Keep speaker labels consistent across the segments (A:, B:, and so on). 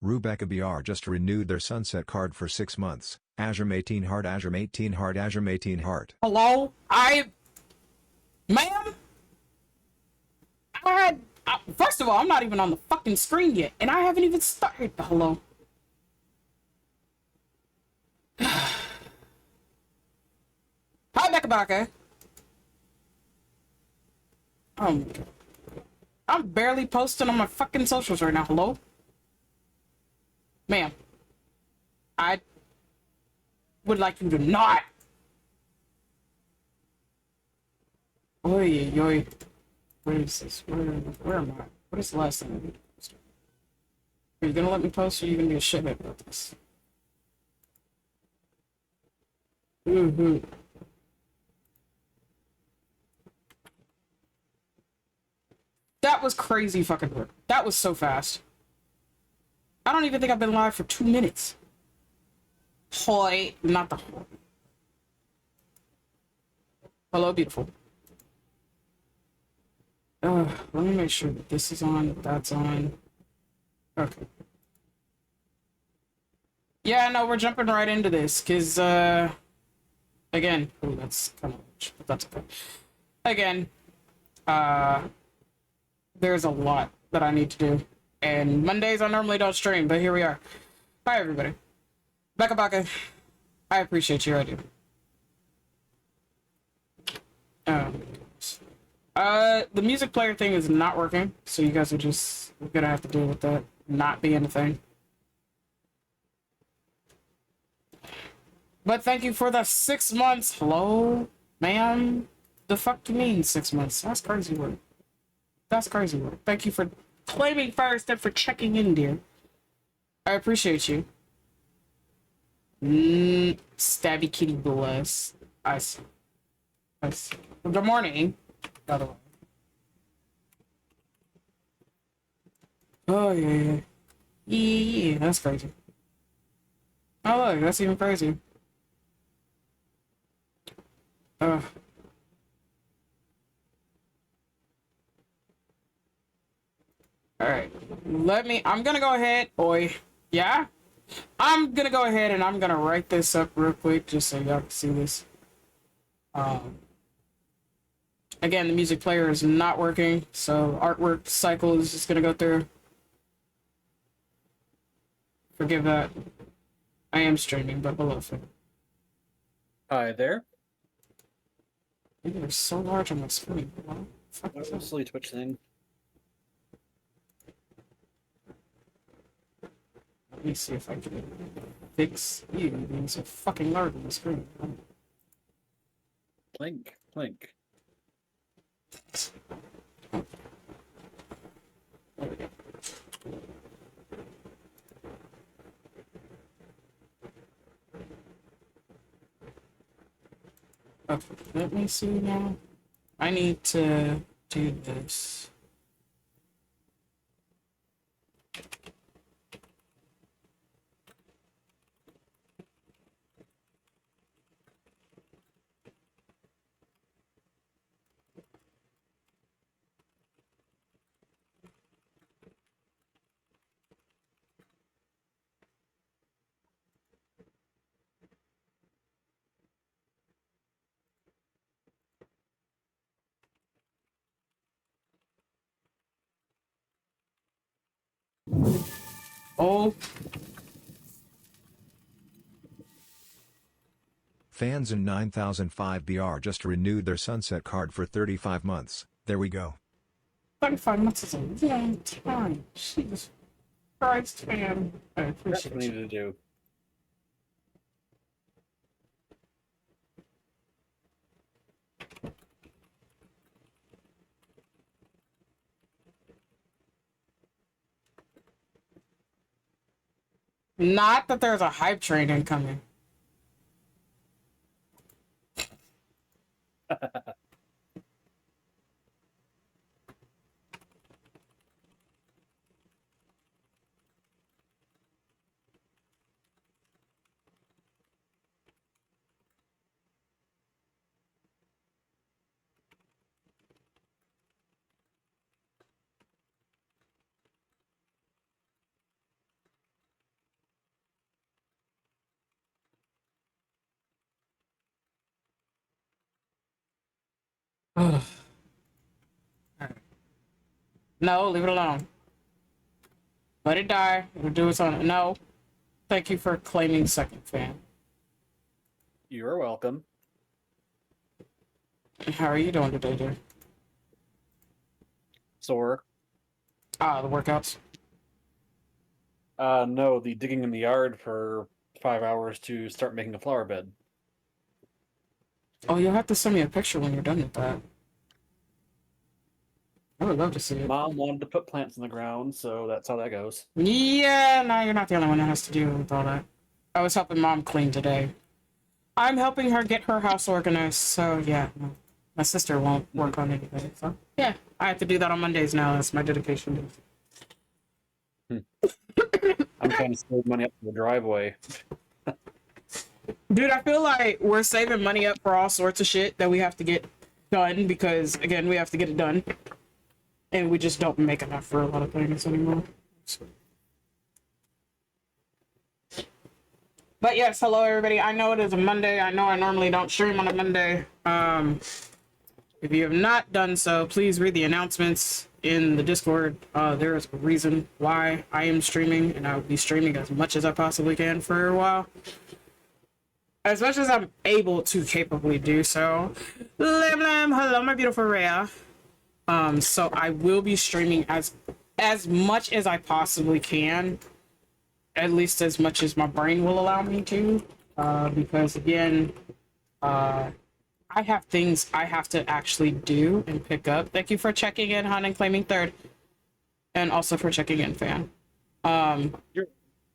A: Rebecca BR just renewed their sunset card for 6 months. Azure 18 Heart, Azure 18 Heart, Azure 18 Heart.
B: Hello? Ma'am? First of all, I'm not even on the fucking screen yet, and I haven't even started. Hello? Hi, Becca Baka. Oh my god. I'm barely posting on my fucking socials right now. Hello? Ma'am. I would like you to not. Oy, oy. Where is this? Where am I? What is the last thing I need to post? Are you gonna let me post, or are you gonna be a shithead about this? Mm-hmm. That was crazy fucking work. That was so fast. I don't even think I've been live for 2 minutes. Hoy, not the hoy. Hello, beautiful. Let me make sure that this is on, that's on. Okay. Yeah, no, we're jumping right into this, because, again, ooh, that's kind of rich, but that's okay. Again, there's a lot that I need to do, and Mondays I normally don't stream, but here we are. Hi, everybody. Becca Baka, I appreciate you, I do. The music player thing is not working, so you guys are just gonna have to deal with that not being a thing. But thank you for the 6 months. Hello, ma'am. The fuck do you mean 6 months? That's crazy work. That's crazy work. Thank you for claiming first and for checking in, dear. I appreciate you. Stabby kitty bless. I see. I see. Good morning, by the way. Oh, yeah. Yeah, that's crazy. Oh, look, that's even crazier. All right. I'm gonna go ahead. Oi. Yeah? I'm gonna go ahead and I'm gonna write this up real quick just so y'all can see this. Again, the music player is not working, so artwork cycle is just gonna go through. Forgive that. I am streaming, but below it.
C: Hi there.
B: They're so large on my screen.
C: What was the silly Twitch thing?
B: Let me see if I can fix you being so fucking large on the screen.
C: Plink, plink.
B: There we go. Okay, let me see now. I need to do this. Oh.
A: Fans in 9005 BR just renewed their sunset card for 35 months. There we go.
B: 35 months is a long time. Jesus Christ, man. I
C: That's
B: appreciate
C: what I
B: you.
C: need to do.
B: Not that there's a hype train incoming. Ugh. Alright. No, leave it alone. Let it die. It'll do its own. No. Thank you for claiming second fan.
C: You're welcome.
B: How are you doing today, dear?
C: Sore.
B: The workouts.
C: No, the digging in the yard for 5 hours to start making a flower bed.
B: Oh, you'll have to send me a picture when you're done with that. I would love to see it.
C: Mom wanted to put plants in the ground, so that's how that goes.
B: Yeah, no, you're not the only one that has to deal with all that. I was helping Mom clean today. I'm helping her get her house organized, so yeah. No. My sister won't work on anything, so yeah. I have to do that on Mondays now. That's my dedication.
C: I'm trying to save money up for the driveway.
B: Dude, I feel like we're saving money up for all sorts of shit that we have to get done because, again, we have to get it done. And we just don't make enough for a lot of things anymore. So. But yes, hello everybody. I know it is a Monday. I know I normally don't stream on a Monday. If you have not done so, please read the announcements in the Discord. There is a reason why I am streaming, and I will be streaming as much as I possibly can for a while. As much as I'm able to capably do so. Lim Lim, hello my beautiful Rhea. So I will be streaming as much as I possibly can. At least as much as my brain will allow me to. Because again, I have things I have to actually do and pick up. Thank you for checking in, Han, and claiming third. And also for checking in, fan.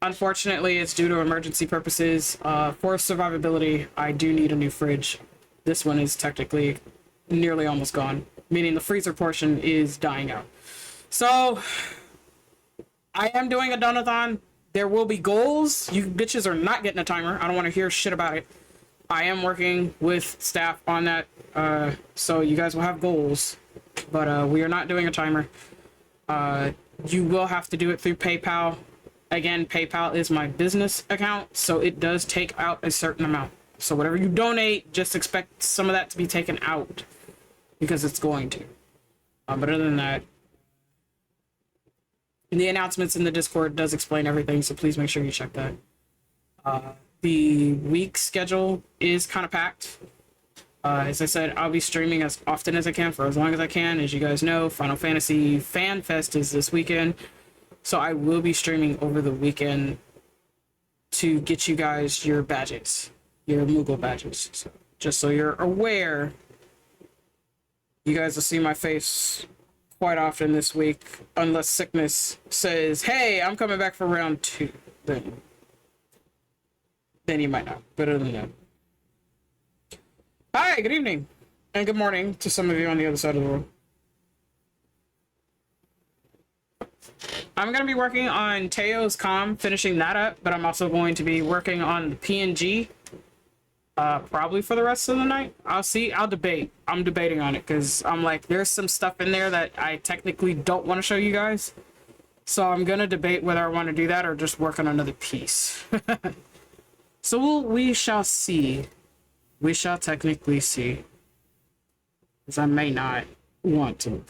B: Unfortunately, it's due to emergency purposes. For survivability, I do need a new fridge. This one is technically nearly almost gone, meaning the freezer portion is dying out. So, I am doing a donathon. There will be goals. You bitches are not getting a timer. I don't want to hear shit about it. I am working with staff on that, so you guys will have goals, but we are not doing a timer. You will have to do it through PayPal. Again, PayPal is my business account, so it does take out a certain amount. So whatever you donate, just expect some of that to be taken out, because it's going to. But other than that, the announcements in the Discord does explain everything, so please make sure you check that. The week schedule is kind of packed. As I said, I'll be streaming as often as I can for as long as I can. As you guys know, Final Fantasy Fan Fest is this weekend. So I will be streaming over the weekend to get you guys your badges, your Moogle badges. So just so you're aware, you guys will see my face quite often this week, unless sickness says, hey, I'm coming back for round 2. Then you might not, but other than that. Hi, good evening, and good morning to some of you on the other side of the world. I'm going to be working on Teo's comm, finishing that up, but I'm also going to be working on the PNG, probably for the rest of the night. I'll see, I'll debate. I'm debating on it, because I'm like, there's some stuff in there that I technically don't want to show you guys. So I'm going to debate whether I want to do that or just work on another piece. So we shall see. We shall technically see. Because I may not want to.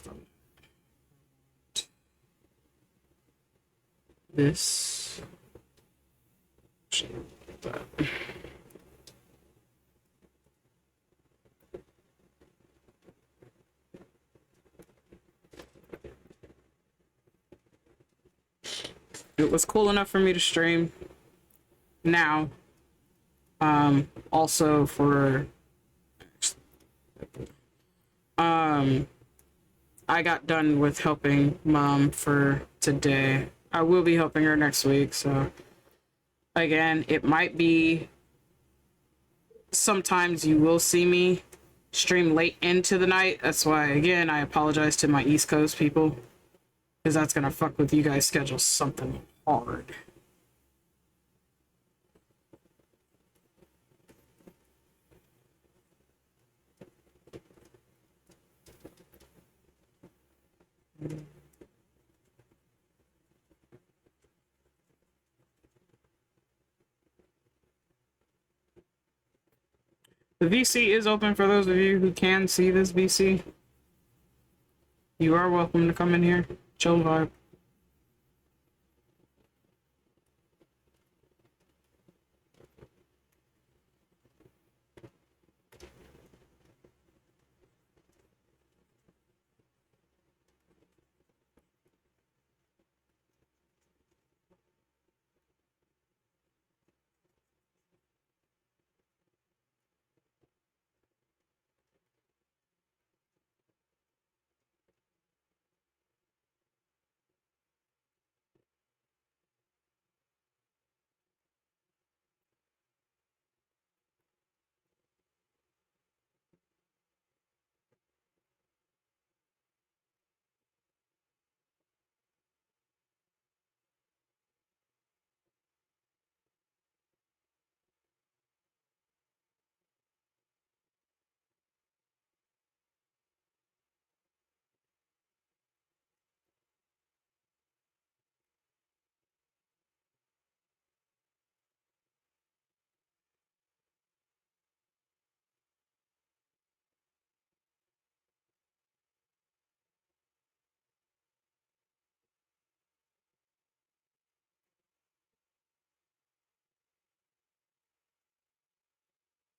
B: This. It was cool enough for me to stream now. Also for, I got done with helping Mom for today. I will be helping her next week, so again, it might be sometimes you will see me stream late into the night. That's why, again, I apologize to my East Coast people, because that's gonna fuck with you guys' schedule something hard. The VC is open for those of you who can see this VC. You are welcome to come in here. Chill vibe.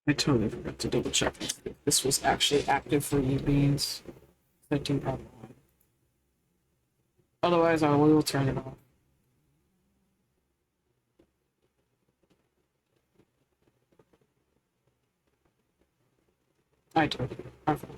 B: I totally forgot to double check if this was actually active for you beans. 13 probably. Otherwise, I will turn it off. I do. I forgot.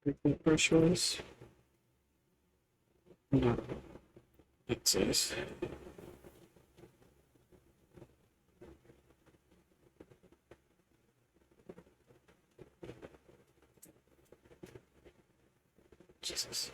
B: Big brush was. No. It says. Jesus.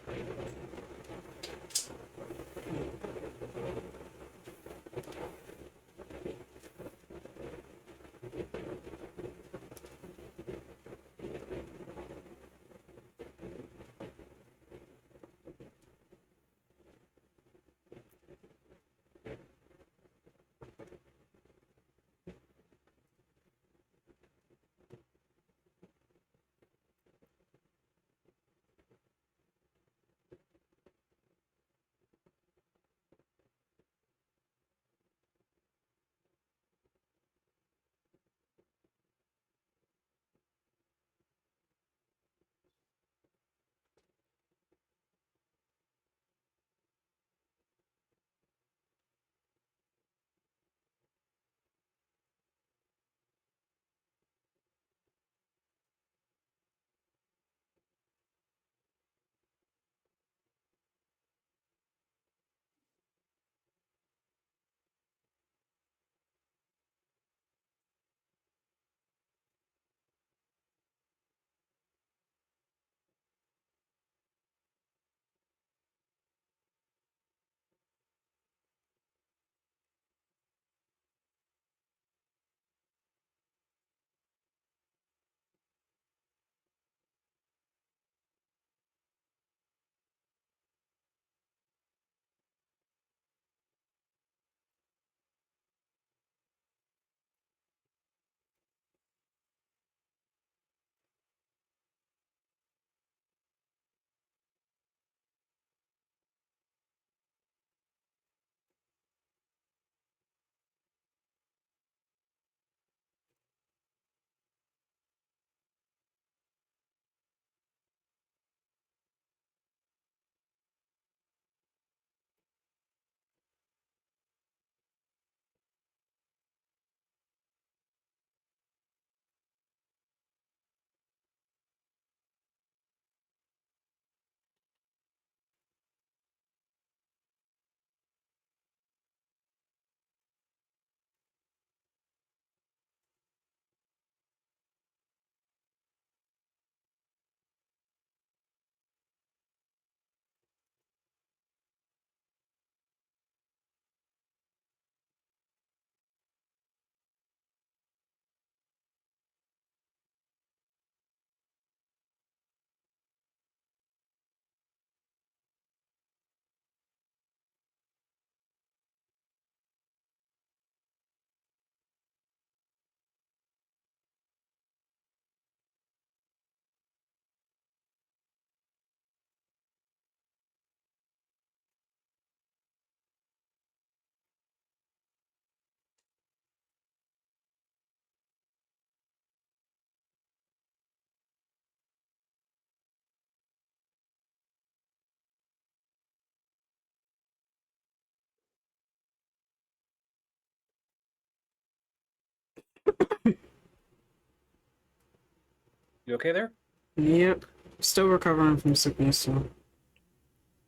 C: You okay there?
B: Yep. Still recovering from sickness, so.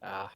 C: Ah.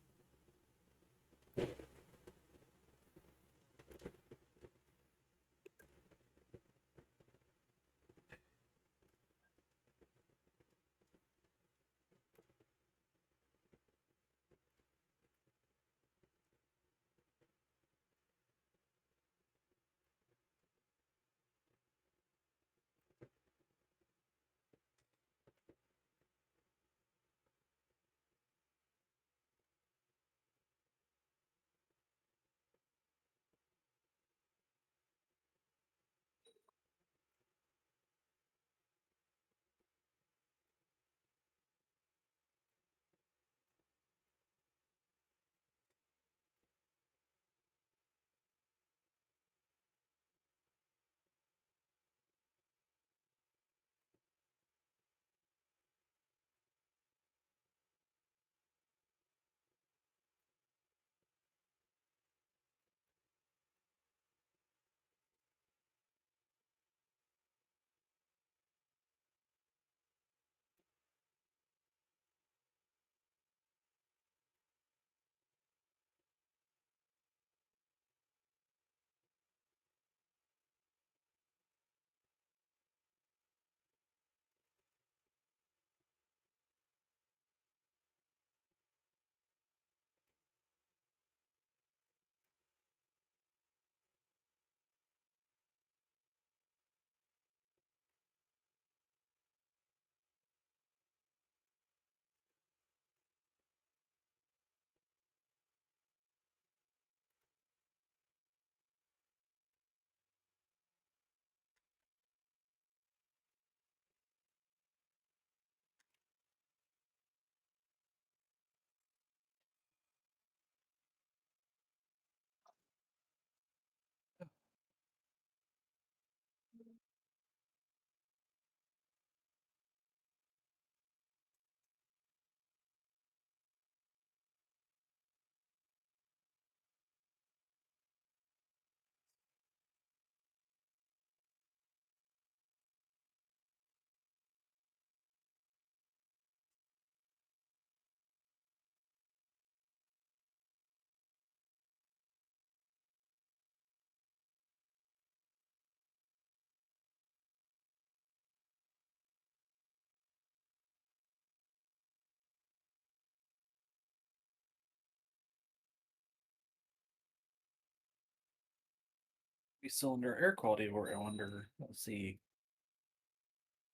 C: We still under air quality or under. Let's see.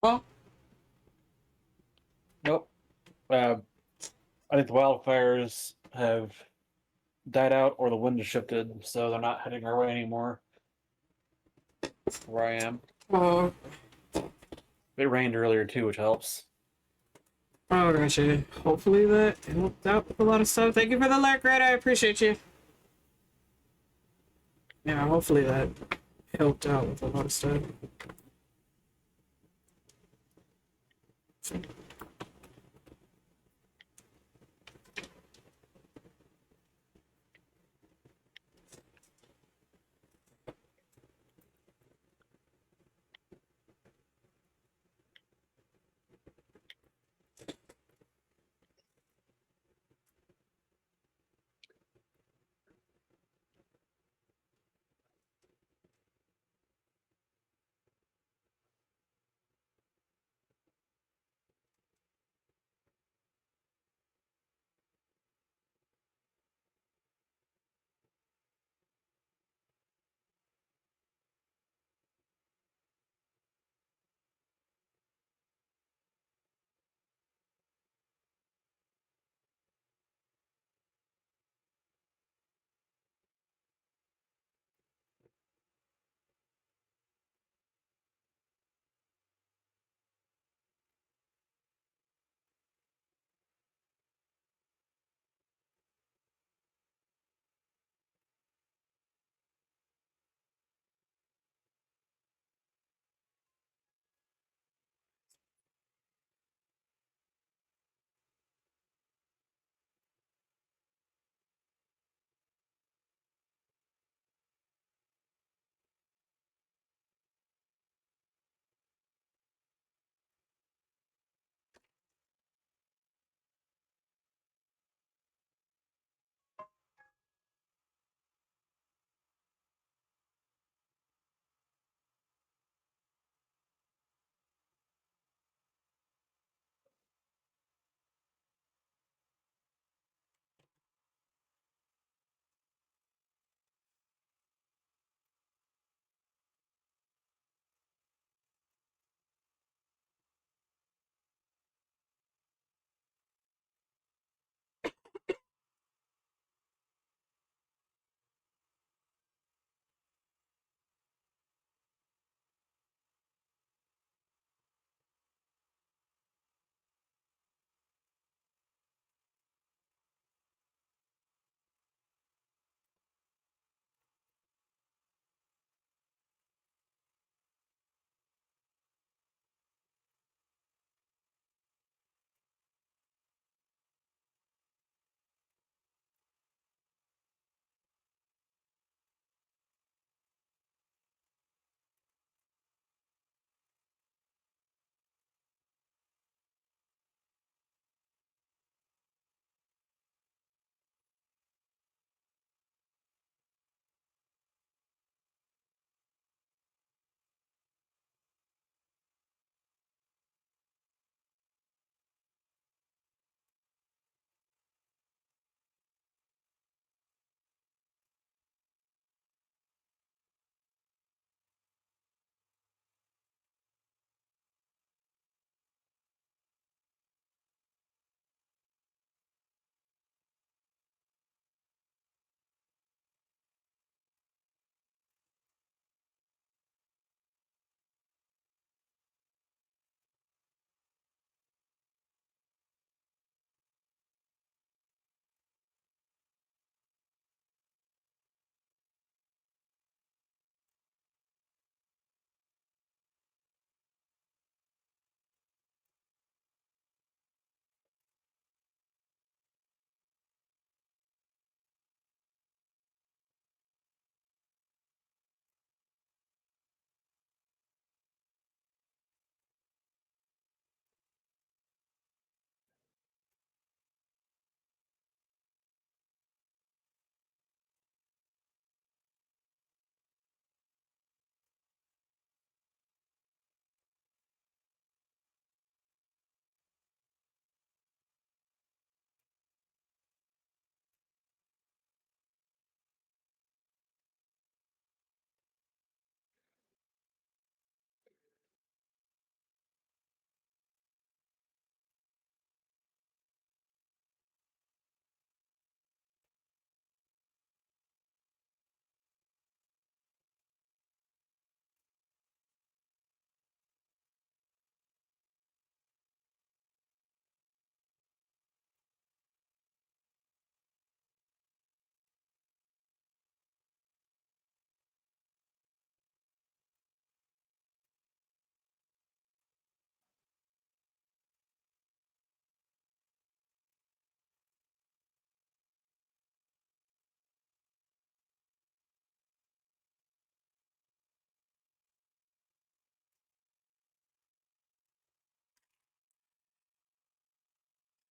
B: Well,
C: Nope. I think the wildfires have died out or the wind has shifted, so they're not heading our way anymore. Where I am.
B: well,
C: It rained earlier too, which helps.
B: oh, gotcha. Hopefully that helped out with a lot of stuff. Thank you for the alert, Greta. I appreciate you. Yeah, hopefully that helped out with a lot of stuff.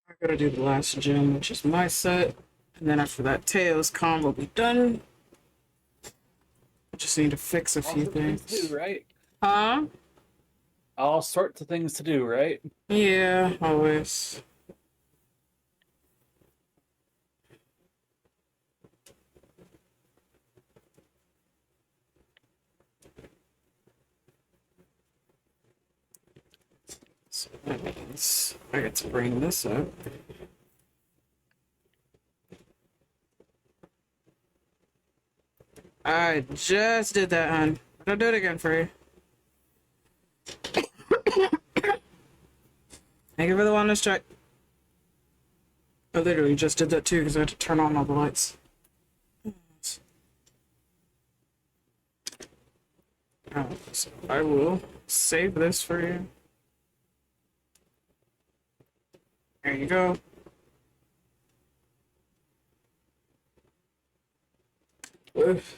B: I gotta do the last gym, which is my set. And then after that, Teo's con will be done. I just need to fix a few things.
C: To do, right?
B: Huh?
C: All sorts of things to do, right?
B: Yeah, always. So that means I get to bring this up. I just did that, hon. I'll do it again for you. Thank you for the wellness check. I literally just did that too because I had to turn on all the lights. So I will save this for you. There you go. Oof.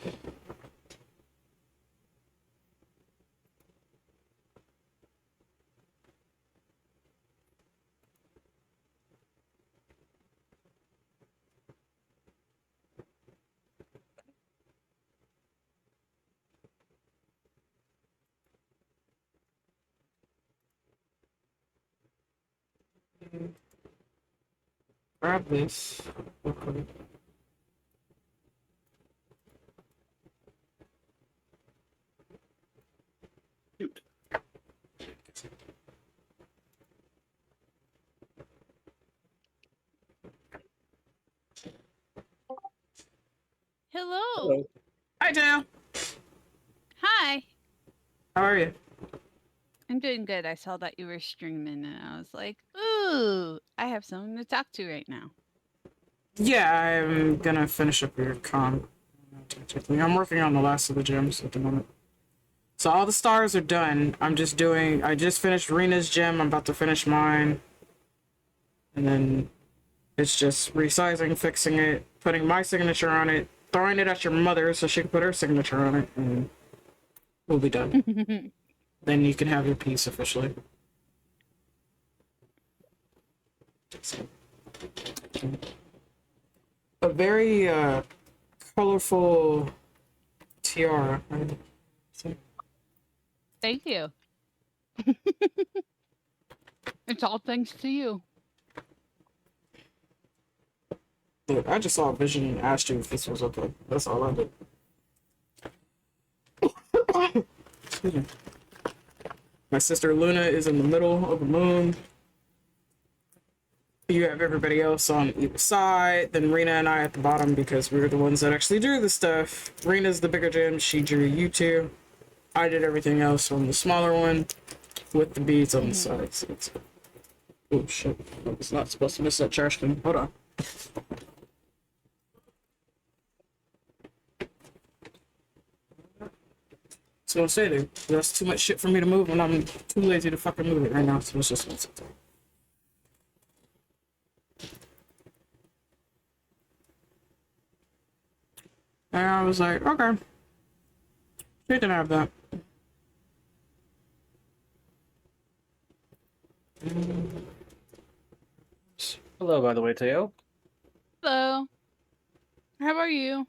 B: Grab this. Okay.
C: Shoot.
D: Hello.
C: Hello.
B: Hi, Teo.
D: Hi.
B: How are you?
D: I'm doing good. I saw that you were streaming and I was like, ooh, I have someone to talk to right now.
B: Yeah, I'm gonna finish up your con. Technically, I'm working on the last of the gyms at the moment. So all the stars are done. I just finished Rena's gym. I'm about to finish mine. And then it's just resizing, fixing it, putting my signature on it, throwing it at your mother so she can put her signature on it, and we'll be done. Then you can have your piece officially. So, a very colorful tiara. So,
D: Thank you. It's all thanks to you.
B: look, I just saw a vision and asked you if this was okay. That's all I did. Excuse me. My sister Luna is in the middle of the moon. You have everybody else on either side. Then Rena and I at the bottom because we were the ones that actually drew the stuff. Rena's the bigger gem. She drew you two. I did everything else on the smaller one with the beads on the sides. Oh shit. I was not supposed to miss that trash can. Hold on. It's gonna stay there. That's too much shit for me to move and I'm too lazy to fucking move it right now. So it's just gonna sit there. And I was like, okay. She can have that.
C: Hello, by the way, Teo.
D: Hello. How are you?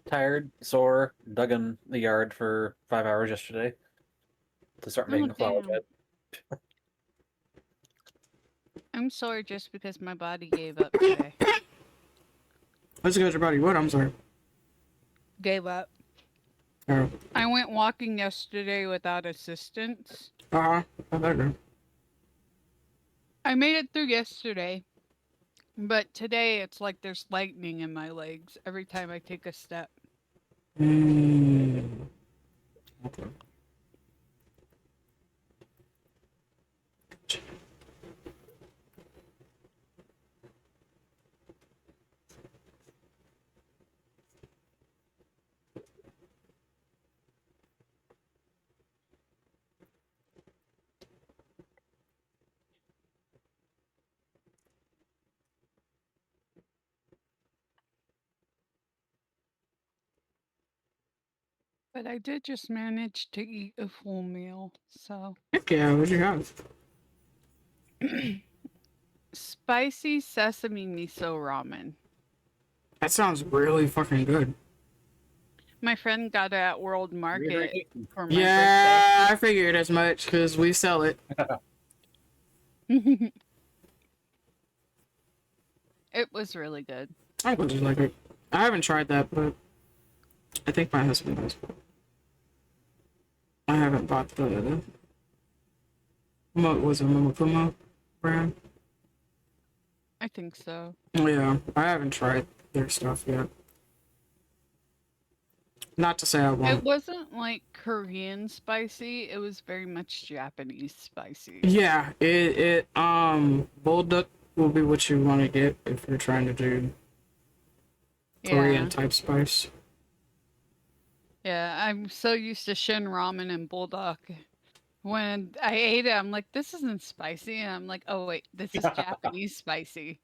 C: Tired, sore, dug in the yard for 5 hours yesterday to start making a flower
D: damn.
C: bed.
D: I'm sore just because my body gave up today.
B: Let's go to your body. What? I'm sorry.
D: Gave up.
B: Oh.
D: I went walking yesterday without assistance.
B: Uh-huh. How'd that go?
D: I made it through yesterday, but today it's like there's lightning in my legs every time I take a step.
B: Okay.
D: But I did just manage to eat a full meal, so
B: Heck yeah, what'd you have?
D: spicy sesame miso ramen.
B: That sounds really fucking good.
D: My friend got it at World
C: Very,
D: Market
C: very tasty.
D: for my
B: Yeah, I figured as much because we sell it.
D: birthday. It was really good.
B: I would just like it. I haven't tried that, but I think my husband has. I haven't bought the what was it, Momofumo brand?
D: I think so.
B: Yeah, I haven't tried their stuff yet. Not to say I
D: It
B: won't.
D: wasn't like Korean spicy, it was very much Japanese spicy.
B: Yeah, bulldog will be what you want to get if you're trying to do Korean
D: Yeah.
B: type spice.
D: Yeah, I'm so used to Shin ramen and bulldog. When I ate it, I'm like, this isn't spicy. And I'm like, oh, wait, this is Japanese spicy.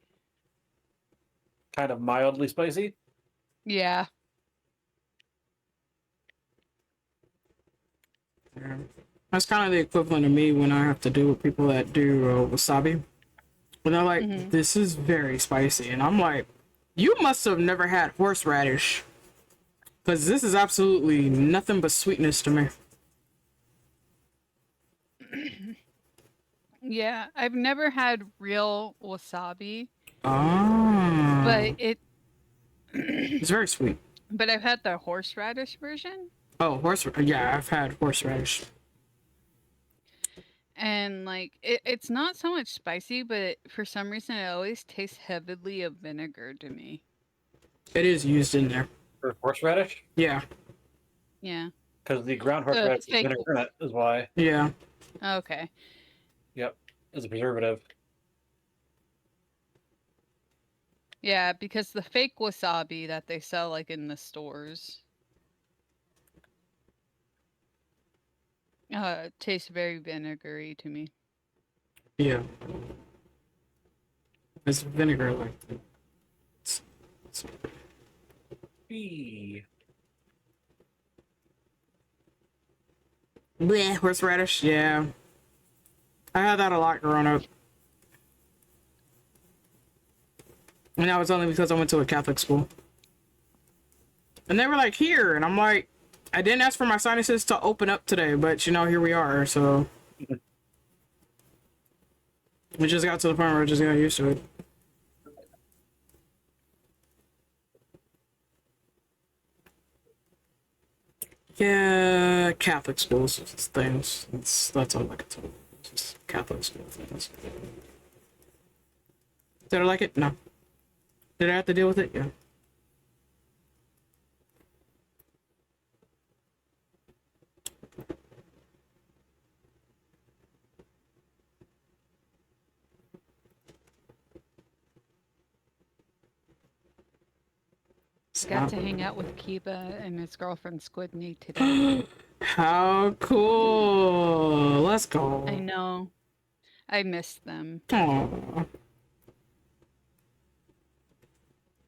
C: Kind of mildly spicy.
D: Yeah.
B: Yeah. That's kind of the equivalent of me when I have to deal with people that do wasabi. When they're like,
D: Hmm.
B: this is very spicy. And I'm like, you must have never had horseradish. Because this is absolutely nothing but sweetness to me.
D: Yeah, I've never had real wasabi,
B: Ah.
D: but
B: It's very sweet.
D: but I've had the horseradish version.
B: Oh, yeah, I've had horseradish.
D: And like it's not so much spicy, but for some reason it always tastes heavily of vinegar to me.
B: It is used in there.
C: For horseradish?
B: Yeah.
D: Yeah.
C: Because the ground horseradish is
D: fake-
C: vinegar in it, is why.
B: Yeah.
D: Okay.
C: Yep. It's a preservative.
D: Yeah, because the fake wasabi that they sell like in the stores tastes very vinegary to me.
B: Yeah. It's vinegar like that. It's-
C: Eee.
B: Bleh, horseradish, yeah. I had that a lot growing up. And that was only because I went to a Catholic school. And they were like, here. And I'm like, I didn't ask for my sinuses to open up today, but you know, here we are. So we just got to the point where we're just getting used to it. Yeah, Catholic schools things. That's all I can tell you. Just Catholic school things. Did I like it? No. Did I have to deal with it? Yeah.
D: Got to hang out with Kiba and his girlfriend Squidney today.
B: How cool! Let's go.
D: I know. I missed them.
B: Aww.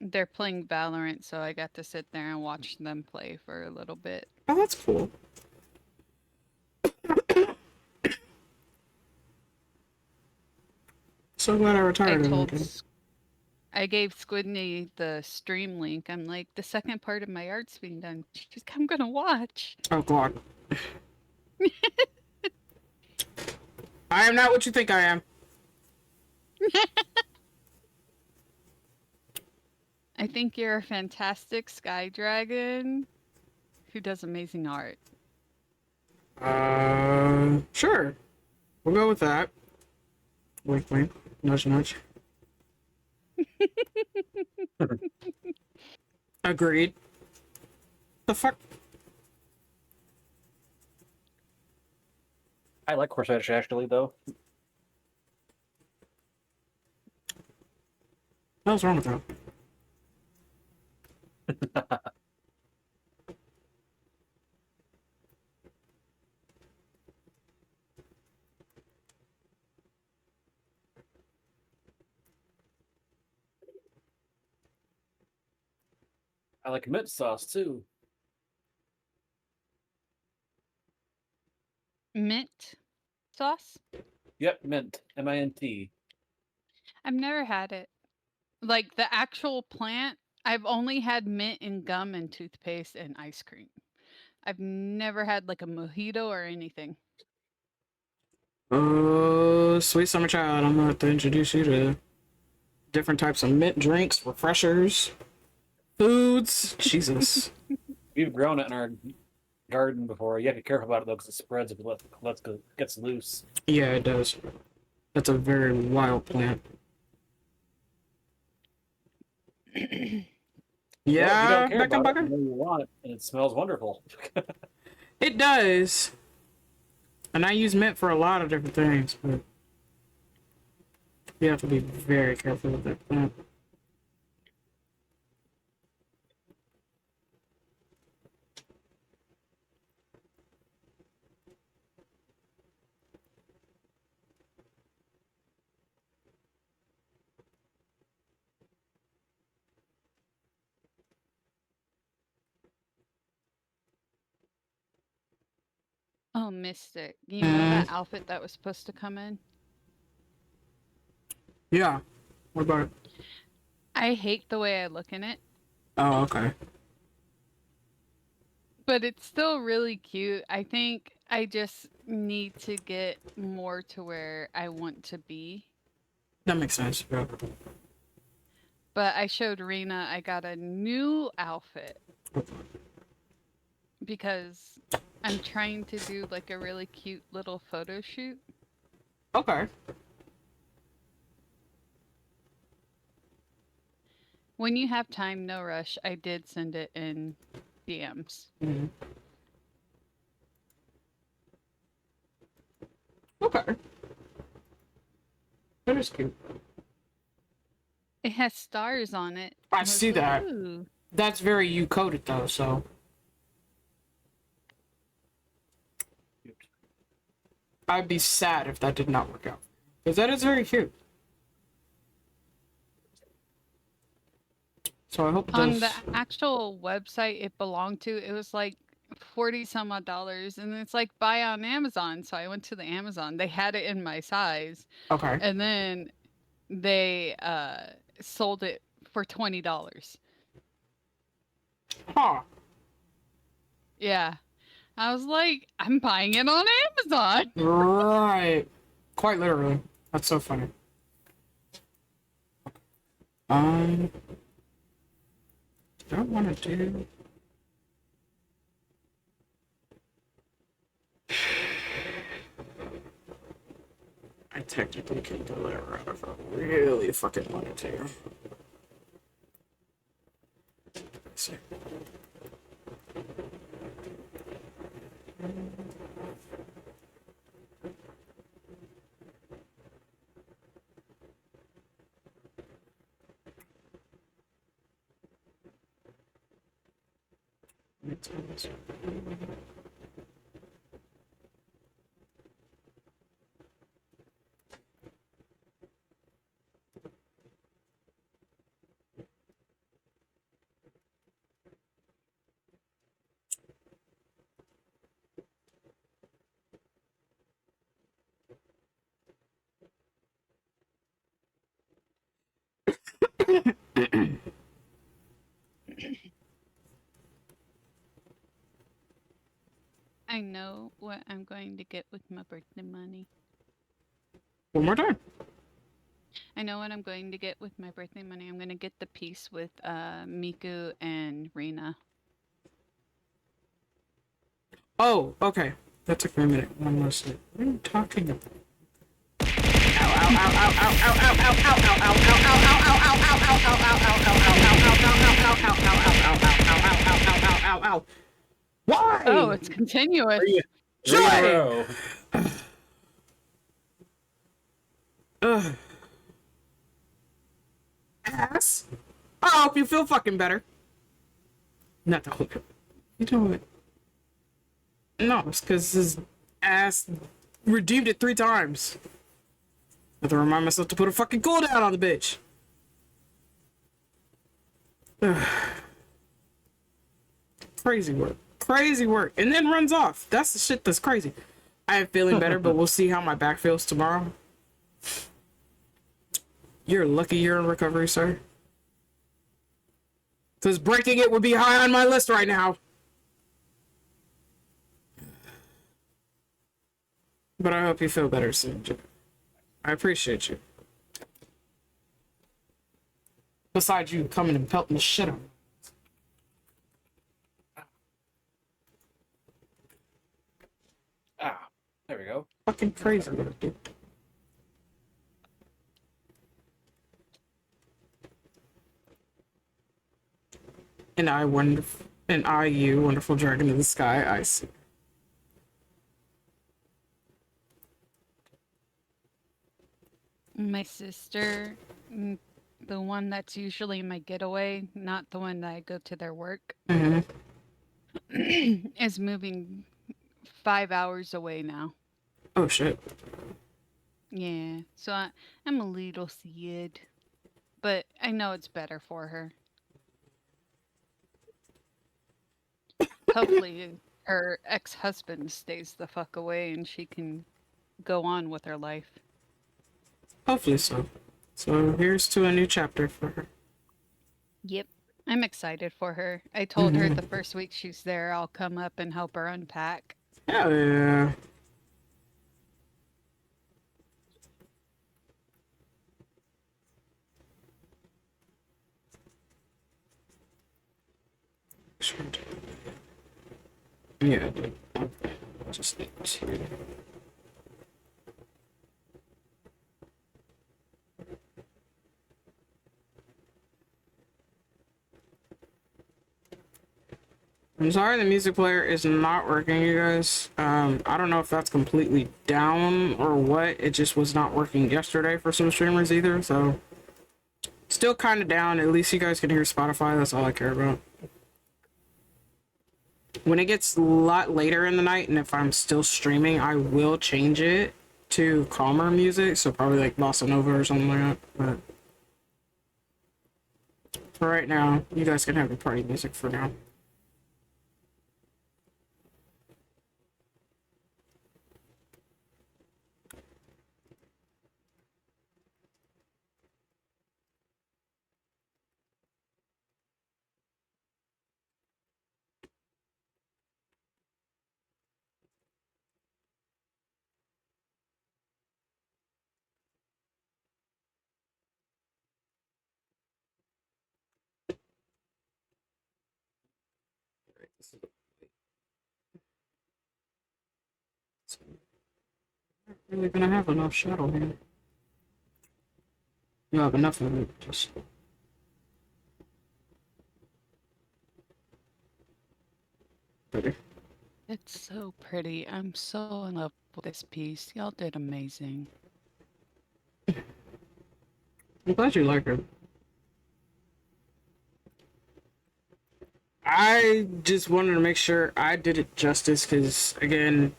D: They're playing Valorant, so I got to sit there and watch them play for a little bit.
B: Oh, that's cool. So glad I retired.
D: I gave Squidney the stream link. I'm like, the second part of my art's being done. She's like, I'm gonna watch.
B: Oh God. I am not what you think I am.
D: I think you're a fantastic sky dragon who does amazing art.
B: Sure. We'll go with that. Wink, wink. Nudge, nudge. Agreed. The fuck?
C: I like horseradish actually, though.
B: What's wrong with that?
C: I like mint sauce too.
D: Mint sauce?
C: Yep, mint. MINT.
D: I've never had it. Like the actual plant, I've only had mint and gum and toothpaste and ice cream. I've never had like a mojito or anything.
B: Sweet summer child, I'm gonna have to introduce you to different types of mint drinks, refreshers, foods. Jesus.
C: We've grown it in our garden before. You have to be careful about it though, because it spreads if it gets loose.
B: Yeah, it does. That's a very wild plant.
C: Yeah,
B: Yeah,
C: if you don't care about
B: Becca.
C: it, you know you want it, and it smells wonderful.
B: It does. And I use mint for a lot of different things, but you have to be very careful with that plant.
D: Oh, Mystic. You know that outfit that was supposed to come in?
B: Yeah. What about it?
D: I hate the way I look in it,
B: Oh, okay.
D: but it's still really cute. I think I just need to get more to where I want to be.
B: That makes sense. Yeah.
D: But I showed Rena I got a new outfit because I'm trying to do like a really cute little photo shoot.
B: Okay.
D: When you have time, no rush. I did send it in DMs.
B: Mm-hmm. Okay. That is cute.
D: It has stars on it.
B: I
D: was
B: see
D: like,
B: that.
D: "Ooh."
B: That's very you coded though, so I'd be sad if that did not work out. Because that is very cute. So I hope it
D: On
B: does.
D: the actual website it belonged to, it was like 40 some odd dollars, and it's like buy on Amazon. So I went to the Amazon. They had it in my size,
B: Okay.
D: and then they sold it for $20.
B: Huh.
D: Yeah. I was like, I'm buying it on Amazon.
B: Right. Quite literally. That's so funny. Don't want to do. I technically can go that route if I really fucking wanted to. Let's see.
D: I know what I'm going to get with my birthday money.
B: One more time.
D: I know what I'm going to get with my birthday money. I'm going to get the piece with Miku and Rena.
B: Oh, okay. That took me a minute. One more second. What are you talking about? Ow. Why?
D: Oh, it's continuous.
B: Joy! Ass? I hope you feel fucking better. Not the whole. You know what? No, it's because his ass redeemed it 3 times. I have to remind myself to put a fucking cooldown on the bitch. Crazy work. Crazy work. And then runs off. That's the shit that's crazy. I am feeling better, but we'll see how my back feels tomorrow. You're lucky you're in recovery, sir. Because breaking it would be high on my list right now. But I hope you feel better soon, Jim. I appreciate you. Besides you coming and pelting the shit out.
C: Ah, there we go.
B: Fucking crazy, dude. And you, wonderful dragon of the sky, I see.
D: My sister, the one that's usually my getaway, not the one that I go to their work, is moving 5 hours away now.
B: Oh shit.
D: Yeah, so I'm a little sad, but I know it's better for her. Hopefully her ex-husband stays the fuck away and she can go on with her life.
B: Hopefully so. So here's to a new chapter for her.
D: Yep. I'm excited for her. I told her the first week she's there, I'll come up and help her unpack.
B: Hell yeah. Yeah, dude. Okay. Just need to. I'm sorry the music player is not working, you guys. I don't know if that's completely down or what. It just was not working yesterday for some streamers either, so still kind of down. At least you guys can hear Spotify. That's all I care about. When it gets a lot later in the night and if I'm still streaming, I will change it to calmer music, so probably like Bossa Nova or something like that. But for right now, you guys can have the party music for now. Really gonna have enough shadow here. You have enough of it, just better.
D: It's so pretty. I'm so in love with this piece. Y'all did amazing.
B: I'm glad you like her. I just wanted to make sure I did it justice because, again,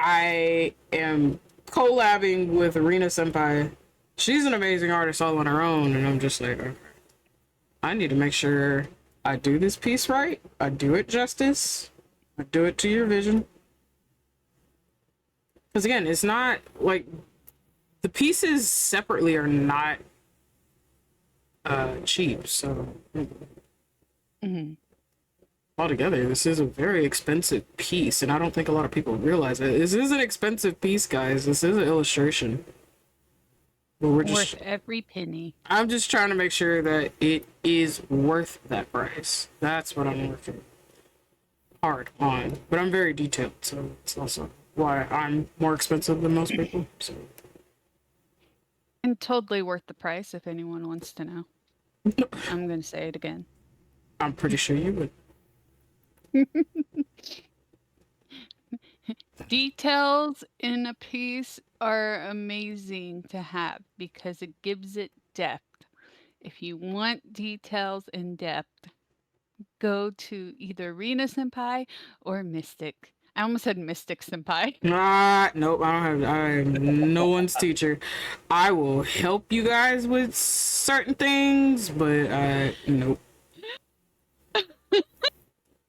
B: I am collabing with Arena Senpai. She's an amazing artist all on her own, and I'm just like, okay, I need to make sure I do this piece right. I do it justice. I do it to your vision. Because, again, it's not like the pieces separately are not cheap, so altogether this is a very expensive piece, and I don't think a lot of people realize it. This is an expensive piece, guys. This is an illustration. But we're just
D: Worth every penny.
B: I'm just trying to make sure that it is worth that price. That's what I'm working hard on. But I'm very detailed, so it's also why I'm more expensive than most people. So
D: And totally worth the price if anyone wants to know. I'm going to say it again.
B: I'm pretty sure you would.
D: Details in a piece are amazing to have because it gives it depth. If you want details in depth, go to either Rena Senpai or Mystic. I almost said Mystic Senpai.
B: Nope, I am no one's teacher. I will help you guys with certain things, but nope.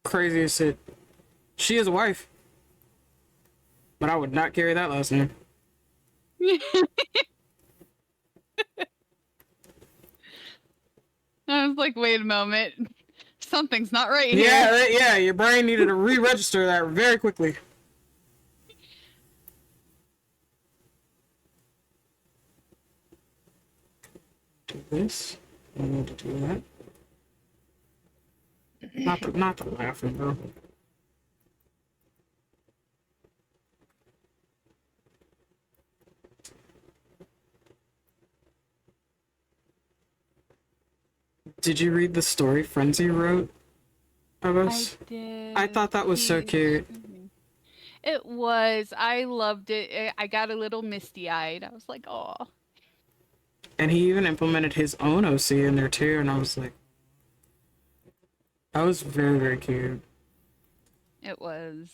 B: Craziest shit. She is a wife. But I would not carry that last name.
D: like, wait a moment. Something's not right here.
B: Yeah, your brain needed to re-register that very quickly. Do this. I need to do that. Not the laughing, bro. Did you read the story Frenzy wrote of us?
D: I did.
B: I thought that was so cute.
D: It was. I loved it. I got a little misty-eyed. I was like, oh.
B: And he even implemented his own OC in there too, and I was like, that was very, very cute.
D: It was.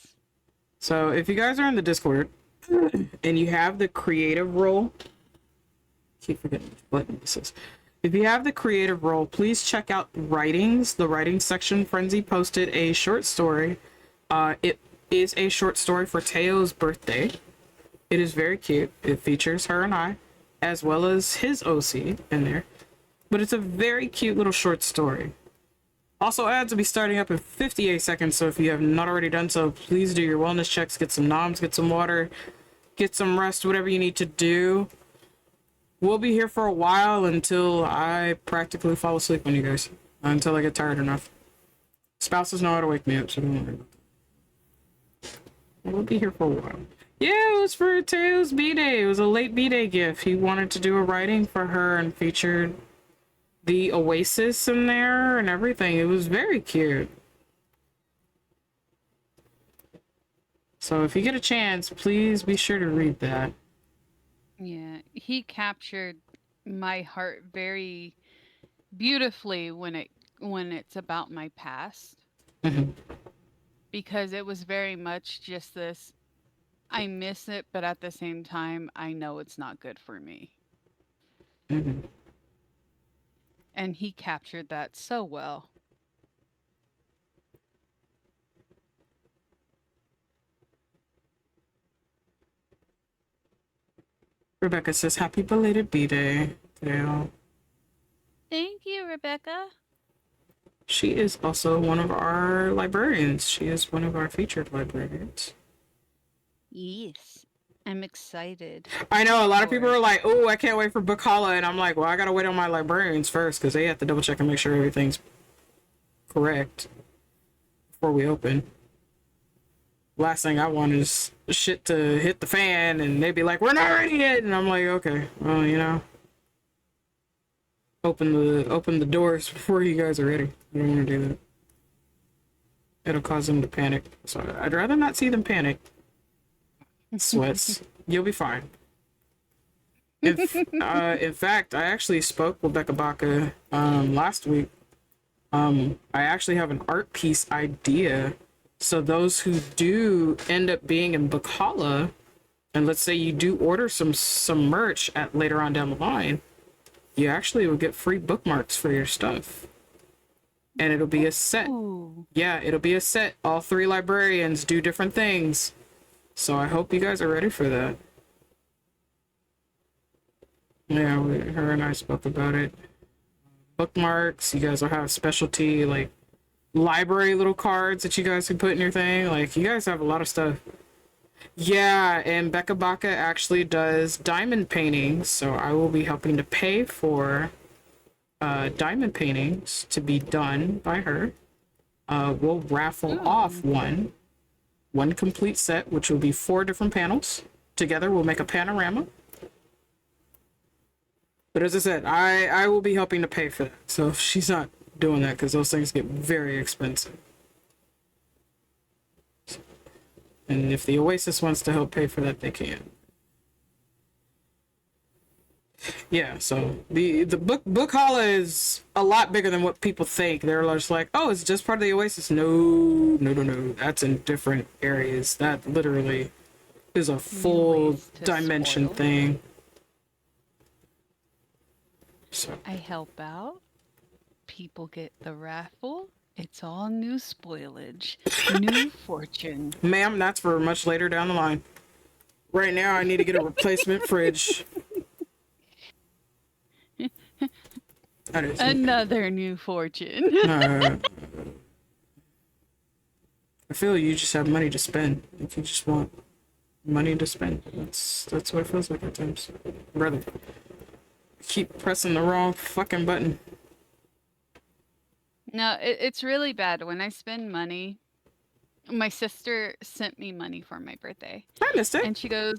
B: So if you guys are in the Discord and you have the creative role, I keep forgetting which button this is. If you have the creative role, please check out writings. The writing section, Frenzy posted a short story. It is a short story for Teo's birthday. It is very cute. It features her and I, as well as his OC in there. But it's a very cute little short story. Also, ads will be starting up in 58 seconds, so if you have not already done so, please do your wellness checks, get some noms, get some water, get some rest, whatever you need to do. We'll be here for a while until I practically fall asleep on you guys. Until I get tired enough. Spouses know how to wake me up, so don't worry about that. We'll be here for a while. Yeah, it was for Teo's B-Day. It was a late B-Day gift. He wanted to do a writing for her and featured the Oasis in there and everything. It was very cute. So if you get a chance, please be sure to read that.
D: Yeah, he captured my heart very beautifully when it's about my past.
B: Mhm.
D: Because it was very much just this, I miss it, but at the same time, I know it's not good for me.
B: Mhm.
D: And he captured that so well.
B: Rebecca says, happy belated B-Day, Teo.
D: Thank you, Rebecca.
B: She is also one of our librarians. She is one of our featured librarians.
D: Yes, I'm excited.
B: I know a lot of people are like, oh, I can't wait for Book Holla. And I'm like, well, I got to wait on my librarians first because they have to double check and make sure everything's correct before we open. Last thing I want is shit to hit the fan and they'd be like, we're not ready yet. And I'm like, okay, well, you know, open the doors before you guys are ready. I don't want to do that. It'll cause them to panic. So I'd rather not see them panic. Sweats. You'll be fine. In fact, I actually spoke with Becca Baca last week. I actually have an art piece idea. So those who do end up being in Book Holla, and let's say you do order some merch at later on down the line, you actually will get free bookmarks for your stuff. And it'll be a set.
D: Ooh.
B: Yeah, it'll be a set. All 3 librarians do different things. So I hope you guys are ready for that. Yeah, her and I spoke about it. Bookmarks, you guys will have specialty, like, library little cards that you guys can put in your thing. Like, you guys have a lot of stuff. Yeah, and Becca Baca actually does diamond paintings, so I will be helping to pay for diamond paintings to be done by her. We'll raffle off one complete set, which will be 4 different panels. Together, we'll make a panorama. But as I said, I will be helping to pay for that. So she's not doing that because those things get very expensive. And if the Oasis wants to help pay for that, they can. Yeah, so the book Holla is a lot bigger than what people think. They're just like, oh, it's just part of the Oasis. No. That's in different areas. That literally is a full dimension
D: spoil.
B: thing. So
D: I help out. People get the raffle. It's all new spoilage, new fortune.
B: ma'am, that's for much later down the line. Right now, I need to get a replacement fridge. That is
D: Another new fortune.
B: I feel you just have money to spend. If you just want money to spend, that's what it feels like at times, brother. Keep pressing the wrong fucking button.
D: No, it's really bad when I spend money. My sister sent me money for my birthday,
B: I missed it.
D: and she goes,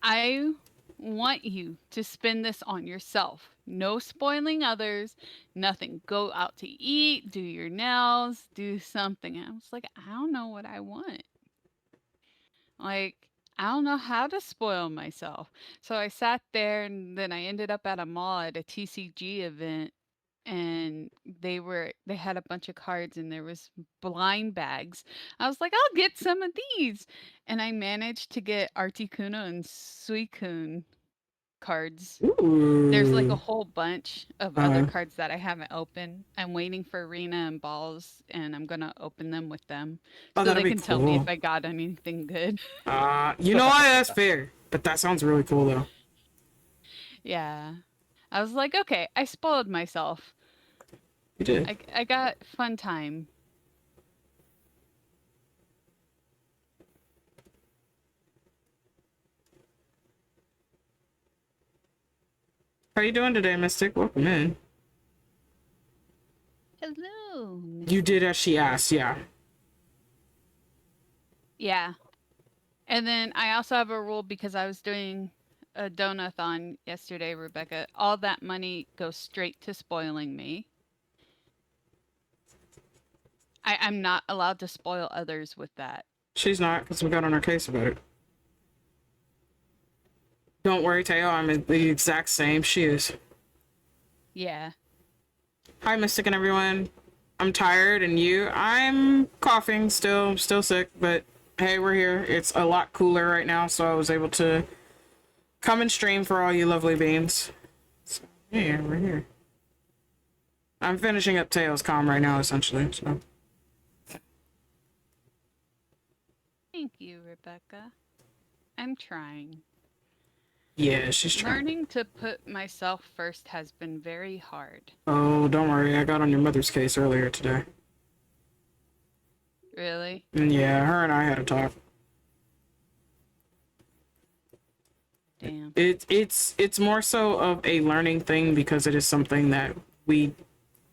D: I want you to spend this on yourself. No spoiling others, nothing. Go out to eat, do your nails, do something. And I was like, I don't know what I want. Like, I don't know how to spoil myself. So I sat there and then I ended up at a mall at a TCG event, and they had a bunch of cards and there was blind bags. I was like, I'll get some of these. And I managed to get Articuno and Suicune cards. There's like a
B: Ooh.
D: whole bunch of other
B: Uh,
D: cards that I haven't opened. I'm waiting for Rena and Balls, and I'm gonna open them with them
B: oh,
D: so
B: that'd
D: they
B: be
D: can tell me if
B: cool.
D: I got anything good.
B: You know what? That's fair. But that sounds really cool though.
D: Yeah. I was like, okay, I spoiled myself.
B: You did.
D: I got fun time.
B: How you doing today, Mystic? Welcome in.
D: Hello.
B: You did as she asked, yeah.
D: Yeah. And then I also have a rule because I was doing a donathon yesterday, Rebecca. All that money goes straight to spoiling me. I'm not allowed to spoil others with that.
B: She's not, because we got on her case about it. Don't worry, Teo. I'm the exact same. She is.
D: Yeah.
B: Hi, Mystic and everyone. I'm tired, and you? I'm coughing still sick, but hey, we're here. It's a lot cooler right now, so I was able to come and stream for all you lovely beans. So, yeah, we're here. I'm finishing up Teo's comm right now, essentially, so.
D: Thank you, Rebecca. I'm trying.
B: Yeah, she's trying.
D: Learning to put myself first has been very hard.
B: Oh, don't worry. I got on your mother's case earlier today.
D: Really?
B: And yeah, her and I had a talk.
D: Damn.
B: It's more so of a learning thing because it is something that we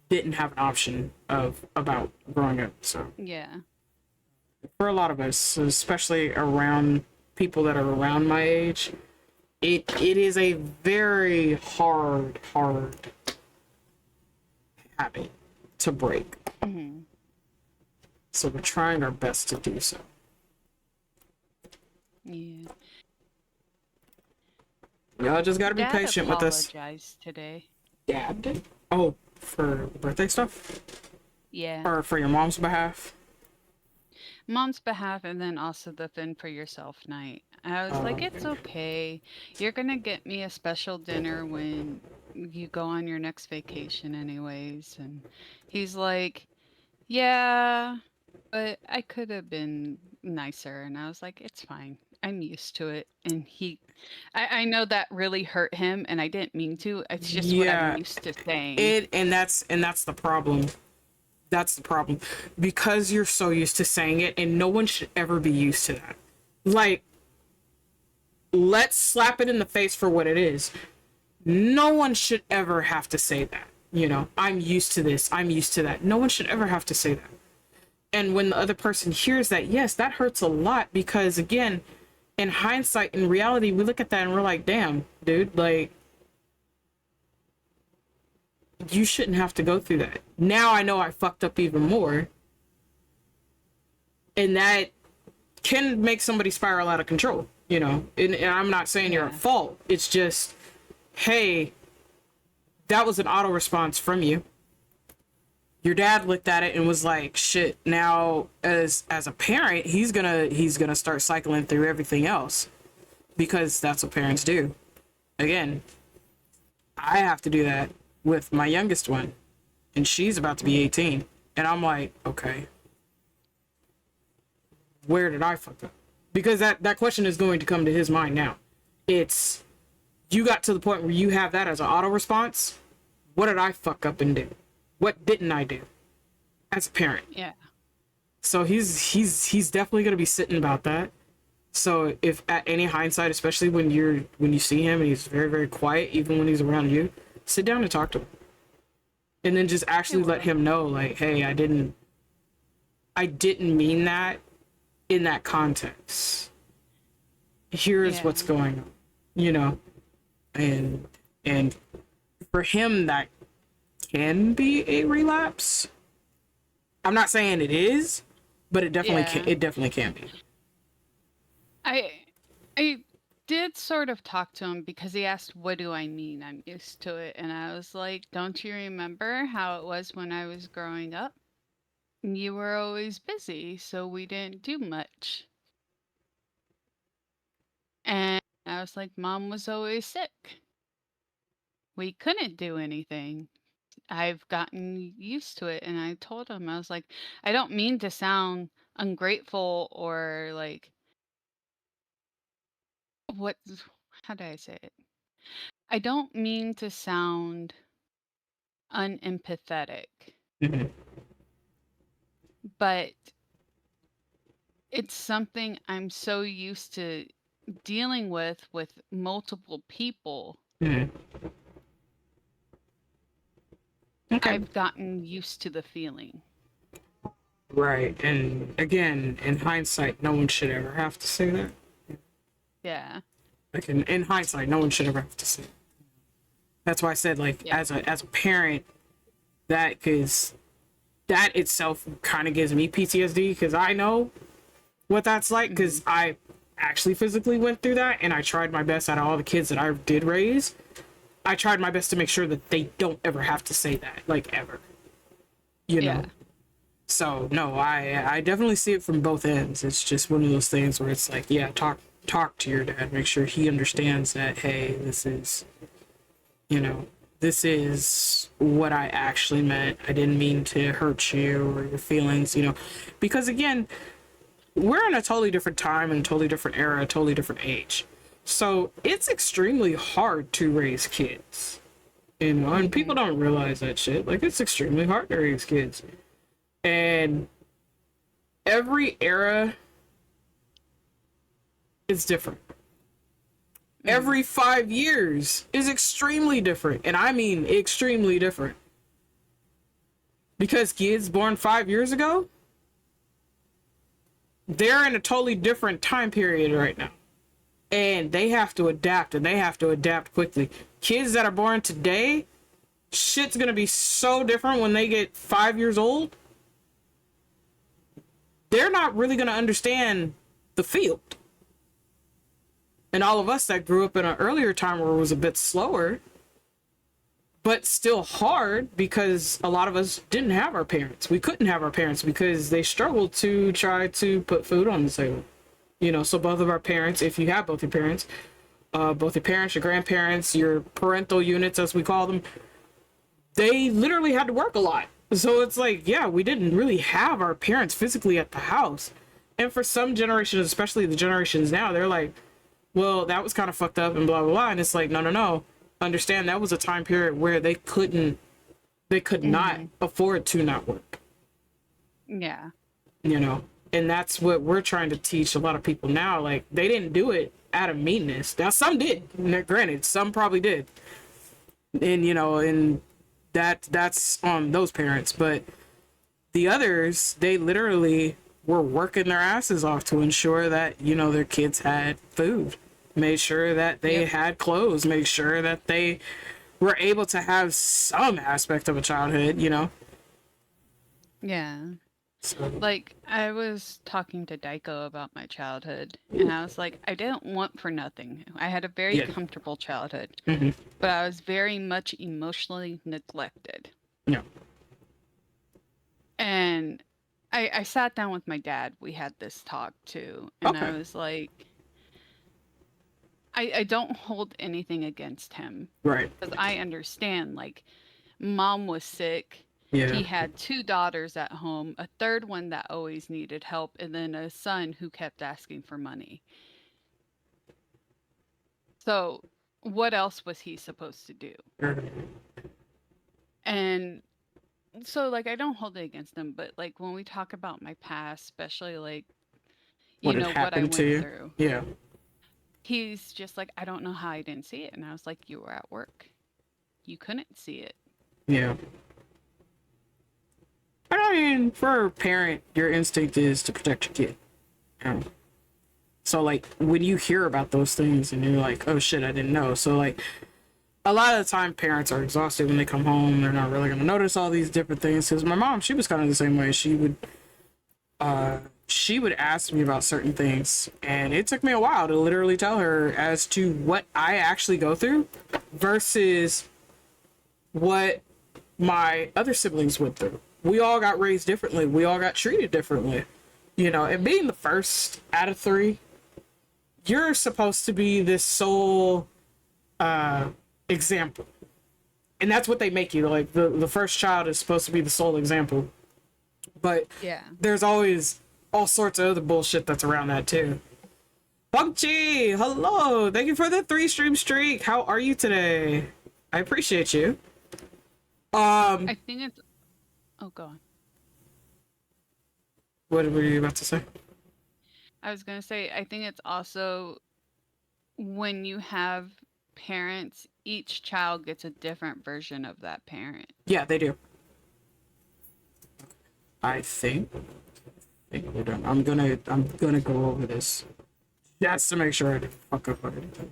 B: didn't have an option of about growing up. So
D: Yeah.
B: for a lot of us, especially around people that are around my age, it is a very hard habit to break.
D: Mm-hmm.
B: So we're trying our best to do so.
D: Yeah.
B: Y'all just gotta be
D: Dad
B: patient with us.
D: apologized today.
B: Dad did? Oh, for birthday stuff?
D: Yeah.
B: Or for your mom's behalf?
D: Mom's behalf, and then also the Fend for Yourself night. I was like, it's okay. You're gonna get me a special dinner when you go on your next vacation anyways. And he's like, yeah, but I could have been nicer. And I was like, it's fine. I'm used to it. And I know that really hurt him, and I didn't mean to. It's just what
B: Yeah,
D: I'm used to saying.
B: and that's the problem. That's the problem. Because you're so used to saying it, and no one should ever be used to that. Like, let's slap it in the face for what it is. No one should ever have to say that. You know, I'm used to this, I'm used to that. No one should ever have to say that. And when the other person hears that, yes, that hurts a lot because, again, in hindsight, in reality, we look at that and we're like, damn, dude, like, you shouldn't have to go through that. Now I know I fucked up even more. And that can make somebody spiral out of control, you know? And I'm not saying you're at fault. It's just, hey, that was an auto response from you. Your dad looked at it and was like, shit, now as a parent, he's gonna start cycling through everything else. Because that's what parents do. Again, I have to do that with my youngest one, and she's about to be 18, and I'm like, okay, where did I fuck up? Because that question is going to come to his mind now. It's, you got to the point where you have that as an auto response, what did I fuck up and do? What didn't I do as a parent?
D: Yeah.
B: So he's definitely gonna be sitting about that. So if at any hindsight, especially when you see him and he's very, very quiet, even when he's around you, sit down and talk to him. And then just actually let him know, like, hey, I didn't mean that in that context. Here's what's going on, you know? And for him that can be a relapse. I'm not saying it is, but it definitely can be.
D: I did sort of talk to him because he asked, "What do I mean? I'm used to it." And I was like, "Don't you remember how it was when I was growing up? You were always busy, so we didn't do much." And I was like, "Mom was always sick. We couldn't do anything. I've gotten used to it." And I told him, I was like, "I don't mean to sound ungrateful or like what how did I say it? I don't mean to sound unempathetic,
B: Mhm.
D: but it's something I'm so used to dealing with multiple people.
B: Mhm. Okay.
D: I've gotten used to the feeling."
B: Right. And again, in hindsight, no one should ever have to say that.
D: Yeah.
B: Like in hindsight, no one should ever have to say it. That's why I said, like,
D: Yeah.
B: as a parent, that itself kind of gives me PTSD because I know what that's like because I actually physically went through that and I tried my best out of all the kids that I did raise. I tried my best to make sure that they don't ever have to say that, like, ever. You know?
D: Yeah.
B: So no, I definitely see it from both ends. It's just one of those things where it's like, yeah, talk to your dad, make sure he understands that, hey, this is, you know, this is what I actually meant. I didn't mean to hurt you or your feelings, you know, because again, we're in a totally different time and a totally different era, a totally different age. So it's extremely hard to raise kids. You know, and people don't realize that shit. Like, it's extremely hard to raise kids. And every era is different. Every 5 years is extremely different. And I mean extremely different. Because kids born 5 years ago, they're in a totally different time period right now. And they have to adapt, and they have to adapt quickly. Kids that are born today, shit's gonna be so different when they get 5 years old. They're not really gonna understand the field. And all of us that grew up in an earlier time where it was a bit slower, but still hard because a lot of us didn't have our parents. We couldn't have our parents because they struggled to try to put food on the table. You know, so both of our parents, if you have both your parents, your grandparents, your parental units, as we call them, they literally had to work a lot. So it's like, yeah, we didn't really have our parents physically at the house. And for some generations, especially the generations now, they're like, well, that was kind of fucked up and blah, blah, blah. And it's like, no. Understand that was a time period where they could not afford to not work.
D: Yeah.
B: You know? And that's what we're trying to teach a lot of people now. Like, they didn't do it out of meanness. Now, some did. Granted, some probably did. And, you know, and that's on those parents. But the others, they literally were working their asses off to ensure that, you know, their kids had food. Made sure that they had clothes. Made sure that they were able to have some aspect of a childhood, you know?
D: Yeah.
B: So,
D: Like, I was talking to Daiko about my childhood, and I was like, I didn't want for nothing. I had a very
B: Yeah.
D: comfortable childhood,
B: mm-hmm.
D: but I was very much emotionally neglected.
B: Yeah.
D: And I sat down with my dad. We had this talk too, and I
B: Okay.
D: was like, I don't hold anything against him
B: Right.
D: because I understand, like, mom was sick.
B: Yeah.
D: He had 2 daughters at home, a third one that always needed help, and then a son who kept asking for money. So, what else was he supposed to do? And so, like, I don't hold it against him, but like when we talk about my past, especially like,
B: What had
D: what I
B: happened to
D: went
B: you?
D: through,
B: Yeah.
D: he's just like, I don't know how I didn't see it. And I was like, you were at work. You couldn't see it.
B: Yeah. I mean, for a parent, your instinct is to protect your kid. Yeah. So, like, when you hear about those things and you're like, oh shit, I didn't know. So, like, a lot of the time, parents are exhausted when they come home. They're not really going to notice all these different things. Because my mom, she was kind of the same way. She would ask me about certain things. And it took me a while to literally tell her as to what I actually go through versus what my other siblings went through. We all got raised differently. We all got treated differently. You know, and being the first out of three, you're supposed to be this sole example. And that's what they make you. Like, the first child is supposed to be the sole example. But
D: Yeah.
B: there's always all sorts of other bullshit that's around that, too. Bugchi, hello. Thank you for the 3-stream streak. How are you today? I appreciate you.
D: I think it's. Oh, go on.
B: What were you about to say?
D: I was going to say, I think it's also when you have parents, each child gets a different version of that parent.
B: Yeah, they do. I think we're done. I'm gonna go over this just to make sure I didn't fuck up on anything.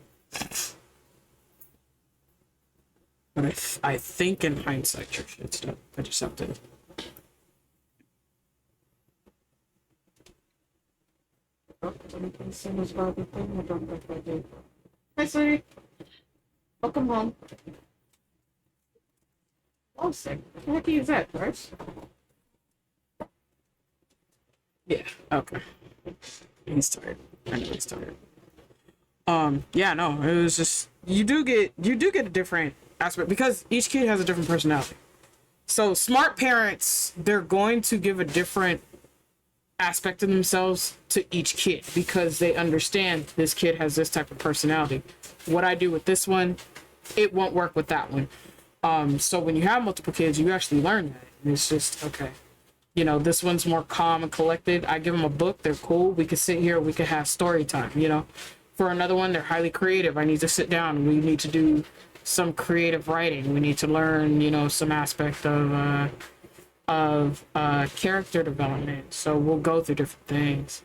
B: But I think in hindsight, your shit's done. I just have to. Oh, hi, sweetie. Welcome home. Oh, sick. What the heck is that, right? Yeah, okay. He's tired. I know he's tired. Yeah, no, it was just you do get a different aspect because each kid has a different personality. So smart parents, they're going to give a different aspect of themselves to each kid because they understand this kid has this type of personality. What I do with this one, it won't work with that one. So when you have multiple kids, you actually learn that. And it's just, okay, you know, this one's more calm and collected. I give them a book, they're cool. We could sit here, we could have story time, you know. For another one, they're highly creative. I need to sit down. We need to do some creative writing. We need to learn, you know, some aspect of character development. So we'll go through different things.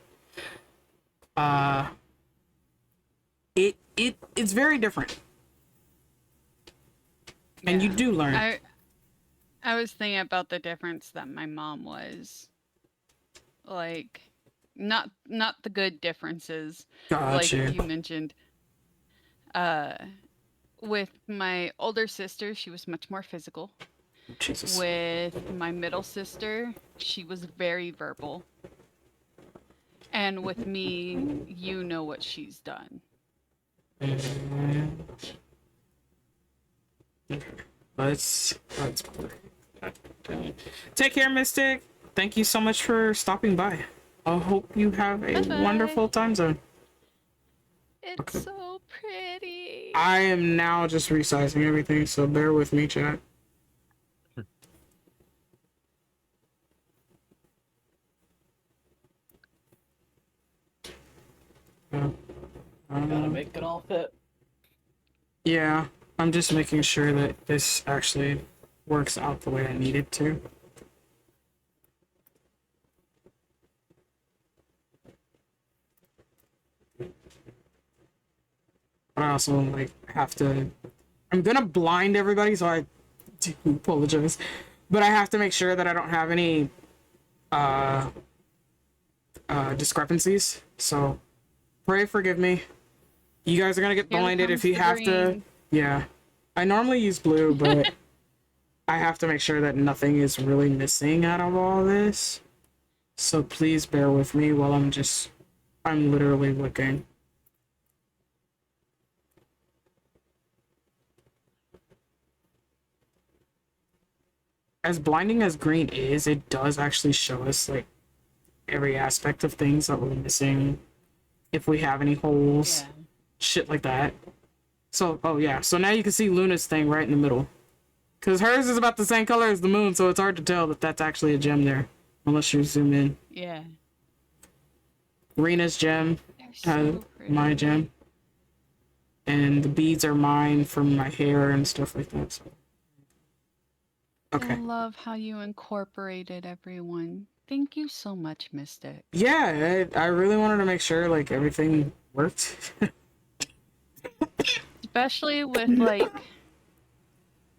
B: It's very different. And you do learn.
D: I was thinking about the difference that my mom was. Like, not the good differences, like
B: Gotcha.
D: you mentioned. With my older sister, she was much more physical.
B: Jesus.
D: With my middle sister, she was very verbal. And with me, you know what she's done.
B: Let's take care, Mystic. Thank you so much for stopping by. I hope you have a
D: Bye-bye.
B: wonderful time zone.
D: It's so pretty.
B: I am now just resizing everything, so bear with me, chat.
C: Gotta make it all fit.
B: Yeah, I'm just making sure that this actually works out the way I need it to. But I also like have to. I'm gonna blind everybody, so I do apologize. But I have to make sure that I don't have any discrepancies. So pray forgive me. You guys are gonna get
D: Here
B: blinded if
D: comes
B: you
D: the
B: have to.
D: green.
B: Yeah, I normally use blue, but I have to make sure that nothing is really missing out of all this. So please bear with me while I'm literally looking. As blinding as green is, it does actually show us like every aspect of things that we're missing. If we have any holes,
D: Yeah.
B: shit like that. So, oh yeah, so now you can see Luna's thing right in the middle. Because hers is about the same color as the moon, so it's hard to tell that that's actually a gem there. Unless you zoom in.
D: Yeah.
B: Rena's gem
D: They're
B: has
D: so pretty.
B: my gem. And the beads are mine from my hair and stuff like that. So.
D: I
B: Okay.
D: love how you incorporated everyone. Thank you so much, Mystic.
B: Yeah, I really wanted to make sure like everything worked.
D: Especially with like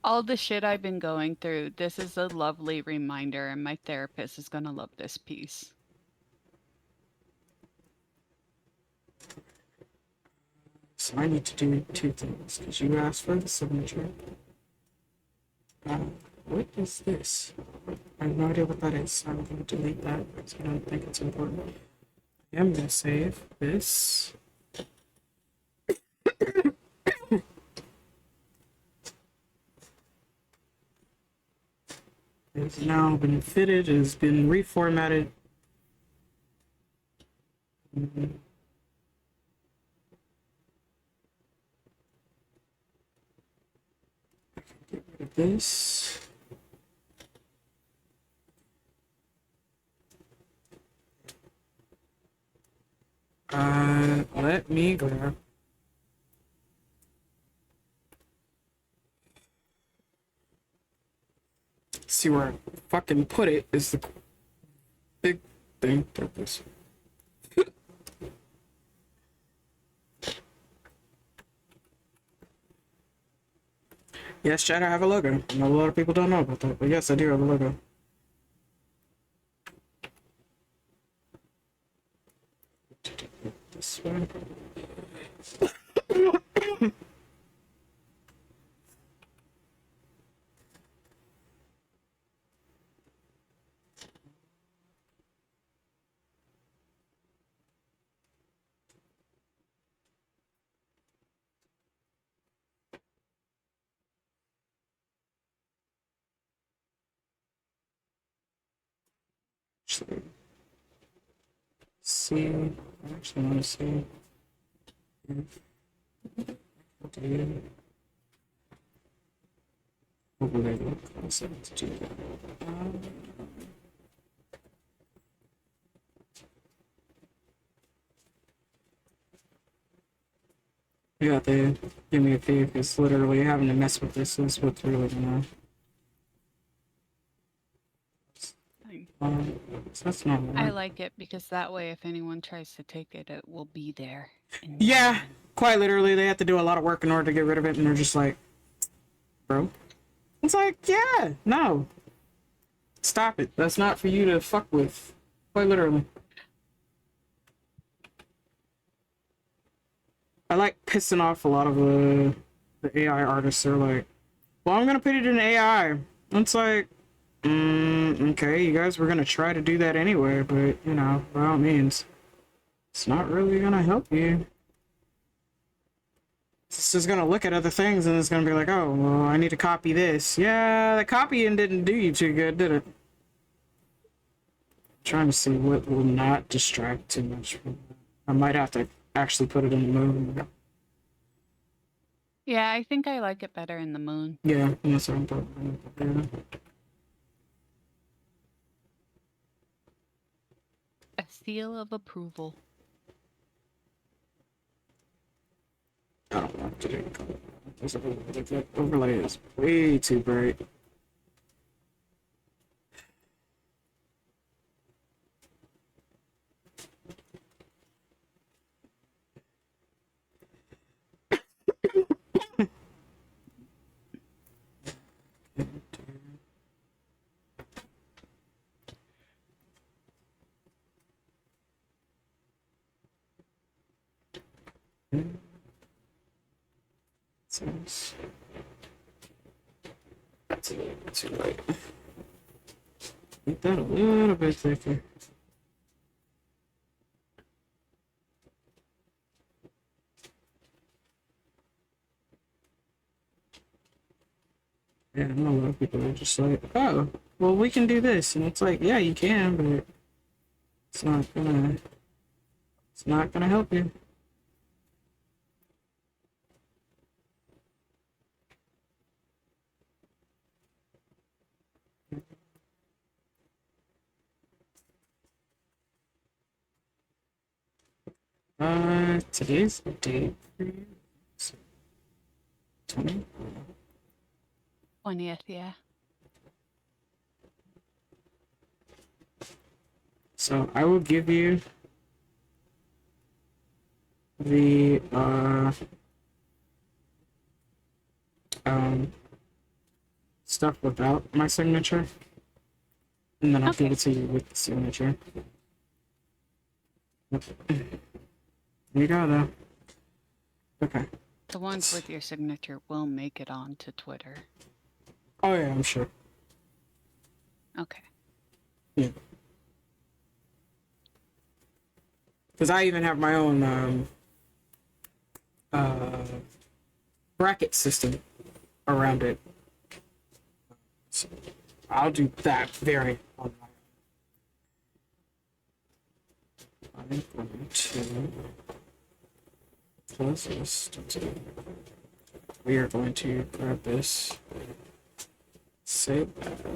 D: all the shit I've been going through. This is a lovely reminder, and my therapist is gonna love this piece.
B: So I need to do two things because you asked for the signature. What is this? I have no idea what that is. I'm going to delete that because I don't think it's important. I am going to save this. It's now been fitted, it has been reformatted. Get rid of this. Let me grab. See where I fucking put it is the big thing. This. Yes, Chad, I have a logo. I know a lot of people don't know about that, but yes, I do have a logo. This one. Actually, see, I actually want to see if I do overlay look. I said to do that. Yeah, they give me a fee because literally having to mess with this is what's really gonna. So that's not
D: I
B: right.
D: like it because that way, if anyone tries to take it, it will be there.
B: Yeah, quite literally, they have to do a lot of work in order to get rid of it, and they're just like, bro. It's like, yeah, no. Stop it. That's not for you to fuck with. Quite literally. I like pissing off a lot of the AI artists. They're like, well, I'm gonna put it in AI. It's like, okay, you guys were gonna try to do that anyway, but, you know, by all means, it's not really gonna help you. It's just gonna look at other things and it's gonna be like, oh, well, I need to copy this. Yeah, the copying didn't do you too good, did it? Trying to see what will not distract too much. I might have to actually put it in the moon.
D: Yeah, I think I like it better in the moon.
B: Yeah, that's what I'm talking about. Yeah.
D: A seal of approval.
B: I don't want to do it. That overlay is way too bright. That's a little bit too light. Make that a little bit thicker. Yeah, I know a lot of people are just like, oh, well, we can do this, and it's like, yeah, you can, but it's not gonna help you. Today's the date for you. 20?
D: 20th, yeah.
B: So I will give you the um stuff without my signature, and then I'll give
D: Okay.
B: it to you with the signature. Yep. There you go, though. Okay.
D: The ones with your signature will make it onto Twitter.
B: Oh yeah, I'm sure.
D: Okay.
B: Yeah. Because I even have my own bracket system around it. So I'll do that variant on my own. I'm going to close this. We are going to grab this. Save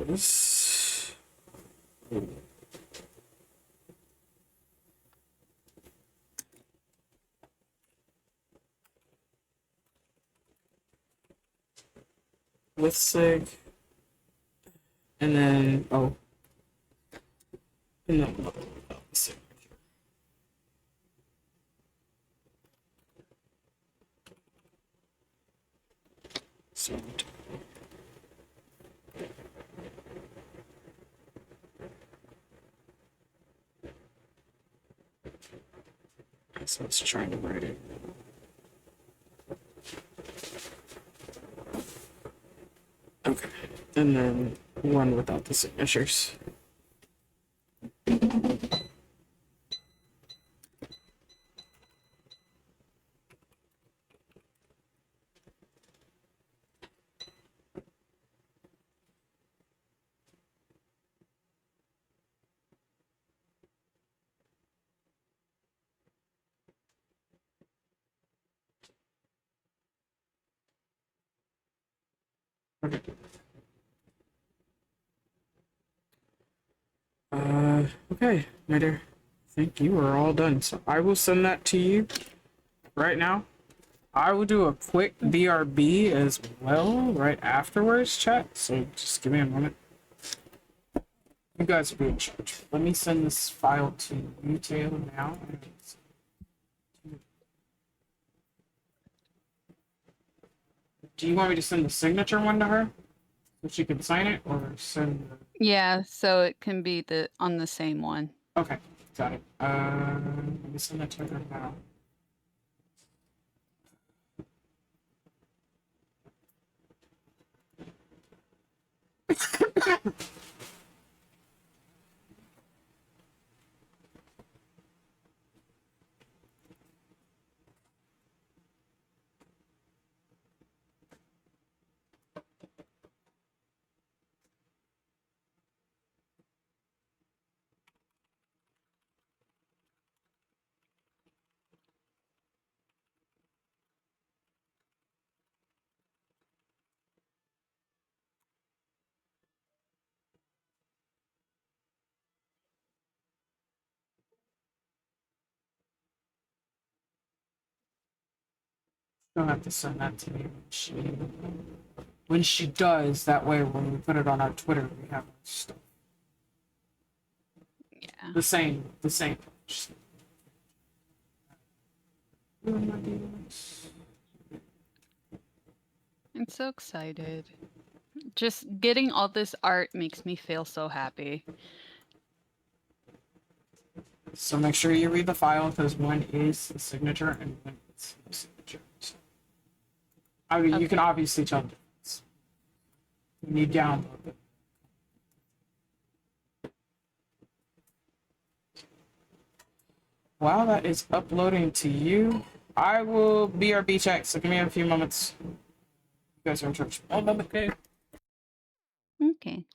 B: as. With sig. And then, oh. And then, sig. So, so let's try to write it. Okay. And then one without the signatures. Okay. Okay, my dear. I think you are all done. So I will send that to you right now. I will do a quick BRB as well right afterwards, chat. So just give me a moment. You guys will be in charge. Let me send this file to you, Taylor, now. Do you want me to send the signature one to her so she can sign it, or send the...
D: Yeah, so it can be on the same one.
B: Okay, got it. Let me send that to her now. She'll have to send that to me when she does. That way, when we put it on our Twitter, we have stuff.
D: Yeah.
B: The same.
D: I'm so excited. Just getting all this art makes me feel so happy.
B: So make sure you read the file because one is the signature and one is no signature. So, I mean, you can
D: Okay.
B: obviously tell the difference when you download it. While that is uploading to you, I will BRB check. So give me a few moments. You guys are in charge.
C: Oh, okay.
D: Okay.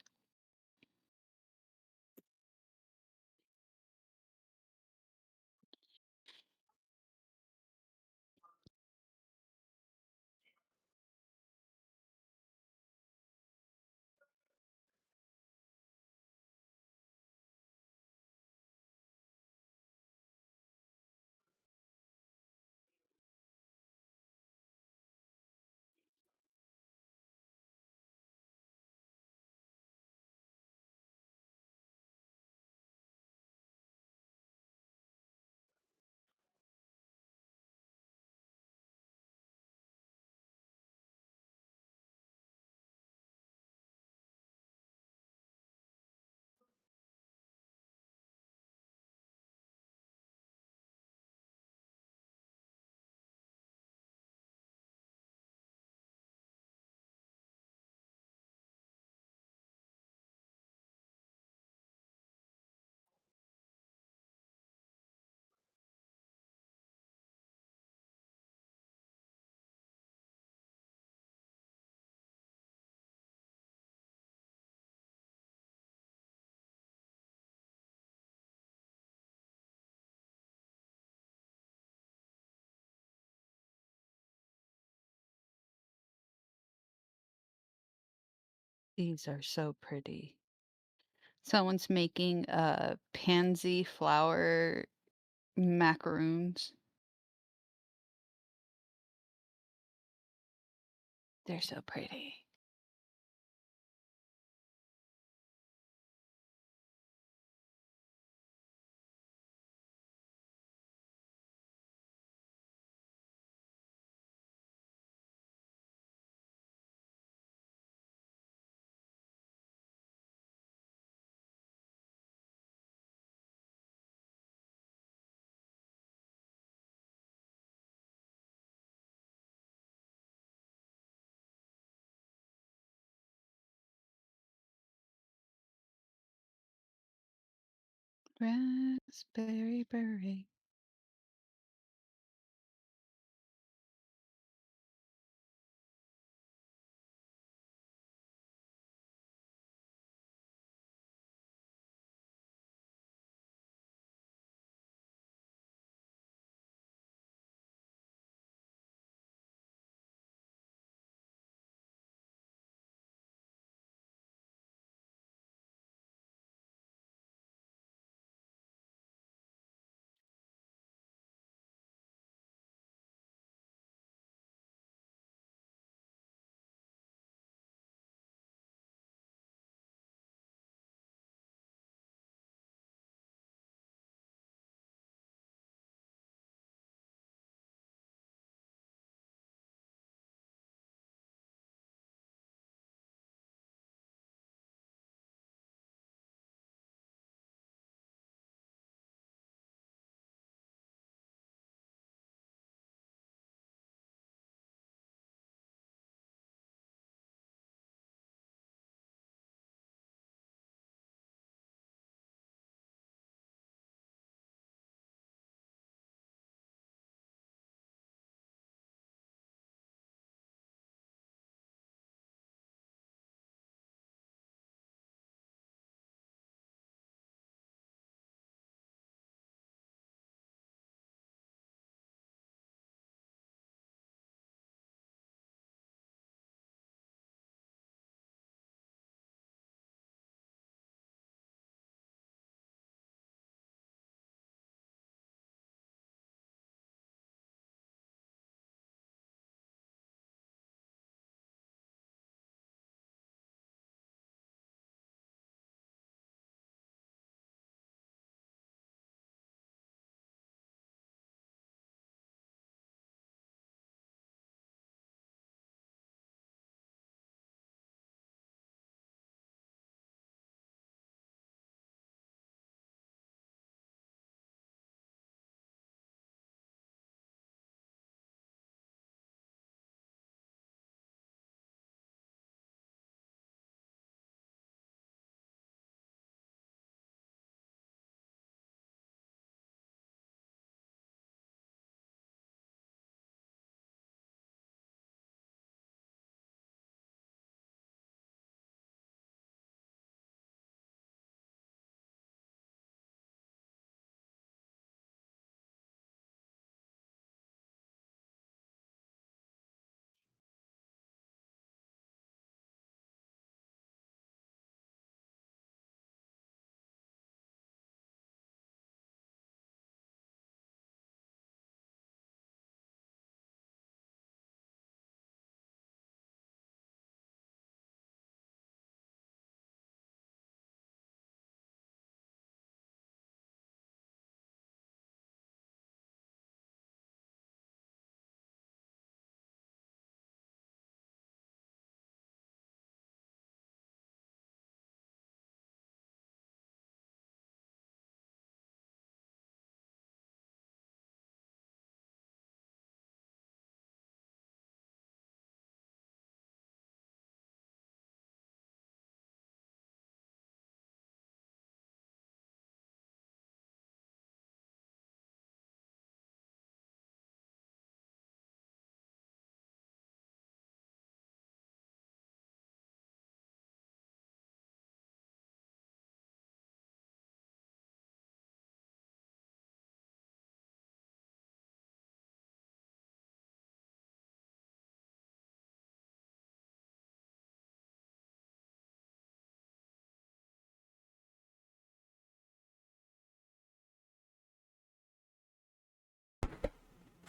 D: These are so pretty. Someone's making pansy flower macaroons. They're so pretty. Raspberry beret.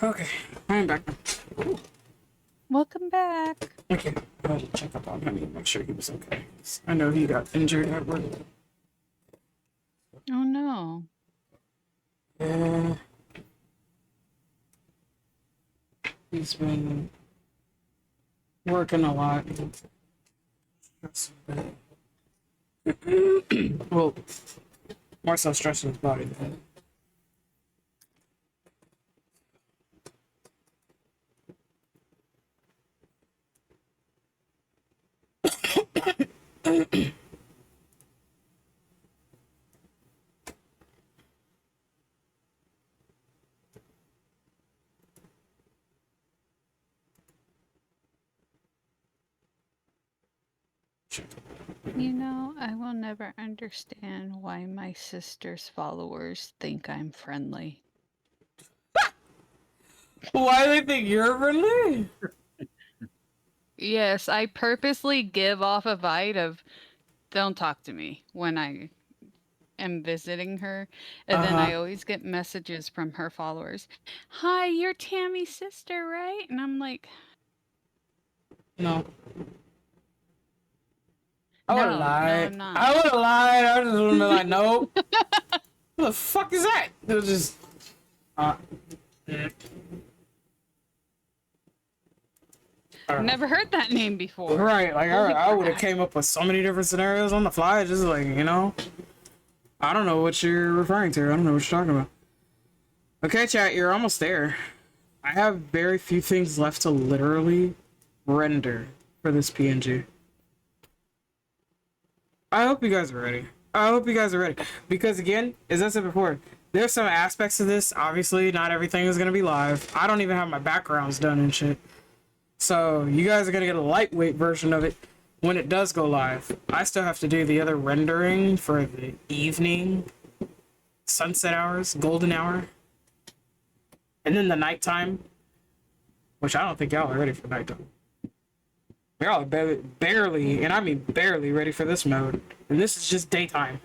B: Okay, I'm back.
D: Welcome back.
B: Okay, I had to check up on him and make sure he was okay. I know he got injured at work.
D: Oh no.
B: Yeah. He's been working a lot. That's well, more so stressing his body than
D: You know, I will never understand why my sister's followers think I'm friendly.
B: why do they think you're friendly?
D: Yes, I purposely give off a vibe of don't talk to me when I am visiting her. And then I always get messages from her followers. Hi, you're Tammy's sister, right? And I'm like,
B: No. I would have
D: no,
B: lied.
D: I'm not.
B: I would have lied. I just would have been like, nope. Who the fuck is that? It was just.
D: Never heard that name before.
B: Right, like
D: Holy
B: I would have
D: crap.
B: came up with so many different scenarios on the fly, just like, you know. I don't know what you're referring to. I don't know what you're talking about. Okay, chat, you're almost there. I have very few things left to literally render for this PNG. I hope you guys are ready. I hope you guys are ready. Because again, as I said before, there's some aspects of this. Obviously, not everything is going to be live. I don't even have my backgrounds done and shit. So you guys are going to get a lightweight version of it when it does go live. I still have to do the other rendering for the evening, sunset hours, golden hour, and then the nighttime, which I don't think y'all are ready for nighttime. Y'all are barely, and I mean barely ready for this mode. And this is just daytime.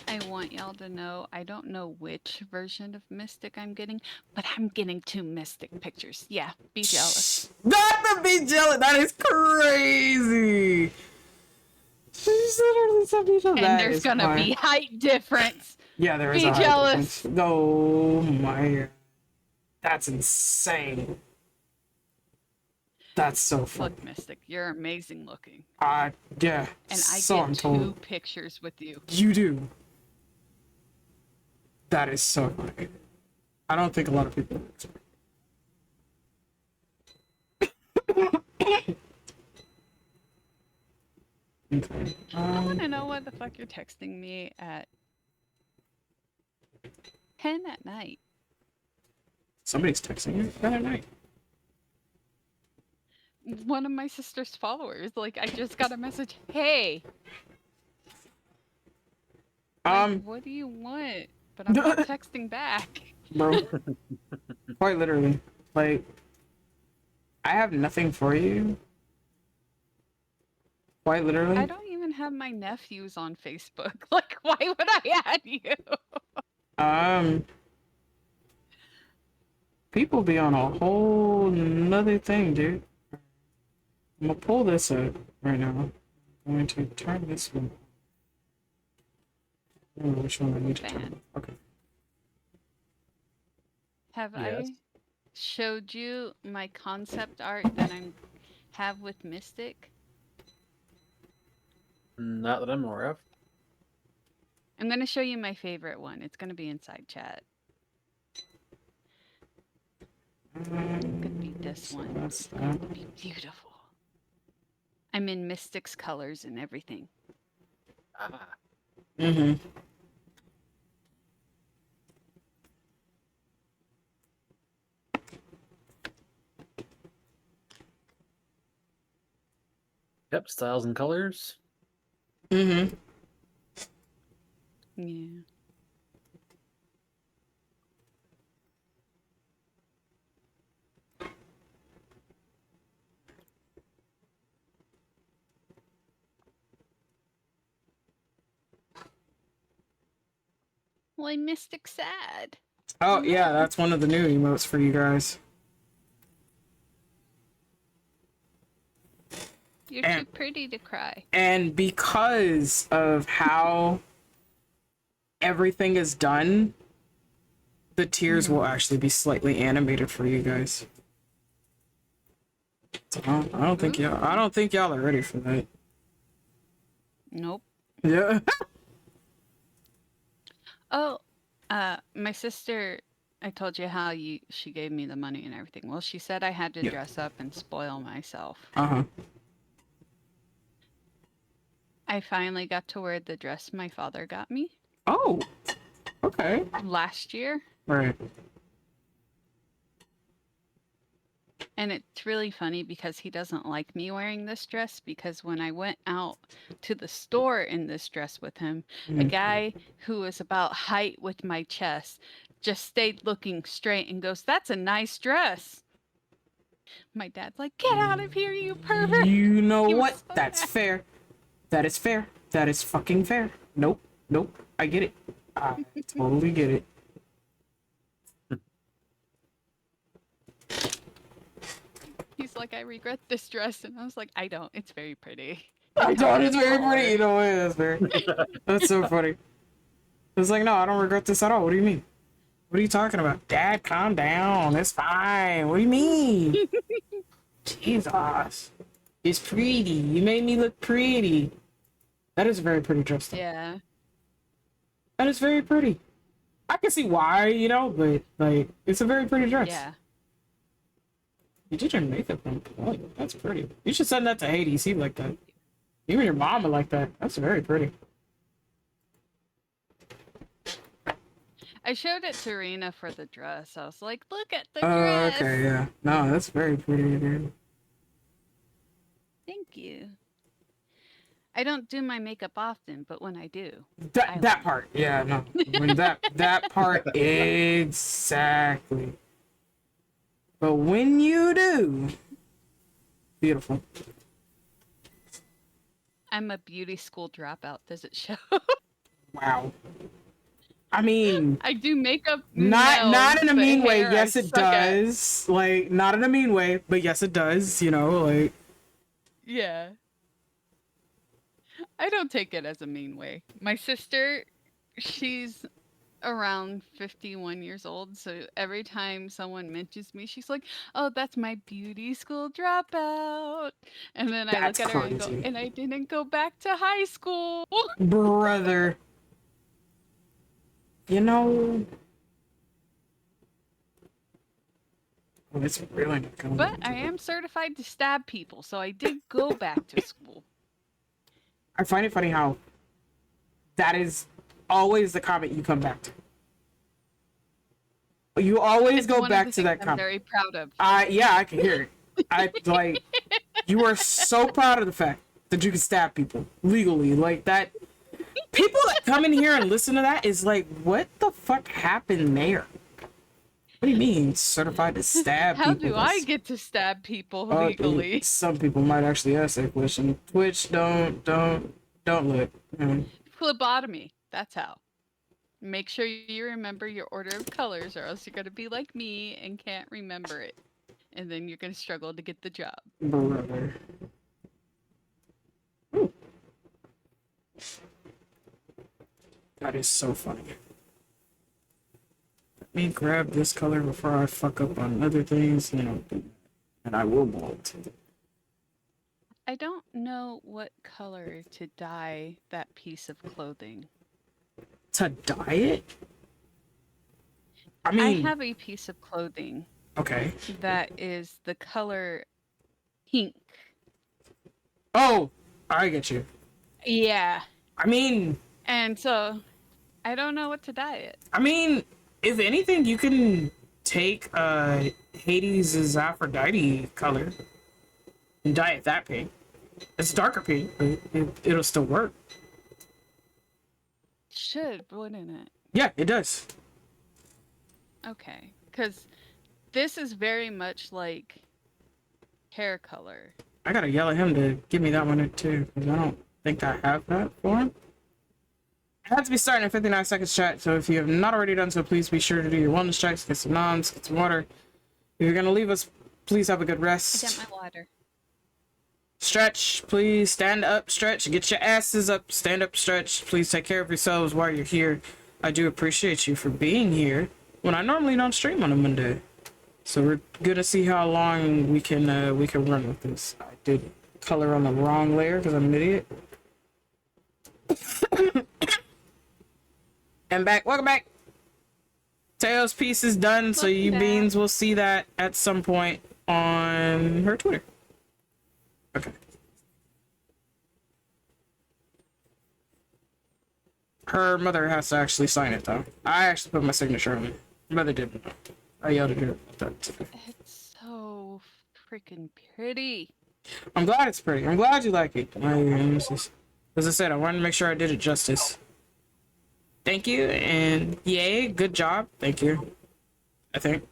D: I want y'all to know I don't know which version of Mystic I'm getting, but I'm getting 2 Mystic pictures. Yeah, be jealous.
B: Not to be jealous. That is crazy. She literally said be jealous.
D: And there's gonna be height difference.
B: Yeah, there is
D: Be
B: a height
D: jealous.
B: difference. Oh my. That's insane. That's so fun.
D: Look, Mystic, you're amazing looking.
B: Yeah.
D: And I
B: so
D: get
B: I'm told.
D: 2 pictures with you.
B: You do. That is so funny. I don't think a lot of people okay.
D: I want to know what the fuck you're texting me at 10 at night.
B: Somebody's texting you the other night.
D: One of my sister's followers. Like, I just got a message. Hey. Like, what do you want? But I'm not texting back.
B: Bro. Quite literally. Like, I have nothing for you. Quite literally.
D: I don't even have my nephews on Facebook. Like, why would I add you?
B: People be on a whole nother thing, dude. I'm gonna pull this up right now. I'm going to turn this one. I don't know which one I need to turn. Okay.
D: Have I showed you my concept art that I have with Mystic?
C: Not that I'm aware of.
D: I'm going to show you my favorite one. It's going to be inside chat. It's going to be this one. It's going to be beautiful. I'm in Mystic's colors and everything.
C: Ah.
B: Mm-hmm.
C: Yep, styles and colors.
B: Mm-hmm.
D: Yeah. Why Mystic sad?
B: Oh yeah, that's one of the new emotes for you guys.
D: You're
B: And-
D: too pretty to cry.
B: And because of how everything is done, the tears will actually be slightly animated for you guys. So I don't think y'all are ready for that.
D: Nope.
B: Yeah.
D: Oh, my sister, I told you how she gave me the money and everything. Well, she said I had to
B: Yeah.
D: dress up and spoil myself.
B: Uh-huh.
D: I finally got to wear the dress my father got me
B: Oh. Okay.
D: last year.
B: Right.
D: And it's really funny because he doesn't like me wearing this dress because when I went out to the store in this dress with him, a guy who was about height with my chest just stayed looking straight and goes, "That's a nice dress." My dad's like, "Get out of here, you pervert."
B: You know
D: He was
B: what?
D: so
B: That's
D: mad.
B: fair. That is fair. That is fucking fair. Nope. Nope. I get it. I totally get it.
D: He's like, "I regret this dress." And I was like, "I don't. It's very pretty."
B: I don't. It's very
D: taller.
B: pretty. You know what? That's very. That's so funny. It's like, no, I don't regret this at all. What do you mean? What are you talking about? Dad, calm down. It's fine. What do you mean? Jesus. It's pretty. You made me look pretty. That is a very pretty dress. Though.
D: Yeah.
B: That is very pretty. I can see why, you know, but like, it's a very pretty dress.
D: Yeah.
B: You did your makeup on. Oh, that's pretty. You should send that to Hades. He like that. Even your mom would like that. That's very pretty.
D: I showed it to Rena for the dress. I was like, "Look at the
B: Oh,
D: dress."
B: okay, yeah. No, that's very pretty, dude.
D: Thank you. I don't do my makeup often, but when I do,
B: That part, yeah, no. When that part, exactly. But when you do, beautiful.
D: I'm a beauty school dropout. Does it show?
B: Wow. I mean,
D: I do makeup.
B: not in a
D: but
B: mean way.
D: hair, I
B: Yes, it
D: suck at.
B: does. Like, not in a mean way, but yes, it does. You know, like.
D: Yeah. I don't take it as a mean way. My sister, she's around 51 years old, so every time someone mentions me, she's like, "Oh, that's my beauty school dropout." And then I
B: That's
D: look at her and go,
B: crazy.
D: "And I didn't go back to high school."
B: Brother. You know. Oh, it's really not going
D: But I am certified to stab people, so I did go back to school.
B: I find it funny how that is always the comment you come back to. You always
D: It's
B: go
D: one of
B: back
D: the
B: to
D: things
B: that
D: I'm
B: comment.
D: very proud of.
B: Yeah, I can hear it. I like you are so proud of the fact that you can stab people legally. Like that people that come in here and listen to that is like, what the fuck happened there? What do you mean certified to stab
D: How
B: people?
D: do I get to stab people
B: Oh,
D: legally?
B: some people might actually ask that question. Twitch, don't look.
D: Phlebotomy. That's how. Make sure you remember your order of colors, or else you're going to be like me and can't remember it. And then you're going to struggle to get the job.
B: Brother. Ooh. That is so funny. Let me grab this color before I fuck up on other things, you know, and I will bolt.
D: I don't know what color to dye that piece of clothing.
B: To dye it? I mean,
D: I have a piece of clothing
B: okay.
D: that is the color pink.
B: Oh, I get you.
D: Yeah.
B: I mean,
D: And so I don't know what to dye it.
B: if anything, you can take Hades' Aphrodite color and dye it that pink. It's darker pink, but it'll still work.
D: Should, wouldn't it?
B: Yeah, it does.
D: Okay. Because this is very much like hair color.
B: I gotta yell at him to give me that one too, because I don't think I have that for him. It has to be starting in 59 seconds, chat. So if you have not already done so, please be sure to do your wellness checks, get some noms, get some water. If you're gonna leave us, please have a good
D: I
B: rest.
D: got my water.
B: Stretch, please stand up, stretch, get your asses up, stand up, stretch. Please take care of yourselves while you're here. I do appreciate you for being here when I normally don't stream on a Monday. So we're gonna see how long we can run with this. I did color on the wrong layer because I'm an idiot. And back, welcome back. Tails piece is done, so you beans will see that at some point on her Twitter. Okay. Her mother has to actually sign it though. I actually put my signature on it. Mother didn't. I yelled at her about that today.
D: It's so freaking pretty.
B: I'm glad it's pretty. I'm glad you like it. As I said, I wanted to make sure I did it justice. Thank you, and yay, good job. Thank you. I think.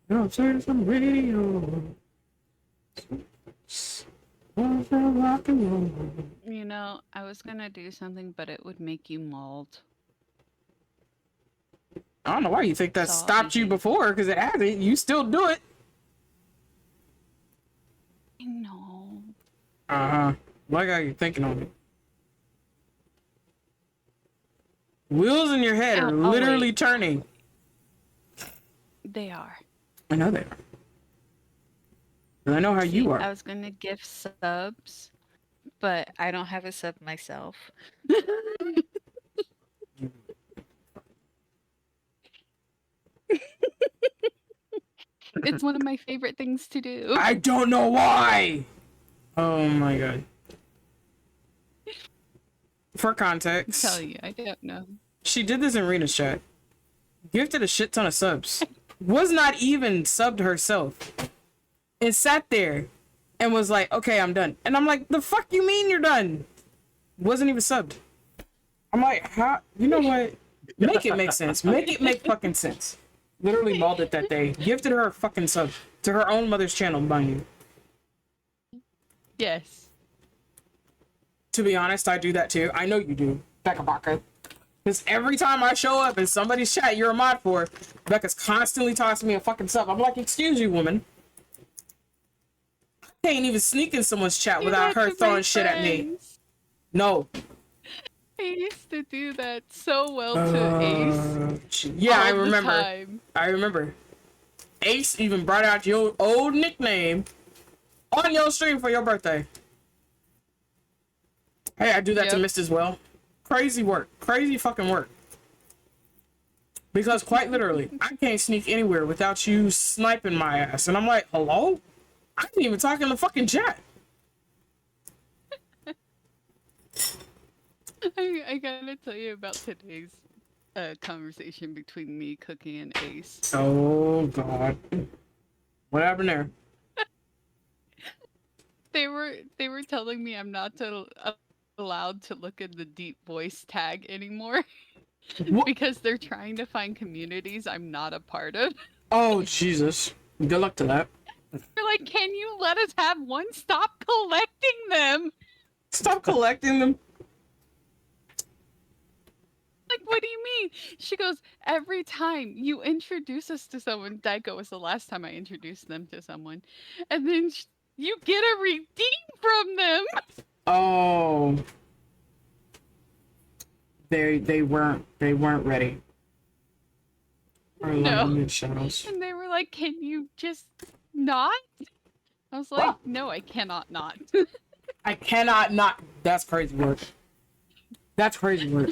B: No, turn some radio. Rock and roll.
D: You know, I was gonna do something, but it would make you mauled.
B: I don't know why you think that
D: So
B: stopped you
D: easy.
B: before, because it hasn't. You still do it.
D: I know.
B: Why are you thinking on it? Wheels in your head are
D: Oh,
B: literally
D: wait.
B: turning.
D: They are.
B: I know they are. And I know how
D: See,
B: you are.
D: I was gonna give subs, but I don't have a sub myself. It's one of my favorite things to do.
B: I don't know why. Oh my god. For context,
D: Tell you, I don't know.
B: she did this in Rena's chat. Gifted a shit ton of subs. Was not even subbed herself. And sat there and was like, okay, I'm done. And I'm like, the fuck you mean you're done? Wasn't even subbed. I'm like, how? You know what? Make it make sense. Make it make fucking sense. Literally mauled it that day. Gifted her a fucking sub to her own mother's channel, mind you.
D: Yes.
B: To be honest, I do that too. I know you do, Becca Baka. Because every time I show up in somebody's chat you're a mod for, Becca's constantly tossing me a fucking sub. I'm like, excuse you, woman. I can't even sneak in someone's chat
D: You
B: without her
D: guys are my
B: throwing shit at me.
D: friends.
B: No.
D: I used to do that so well to Ace.
B: Yeah, I
D: all the
B: remember.
D: time.
B: I remember. Ace even brought out your old nickname on your stream for your birthday. Hey, I do that to
D: Yep.
B: Mist as well. Crazy work. Crazy fucking work. Because quite literally, I can't sneak anywhere without you sniping my ass. And I'm like, hello? I didn't even talk in the fucking chat.
D: I gotta tell you about today's conversation between me, Cookie, and Ace.
B: Oh, God. What happened there?
D: They were telling me I'm not allowed to look at the deep voice tag anymore
B: What?
D: because they're trying to find communities I'm not a part of.
B: Oh, Jesus. Good luck to that.
D: They're like, can you let us have one? Stop collecting them.
B: Stop collecting them.
D: Like, what do you mean? She goes, every time you introduce us to someone, Daiko was the last time I introduced them to someone, and then you get a redeem from them.
B: Oh. They weren't ready.
D: No.
B: Shadows.
D: And they were like, can you just not? I was like, no, I cannot not.
B: I cannot not. That's crazy work. That's crazy work.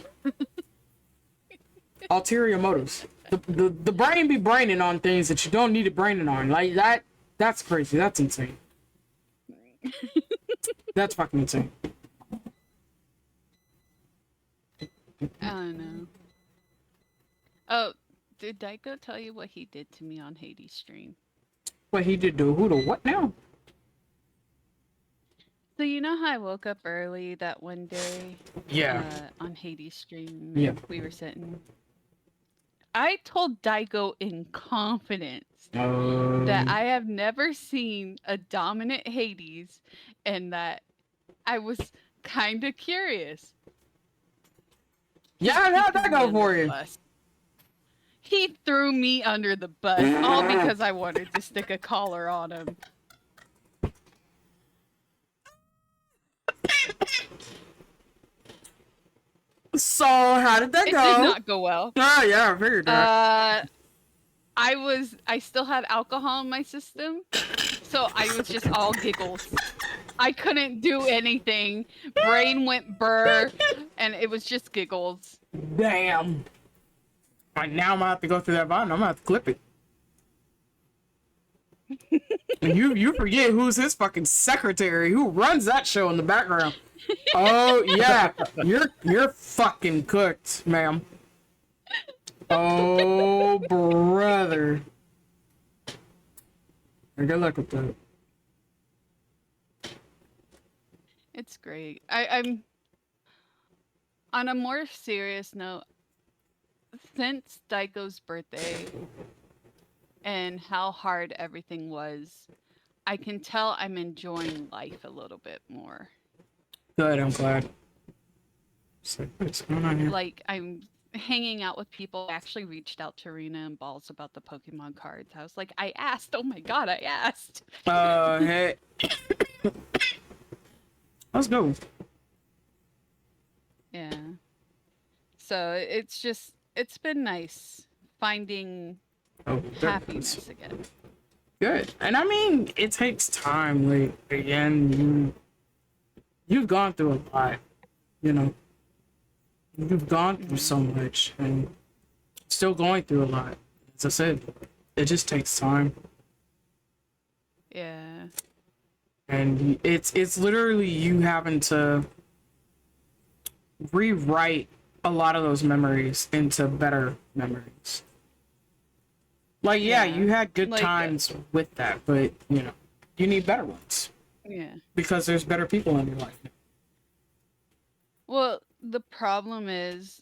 B: Ulterior motives. The brain be braining on things that you don't need it braining on. Like that. That's crazy. That's insane. That's fucking insane.
D: I don't know. Oh, did Daiko tell you what he did to me on Hades' stream?
B: What he did to who to what now?
D: So you know how I woke up early that one day?
B: Yeah.
D: On Hades' stream.
B: Yeah.
D: We were sitting. I told Daigo in confidence that
B: Um,
D: I have never seen a dominant Hades and that I was kind of curious.
B: yeah,
D: He
B: how'd
D: threw
B: that
D: me
B: go
D: under
B: for
D: the
B: you?
D: bus. He threw me under the bus, all because I wanted to stick a collar on him.
B: So, how did that
D: It
B: go?
D: did not go well.
B: Oh, yeah, I figured that.
D: I still had alcohol in my system, so I was just all giggles. I couldn't do anything. Brain went burr, and it was just giggles.
B: Damn. Right now, I'm gonna have to go through that button. I'm gonna have to clip it. And you forget who's his fucking secretary, who runs that show in the background. Oh yeah, you're fucking cooked, ma'am. Oh brother. Good luck with that.
D: It's great. I'm on a more serious note. Since Daiko's birthday and how hard everything was, I can tell I'm enjoying life a little bit more.
B: Good, I'm glad. So, what's going on here?
D: Like, I'm hanging out with people. I actually reached out to Rena and Balls about the Pokemon cards. I was like, I asked. Oh my god, I asked.
B: Hey. Let's go.
D: Yeah. So it's been nice finding
B: Oh,
D: happiness again.
B: good. And I mean, it takes time. Like again, you've gone through a lot. You know, you've gone through so much, and still going through a lot. As I said, it just takes time,
D: Yeah.
B: and it's literally you having to rewrite a lot of those memories into better memories. Like, yeah,
D: Yeah,
B: you had good
D: like,
B: times with that, but you know, you need better ones
D: Yeah.
B: because there's better people in your life.
D: Well, the problem is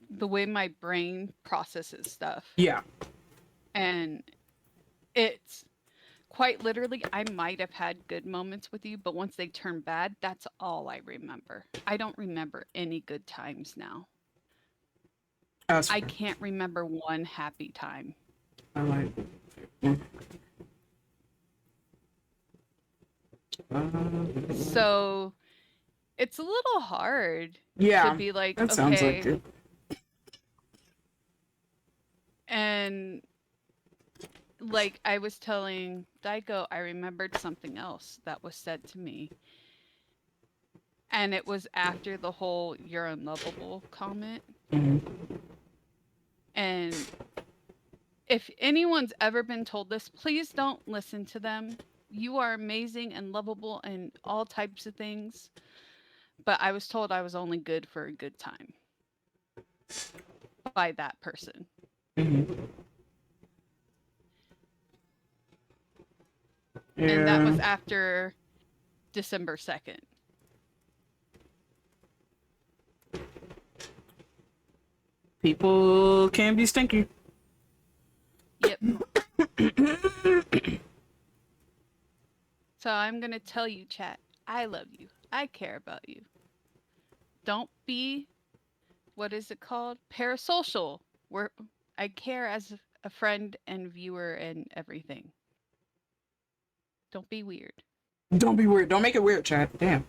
D: the way my brain processes stuff.
B: Yeah,
D: And it's quite literally, I might have had good moments with you, but once they turn bad, that's all I remember. I don't remember any good times now.
B: that's
D: I
B: fair.
D: can't remember one happy time.
B: I like. Yeah.
D: So it's a little hard
B: Yeah,
D: to be like,
B: that sounds like
D: okay,
B: it.
D: and like I was telling Daiko, I remembered something else that was said to me. And it was after the whole "you're unlovable" comment.
B: Mhm.
D: And if anyone's ever been told this, please don't listen to them. You are amazing and lovable and all types of things. But I was told I was only good for a good time by that person.
B: Mhm.
D: And that was
B: Yeah.
D: after December 2nd.
B: People can be stinky.
D: Yep. So I'm going to tell you, chat, I love you. I care about you. Don't be, what is it called? Parasocial. Where I care as a friend and viewer and everything. Don't be weird.
B: Don't be weird. Don't make it weird, Chad. Damn.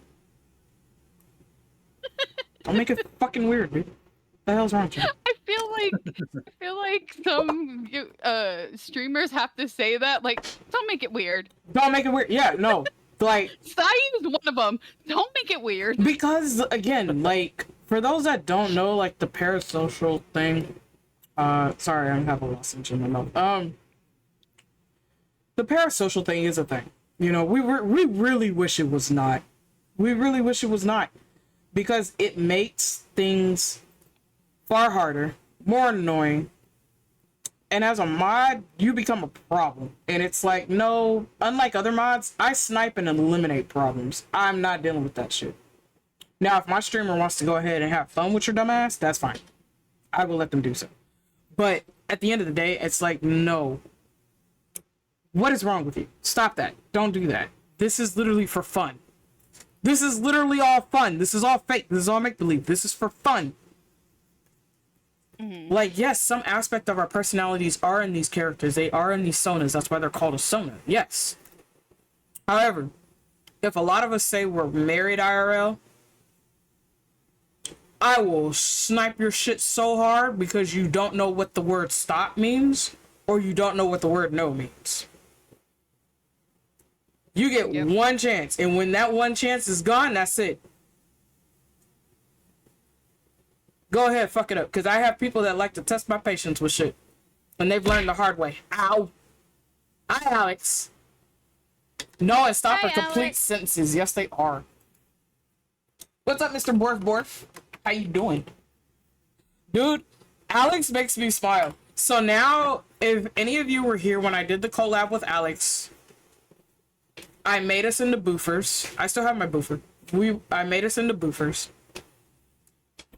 B: Don't make it fucking weird, dude. What the hell's wrong, Chad?
D: I feel like some streamers have to say that. Like, don't make it weird.
B: Don't make it weird. Yeah, no. Like,
D: Sai is one of them. Don't make it weird.
B: because again, like, for those that don't know, like the parasocial thing. Sorry, I have a lozenge in my mouth. The parasocial thing is a thing. You know, we really wish it was not. We really wish it was not, because it makes things far harder, more annoying, and as a mod, you become a problem. And it's like, no, unlike other mods, I snipe and eliminate problems. I'm not dealing with that shit. Now, if my streamer wants to go ahead and have fun with your dumbass, that's fine. I will let them do so. But at the end of the day, it's like, no. What is wrong with you? Stop that. Don't do that. This is literally for fun. This is literally all fun. This is all fake. This is all make-believe. This is for fun. Like, yes, some aspect of our personalities are in these characters. They are in these sonas. That's why they're called a sona. Yes. However, if a lot of us say we're married IRL, I will snipe your shit so hard because you don't know what the word stop means or you don't know what the word no means. You get one chance, and when that one chance is gone, that's it. Go ahead, fuck it up, because I have people that like to test my patience with shit, and they've learned the hard way. Ow. Hi, Alex. No, and stop
D: Hi,
B: at complete
D: Alex.
B: sentences. Yes, they are. What's up, Mr. Borf Borf? How you doing? Dude, Alex makes me smile. So now, if any of you were here when I did the collab with Alex, I made us into boofers. I still have my boofer. I made us into boofers.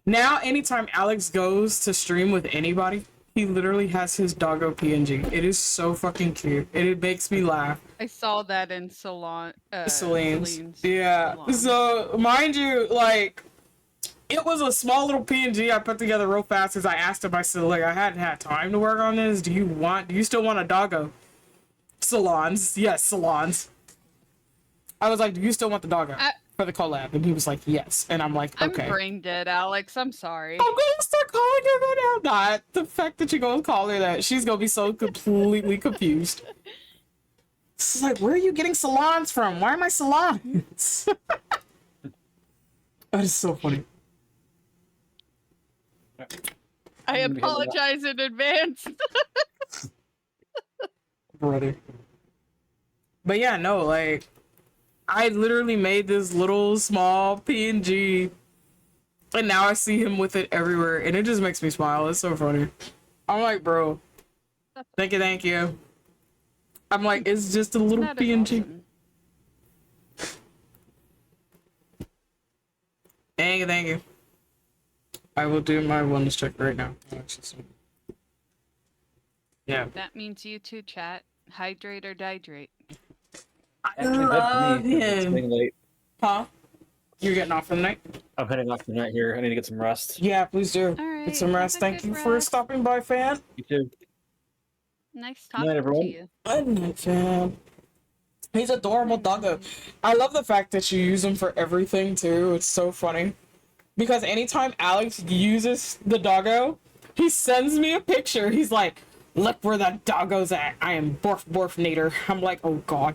B: Now, anytime Alex goes to stream with anybody, he literally has his doggo PNG. It is so fucking cute. And it makes me laugh.
D: I saw that in
B: Celine's.
D: Celine's
B: Yeah.
D: salon.
B: So, mind you, like, it was a small little PNG I put together real fast as I asked him. I said, like, I hadn't had time to work on this. Do you still want a doggo? Salons. Yes, salons. I was like, do you still want the doggo for the collab? And he was like, yes. And I'm like, okay.
D: I'm brain dead, Alex. I'm sorry.
B: I'm gonna start calling her that now. Not the fact that you're gonna call her that. She's gonna be so completely confused. It's like, where are you getting salons from? Why are my salons? That is so funny.
D: I apologize in advance.
B: Brother. But yeah, no, like, I literally made this little small PNG, and now I see him with it everywhere, and it just makes me smile. It's so funny. I'm like, bro, thank you. I'm like, it's just a little
D: That is
B: PNG.
D: awesome.
B: Thank you. I will do my wellness check right now. Yeah.
D: That means you too, chat. Hydrate or dihydrate.
B: I
C: Actually,
B: love
C: that's me. It's
B: him.
C: getting late.
B: Huh? You're getting off for the night?
C: I'm heading off tonight here. I need to get some rest.
B: Yeah, please do.
D: All right,
B: Get some rest.
D: have a
B: Thank
D: good
B: you for
D: rest.
B: stopping by, fan.
C: You too.
D: Nice
C: Good night,
D: talking
C: everyone.
D: to you.
B: Good night, fam. He's adorable doggo. I love the fact that you use him for everything too. It's so funny. Because anytime Alex uses the doggo, he sends me a picture. He's like, look where that doggo's at. I am Borf Borf Nader. I'm like, oh god.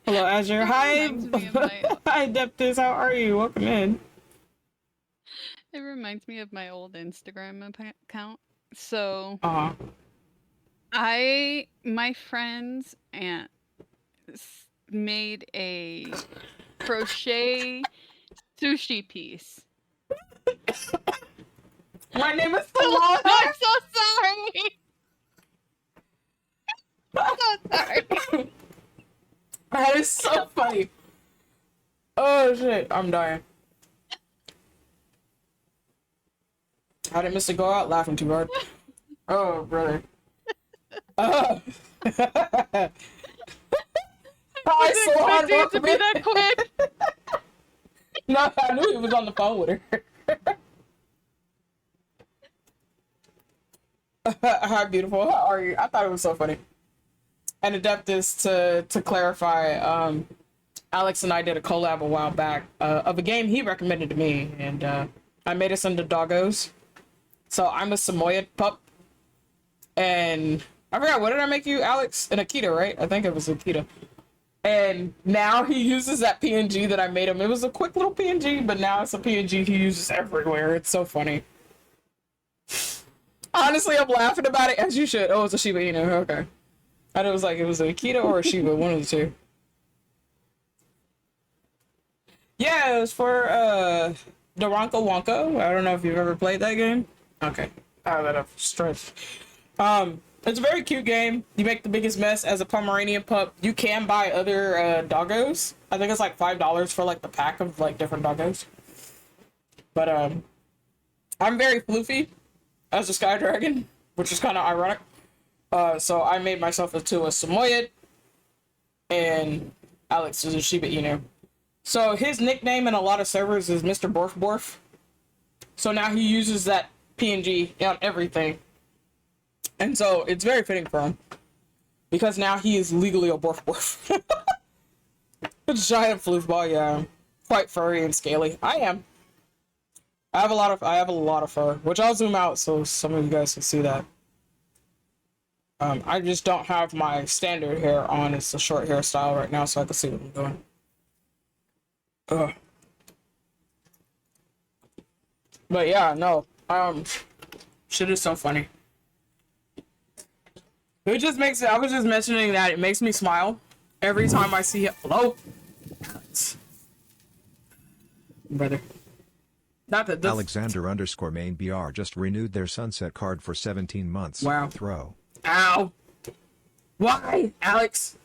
B: Hello, Azure. Hi.
D: reminds me of my-
B: Hi, Deptus. How are you? Welcome in.
D: It reminds me of my old Instagram account. So
B: Uh-huh.
D: my friend's aunt made a crochet sushi piece.
B: My name is Salon.
D: I'm so sorry. I'm so sorry.
B: That is so funny. Oh shit, I'm dying. How did Mr. go out laughing too hard? Oh, brother. Oh. Hi,
D: Wasn't
B: Salon.
D: expecting it to
B: Welcome
D: be
B: in.
D: that quick.
B: No, I knew he was on the phone with her. Hi, beautiful. How are you? I thought it was so funny. And Adeptus, to clarify, Alex and I did a collab a while back of a game he recommended to me, and I made us into doggos. So I'm a Samoyed pup, and I forgot, what did I make you, Alex? An Akita, right? I think it was Akita. And now he uses that PNG that I made him. It was a quick little PNG, but now it's a PNG he uses everywhere. It's so funny. Honestly, I'm laughing about it, as you should. Oh, it's a Shiba Inu. Okay. I know it was like, it was an Akita or a Shiba, one of the two. Yeah, it was for Daronka Wonka. I don't know if you've ever played that game. Okay. Oh, that I've stretched. It's a very cute game. You make the biggest mess as a Pomeranian pup. You can buy other doggos. I think it's like $5 for like the pack of like different doggos. But I'm very floofy as a Sky Dragon. which is kind of ironic. So I made myself into a Samoyed, and Alex is a Shiba Inu. So his nickname in a lot of servers is Mr. Borf Borf. So now he uses that PNG on everything. And so it's very fitting for him. Because now he is legally a Borf Borf. A giant floofball, yeah. Quite furry and scaly. I am. I have a lot of fur, which I'll zoom out so some of you guys can see that. I just don't have my standard hair on. It's a short hairstyle right now, so I can see what I'm doing. Ugh. But yeah, no. Shit is so funny. It just makes it. I was just mentioning that it makes me smile every time I see it. Hello, brother. Not that this...
A: Alexander_main BR just renewed their sunset card for 17 months.
B: Wow.
A: Throw.
B: Ow. Why, Alex?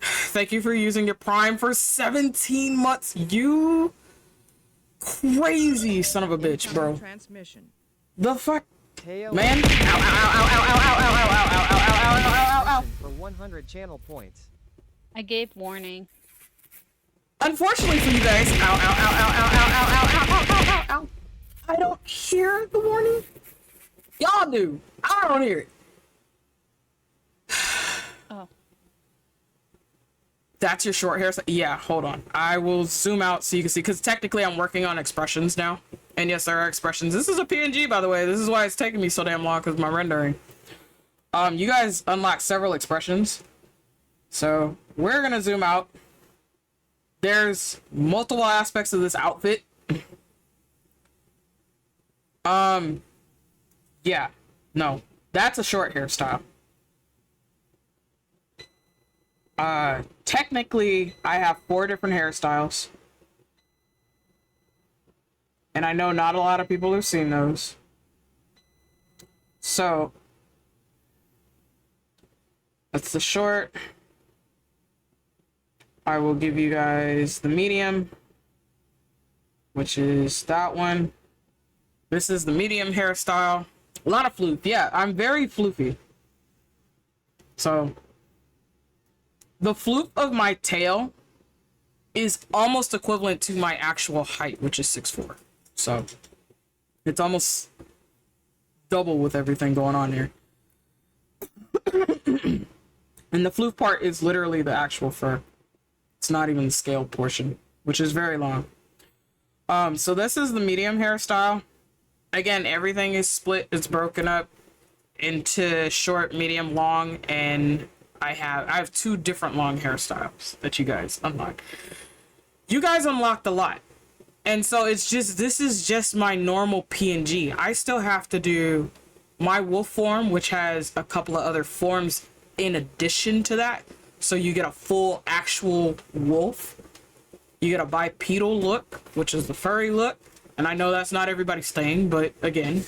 B: Thank you for using your Prime for 17 months. You crazy son of a bitch, bro.
E: Transmission.
B: The fuck?
E: Tail
B: Man. Ow, ow, ow, ow, ow, ow, ow, ow, ow, ow, ow, ow, ow, ow, ow.
E: for 100 channel points.
D: I gave warning.
B: Unfortunately for you guys, ow, ow, ow, ow, ow, ow, ow, ow, ow, ow, ow, ow. I don't hear the warning. Y'all do. I don't hear it.
D: Oh.
B: That's your short hair. Yeah, hold on. I will zoom out so you can see, because technically I'm working on expressions now. And yes, there are expressions. This is a PNG, by the way. This is why it's taking me so damn long, because my rendering. You guys unlock several expressions. So we're gonna zoom out. There's multiple aspects of this outfit. Yeah, no, that's a short hairstyle. Technically, I have 4 different hairstyles. And I know not a lot of people have seen those. So, that's the short. I will give you guys the medium, which is that one. This is the medium hairstyle. A lot of floof. Yeah, I'm very floofy. So, the floof of my tail is almost equivalent to my actual height, which is 6'4". So, it's almost double with everything going on here. And the floof part is literally the actual fur. It's not even the scale portion, which is very long. So this is the medium hairstyle. Again, everything is split. It's broken up into short, medium, long, and I have 2 different long hairstyles that you guys unlock. You guys unlocked a lot. And so this is just my normal PNG. I still have to do my wolf form, which has a couple of other forms in addition to that. So you get a full actual wolf. You get a bipedal look, which is the furry look. And I know that's not everybody's thing, but again,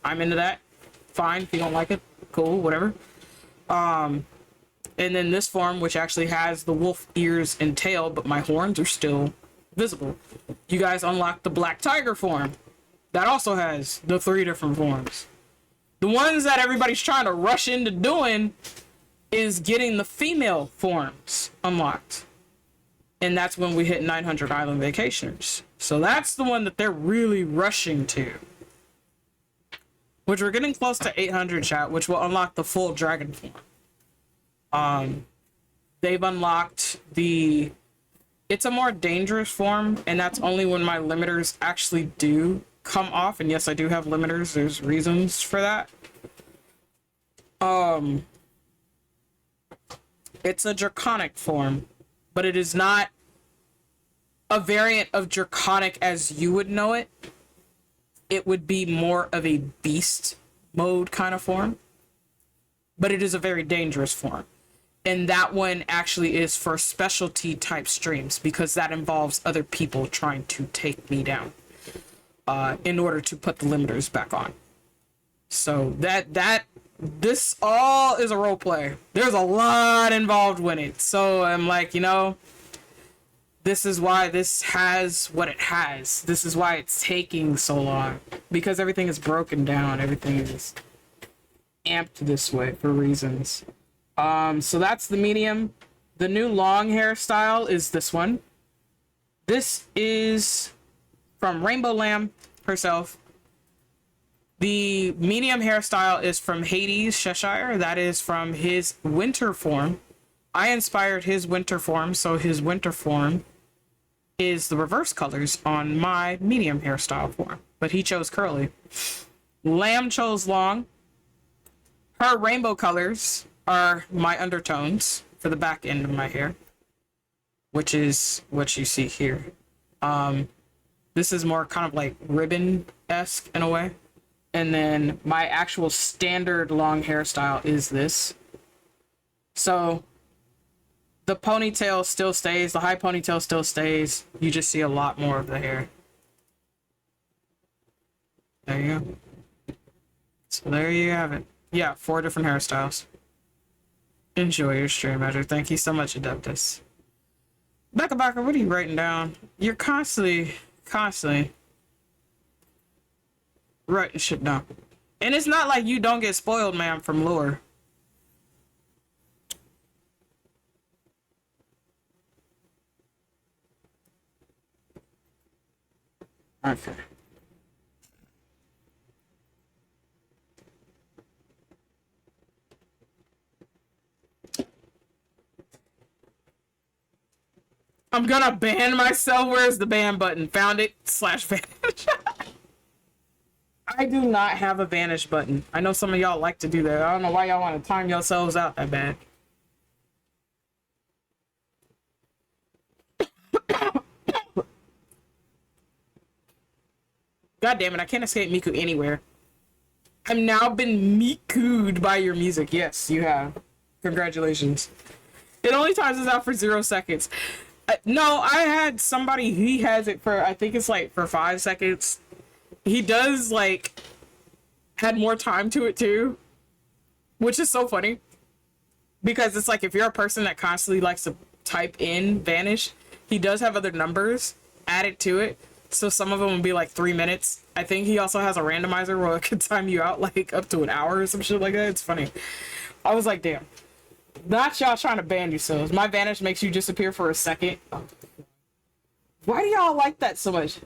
B: I'm into that. Fine, if you don't like it, cool, whatever. And then this form, which actually has the wolf ears and tail, but my horns are still visible. You guys unlock the black tiger form. That also has the 3 different forms. The ones that everybody's trying to rush into doing is getting the female forms unlocked. And that's when we hit 900 Island Vacationers. So that's the one that they're really rushing to. Which we're getting close to 800, chat, which will unlock the full dragon form. They've unlocked the... It's a more dangerous form, and that's only when my limiters actually do come off. And yes, I do have limiters. There's reasons for that. It's a draconic form, but it is not a variant of draconic as you would know it. It would be more of a beast mode kind of form, but it is a very dangerous form. And that one actually is for specialty type streams, because that involves other people trying to take me down in order to put the limiters back on. So this all is a role play. There's a lot involved with it. So I'm like, you know, this is why this has what it has. This is why it's taking so long, because everything is broken down. Everything is amped this way for reasons. So that's the medium. The new long hairstyle is this one. This is from Rainbow Lamb herself. The medium hairstyle is from Hades Cheshire. That is from his winter form. I inspired his winter form, so his winter form is the reverse colors on my medium hairstyle form. But he chose curly. Lamb chose long. Her rainbow colors are my undertones for the back end of my hair, which is what you see here. This is more kind of like ribbon-esque in a way. And then my actual standard long hairstyle is this. So the ponytail still stays, the high ponytail still stays. You just see a lot more of the hair. There you go. So there you have it. Yeah, 4 different hairstyles. Enjoy your stream, Edgar. Thank you so much, Adeptus. Becca, what are you writing down? You're constantly writing shit down. And it's not like you don't get spoiled, man, from lore. Okay. I'm gonna ban myself. Where's the ban button? Found it. /vanish. I do not have a vanish button. I know some of y'all like to do that. I don't know why y'all want to time yourselves out that bad. God damn it, I can't escape Miku anywhere. I've now been Miku'd by your music. Yes, you have. Congratulations. It only times us out for 0 seconds. No, I had somebody, he has it for, I think it's like for 5 seconds. He does like, had more time to it too. Which is so funny. Because it's like if you're a person that constantly likes to type in vanish, he does have other numbers added to it. So some of them will be like 3 minutes. I think he also has a randomizer where it could time you out like up to an hour or some shit like that. It's funny. I was like, damn. Not y'all trying to ban yourselves. My vanish makes you disappear for a second. Oh. Why do y'all like that so much?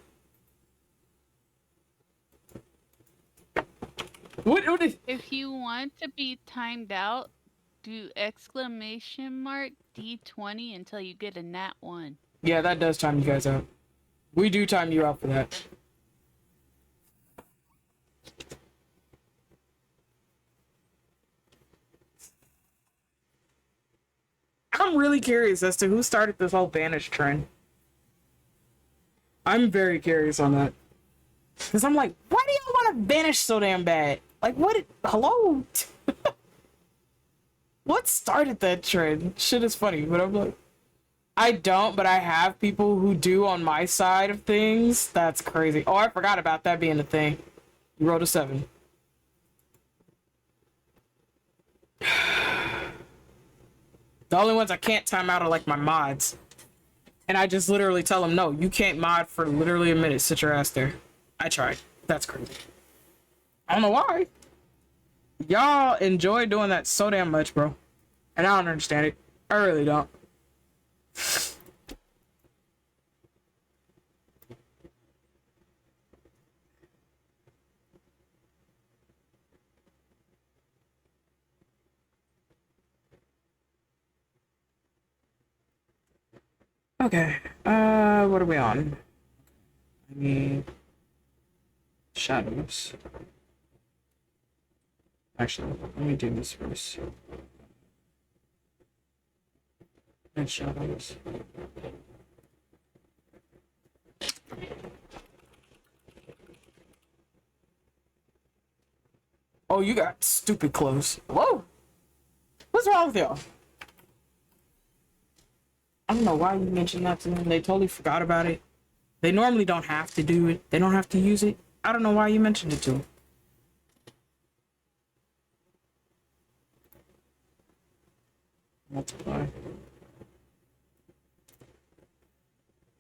B: What is...
D: If you want to be timed out, do !D20 until you get a nat 1.
B: Yeah, that does time you guys out. We do time you out for that. I'm really curious as to who started this whole banish trend. I'm very curious on that. Because I'm like, why do you want to banish so damn bad? Like, what? Hello? What started that trend? Shit is funny, but I'm like, I don't, but I have people who do on my side of things. That's crazy. Oh, I forgot about that being a thing. You rolled a 7. The only ones I can't time out are like my mods. And I just literally tell them, no, you can't mod for literally a minute. Sit your ass there. I tried. That's crazy. I don't know why. Y'all enjoy doing that so damn much, bro. And I don't understand it. I really don't. Okay, what are we on? I mean, shadows. Actually, let me do this first. And shadows. Oh, you got stupid clothes. Whoa! What's wrong with y'all? I don't know why you mentioned that to them. They totally forgot about it. They normally don't have to do it. They don't have to use it. I don't know why you mentioned it to them. Multiply.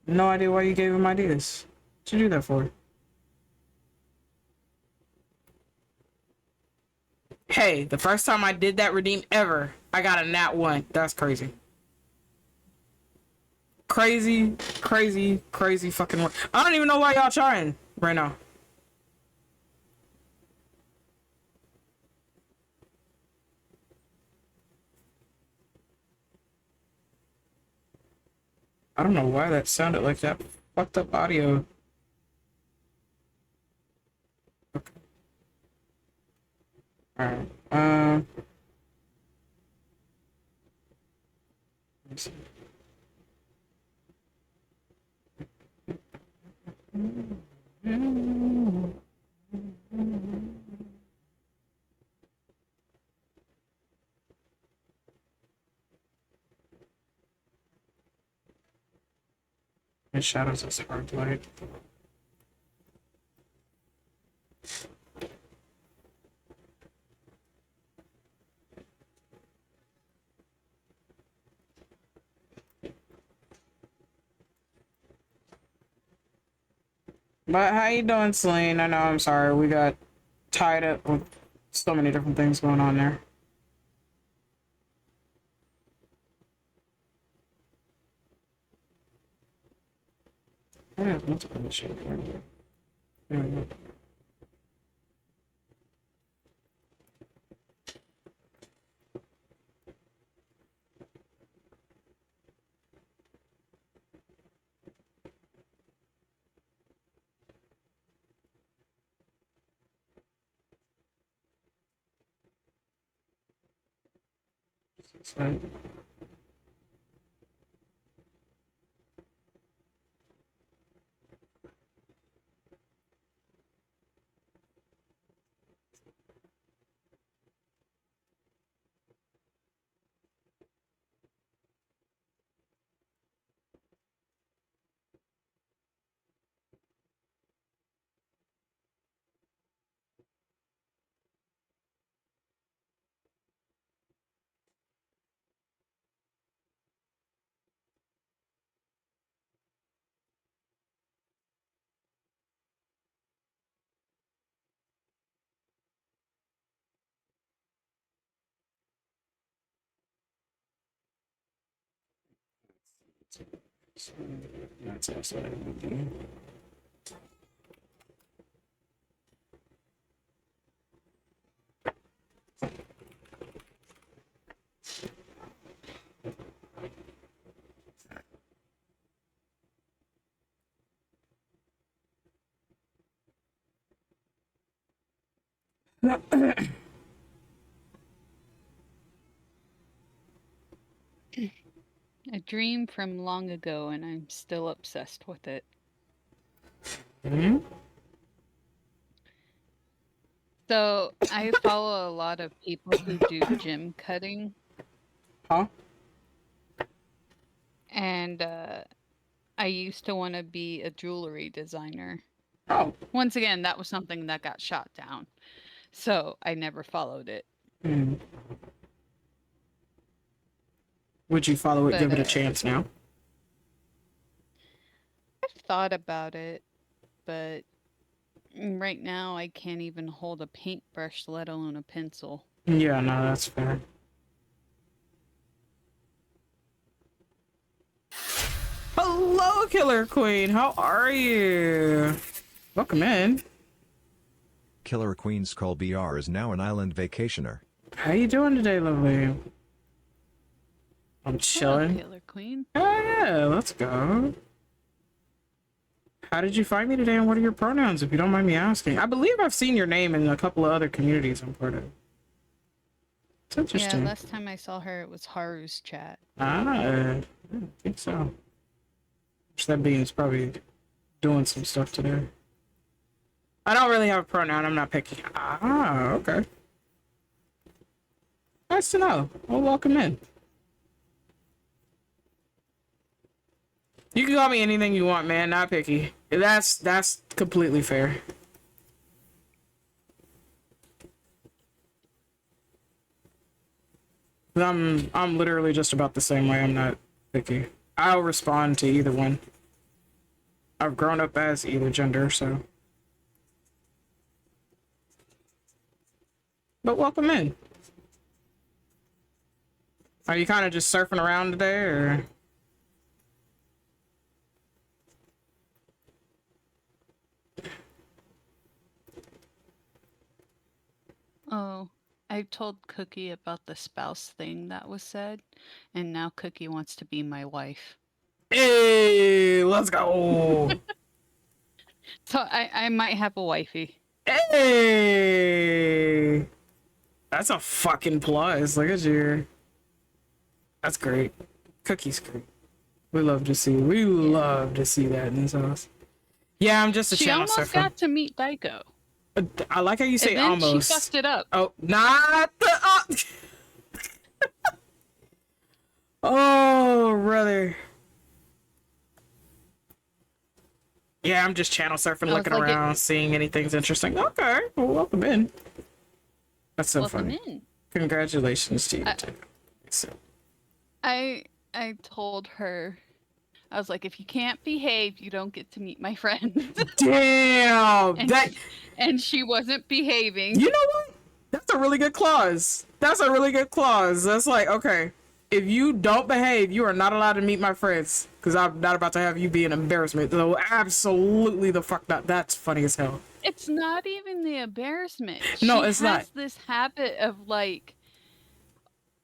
B: No idea why you gave him ideas. What'd you do that for? Hey, the first time I did that redeem ever, I got a nat 1. That's crazy. Crazy, crazy, crazy fucking work. I don't even know why y'all trying right now. I don't know why that sounded like that. Fucked up audio. Okay. Alright. Let me see. My shadows is hard light. But how you doing, Celine? I know, I'm sorry. We got tied up with so many different things going on there. I have multiple shit. Yeah. So, that's outside of the
D: A dream from long ago, and I'm still obsessed with it.
B: Hmm?
D: So I follow a lot of people who do gym cutting,
B: Huh?
D: and I used to want to be a jewelry designer.
B: Oh.
D: Once again, that was something that got shot down, so I never followed it.
B: Hmm. Would you follow it?
D: But
B: Give it a chance now?
D: I've thought about it, but right now I can't even hold a paintbrush, let alone a pencil.
B: Yeah, no, that's fair. Hello, Killer Queen. How are you? Welcome in.
A: Killer Queen Skull BR is now an island vacationer.
B: How you doing today, lovely? I'm
D: Hello,
B: chilling.
D: Killer Queen.
B: Oh yeah, let's go. How did you find me today, and what are your pronouns, if you don't mind me asking? I believe I've seen your name in a couple of other communities I'm part of. It's
D: Yeah,
B: interesting.
D: last time I saw her, it was Haru's chat.
B: I think so. Which that being's probably doing some stuff today. I don't really have a pronoun. I'm not picky. Ah, okay. Nice to know. Well, welcome in. You can call me anything you want, man. Not picky. That's completely fair. I'm literally just about the same way. I'm not picky. I'll respond to either one. I've grown up as either gender, so. But welcome in. Are you kind of just surfing around today, or?
D: Oh, I told Cookie about the spouse thing that was said, and now Cookie wants to be my wife.
B: Hey, let's go.
D: So I might have a wifey.
B: Hey, that's a fucking plus. Look at you. That's great. Cookie's great. We love to see that in this house. Yeah, I'm just a
D: She
B: channel
D: almost
B: surfer.
D: got to meet Daiko.
B: I like how you say
D: And then
B: almost.
D: she fucked it up.
B: Oh, not the. Oh, brother. Yeah, I'm just channel surfing,
D: I was
B: looking
D: like,
B: around, seeing anything's interesting. Okay, well, welcome in. That's so
D: welcome
B: funny.
D: in.
B: Congratulations to you.
D: I told her, I was like, if you can't behave, you don't get to meet my friends.
B: Damn!
D: And she wasn't behaving.
B: You know what? That's a really good clause. That's like, okay, if you don't behave, you are not allowed to meet my friends, because I'm not about to have you be an embarrassment. So absolutely the fuck not. That's funny as hell.
D: It's not even the embarrassment.
B: No,
D: She
B: it's
D: has
B: not.
D: this habit of like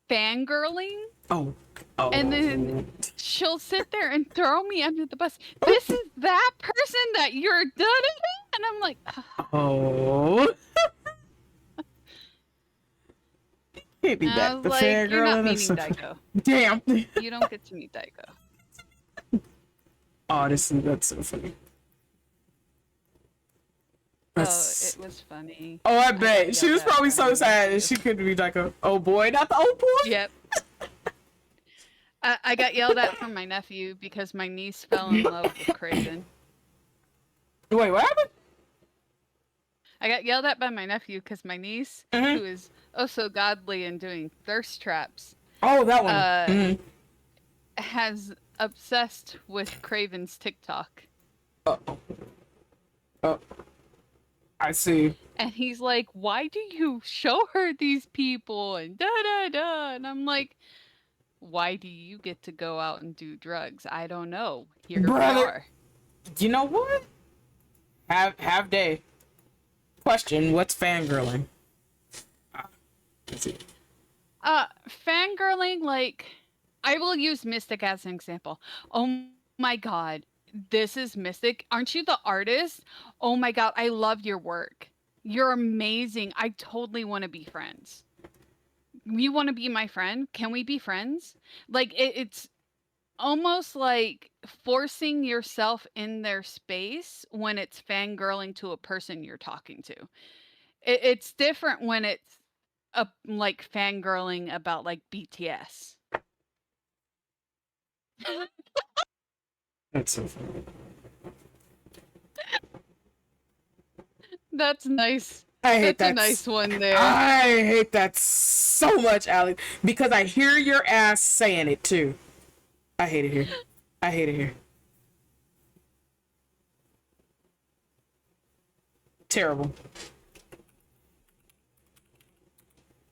D: fangirling.
B: Oh.
D: And then she'll sit there and throw me under the bus. This is that person that you're done, and I'm like,
B: oh. Can't be
D: and I
B: back
D: was
B: the
D: like,
B: fangirl.
D: you're not
B: That's
D: meeting
B: so
D: Daiko.
B: Damn.
D: You don't get to meet Daiko.
B: Honestly, that's so funny.
D: Oh, it was funny.
B: Oh, I bet. She
D: yelled
B: was
D: at
B: probably
D: her
B: so
D: nephew.
B: sad that she couldn't be like, oh boy, not the old boy.
D: Yep. I got yelled at from my nephew because my niece fell in love with Craven.
B: Wait, what happened?
D: I got yelled at by my nephew because my niece, who is oh so godly in doing thirst traps,
B: Oh, that one.
D: has obsessed with Craven's TikTok.
B: Oh, I see.
D: And he's like, why do you show her these people? And da da da. And I'm like, why do you get to go out and do drugs? I don't know. Here
B: Brother.
D: we are.
B: You know what? Have day. Question: what's fangirling? Let's see.
D: Fangirling, like, I will use Mystic as an example. Oh my god, this is Mystic. Aren't you the artist? Oh my god, I love your work. You're amazing. I totally want to be friends. You want to be my friend? Can we be friends? Like, it's almost like forcing yourself in their space when it's fangirling to a person you're talking to. It's different when it's like fangirling about like BTS.
B: That's so funny.
D: That's nice.
B: I hate
D: That's
B: that.
D: a nice one there.
B: I hate that so much, Alex, because I hear your ass saying it too. I hate it here. I hate it here. Terrible.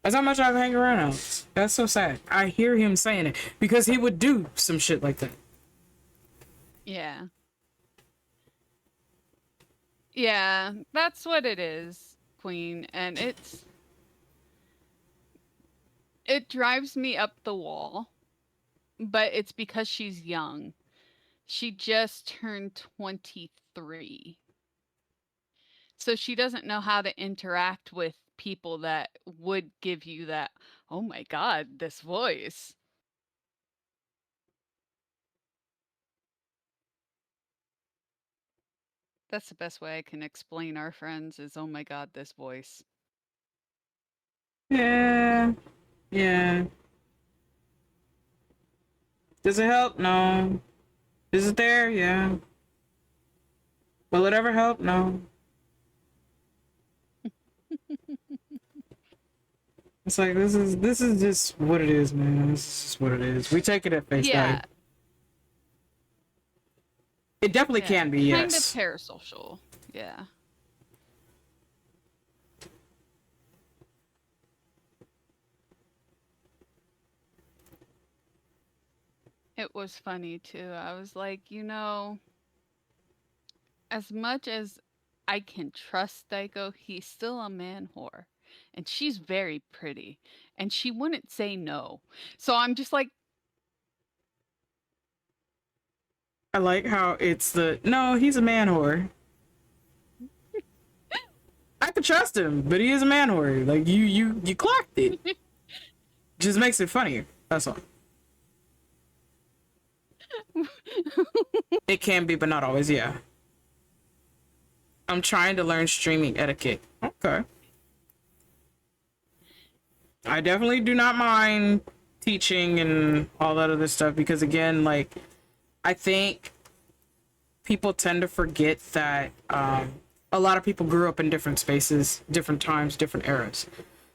B: That's how much I hang around Alex. That's so sad. I hear him saying it because he would do some shit like that.
D: Yeah. Yeah, that's what it is, Queen, and it drives me up the wall, but it's because she's young. She just turned 23. So she doesn't know how to interact with people that would give you that, oh my god, this voice. That's the best way I can explain our friends is, oh my god, this voice.
B: Yeah. Yeah. Does it help? No. Is it there? Yeah. Will it ever help? No. It's like this is just what it is, man. This is just what it is. We take it at face value. It definitely can be,
D: Kind
B: yes.
D: of parasocial. Yeah. It was funny too. I was like, as much as I can trust Daiko, he's still a man whore. And she's very pretty. And she wouldn't say no. So I'm just like,
B: I like how it's no, he's a man whore. I could trust him, but he is a man whore. Like you clocked it. Just makes it funnier. That's all. It can be, but not always. Yeah. I'm trying to learn streaming etiquette. Okay. I definitely do not mind teaching and all that other stuff because again, like, I think people tend to forget that a lot of people grew up in different spaces, different times, different eras.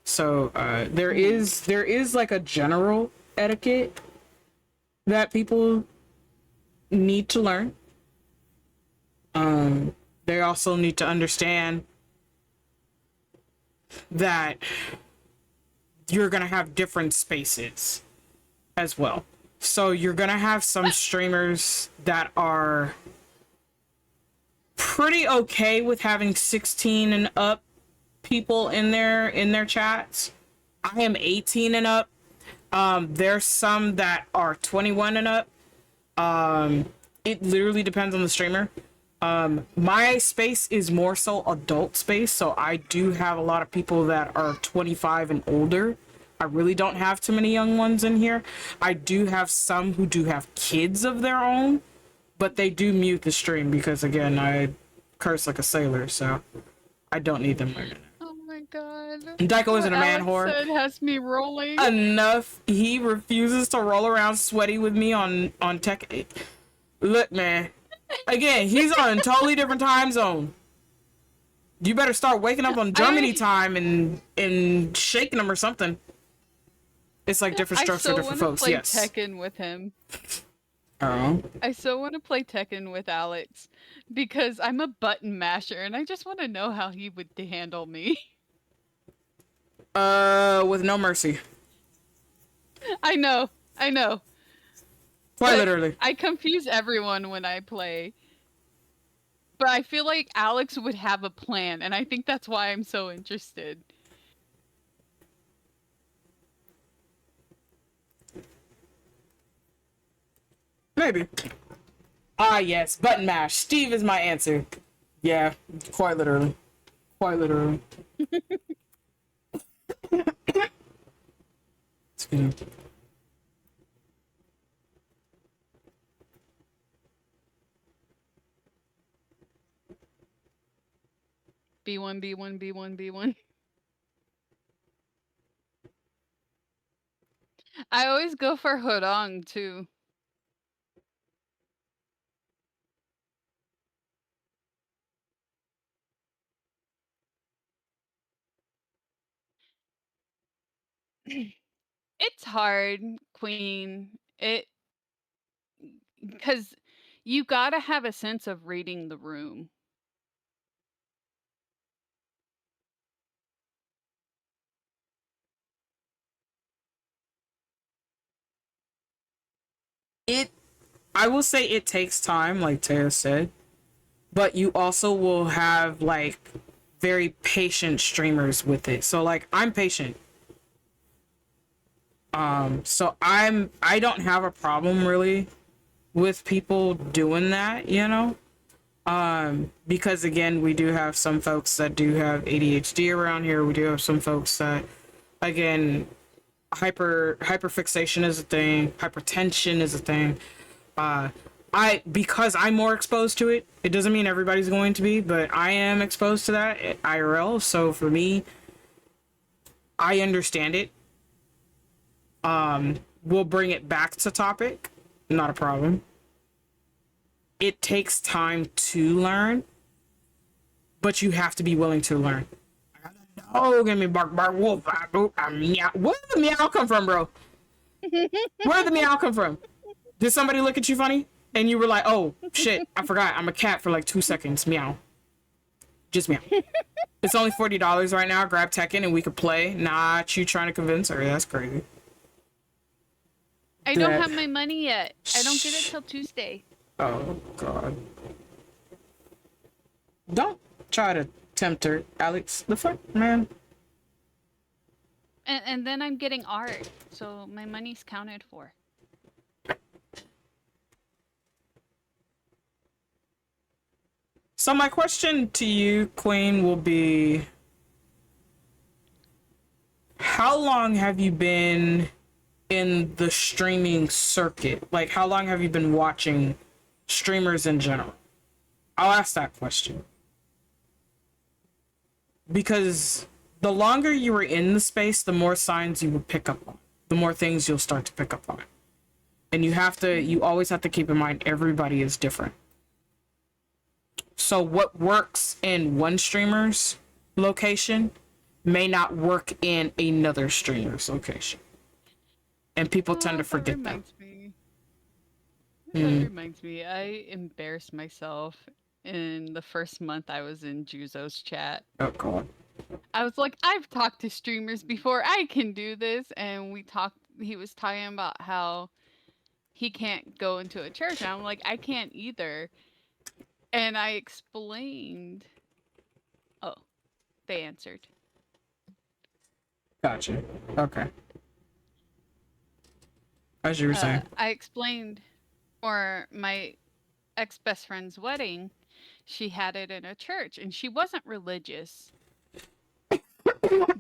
B: So there is like a general etiquette that people need to learn. They also need to understand that you're gonna have different spaces as well. So you're gonna have some streamers that are pretty okay with having 16 and up people in their chats. I am 18 and up. There's some that are 21 and up. It literally depends on the streamer. My space is more so adult space, so I do have a lot of people that are 25 and older. I really don't have too many young ones in here. I do have some who do have kids of their own, but they do mute the stream because, again, I curse like a sailor, so I don't need them learning.
D: oh my god.
B: Daiko isn't a man
D: Alex
B: whore.
D: said has me rolling.
B: Enough. He refuses to roll around sweaty with me on tech. Look, man. Again, he's on a totally different time zone. You better start waking up on Germany time and shaking them or something. It's like different strokes for different folks.
D: I
B: Yes.
D: so want to play Tekken with him.
B: Oh.
D: I so want to play Tekken with Alex because I'm a button masher and I just want to know how he would handle me.
B: With no mercy.
D: I know.
B: Quite
D: But
B: literally.
D: I confuse everyone when I play. But I feel like Alex would have a plan, and I think that's why I'm so interested.
B: Maybe. Ah, yes. Button mash. Steve is my answer. Yeah, quite literally. Quite literally. It's good.
D: B1, B1, B1, B1. I always go for Hodong, too. It's hard, Queen. Because you gotta have a sense of reading the room.
B: I will say it takes time, like Taya said, but you also will have like very patient streamers with it. So like I'm patient. So I don't have a problem really with people doing that, you know? Because again, we do have some folks that do have ADHD around here. We do have some folks that, again, hyperfixation is a thing, hypertension is a thing. Because I'm more exposed to it, it doesn't mean everybody's going to be, but I am exposed to that at IRL. So for me, I understand it. We'll bring it back to topic. Not a problem. It takes time to learn, but you have to be willing to learn. Oh, give me bark, bark, wolf. Meow. Where did the meow come from, bro? Where did the meow come from? Did somebody look at you funny? And you were like, oh, shit, I forgot. I'm a cat for like 2 seconds. Meow. Just meow. It's only $40 right now. Grab Tekken and we could play. Not you trying to convince her. That's crazy.
D: I don't
B: that.
D: have my money yet. I don't get it till Tuesday.
B: Oh God! Don't try to tempt her, Alex. The fuck, man.
D: And then I'm getting art, so my money's counted for.
B: So my question to you, Queen, will be: how long have you been in the streaming circuit? Like, how long have you been watching streamers in general? I'll ask that question. Because the longer you were in the space, the more signs you would pick up on, the more things you'll start to pick up on. And you always have to keep in mind everybody is different. So what works in one streamer's location may not work in another streamer's location. And people tend to forget that.
D: That reminds me, I embarrassed myself in the first month I was in Juzo's chat.
B: Oh God.
D: I was like, I've talked to streamers before, I can do this. And he was talking about how he can't go into a church. And I'm like, I can't either. And I explained. Oh, they answered.
B: Gotcha. Okay. As you were saying.
D: I explained for my ex-best friend's wedding, she had it in a church and she wasn't religious.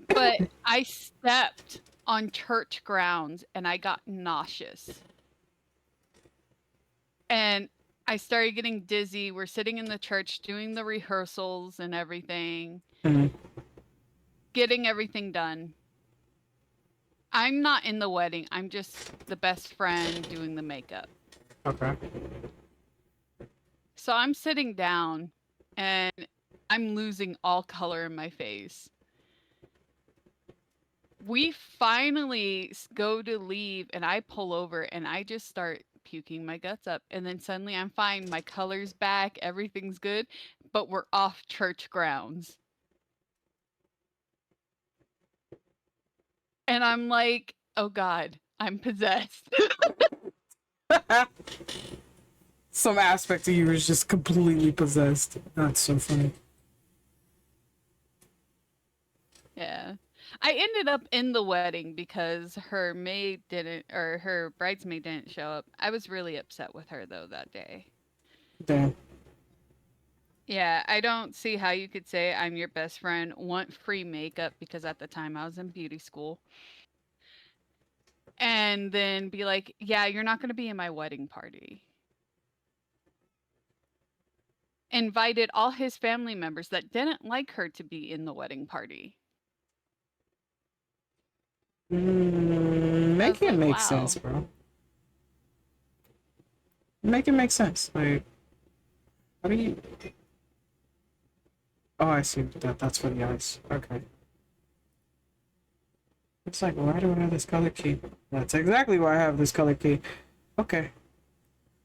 D: But I stepped on church grounds and I got nauseous. And I started getting dizzy. We're sitting in the church doing the rehearsals and everything, getting everything done. I'm not in the wedding. I'm just the best friend doing the makeup.
B: Okay.
D: So I'm sitting down and I'm losing all color in my face. We finally go to leave and I pull over and I just start puking my guts up. And then suddenly I'm fine. My color's back. Everything's good. But we're off church grounds. And I'm like, oh God, I'm possessed.
B: Some aspect of you is just completely possessed. That's so funny.
D: Yeah. I ended up in the wedding because her bridesmaid didn't show up. I was really upset with her though that day.
B: Damn.
D: Yeah, I don't see how you could say I'm your best friend, want free makeup because at the time I was in beauty school. And then be like, yeah, you're not going to be in my wedding party. Invited all his family members that didn't like her to be in the wedding party.
B: Make it make sense, bro. Make it make sense. Like, how do you... Oh, I see. That's for the eyes. Okay. It's like, why do I have this color key? That's exactly why I have this color key. Okay.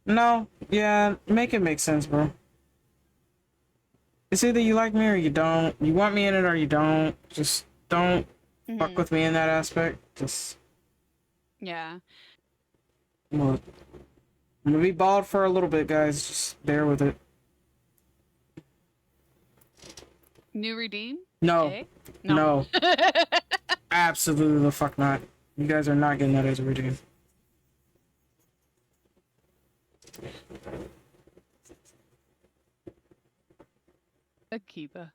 B: No, yeah, make it make sense, bro. It's either you like me or you don't. You want me in it or you don't. Just don't fuck with me in that aspect. Just...
D: Yeah.
B: Look, I'm gonna be bald for a little bit, guys. Just bear with it.
D: New redeem?
B: No.
D: Okay.
B: No. Absolutely the fuck not. You guys are not getting that as a redeem.
D: Akiba.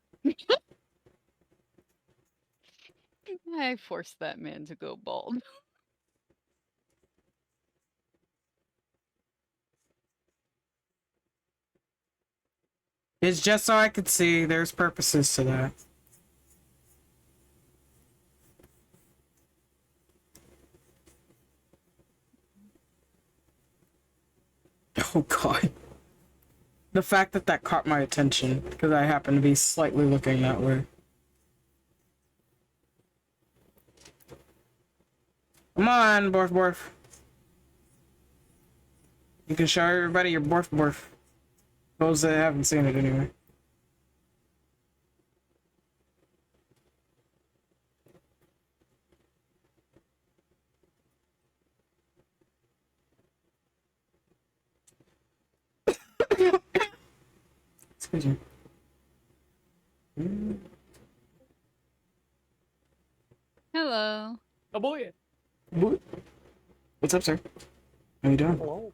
D: I forced that man to go bald.
B: It's just so I could see. There's purposes to that. Oh god. The fact that that caught my attention, because I happen to be slightly looking that way. Come on, Borf Borf. You can show everybody your Borf Borf. Those that haven't seen it anyway. Excuse me.
D: Hello.
C: Oh boy.
B: What's up, sir? How you doing?
C: Hello.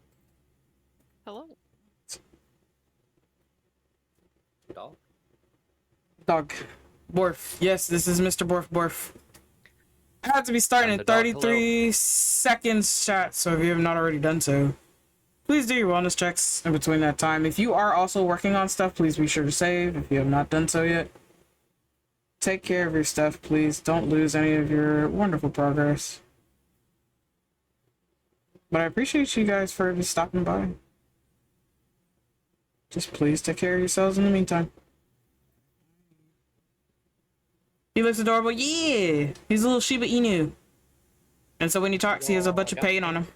D: Hello.
C: Dog.
B: Dog. Borf. Yes, this is Mr. Borf Borf. Had to be starting in
C: And the dog,
B: 33 seconds, chat, so if you have not already done so, please do your wellness checks in between that time. If you are also working on stuff, please be sure to save if you have not done so yet. Take care of your stuff, please. Don't lose any of your wonderful progress. But I appreciate you guys for just stopping by. Just please take care of yourselves in the meantime. He looks adorable. Yeah! He's a little Shiba Inu. And so when he talks, he has a bunch of paint on him.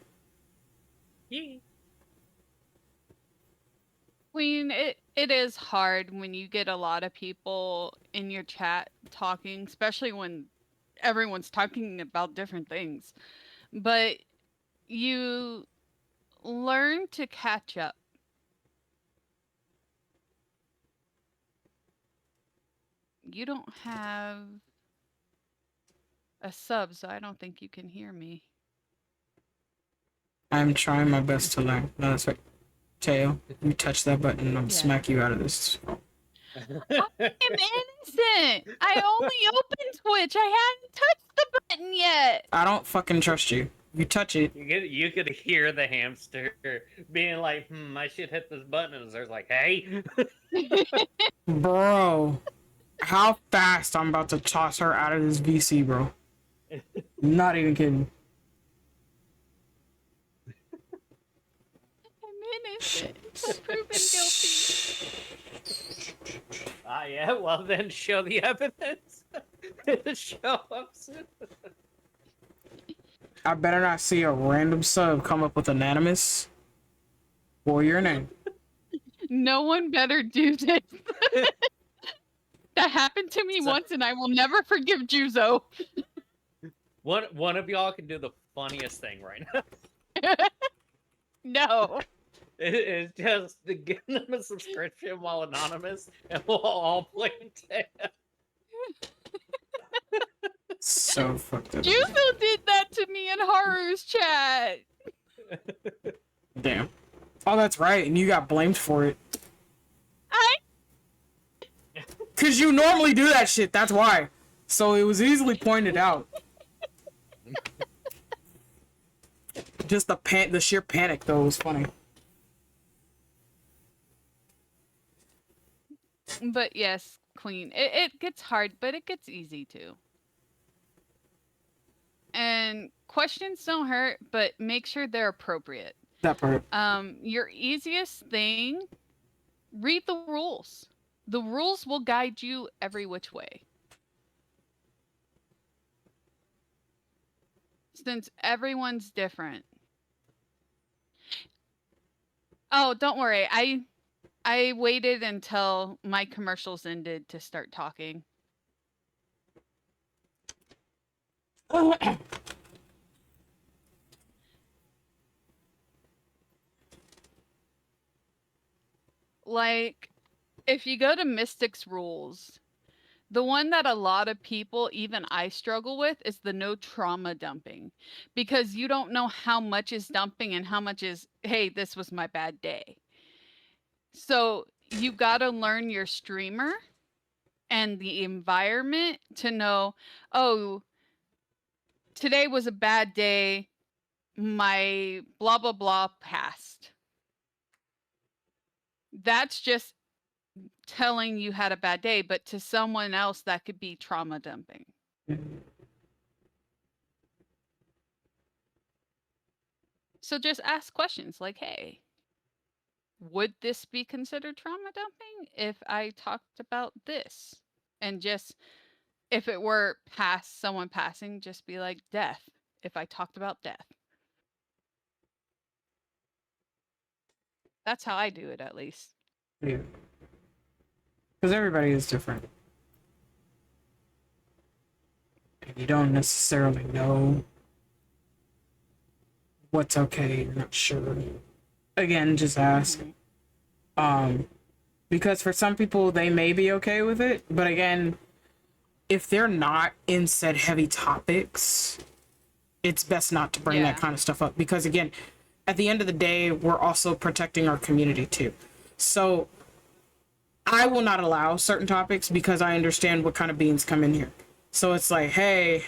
C: Yeah.
D: Queen, it is hard when you get a lot of people in your chat talking, especially when everyone's talking about different things. But you learn to catch up. You don't have a sub, so I don't think you can hear me.
B: I'm trying my best to learn. No, that's right. Tail, you touch that button and I'll
D: Yeah.
B: smack you out of this.
D: I'm innocent. I only opened Twitch. I hadn't touched the button yet.
B: I don't fucking trust you. You touch it.
F: You could hear the hamster being like, I should hit this button, and there's like, hey.
B: Bro, how fast I'm about to toss her out of this VC, bro. Not even kidding.
D: I'm innocent. I'm proven guilty.
F: Ah, yeah, well then show the evidence. Show up soon.
B: I better not see a random sub come up with anonymous or your name.
D: No one better do this. That happened to me once, and I will never forgive Juzo.
F: One of y'all can do the funniest thing right now.
D: No.
F: It's just to give them a subscription while anonymous, and we'll all play Taya.
B: So fucked up.
D: Juzo did that to me in Haru's chat.
B: Damn. Oh, that's right, and you got blamed for it. Cause you normally do that shit, that's why. So it was easily pointed out. Just the sheer panic though was funny.
D: But yes, Queen, it gets hard, but it gets easy too. And questions don't hurt, but make sure they're appropriate.
B: That part.
D: Your easiest thing, read the rules. The rules will guide you every which way. Since everyone's different. Oh, don't worry. I waited until my commercials ended to start talking. Like, if you go to Mystic's rules, the one that a lot of people, even I, struggle with is the no trauma dumping. Because you don't know how much is dumping and how much is, hey, this was my bad day. So you got to learn your streamer and the environment to know, oh, today was a bad day. My blah, blah, blah passed. That's just telling you had a bad day, but to someone else that could be trauma dumping. So just ask questions like, hey, would this be considered trauma dumping if I talked about this? And just, if it were past someone passing, just be like, death, if I talked about death. That's how I do it, at least.
B: Yeah. Because everybody is different. And you don't necessarily know what's okay, you're not sure. Again, just ask. Because for some people, they may be okay with it. But again, if they're not in said heavy topics, it's best not to bring that kind of stuff up. Because again, at the end of the day, we're also protecting our community too. So I will not allow certain topics because I understand what kind of beings come in here. So it's like, hey,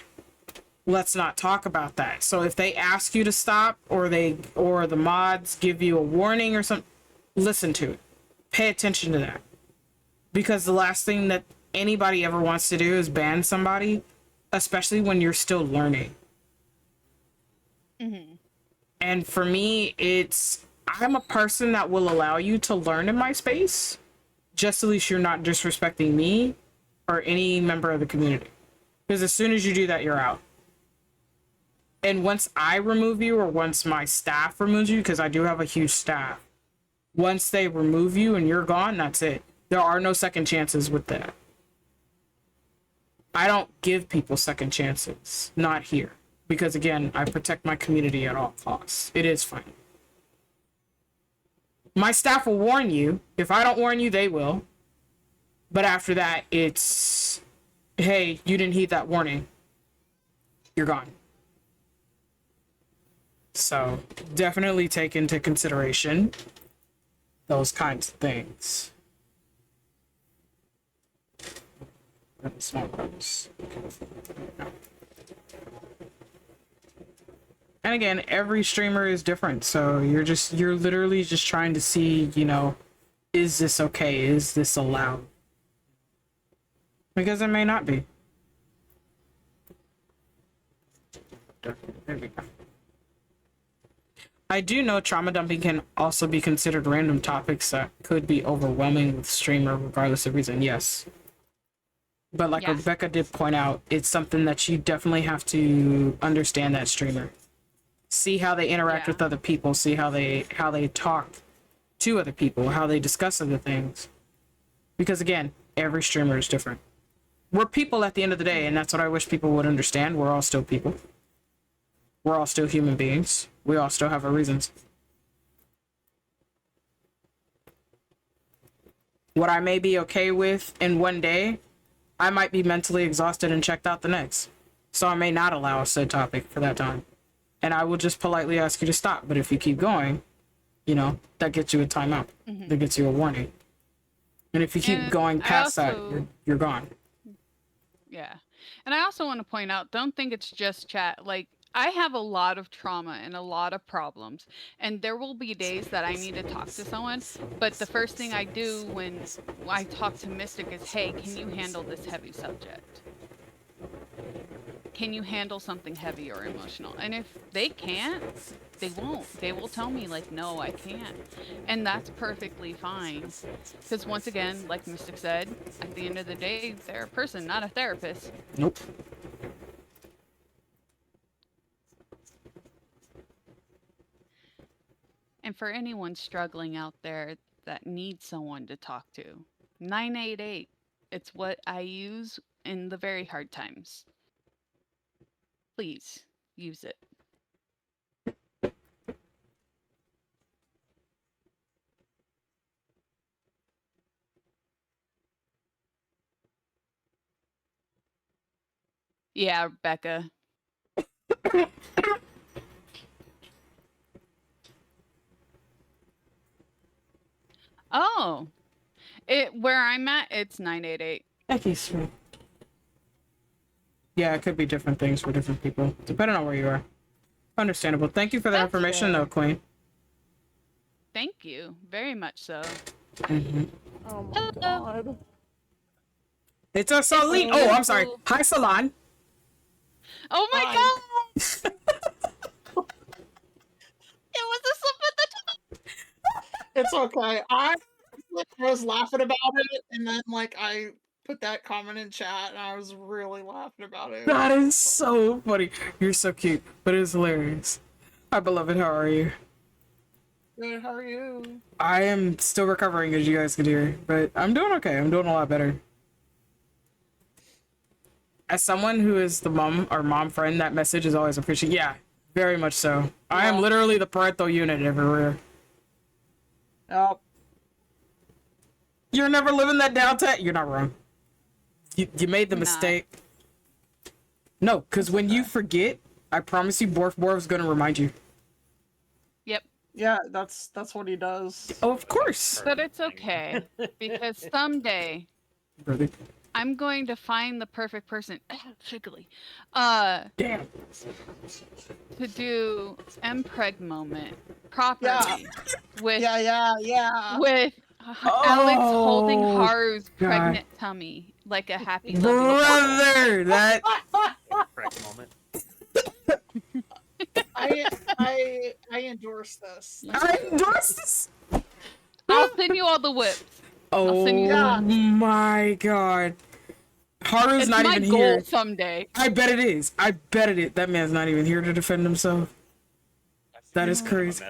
B: let's not talk about that. So if they ask you to stop, or the mods give you a warning or something, listen to it. Pay attention to that. Because the last thing that anybody ever wants to do is ban somebody, especially when you're still learning.
D: Mm-hmm.
B: And for me, I'm a person that will allow you to learn in my space, just at least you're not disrespecting me or any member of the community. Because as soon as you do that, you're out. And once I remove you, or once my staff removes you, because I do have a huge staff, once they remove you and you're gone, that's it. There are no second chances with that. I don't give people second chances. Not here. Because again, I protect my community at all costs. It is fine. My staff will warn you. If I don't warn you, they will. But after that, it's, hey, you didn't heed that warning. You're gone. So definitely take into consideration those kinds of things. And again, every streamer is different, so you're literally just trying to see, is this okay? Is this allowed? Because it may not be. There we go. I do know trauma dumping can also be considered random topics that could be overwhelming with streamer regardless of reason, yes. But like Rebecca did point out, it's something that you definitely have to understand that streamer. See how they interact with other people, see how they talk to other people, how they discuss other things. Because again, every streamer is different. We're people at the end of the day, and that's what I wish people would understand. We're all still people. We're all still human beings. We all still have our reasons. What I may be okay with in one day, I might be mentally exhausted and checked out the next. So I may not allow a said topic for that time. And I will just politely ask you to stop. But if you keep going, that gets you a timeout. Mm-hmm. That gets you a warning. And if you keep going past that, you're gone.
D: Yeah. And I also want to point out, don't think it's just chat. Like, I have a lot of trauma and a lot of problems, and there will be days that I need to talk to someone, but the first thing I do when I talk to Mystic is, hey, can you handle this heavy subject? Can you handle something heavy or emotional? And if they can't, they won't. They will tell me, like, no, I can't. And that's perfectly fine. Because once again, like Mystic said, at the end of the day, they're a person, not a therapist.
B: Nope.
D: And for anyone struggling out there that needs someone to talk to, 988, it's what I use in the very hard times. Please use it. Yeah, Rebecca. Oh, where I'm at, it's 988.
B: Thank you, sweet. Yeah, it could be different things for different people, depending on where you are. Understandable. Thank you for that information, though, Queen.
D: Thank you. Very much so.
B: Mm-hmm.
C: Oh my god.
B: It's a Salon. Oh, I'm sorry. Hi, Salon.
D: Oh my god! It was a slip at the top.
G: It's okay. I was laughing about it, and then I put that comment in chat, and I was really laughing about it.
B: That is so funny. You're so cute, but it's hilarious. Hi, beloved. How are you?
G: Good. How are you?
B: I am still recovering, as you guys could hear, but I'm doing okay. I'm doing a lot better. As someone who is the mom friend, that message is always appreciated. Yeah, very much so. Yeah. I am literally the parental unit everywhere.
G: Yep.
B: You're never living that down tag. You're not wrong. You made the
D: Nah.
B: mistake. No, because when you forget, I promise you, Borf's gonna remind you.
D: Yep.
G: Yeah, that's what he does.
B: Oh, of course.
D: But it's okay because someday
B: Brother.
D: I'm going to find the perfect person. Figgly.
B: Damn.
D: To do Mpreg moment properly with
G: Yeah.
D: with Alex holding
B: Oh,
D: Haru's
B: God.
D: pregnant tummy like a happy loving couple.
B: Brother, that
F: Correct moment.
G: I endorse this.
B: I endorse this.
D: I'll send you all the whips.
B: Oh
D: send you
B: my God. Haru's
D: It's
B: not
D: my
B: even
D: goal
B: here.
D: someday.
B: I bet it is. I bet it is. That man's not even here to defend himself. That is crazy.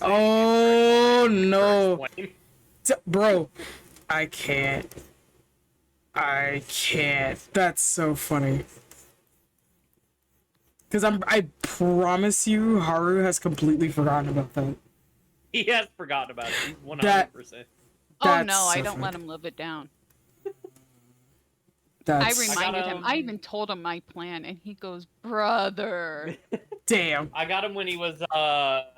B: Oh no. Bro, I can't. That's so funny. Because I promise you, Haru has completely forgotten about that.
F: He has forgotten about it. He's 100%.
D: Oh
B: That's
D: no, I
B: so
D: don't
B: funny.
D: let him live it down.
B: That's
D: I reminded him.
F: him-
D: I even told him my plan, and he goes, "Brother."
B: damn.
F: I got him when he was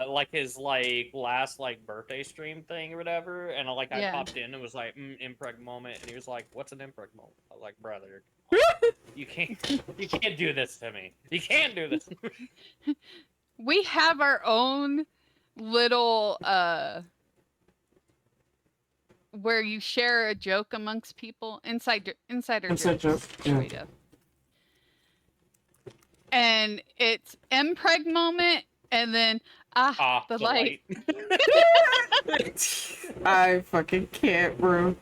F: like his like last like birthday stream thing or whatever, and I
D: Yeah.
F: popped in and was like impreg moment, and he was like, "What's an impreg moment?" I was like, "Brother, you can't do this to me. You can't do this."
D: We have our own little where you share a joke amongst people, insider
B: Inside
D: joke.
B: joke, yeah.
D: Straight up. And it's Mpreg moment, and then the light.
B: I fucking can't, bro.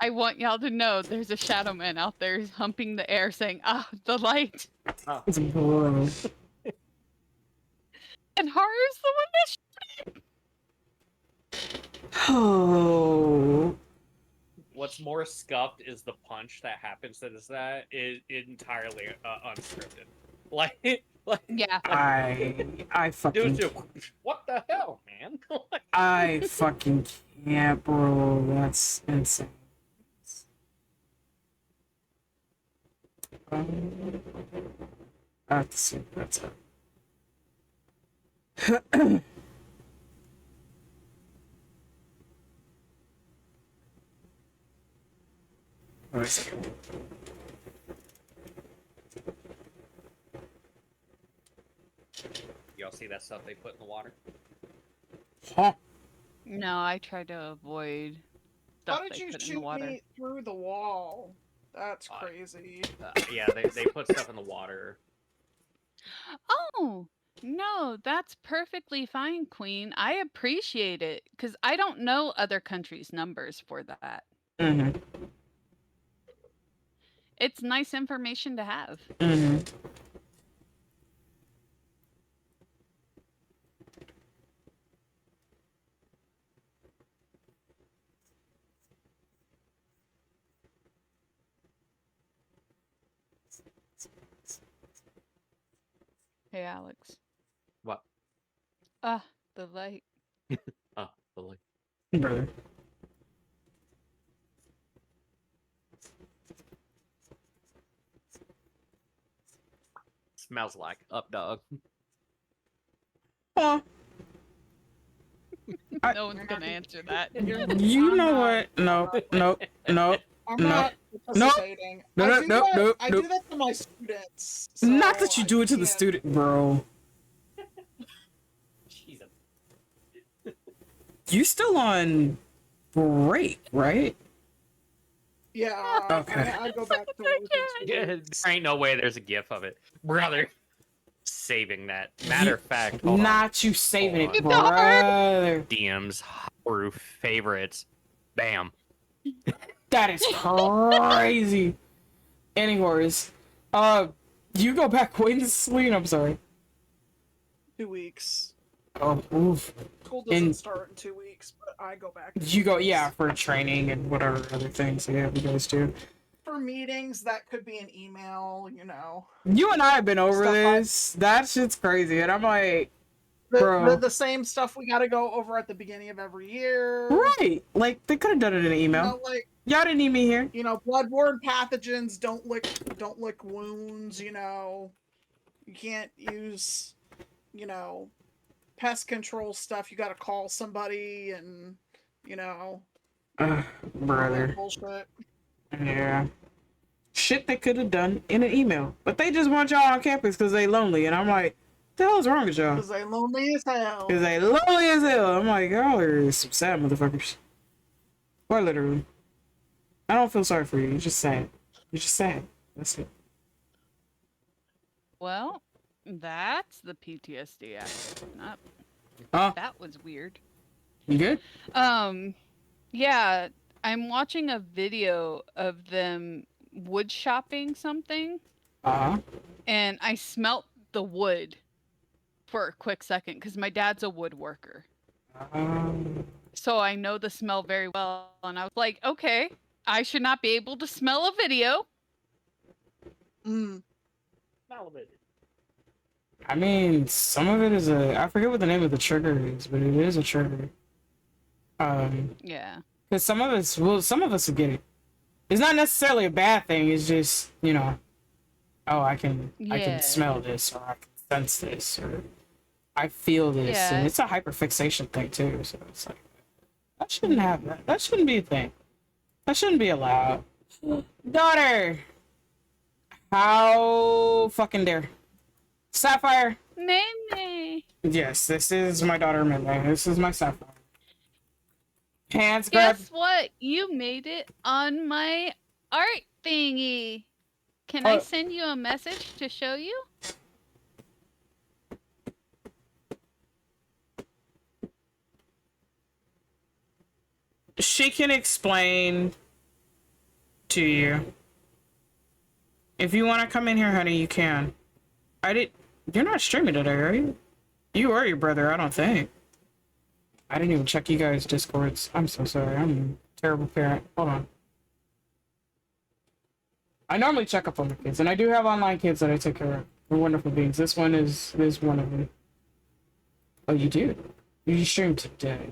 D: I want y'all to know there's a shadow man out there humping the air saying, the light.
B: Bro.
D: And Haru's the one that
B: Oh.
F: What's more scuffed is the punch that happens that is that is entirely unscripted. Like
D: yeah.
B: I fucking
F: dude, what the hell, man?
B: I fucking can't, bro. That's insane. I have to see. That's it. Wait a second.
F: Y'all see that stuff they put in the water?
B: Huh?
D: No, I try to avoid
G: How
D: stuff
G: did
D: they
G: you
D: put in the
G: shoot
D: water.
G: me through the wall? That's crazy.
F: Yeah, they put stuff in the water.
D: Oh, no, that's perfectly fine, Queen. I appreciate it because I don't know other countries' numbers for that.
B: Mm-hmm.
D: It's nice information to have.
B: Mm-hmm.
D: Hey, Alex.
F: What?
D: The light.
F: Oh, the light.
B: Brother.
F: Smells like up dog.
B: Huh?
D: No one's gonna answer that.
B: You know what? No.
G: I'm
B: No.
G: not participating.
B: No,
G: I
B: no,
G: do
B: no,
G: that,
B: no,
G: I
B: no.
G: do that to my students.
B: Not
G: so
B: that you
G: I
B: do it to the
G: can't-
B: student, bro.
F: Jesus.
B: You still on break, right?
G: Yeah.
B: Okay.
G: I go back to work. in 2
F: Yeah,
G: weeks.
F: there ain't no way there's a gif of it, brother. Saving that. Matter of fact, hold on.
B: Not you saving it,
F: Hold
D: on.
B: brother.
F: DMs, Haru favorites. Bam.
B: That is crazy. Anyways, you go back when sleep. I'm sorry.
G: 2 weeks.
B: Oh, oof.
G: School doesn't
B: And-
G: start in 2 weeks, but I go back. in
B: You
G: 2
B: go,
G: weeks.
B: yeah, for training and whatever other things. Yeah, you guys do.
G: For meetings, that could be an email, you know.
B: You and I have been over
G: Stuff I-
B: this. That shit's crazy, and I'm like, Bro.
G: the same stuff we got to go over at the beginning of every year.
B: Right. Like, they could have done it in an email.
G: You know, like,
B: Y'all didn't need me here.
G: you know, bloodborne pathogens don't lick wounds, you know. You can't use, you know, pest control stuff. You got to call somebody and, you know, all that
B: Brother.
G: bullshit.
B: Yeah. Shit they could have done in an email. But they just want y'all on campus because they lonely. And I'm like, what the hell is wrong with y'all?
G: Because they lonely as hell.
B: Because they lonely as hell. I'm like, y'all are some sad motherfuckers. Or literally. I don't feel sorry for you. You're just sad. You're just sad. That's it.
D: Well, that's the PTSD acting up.
B: Huh?
D: That was weird.
B: You good?
D: Yeah, I'm watching a video of them wood shopping something,
B: Uh-huh.
D: and I smelt the wood for a quick second because my dad's a woodworker. So I know the smell very well, and I was like, okay, I should not be able to smell a video.
G: Mm.
B: I mean, some of it is I forget what the name of the trigger is, but it is a trigger.
D: Yeah.
B: Because some of us will get it. It's not necessarily a bad thing. It's just, you know, oh, I can
D: Yeah.
B: smell this, or I can sense this, or I feel this,
D: Yeah.
B: and it's a hyperfixation thing too. So it's like that shouldn't have that. That shouldn't be a thing. That shouldn't be allowed. Daughter, how fucking dare, Sapphire?
D: Meme.
B: Yes, this is my daughter, Meme. This is my Sapphire. Hands grab.
D: Guess what? You made it on my art thingy. Can I send you a message to show you?
B: She can explain to you. If you want to come in here, honey, you can. You're not streaming today, are you? You or your brother, I don't think. I didn't even check you guys' Discords. I'm so sorry. I'm a terrible parent. Hold on. I normally check up on the kids, and I do have online kids that I take care of. They're wonderful beings. This one is one of them. Oh, you do? You stream today.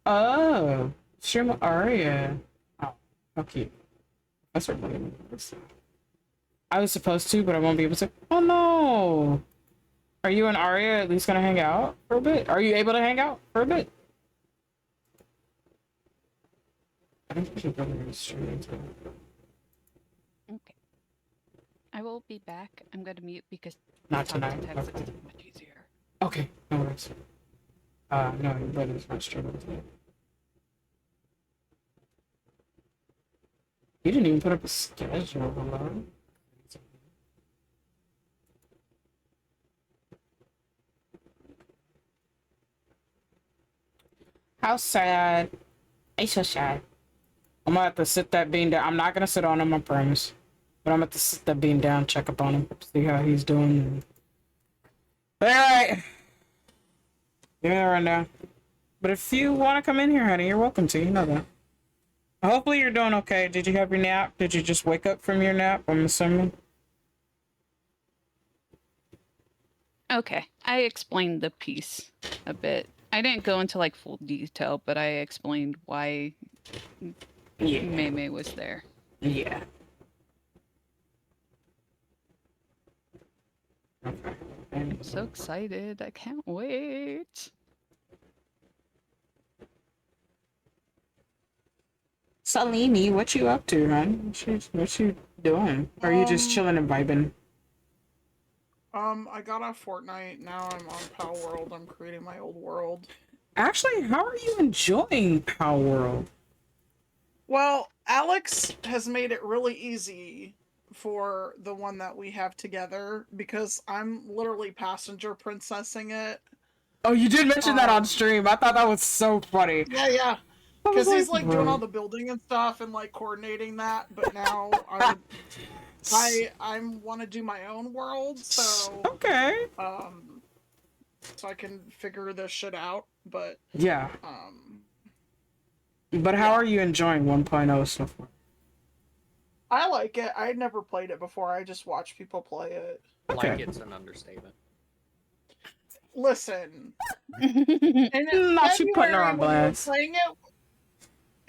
B: Oh, stream Aria. Oh, how cute. That's really nice. I was supposed to, but I won't be able to. Oh no! Are you and Aria at least gonna hang out for a bit? Are you able to hang out for a bit? I don't think your brother is streaming today.
D: Okay. I will be back. I'm going to mute because
B: Not
D: talking to
B: tonight.
D: text
B: Okay.
D: is much easier.
B: Okay, no worries. No, your brother's not streaming today. You didn't even put up a schedule, hello? How sad. It's so sad. I'm gonna have to sit that bean down. I'm not gonna sit on him, I promise. But I'm gonna have to sit that bean down, check up on him, see how he's doing. Alright. Give me that rundown. But if you want to come in here, honey, you're welcome to. You know that. Hopefully you're doing okay. Did you have your nap? Did you just wake up from your nap? I'm assuming.
D: Okay. I explained the piece a bit. I didn't go into like full detail, but I explained why Mei was there.
B: Yeah. Okay.
D: I'm so excited. I can't wait.
B: Salini, what you up to, hon? What you doing? Or are you just chilling and vibing?
G: I got off Fortnite. Now I'm on Pal World. I'm creating my old world.
B: Actually, how are you enjoying Power World?
G: Well, Alex has made it really easy for the one that we have together because I'm literally passenger princessing it.
B: Oh, you did mention that on stream. I thought that was so funny.
G: Yeah. Because he's like doing
B: bro.
G: all the building and stuff and like coordinating that, but now I want to do my own world, so
B: Okay.
G: so I can figure this shit out. But
B: Yeah. But how
G: yeah.
B: are you enjoying 1.0 so far?
G: I like it. I had never played it before. I just watched people play it.
B: Okay.
F: Like it's an understatement.
G: listen.
B: Not
G: And
B: you putting her on blast.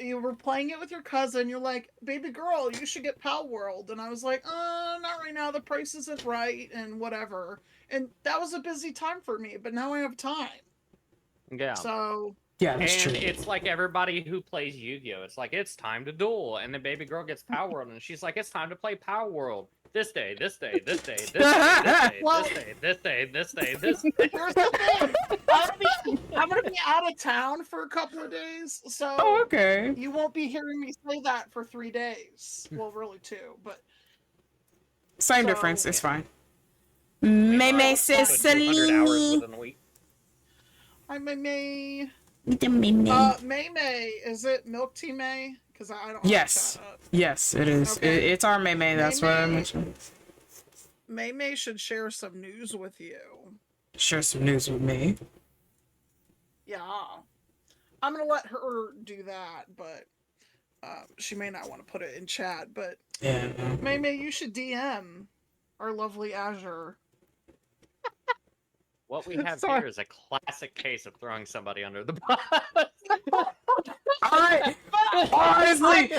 G: You were playing it with your cousin. You're like, baby girl, you should get Pal World. And I was like, not right now. The price isn't right and whatever. And that was a busy time for me, but now I have time.
F: Yeah.
G: So.
B: Yeah, that's
F: And
B: true.
F: it's like everybody who plays Yu-Gi-Oh! It's like, it's time to duel. And then baby girl gets Power World, and she's like, it's time to play Power World. This day, this day, this day, this day, this day,
G: Well,
F: this day, this day, this day, this day.
G: here's the thing. I'm gonna be out of town for a couple of days, so
B: Oh, okay.
G: you won't be hearing me say that for 3 days. Well, really 2, but
B: Same
G: So-
B: difference. It's fine. May May says
F: So 200 hours
B: Celine.
F: within a week.
G: I'm a May.
B: May.
G: May. Is it Milk Tea May? Because I don't.
B: Yes.
G: Have that up.
B: Yes, it is.
G: Okay.
B: It's our May May. That's what I mentioned.
G: May should share some news with you.
B: Share some news with me.
G: Yeah, I'm gonna let her do that, but she may not want to put it in chat. But
B: Yeah. No.
G: May, you should DM our lovely Azure.
F: What we have
B: Sorry.
F: here is a classic case of throwing somebody under the bus.
B: I honestly,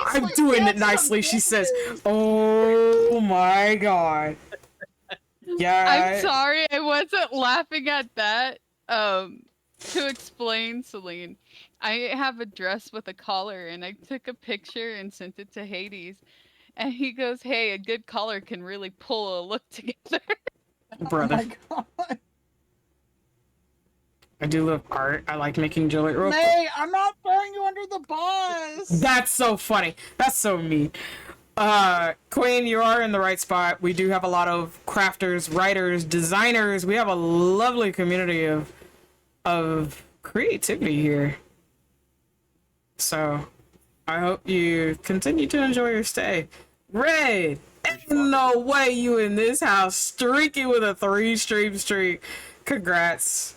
B: I'm doing it nicely. She says, "Oh my god." Yeah.
D: I'm sorry, I wasn't laughing at that. To explain, Celine, I have a dress with a collar, and I took a picture and sent it to Hades. And he goes, "Hey, a good collar can really pull a look together."
B: Brother.
G: Oh my god.
B: I do love art. I like making jewelry.
G: May, I'm not throwing you under the bus.
B: That's so funny. That's so mean. Queen, you are in the right spot. We do have a lot of crafters, writers, designers. We have a lovely community of creativity here. So, I hope you continue to enjoy your stay. Red, ain't no way you in this house streaking with a 3-stream streak. Congrats.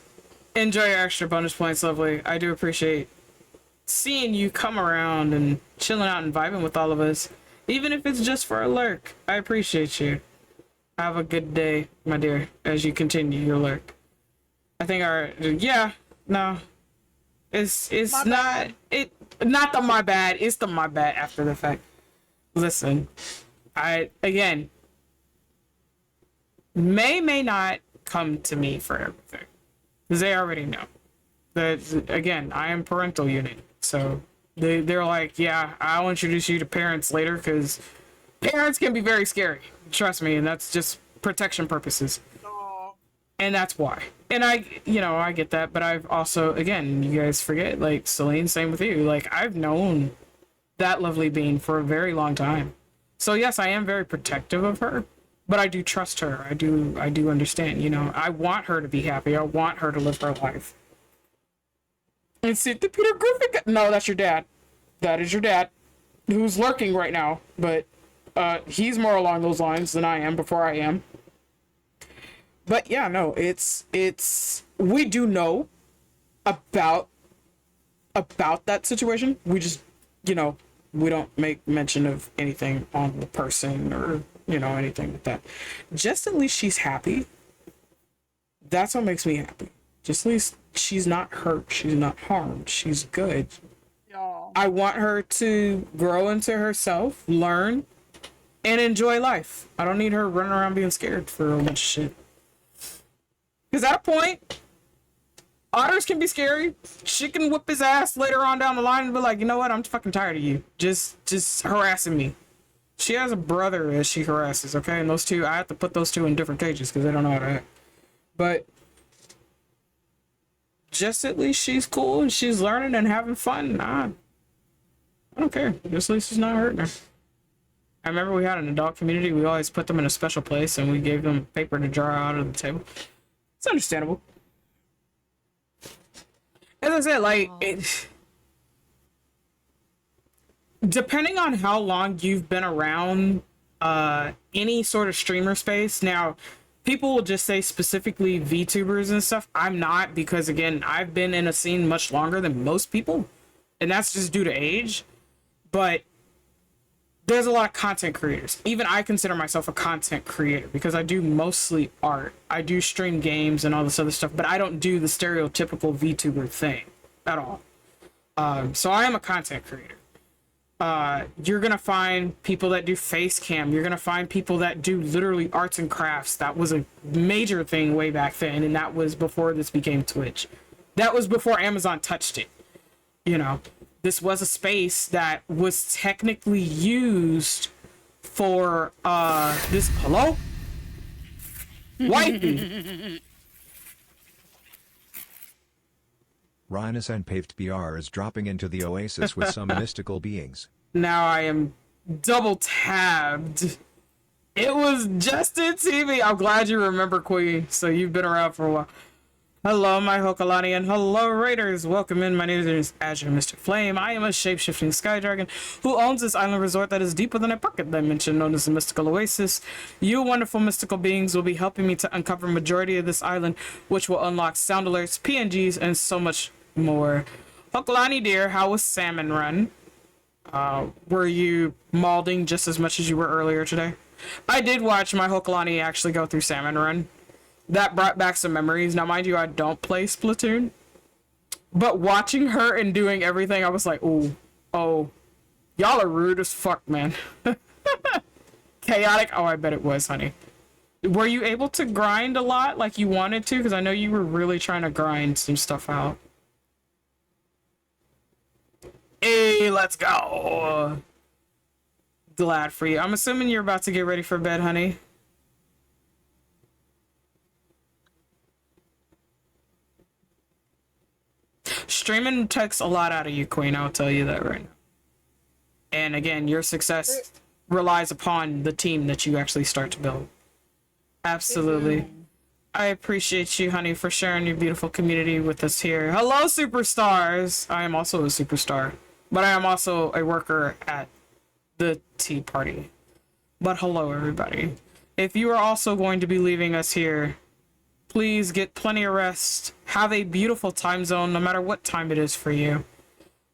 B: Enjoy your extra bonus points, lovely. I do appreciate seeing you come around and chilling out and vibing with all of us. Even if it's just for a lurk. I appreciate you. Have a good day, my dear, as you continue your lurk. I think it's
G: My
B: not
G: bad.
B: not the my bad, it's the my bad after the fact. Listen, may not come to me for everything. Because they already know. That again, I am parental unit. So they're like, yeah, I'll introduce you to parents later because parents can be very scary. Trust me, and that's just protection purposes.
G: Aw.
B: And that's why. And I get that, but I've also, again, you guys forget, like, Celine, same with you. Like, I've known that lovely being for a very long time. So yes, I am very protective of her, but I do trust her. I do understand, I want her to be happy. I want her to live her life. And see, the Peter Griffin no, that's your dad. That is your dad, who's lurking right now, but he's more along those lines than I am before I am. But yeah, no, it's we do know about that situation. We just, we don't make mention of anything on the person or, anything like that. Just at least she's happy. That's what makes me happy. Just at least she's not hurt. She's not harmed. She's good.
G: Yeah.
B: I want her to grow into herself, learn, and enjoy life. I don't need her running around being scared for a bunch of shit. Because at a point, otters can be scary. She can whip his ass later on down the line and be like, you know what? I'm fucking tired of you. Just harassing me. She has a brother that she harasses, okay? And those two, I have to put those two in different cages because they don't know how to act. But just at least she's cool and she's learning and having fun. Nah, I don't care. Just at least she's not hurting her. I remember we had an adult community. We always put them in a special place and we gave them paper to draw out of the table. It's understandable. As I said, like, depending on how long you've been around any sort of streamer space. Now, people will just say specifically VTubers and stuff. I'm not, because again, I've been in a scene much longer than most people, and that's just due to age. But there's a lot of content creators. Even I consider myself a content creator because I do mostly art. I do stream games and all this other stuff, but I don't do the stereotypical VTuber thing at all. So I am a content creator. You're gonna find people that do face cam. You're gonna find people that do literally arts and crafts. That was a major thing way back then, and that was before this became Twitch. That was before Amazon touched it. You know, this was a space that was technically used for this. Hello, wifey.
A: Rhinus and Paved BR is dropping into the oasis with some mystical beings.
B: Now I am double tabbed. It was Justin TV. I'm glad you remember, Queen. So you've been around for a while. Hello, my Hokalani, and hello, Raiders. Welcome in. My name is Azure Mystic Flame. I am a shape-shifting sky dragon who owns this island resort that is deeper than a pocket dimension known as the Mystical Oasis. You wonderful mystical beings will be helping me to uncover majority of this island, which will unlock sound alerts, PNGs, and so much more. Hokalani, dear, how was Salmon Run? Were you malding just as much as you were earlier today? I did watch my Hokalani actually go through Salmon Run. That brought back some memories. Now, mind you, I don't play Splatoon, but watching her and doing everything, I was like, ooh, oh, y'all are rude as fuck, man. Chaotic? Oh, I bet it was, honey. Were you able to grind a lot like you wanted to? Because I know you were really trying to grind some stuff out. Hey, let's go. Glad for you. I'm assuming you're about to get ready for bed, honey. Streaming takes a lot out of you, Queen. I'll tell you that right now. And again, your success relies upon the team that you actually start to build. Absolutely. I appreciate you, honey, for sharing your beautiful community with us here. Hello, superstars! I am also a superstar, but I am also a worker at the tea party. But hello, everybody. If you are also going to be leaving us here, please get plenty of rest. Have a beautiful time zone, no matter what time it is for you.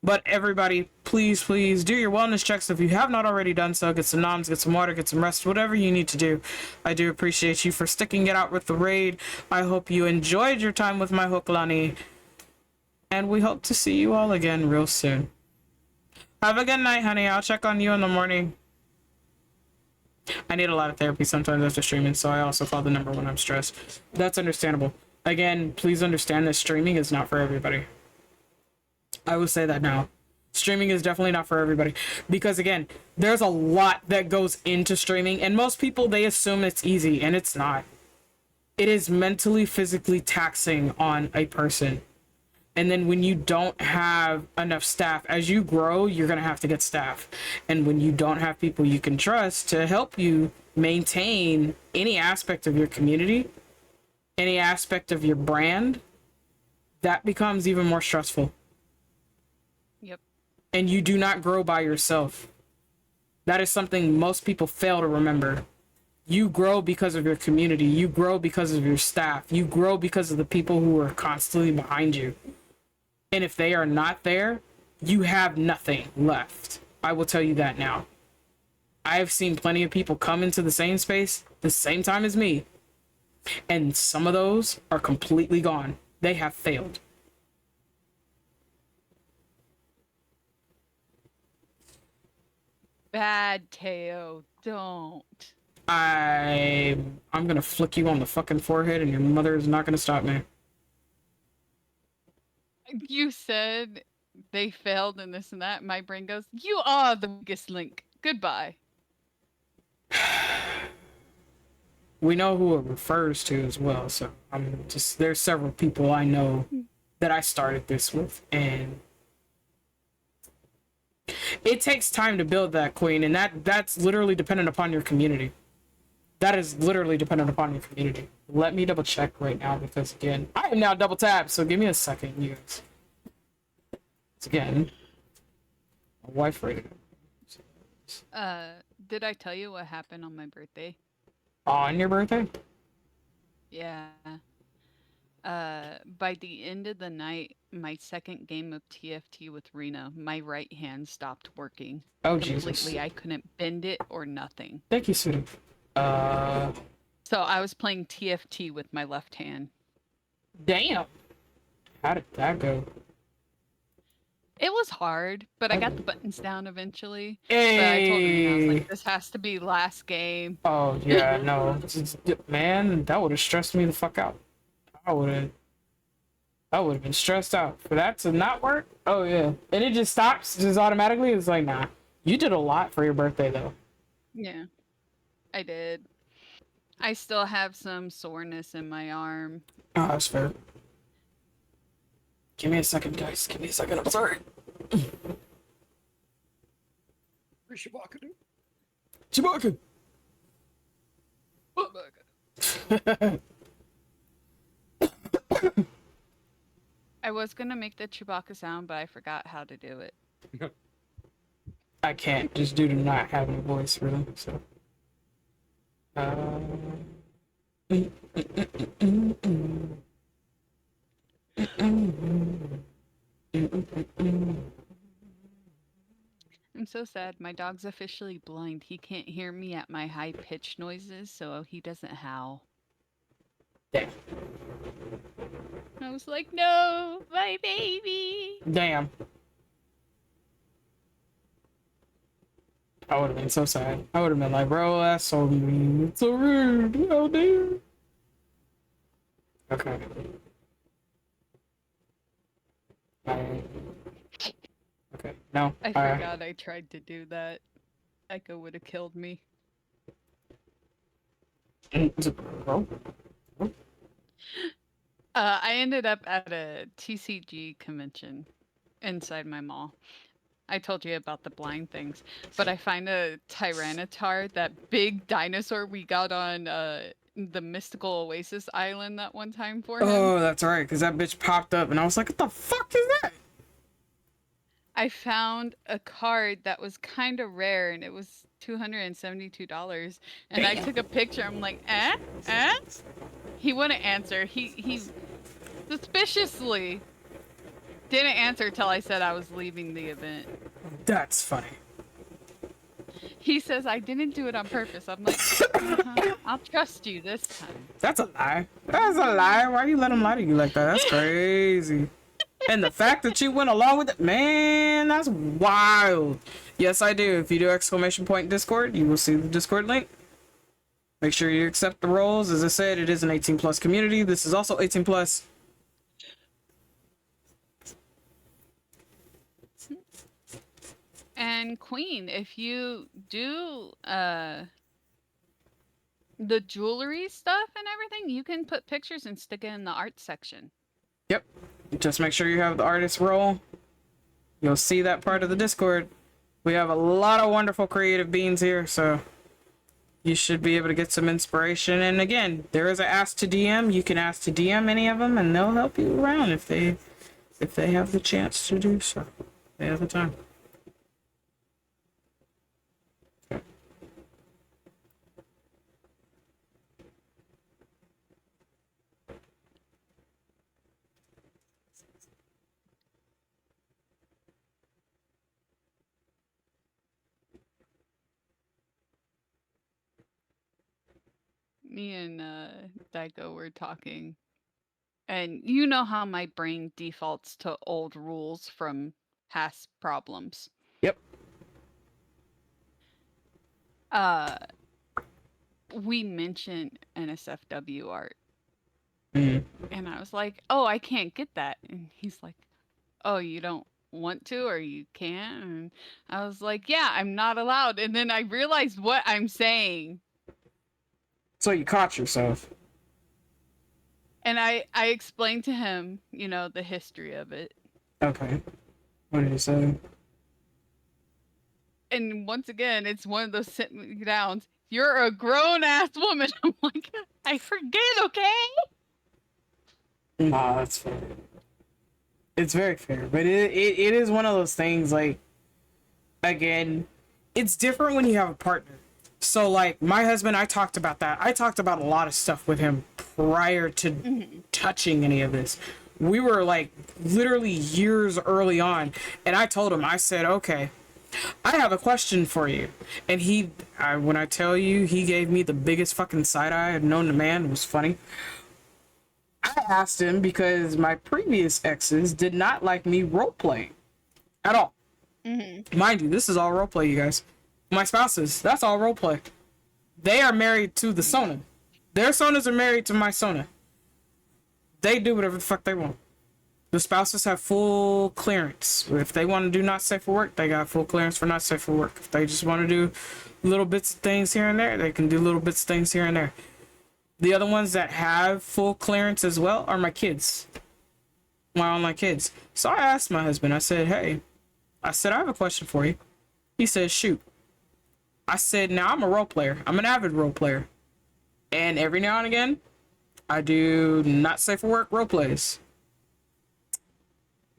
B: But everybody, please, please do your wellness checks if you have not already done so. Get some noms, get some water, get some rest, whatever you need to do. I do appreciate you for sticking it out with the raid. I hope you enjoyed your time with my Hokalani. And we hope to see you all again real soon. Have a good night, honey. I'll check on you in the morning. I need a lot of therapy sometimes after streaming, so I also call the number when I'm stressed. That's understandable. Again, please understand that streaming is not for everybody. I will say that now. Streaming is definitely not for everybody. Because again, there's a lot that goes into streaming, and most people, they assume it's easy, and it's not. It is mentally, physically taxing on a person. And then when you don't have enough staff, as you grow, you're going to have to get staff. And when you don't have people you can trust to help you maintain any aspect of your community, any aspect of your brand, that becomes even more stressful.
D: Yep.
B: And you do not grow by yourself. That is something most people fail to remember. You grow because of your community. You grow because of your staff. You grow because of the people who are constantly behind you. And if they are not there, you have nothing left. I will tell you that now. I have seen plenty of people come into the same space the same time as me, and some of those are completely gone. They have failed.
D: Bad, Teo. Don't.
B: I'm gonna flick you on the fucking forehead, and your mother is not gonna stop me.
D: You said they failed and this and that. My brain goes, you are the biggest link. Goodbye.
B: We know who it refers to as well, so there's several people I know that I started this with, and it takes time to build that, Queen, and that's literally dependent upon your community. That is literally dependent upon your community. Let me double check right now, because again, I am now double tapped, so give me a second, you guys. It's again, my wife rated it.
D: Did I tell you what happened on my birthday?
B: On your birthday?
D: Yeah. by the end of the night, my second game of TFT with Rena, my right hand stopped working
B: Oh,
D: completely.
B: Jesus.
D: I couldn't bend it or nothing.
B: Thank you, sweetie.
D: So I was playing TFT with my left hand.
B: Damn. How did that go?
D: It was hard, but I got the buttons down eventually.
B: Hey.
D: But I told Rena, I was like, this has to be last game.
B: Oh, yeah, no. Man, that would have stressed me the fuck out. I would have been stressed out. For that to not work? Oh, yeah. And it just stops just automatically? It's like, nah. You did a lot for your birthday, though.
D: Yeah, I did. I still have some soreness in my arm.
B: Oh, that's fair. Give me a second, guys. Give me a second. I'm sorry.
C: Where's Chewbacca, dude?
B: Chewbacca!
D: I was gonna make the Chewbacca sound, but I forgot how to do it.
B: I can't, just due to not having a voice, really, so.
D: I'm so sad. My dog's officially blind. He can't hear me at my high-pitched noises, so he doesn't howl.
B: Damn.
D: I was like, no, my baby.
B: Damn. I would have been so sad. I would have been like, bro, that's so mean. It's so rude. Oh, dear. Okay. Okay, no.
D: I forgot I tried to do that. Echo would have killed me.
B: Bro?
D: I ended up at a TCG convention inside my mall. I told you about the blind things, but I find a Tyranitar, that big dinosaur we got on the Mystical Oasis Island that one time for him.
B: Oh, that's right, because that bitch popped up, and I was like, what the fuck is that?
D: I found a card that was kind of rare, and it was $272. And
B: Damn.
D: I took a picture. I'm like, eh? He wouldn't answer. He suspiciously didn't answer till I said I was leaving the event.
B: That's funny.
D: He says, I didn't do it on purpose. I'm like, I'll trust you this time.
B: That's a lie. That's a lie. Why you let him lie to you like that? That's crazy. And the fact that you went along with it, man, that's wild. Yes, I do. If you do !point Discord, you will see the Discord link. Make sure you accept the roles. As I said, it is an 18+ community. This is also 18+.
D: And Queen, if you do the jewelry stuff and everything, you can put pictures and stick it in the art section.
B: Yep. Just make sure you have the artist role. You'll see that part of the Discord. We have a lot of wonderful creative beings here, so you should be able to get some inspiration. And again, there is an ask to DM. You can ask to DM any of them, and they'll help you around if they have the chance to do so. They have the time. Okay.
D: Me and Daiko were talking, and you know how my brain defaults to old rules from past problems.
B: Yep.
D: We mentioned NSFW art,
B: Mm-hmm.
D: and I was like, oh, I can't get that. And he's like, oh, you don't want to, or you can't? And I was like, yeah, I'm not allowed. And then I realized what I'm saying.
B: So you caught yourself.
D: And I explained to him, you know, the history of it.
B: Okay. What did he say?
D: And once again, it's one of those sit me downs. You're a grown ass woman. I'm like, I forget, okay?
B: Nah, that's fair. It's very fair, but it is one of those things, like, again, it's different when you have a partner. So, like, my husband, I talked about that. I talked about a lot of stuff with him prior to touching any of this. We were like literally years early on, and I told him, I said, okay, I have a question for you. And when I tell you, he gave me the biggest fucking side eye I'd known the man. It was funny. I asked him because my previous exes did not like me role playing at all. Mind you, this is all role play, you guys. My spouses, that's all role play. They are married to the Sona. Their Sonas are married to my Sona. They do whatever the fuck they want. The spouses have full clearance. If they want to do not safe for work, they got full clearance for not safe for work. If they just want to do little bits of things here and there, they can do little bits of things here and there. The other ones that have full clearance as well are my kids. My online kids. So I asked my husband, I said, hey, I have a question for you. He said, shoot. I said, now I'm a role player. I'm an avid role player. And every now and again, I do not safe for work role plays.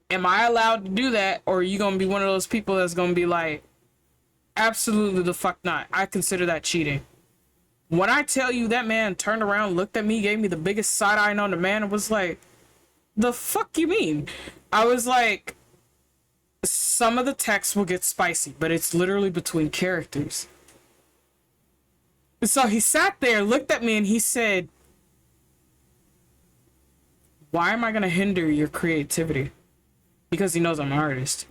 B: Am I allowed to do that? Or are you going to be one of those people that's going to be like, absolutely the fuck not. I consider that cheating. When I tell you that man turned around, looked at me, gave me the biggest side eye on the man, and was like, the fuck you mean? I was like, some of the text will get spicy, but it's literally between characters. So he sat there, looked at me, and he said, why am I going to hinder your creativity? Because he knows I'm an artist.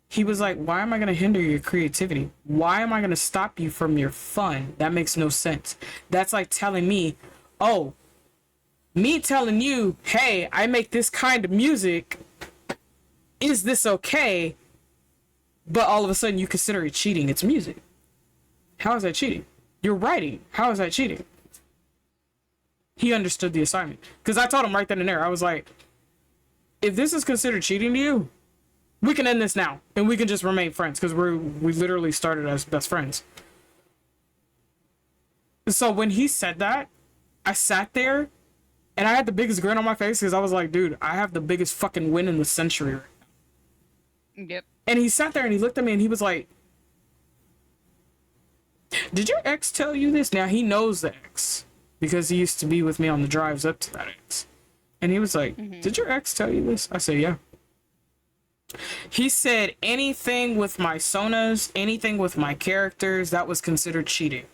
B: He was like, why am I going to hinder your creativity? Why am I going to stop you from your fun? That makes no sense. That's like telling me, oh, me telling you, hey, I make this kind of music. Is this okay? But all of a sudden you consider it cheating. It's music. How is that cheating? You're writing. How is that cheating? He understood the assignment. Because I told him right then and there, I was like, if this is considered cheating to you, we can end this now. And we can just remain friends. Because we literally started as best friends. So when he said that, I sat there and I had the biggest grin on my face because I was like, dude, I have the biggest fucking win in the century right now.
D: Yep.
B: And he sat there and he looked at me and he was like, did your ex tell you this? Now he knows the ex because he used to be with me on the drives up to that ex. And he was like, did your ex tell you this? I said, yeah. He said anything with my sonas, anything with my characters, that was considered cheating.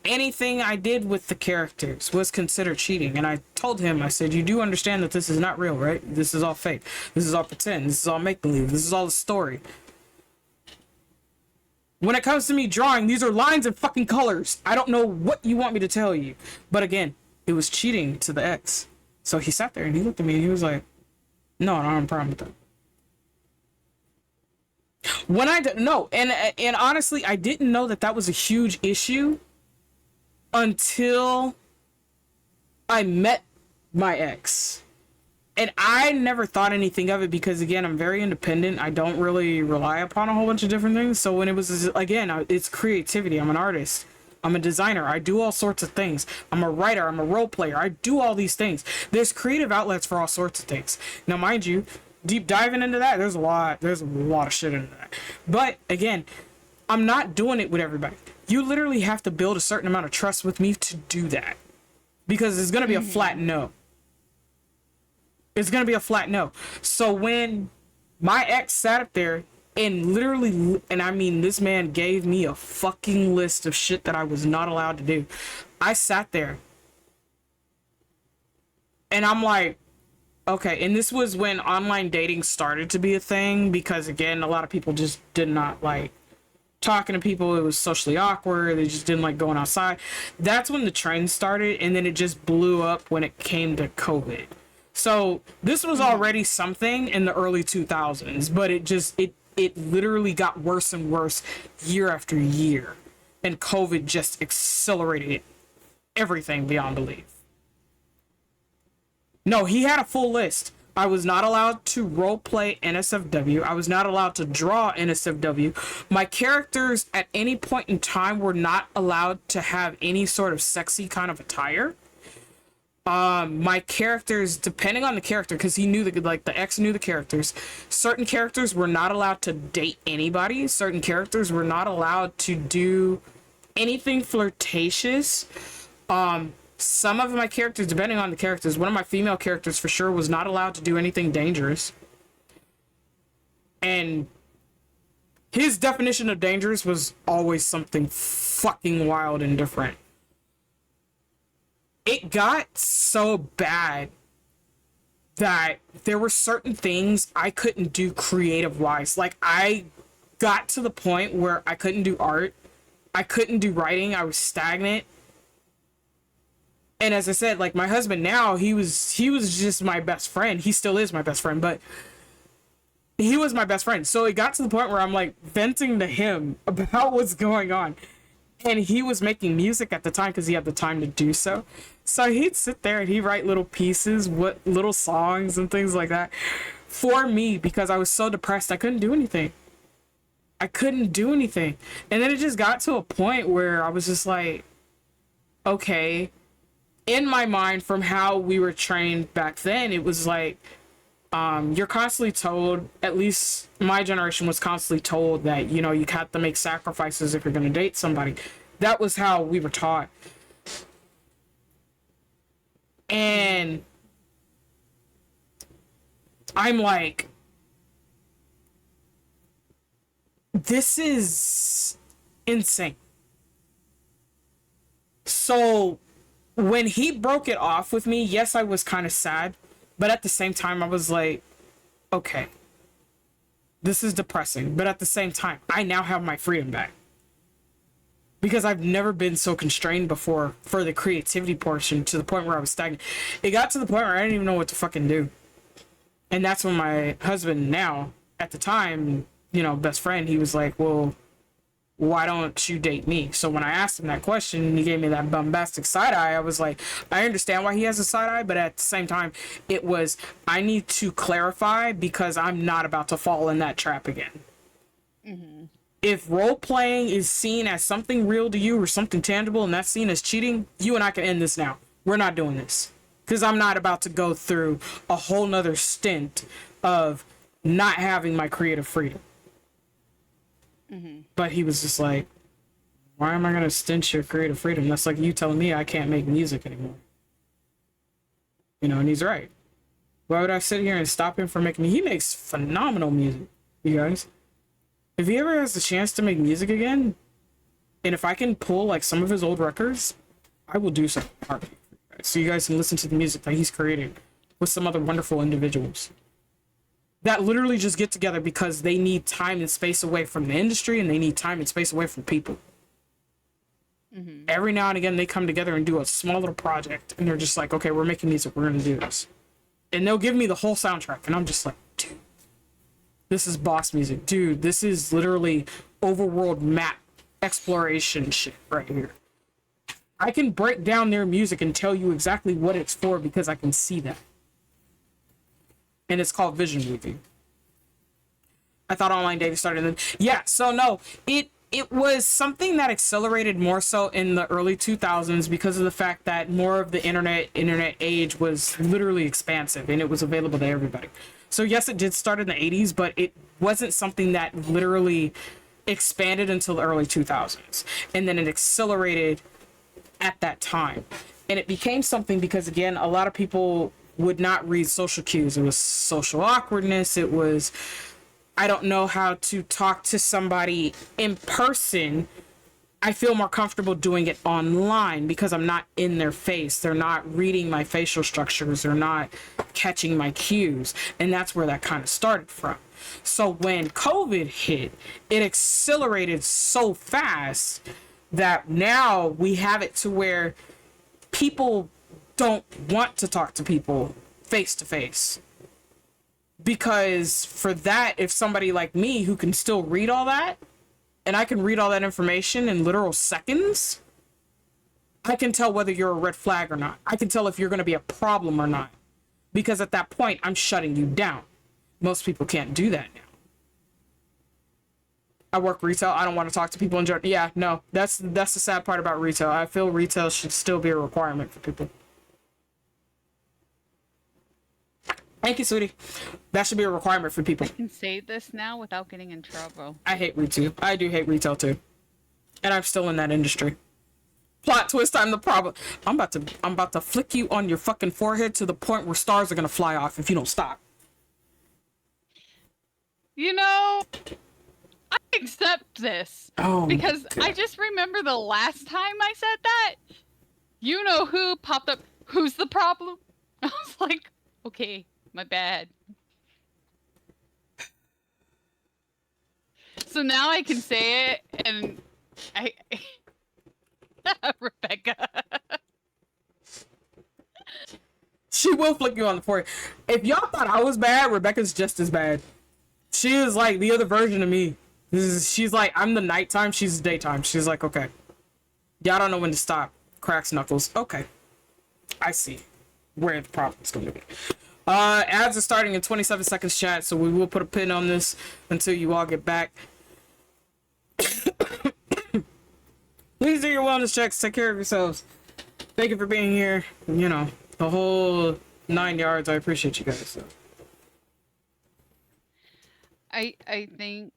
B: Anything I did with the characters was considered cheating. And I told him, I said, you do understand that this is not real, right? This is all fake. This is all pretend. This is all make-believe. This is all a story. When it comes to me drawing, these are lines and fucking colors. I don't know what you want me to tell you. But again, it was cheating to the ex. So he sat there and he looked at me and he was like, no, I don't have a problem with that. And honestly, I didn't know that was a huge issue until I met my ex. And I never thought anything of it because, again, I'm very independent. I don't really rely upon a whole bunch of different things. So when it was, again, it's creativity. I'm an artist. I'm a designer. I do all sorts of things. I'm a writer. I'm a role player. I do all these things. There's creative outlets for all sorts of things. Now, mind you, deep diving into that, there's a lot of shit into that. But again, I'm not doing it with everybody. You literally have to build a certain amount of trust with me to do that. Because it's going to be a flat no. It's going to be a flat no. So when my ex sat up there and literally, and I mean, this man gave me a fucking list of shit that I was not allowed to do. I sat there and I'm like, okay. And this was when online dating started to be a thing because, again, a lot of people just did not like talking to people. It was socially awkward. They just didn't like going outside. That's when the trend started, and then it just blew up when it came to COVID. So this was already something in the early 2000s, but it literally got worse and worse year after year, and COVID just accelerated everything beyond belief. No, he had a full list. I was not allowed to roleplay NSFW. I was not allowed to draw NSFW. My characters at any point in time were not allowed to have any sort of sexy kind of attire. My characters, depending on the character, because he knew the ex knew the characters, certain characters were not allowed to date anybody. Certain characters were not allowed to do anything flirtatious. Some of my characters, depending on the characters, one of my female characters for sure was not allowed to do anything dangerous. And his definition of dangerous was always something fucking wild and different. It got so bad that there were certain things I couldn't do creative wise. Like, I got to the point where I couldn't do art. I couldn't do writing. I was stagnant. And as I said, like, my husband now, he was just my best friend. He still is my best friend, but he was my best friend. So it got to the point where I'm like venting to him about what's going on. And he was making music at the time because he had the time to do so. So he'd sit there and he'd write little pieces, little songs and things like that for me, because I was so depressed I couldn't do anything. I couldn't do anything. And then it just got to a point where I was just like, okay. In my mind, from how we were trained back then, it was like, you're constantly told, at least my generation was constantly told that, you know, you have to make sacrifices if you're going to date somebody. That was how we were taught. And I'm like, this is insane. So when he broke it off with me, yes, I was kind of sad, but at the same time, I was like, okay, this is depressing. But at the same time, I now have my freedom back. Because I've never been so constrained before for the creativity portion, to the point where I was stagnant. It got to the point where I didn't even know what to fucking do. And that's when my husband now, at the time, you know, best friend, he was like, well, why don't you date me? So when I asked him that question and he gave me that bombastic side eye, I was like, I understand why he has a side eye, but at the same time, it was, I need to clarify because I'm not about to fall in that trap again. Mm-hmm. If role-playing is seen as something real to you or something tangible and that's seen as cheating, you and I can end this now. We're not doing this. Because I'm not about to go through a whole nother stint of not having my creative freedom. Mm-hmm. But he was just like, why am I going to stint your creative freedom? That's like you telling me I can't make music anymore. You know, and he's right. Why would I sit here and stop him from making... He makes phenomenal music, you guys. If he ever has the chance to make music again, and if I can pull like some of his old records, I will do something hard for you guys, so you guys can listen to the music that he's creating with some other wonderful individuals that literally just get together because they need time and space away from the industry and they need time and space away from people. Mm-hmm. Every now and again, they come together and do a small little project and they're just like, okay, we're making music. We're going to do this. And they'll give me the whole soundtrack. And I'm just like, dude, this is boss music. Dude, this is literally overworld map exploration shit right here. I can break down their music and tell you exactly what it's for because I can see that. And it's called vision weaving. I thought online dating started then. Yeah, so no, it was something that accelerated more so in the early 2000s because of the fact that more of the internet age was literally expansive and it was available to everybody. So yes, it did start in the 80s, but it wasn't something that literally expanded until the early 2000s. And then it accelerated at that time. And it became something because, again, a lot of people would not read social cues. It was social awkwardness. It was, I don't know how to talk to somebody in person. I feel more comfortable doing it online because I'm not in their face. They're not reading my facial structures. They're not catching my cues. And that's where that kind of started from. So when COVID hit, it accelerated so fast that now we have it to where people don't want to talk to people face to face. Because for that, if somebody like me who can still read all that, and I can read all that information in literal seconds, I can tell whether you're a red flag or not. I can tell if you're going to be a problem or not. Because at that point, I'm shutting you down. Most people can't do that now. I work retail. I don't want to talk to people in general. Yeah, no, that's the sad part about retail. I feel retail should still be a requirement for people. Thank you, sweetie. That should be a requirement for people.
D: I can say this now without getting in trouble.
B: I hate retail. I do hate retail too. And I'm still in that industry. Plot twist, I'm the problem. I'm about to flick you on your fucking forehead to the point where stars are gonna fly off if you don't stop.
D: You know, I accept this.
B: Oh,
D: because I just remember the last time I said that, you know who popped up, who's the problem? I was like, okay, my bad. So now I can say it, and I... Rebecca.
B: She will flick you on the forehead. If y'all thought I was bad, Rebecca's just as bad. She is like the other version of me. She's like, I'm the nighttime, she's the daytime. She's like, okay. Y'all don't know when to stop. Cracks knuckles. Okay. I see where the problem's going to be. Ads are starting in 27 seconds, chat, so we will put a pin on this until you all get back. Please do your wellness checks. Take care of yourselves. Thank you for being here. You know, the whole 9 yards. I appreciate you guys. So.
D: I think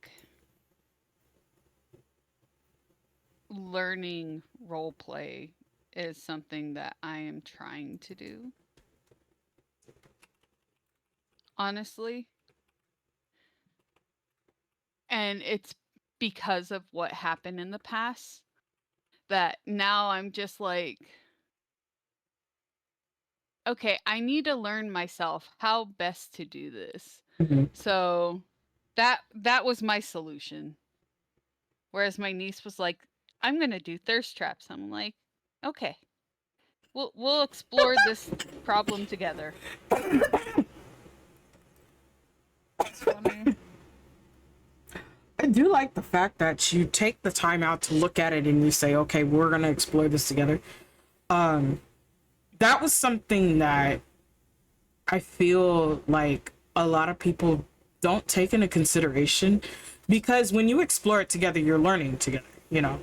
D: learning role play is something that I am trying to do. Honestly. And it's because of what happened in the past that now I'm just like, okay, I need to learn myself how best to do this.
B: Mm-hmm.
D: So that was my solution. Whereas my niece was like, I'm gonna do thirst traps. I'm like, okay. We'll explore this problem together.
B: That's funny. I do like the fact that you take the time out to look at it and you say, okay, we're gonna explore this together. That was something that I feel like a lot of people don't take into consideration, because when you explore it together, you're learning together, you know?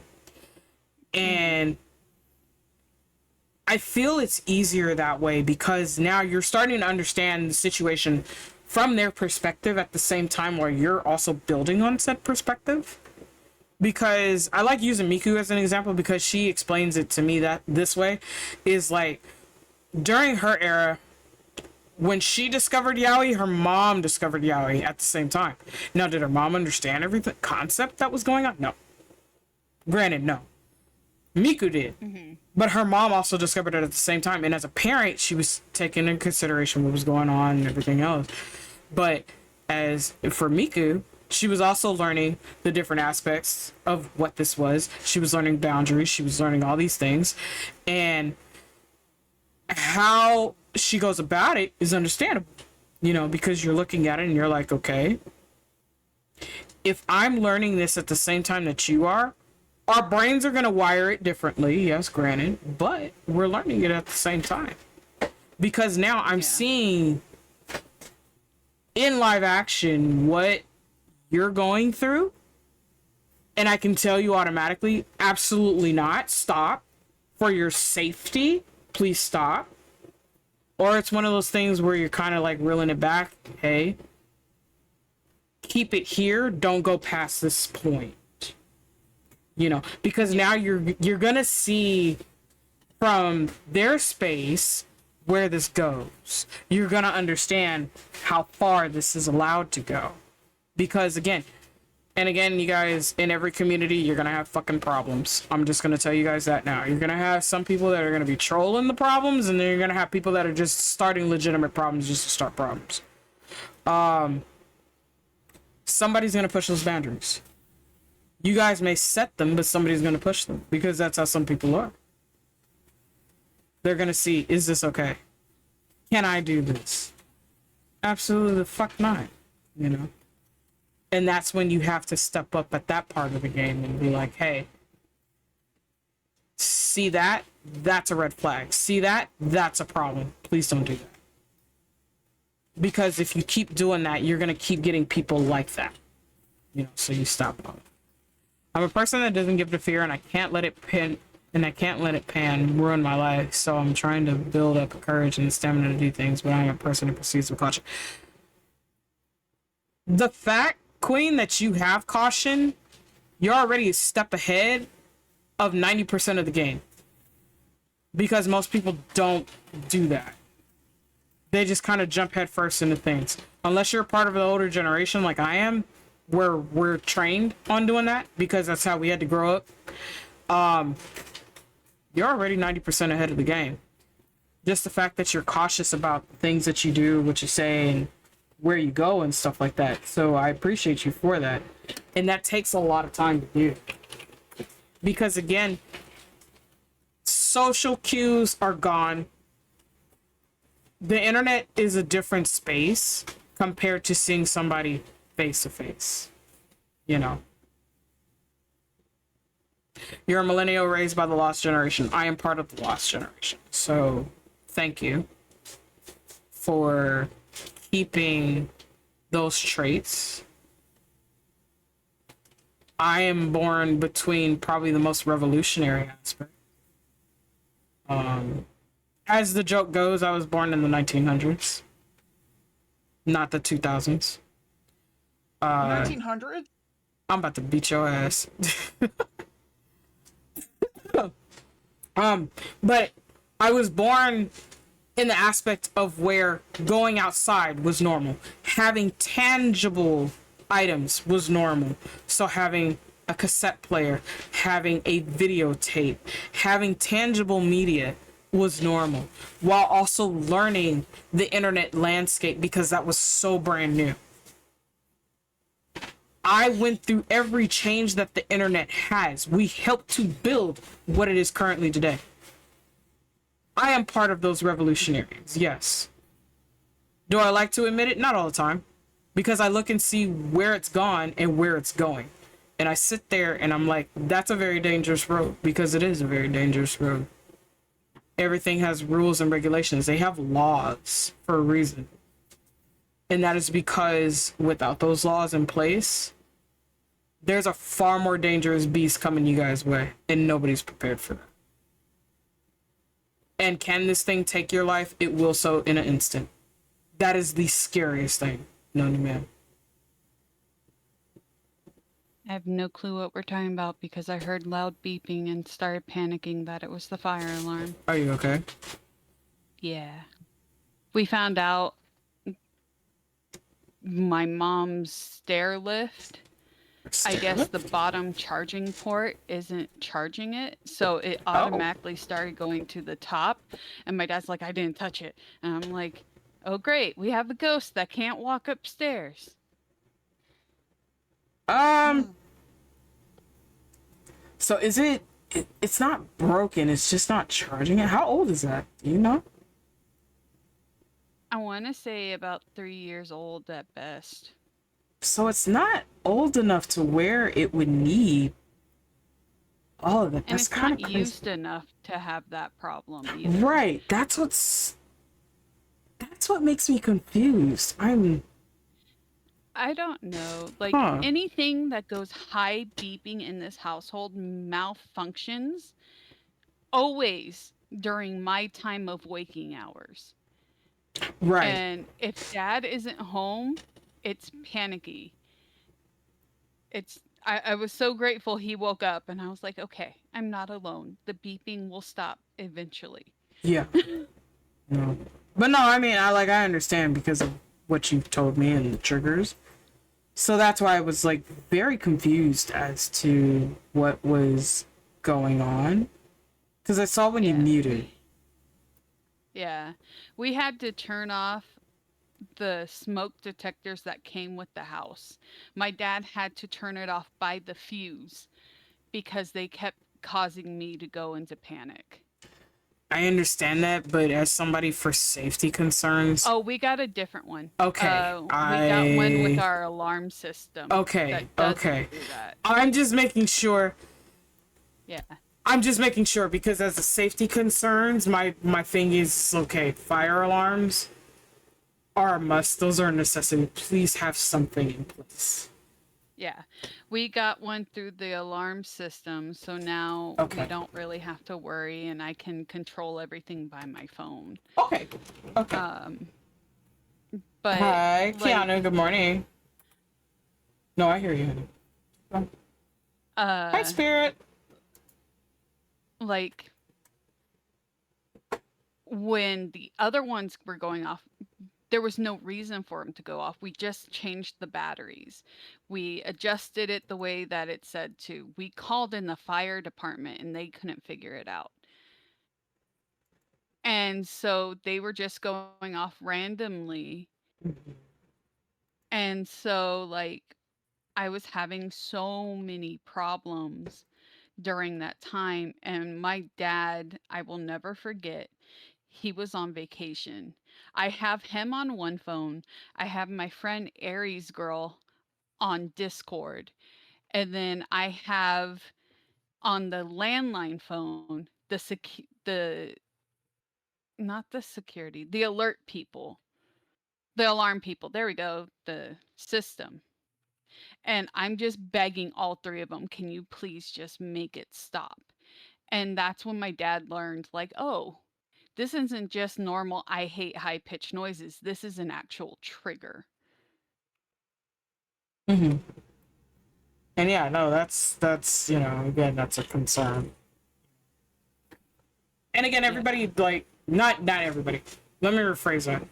B: And I feel it's easier that way because now you're starting to understand the situation from their perspective at the same time while you're also building on said perspective. Because I like using Miku as an example because she explains it to me that this way is like during her era, when she discovered yaoi, her mom discovered yaoi at the same time. Now, did her mom understand everything concept that was going on? No. Granted, no. Miku did. Mm-hmm. But her mom also discovered it at the same time. And as a parent, she was taking into consideration what was going on and everything else. But as for Miku, she was also learning the different aspects of what this was. She was learning boundaries. She was learning all these things. And how she goes about it is understandable, you know, because you're looking at it and you're like, okay, if I'm learning this at the same time that you are, our brains are going to wire it differently, yes, granted, but we're learning it at the same time. Because now I'm seeing in live action what you're going through, and I can tell you automatically, absolutely not, stop. For your safety, please stop. Or it's one of those things where you're kind of like reeling it back. Hey, keep it here. Don't go past this point. You know, because now you're gonna see from their space where this goes. You're gonna understand how far this is allowed to go. Because again, you guys, in every community, you're gonna have fucking problems. I'm just gonna tell you guys that now. You're gonna have some people that are gonna be trolling the problems, and then you're gonna have people that are just starting legitimate problems just to start problems. Somebody's gonna push those boundaries. You guys may set them, but somebody's gonna push them, because that's how some people are. They're gonna see, is this okay? Can I do this? Absolutely the fuck not, you know? And that's when you have to step up at that part of the game and be like, hey, see that? That's a red flag. See that? That's a problem. Please don't do that. Because if you keep doing that, you're going to keep getting people like that. You know, so you stop them. I'm a person that doesn't give to fear, and I can't let it pan ruin my life. So I'm trying to build up courage and stamina to do things, but I'm a person who proceeds with caution. The fact, Queen, that you have caution, you're already a step ahead of 90% of the game. because most people don't do that. They just kind of jump headfirst into things. Unless you're part of the older generation like I am, where we're trained on doing that because that's how we had to grow up. You're already 90% ahead of the game. Just the fact that you're cautious about things that you do, what you say, and where you go and stuff like that. So I appreciate you for that. And that takes a lot of time to do. Because again, social cues are gone. The internet is a different space compared to seeing somebody face to face. You know. You're a millennial raised by the lost generation. I am part of the lost generation. So thank you for keeping those traits. I am born between probably the most revolutionary aspect. As the joke goes, I was born in the 1900s, not the 2000s.
G: 1900?
B: I'm about to beat your ass. But I was born in the aspect of where going outside was normal. Having tangible items was normal. So having a cassette player, having a videotape, having tangible media was normal, while also learning the internet landscape because that was so brand new. I went through every change that the internet has. We helped to build what it is currently today. I am part of those revolutionaries, yes. Do I like to admit it? Not all the time. Because I look and see where it's gone and where it's going. And I sit there and I'm like, that's a very dangerous road. Because it is a very dangerous road. Everything has rules and regulations. They have laws for a reason. And that is because without those laws in place, there's a far more dangerous beast coming you guys' way. And nobody's prepared for that. And can this thing take your life? It will so in an instant. That is the scariest thing known to man.
D: I have no clue what we're talking about because I heard loud beeping and started panicking that it was the fire alarm.
B: Are you okay?
D: Yeah. We found out my mom's stair lift, I guess the bottom charging port isn't charging it, so it automatically started going to the top, and my dad's like, I didn't touch it. And I'm like, oh great, we have a ghost that can't walk upstairs.
B: So is it's not broken, it's just not charging it? How old is that? Do you know?
D: I want to say about 3 years old at best.
B: So it's not old enough to where it would need all of that.
D: And
B: That's
D: it's
B: kind of
D: not
B: crazy.
D: used enough to have that problem either.
B: Right. That's what makes me confused.
D: I don't know. Like anything that goes high beeping in this household malfunctions always during my time of waking hours.
B: Right.
D: And if dad isn't home, it's panicky. I was so grateful he woke up and I was like, okay, I'm not alone. The beeping will stop eventually.
B: Yeah. No. But no, I mean, I understand because of what you've told me and the triggers. So that's why I was like very confused as to what was going on. Because I saw when you muted.
D: Yeah. We had to turn off the smoke detectors that came with the house. My dad had to turn it off by the fuse because they kept causing me to go into panic.
B: I understand that, but as somebody for safety concerns...
D: Oh, we got a different one.
B: Okay.
D: We got one with our alarm system.
B: Okay, okay.
D: Do that.
B: I'm just making sure...
D: Yeah.
B: I'm just making sure because as a safety concerns, my thing is, okay, fire alarms are a must. Those are a necessity. Please have something in place.
D: Yeah. We got one through the alarm system, so now we don't really have to worry and I can control everything by my phone.
B: Okay. Okay.
D: But
B: hi, Keanu, good morning. No, I hear you. Hi, Spirit.
D: Like when the other ones were going off, there was no reason for them to go off. We just changed the batteries. We adjusted it the way that it said to. We called in the fire department and they couldn't figure it out. And so they were just going off randomly. And so, like, I was having so many problems during that time. And my dad, I will never forget, he was on vacation. I have him on one phone. I have my friend Aries girl on Discord. And then I have on the landline phone the not the security, the alert people, the alarm people. There we go, the system. And I'm just begging all three of them, can you please just make it stop? And that's when my dad learned, like, oh, this isn't just normal, I hate high pitched noises. This is an actual trigger.
B: Mm-hmm. And yeah, no, that's again, that's a concern. And again, everybody like not everybody. Let me rephrase that.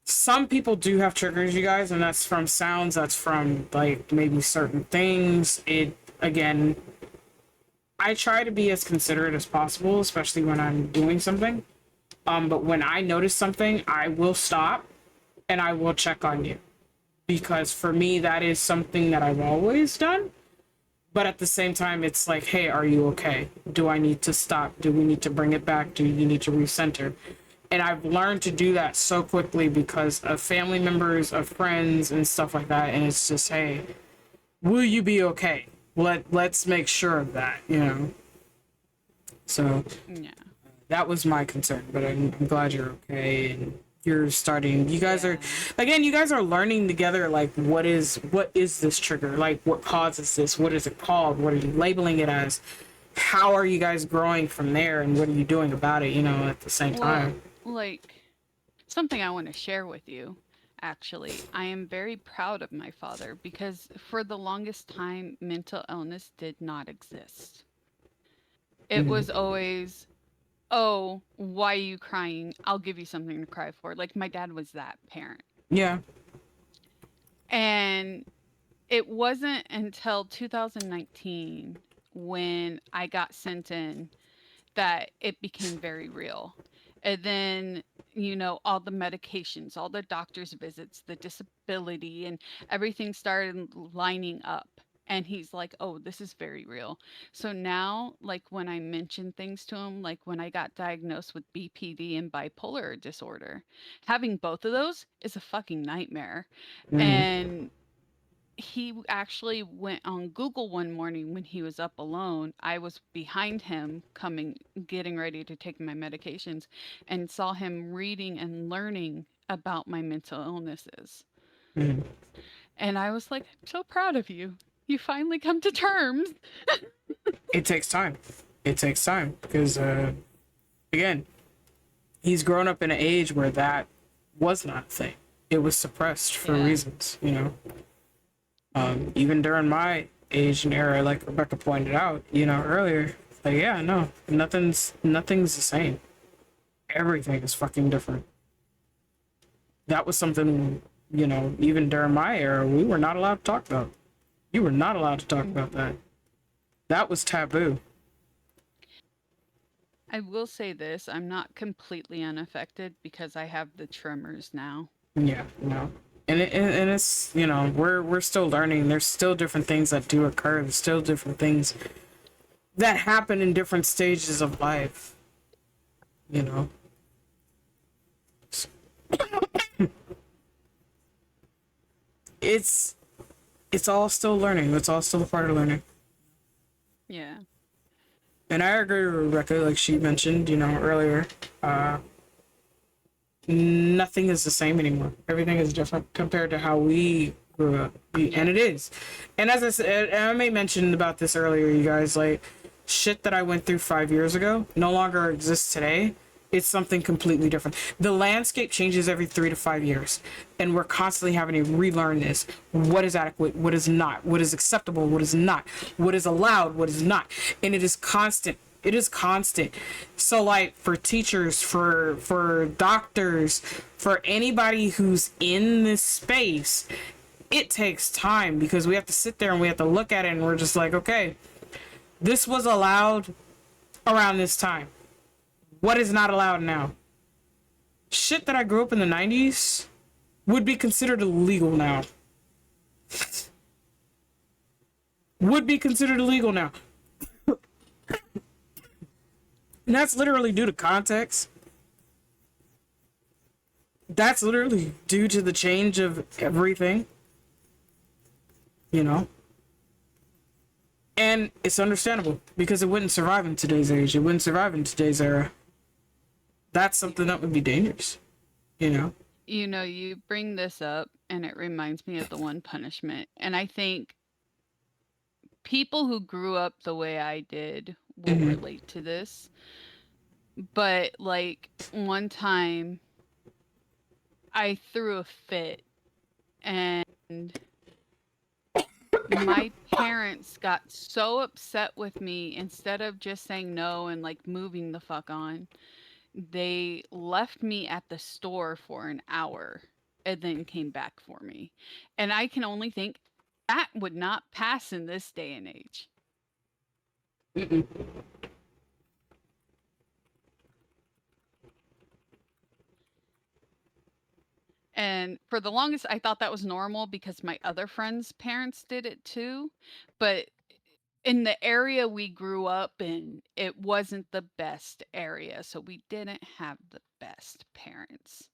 B: Some people do have triggers, you guys, and that's from sounds, that's from like maybe certain things. It again, I try to be as considerate as possible, especially when I'm doing something. But when I notice something, I will stop and I will check on you. Because for me, that is something that I've always done. But at the same time, it's like, hey, are you okay? Do I need to stop? Do we need to bring it back? Do you need to recenter? And I've learned to do that so quickly because of family members, of friends, and stuff like that. And it's just, hey, will you be okay? Let's make sure of that, you know? So
D: Yeah.
B: that was my concern, but I'm glad you're okay. And you're starting, you guys are, again, you guys are learning together, like, what is this trigger? Like, what causes this? What is it called? What are you labeling it as? How are you guys growing from there? And what are you doing about it, you know, at the same time?
D: Like, something I want to share with you, actually. I am very proud of my father because for the longest time, mental illness did not exist. It was always, oh, why are you crying? I'll give you something to cry for. Like, my dad was that parent.
B: Yeah.
D: And it wasn't until 2019 when I got sent in that it became very real. And then, you know, all the medications, all the doctor's visits, the disability, and everything started lining up. And he's like, oh, this is very real. So now, like, when I mention things to him, like when I got diagnosed with BPD and bipolar disorder, having both of those is a fucking nightmare. And he actually went on Google one morning when he was up alone. I was behind him getting ready to take my medications and saw him reading and learning about my mental illnesses. And I was like, I'm so proud of you. You finally come to terms.
B: It takes time. It takes time because, again, he's grown up in an age where that was not a thing. It was suppressed for reasons, you know. Even during my age and era, like Rebecca pointed out, you know, earlier, like, yeah, no, nothing's the same. Everything is fucking different. That was something, you know, even during my era, we were not allowed to talk about. You were not allowed to talk about that. That was taboo.
D: I will say this, I'm not completely unaffected because I have the tremors now.
B: Yeah, no. And it's, you know, we're still learning. There's still different things that do occur. There's still different things that happen in different stages of life. You know. It's all still learning. It's all still a part of learning.
D: Yeah.
B: And I agree with Rebecca, like she mentioned, you know, earlier. Nothing is the same anymore. Everything is different compared to how we grew up. And it is. And as I said, I may mention about this earlier, you guys, like, shit that I went through 5 years ago no longer exists today. It's something completely different. The landscape changes every 3 to 5 years, and we're constantly having to relearn this. What is adequate? What is not? What is acceptable? What is not? What is allowed? What is not? And it is constant It is constant. So like for teachers, for doctors, for anybody who's in this space, it takes time because we have to sit there and we have to look at it and we're just like, okay, this was allowed around this time. What is not allowed now? Shit that I grew up in the 90s would be considered illegal now. Would be considered illegal now. And that's literally due to context. That's literally due to the change of everything. You know? And it's understandable because it wouldn't survive in today's age. It wouldn't survive in today's era. That's something that would be dangerous. You know?
D: You know, you bring this up and it reminds me of the One Punishment. And I think people who grew up the way I did will relate to this. But like one time I threw a fit and my parents got so upset with me, instead of just saying no and like moving the fuck on, they left me at the store for an hour and then came back for me. And I can only think that would not pass in this day and age.
B: Mm-mm.
D: And for the longest, I thought that was normal because my other friends' parents did it too. But in the area we grew up in, it wasn't the best area. So we didn't have the best parents.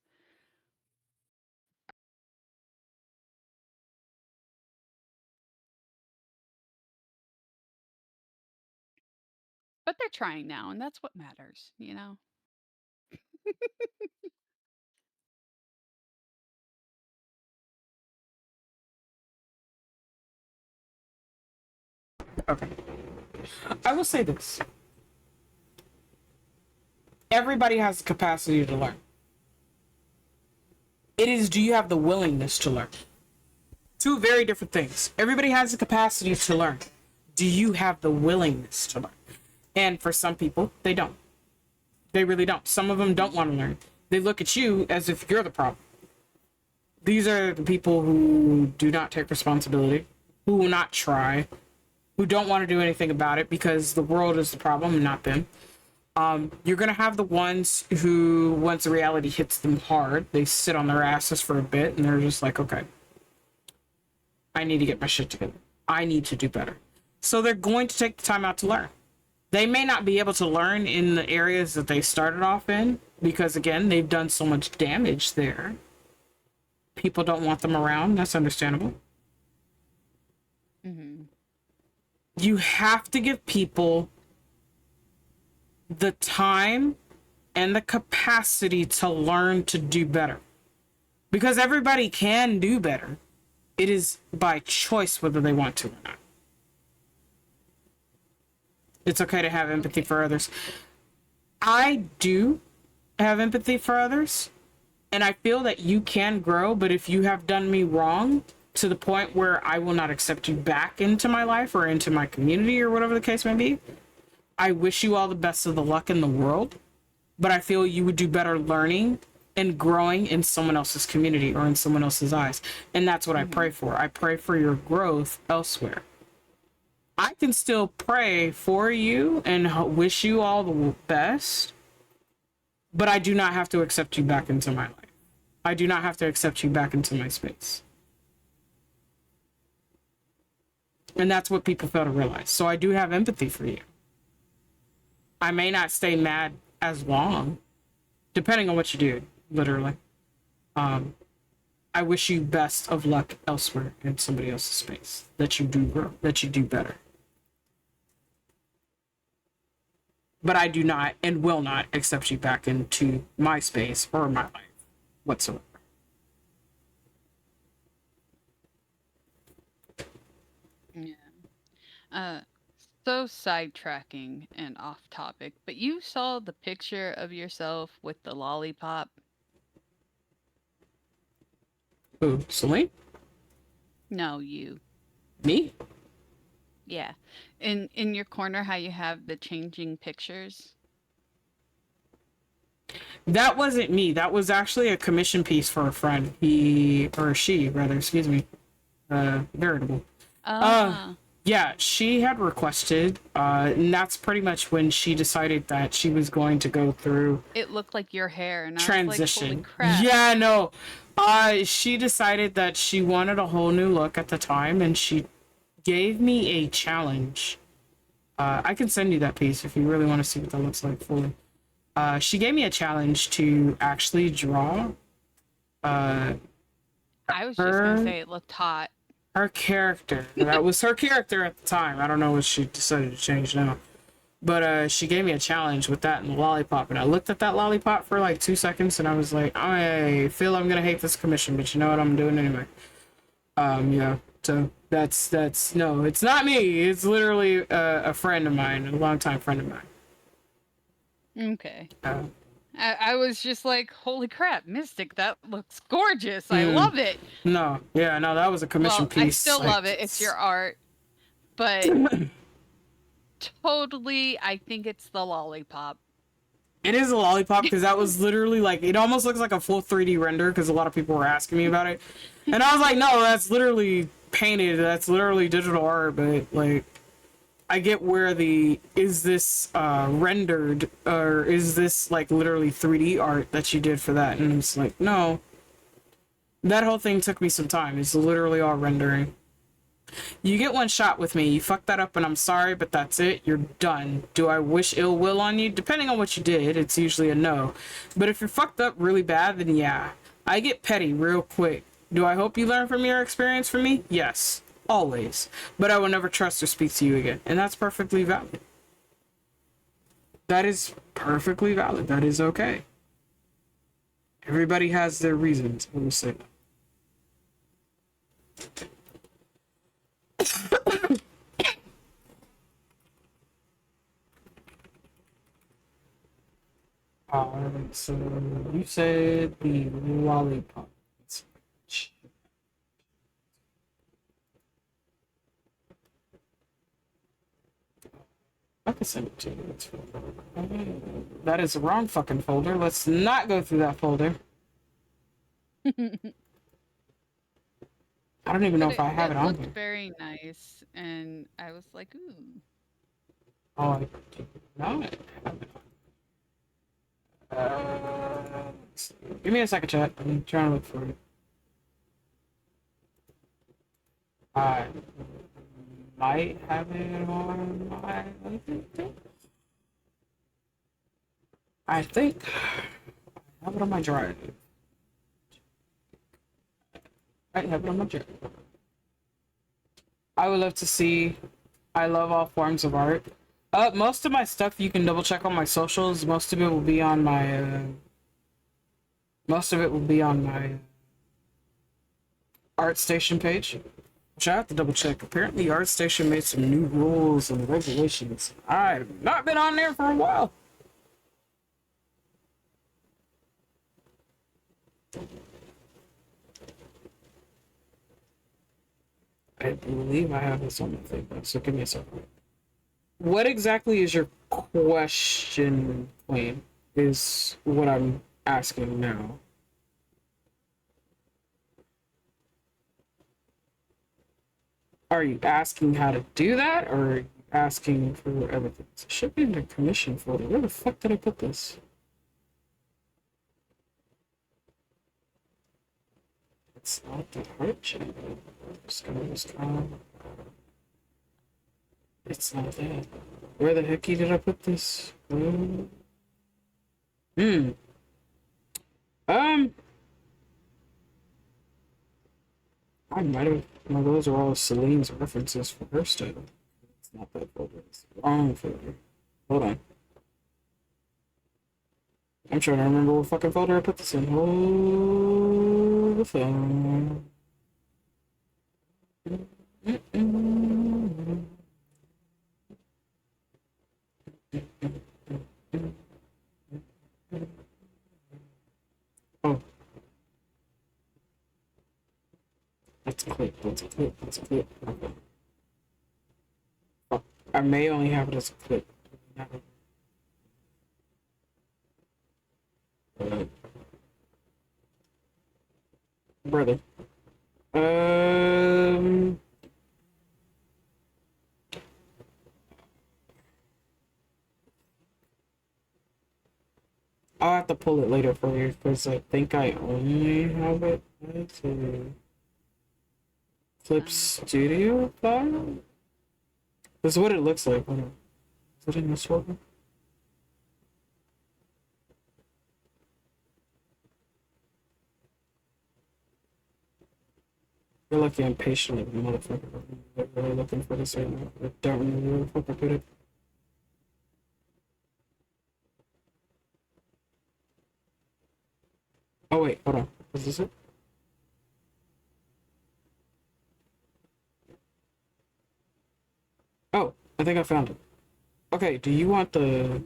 D: But they're trying now, and that's what matters, you know?
B: Okay. I will say this. Everybody has the capacity to learn. It is, do you have the willingness to learn? Two very different things. Everybody has the capacity to learn. Do you have the willingness to learn? And for some people, they don't. They really don't. Some of them don't want to learn. They look at you as if you're the problem. These are the people who do not take responsibility, who will not try, who don't want to do anything about it because the world is the problem and not them. You're going to have the ones who, once the reality hits them hard, they sit on their asses for a bit and they're just like, okay, I need to get my shit together. I need to do better. So they're going to take the time out to learn. They may not be able to learn in the areas that they started off in because, again, they've done so much damage there. People don't want them around. That's understandable.
D: Mm-hmm.
B: You have to give people the time and the capacity to learn to do better. Because everybody can do better. It is by choice whether they want to or not. It's okay to have empathy for others. I do have empathy for others, and I feel that you can grow, but if you have done me wrong to the point where I will not accept you back into my life or into my community or whatever the case may be, I wish you all the best of the luck in the world, but I feel you would do better learning and growing in someone else's community or in someone else's eyes. And that's what I pray for. I pray for your growth elsewhere. I can still pray for you and wish you all the best, but I do not have to accept you back into my life. I do not have to accept you back into my space. And that's what people fail to realize. So I do have empathy for you. I may not stay mad as long, depending on what you do, literally. I wish you best of luck elsewhere in somebody else's space, that you do grow, that you do better. But I do not and will not accept you back into my space or my life whatsoever.
D: Yeah. So sidetracking and off topic, but you saw the picture of yourself with the lollipop?
B: Who, Celine?
D: No, you.
B: Me?
D: Yeah. In your corner, how you have the changing pictures.
B: That wasn't me. That was actually a commission piece for a friend. He or she, rather, excuse me. Veritable.
D: Ah.
B: Yeah, she had requested, and that's pretty much when she decided that she was going to go through
D: It looked like your hair, and I was like,
B: transition.
D: holy crap.
B: Yeah, no. She decided that she wanted a whole new look at the time, and she gave me a challenge. I can send you that piece if you really want to see what that looks like fully. She gave me a challenge to actually draw
D: I was just gonna say it looked hot.
B: her character. That was her character at the time. I don't know what she decided to change now. But she gave me a challenge with that and the lollipop, and I looked at that lollipop for like 2 seconds, and I was like, I feel I'm gonna hate this commission, but you know what, I'm doing anyway. Yeah. So that's no, it's not me. It's literally a friend of mine, a longtime friend of mine.
D: Okay. I was just like, holy crap, Mystic, that looks gorgeous. I
B: Mm.
D: love it.
B: No, yeah, no, that was a commission
D: Well,
B: piece.
D: I still
B: like,
D: love it. It's your art. But totally, I think it's the lollipop.
B: It is a lollipop because that was literally like, it almost looks like a full 3D render because a lot of people were asking me about it. And I was like, no, that's literally painted. That's literally digital art. But like, I get where is this rendered or is this like literally 3D art that you did for that? And it's like, no. That whole thing took me some time. It's literally all rendering. You get one shot with me. You fuck that up and I'm sorry, but that's it. You're done. Do I wish ill will on you? Depending on what you did, it's usually a no. But if you're fucked up really bad, then yeah. I get petty real quick. Do I hope you learn from your experience from me? Yes. Always. But I will never trust or speak to you again. And that's perfectly valid. That is perfectly valid. That is okay. Everybody has their reasons. Let me say that. Alright, so you said the lollipop. I can send it to you. It's fine. That is the wrong fucking folder. Let's not go through that folder. I don't even know if I have it on
D: looked
B: here.
D: very nice, and I was like, ooh.
B: Oh, I do not have it on. Give me a second, chat. I'm trying to look for it. I might have it on my. I think I have it on my drive. I have it on my drive. I would love to see. I love all forms of art. Most of my stuff you can double check on my socials. Most of it will be on my. Most of it will be on my ArtStation page, which I have to double check. Apparently, ArtStation made some new rules and regulations. I've not been on there for a while. I believe I have this on my thing, so give me a second. What exactly is your question, Queen? Is what I'm asking now. Are you asking how to do that, or are you asking for everything? It should be in the commission folder. Where the fuck did I put this? It's not the heart channel. It's not that. Where the heck did I put this? I might have. No, those are all Celine's references for her stuff. It's not that folder. It's the wrong folder. Hold on. I'm trying to remember what fucking folder I put this in. Hold the phone. Oh. Let's click. Okay. may only have it as a clip. Brother. I'll have to pull it later for you because I think I only have it as a Clip Studio file. This is what it looks like. Hold on. Is it in this one? You're lucky I'm patient like a motherfucker. I'm really looking for this right now. I don't remember where the fuck I put it. Oh wait, hold on. Is this it? Oh, I think I found it. Okay, do you want the...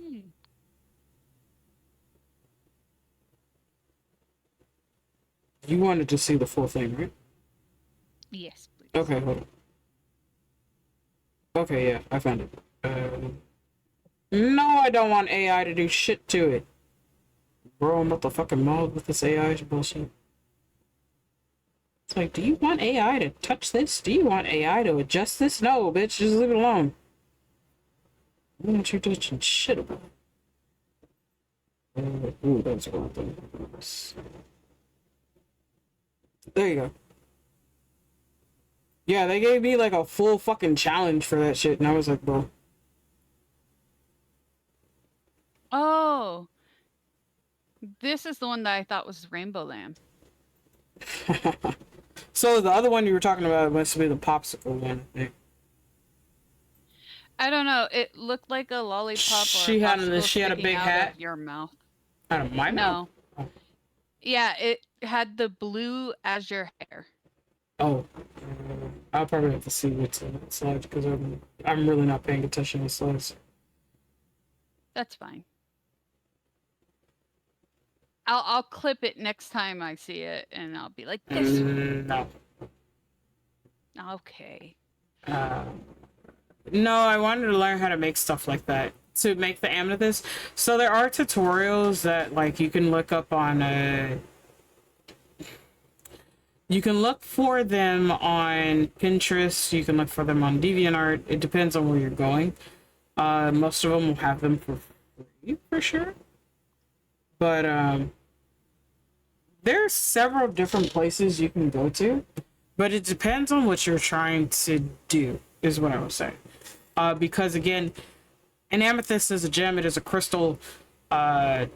B: You wanted to see the full thing, right?
D: Yes, please.
B: Okay, hold on. Okay, yeah, I found it. No, I don't want AI to do shit to it. Bro, I'm about to fucking mold with this AI bullshit. It's like, do you want AI to touch this? Do you want AI to adjust this? No, bitch, just leave it alone. Why aren't you touching shit about it? Ooh, that's one thing. There you go. Yeah, they gave me like a full fucking challenge for that shit, and I was like, bro.
D: Oh, this is the one that I thought was Rainbow Lamb.
B: So the other one you were talking about must be the popsicle one, I think.
D: I don't know. It looked like a lollipop
B: She
D: or a
B: had
D: popsicle
B: she had a
D: sticking
B: big
D: out
B: hat.
D: of your mouth.
B: Out of my mouth?
D: No. Yeah, it had the blue as your hair.
B: Oh, I'll probably have to see what's in that slide because I'm really not paying attention to slides.
D: That's fine. I'll clip it next time I see it, and I'll be like, this.
B: No.
D: Okay.
B: No, I wanted to learn how to make stuff like that to make the amethyst. So there are tutorials that like you can look up on. You can look for them on Pinterest. You can look for them on DeviantArt. It depends on where you're going. Most of them will have them for free for sure. But there are several different places you can go to, but it depends on what you're trying to do, is what I would say. Because again, an amethyst is a gem. It is a crystal. I'm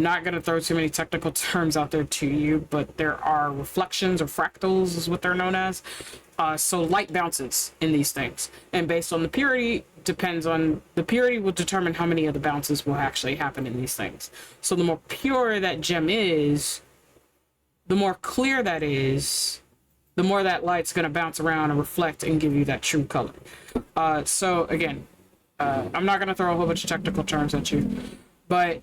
B: not going to throw too many technical terms out there to you, but there are reflections or fractals is what they're known as. So light bounces in these things. And based on the purity, the purity will determine how many of the bounces will actually happen in these things. So the more pure that gem is, the more clear that is, the more that light's going to bounce around and reflect and give you that true color. So again, I'm not going to throw a whole bunch of technical terms at you, but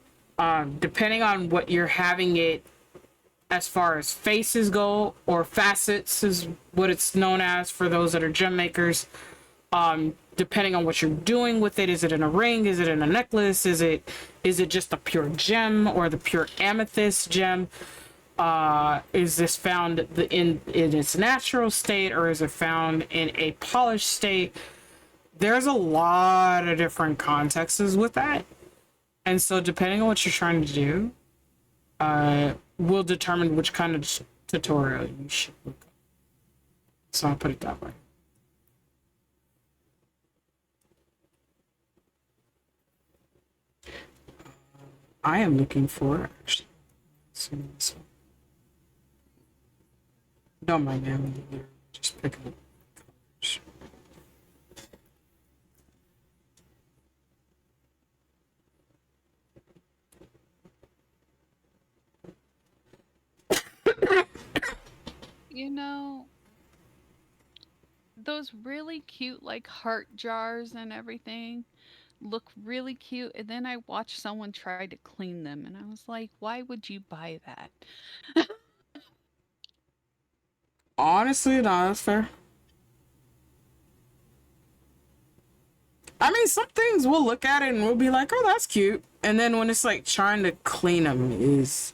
B: depending on what you're having it as far as faces go, or facets is what it's known as for those that are gem makers, depending on what you're doing with it, is it in a ring, is it in a necklace, is it just a pure gem or the pure amethyst gem, is this found in its natural state or is it found in a polished state? There's a lot of different contexts with that. And so depending on what you're trying to do, will determine which kind of tutorial you should look at. So I'll put it that way. I am looking for, actually, don't mind me, I'm just picking up colors.
D: You know, those really cute, like, heart jars and everything look really cute. And then I watched someone try to clean them, and I was like, why would you buy that?
B: Honestly, no, that's fair. I mean, some things we'll look at it and we'll be like, oh, that's cute. And then when it's like trying to clean them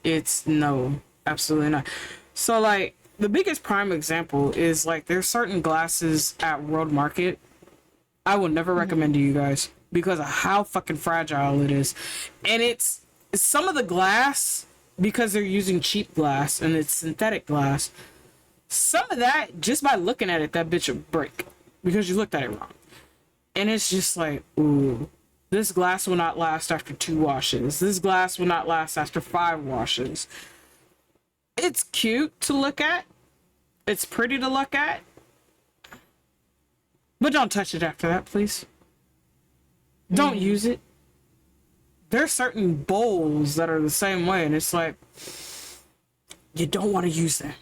B: it's no, absolutely not. So like the biggest prime example is like there's certain glasses at World Market I will never recommend to you guys because of how fucking fragile it is. And it's some of the glass, because they're using cheap glass and it's synthetic glass, some of that, just by looking at it, that bitch will break because you looked at it wrong. And it's just like, ooh, this glass will not last after 2 washes. This glass will not last after 5 washes. It's cute to look at. It's pretty to look at. But don't touch it after that, please. Don't use it. There's certain bowls that are the same way, and it's like, you don't want to use them.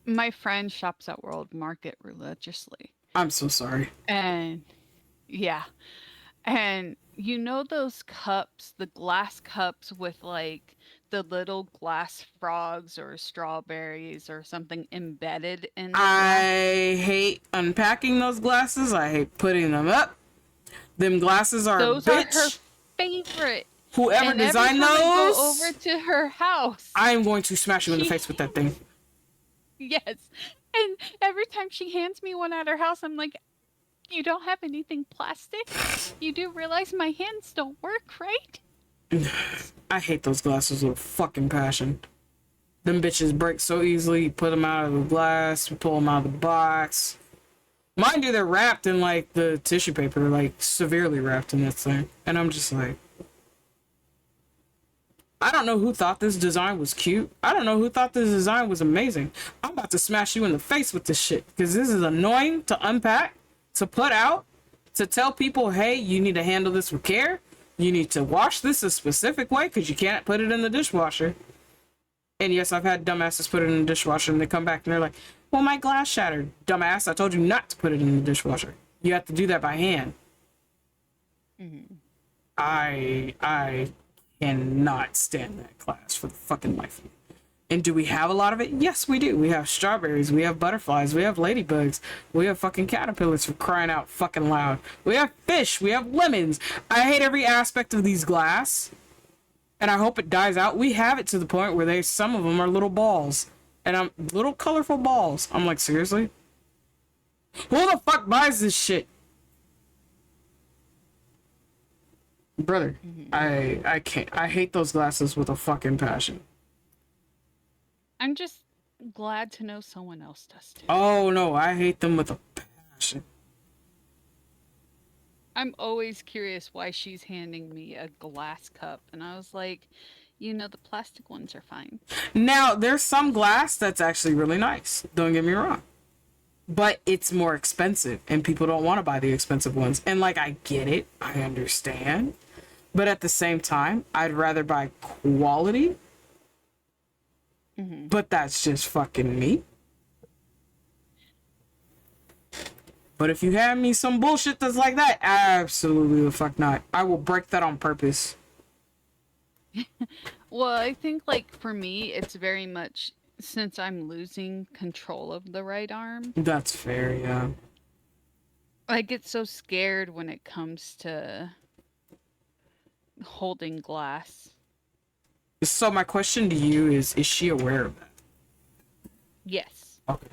D: My friend shops at World Market religiously.
B: I'm so sorry.
D: And yeah. And you know those cups, the glass cups with like the little glass frogs or strawberries or something embedded in the
B: I hate unpacking those glasses. I hate putting them up. Them glasses are
D: those
B: a bitch.
D: are her favorite.
B: Whoever
D: And
B: designed
D: every time I
B: those,
D: go over to her house.
B: I am going to smash you in the face with that thing.
D: Yes. And every time she hands me one at her house, I'm like, you don't have anything plastic? You do realize my hands don't work, right?
B: I hate those glasses with a fucking passion. Them bitches break so easily. You put them out of the glass, you pull them out of the box. Mind you, they're wrapped in like the tissue paper, like severely wrapped in that thing. And I'm just like, I don't know who thought this design was cute. I don't know who thought this design was amazing. I'm about to smash you in the face with this shit because this is annoying to unpack, to put out, to tell people, hey, you need to handle this with care. You need to wash this a specific way because you can't put it in the dishwasher. And yes, I've had dumbasses put it in the dishwasher and they come back and they're like, well, my glass shattered. Dumbass, I told you not to put it in the dishwasher. You have to do that by hand.
D: Mm-hmm.
B: I cannot stand that glass for the fucking life of me. And do we have a lot of it? Yes, we do. We have strawberries, we have butterflies, we have ladybugs, we have fucking caterpillars for crying out fucking loud. We have fish, we have lemons. I hate every aspect of these glass. And I hope it dies out. We have it to the point where some of them are little balls. And I'm little colorful balls. I'm like, seriously? Who the fuck buys this shit? Brother, I can't. I hate those glasses with a fucking passion.
D: I'm just glad to know someone else does too.
B: Oh no, I hate them with a passion.
D: I'm always curious why she's handing me a glass cup. And I was like, you know, the plastic ones are fine.
B: Now, there's some glass that's actually really nice. Don't get me wrong. But it's more expensive and people don't want to buy the expensive ones. And like, I get it. I understand. But at the same time, I'd rather buy quality.
D: Mm-hmm.
B: But that's just fucking me. But if you have me some bullshit that's like that, absolutely the fuck not. I will break that on purpose.
D: Well, I think like for me, it's very much since I'm losing control of the right arm.
B: That's fair, yeah.
D: I get so scared when it comes to holding glass.
B: So my question to you is she aware of that?
D: Yes.
B: Okay.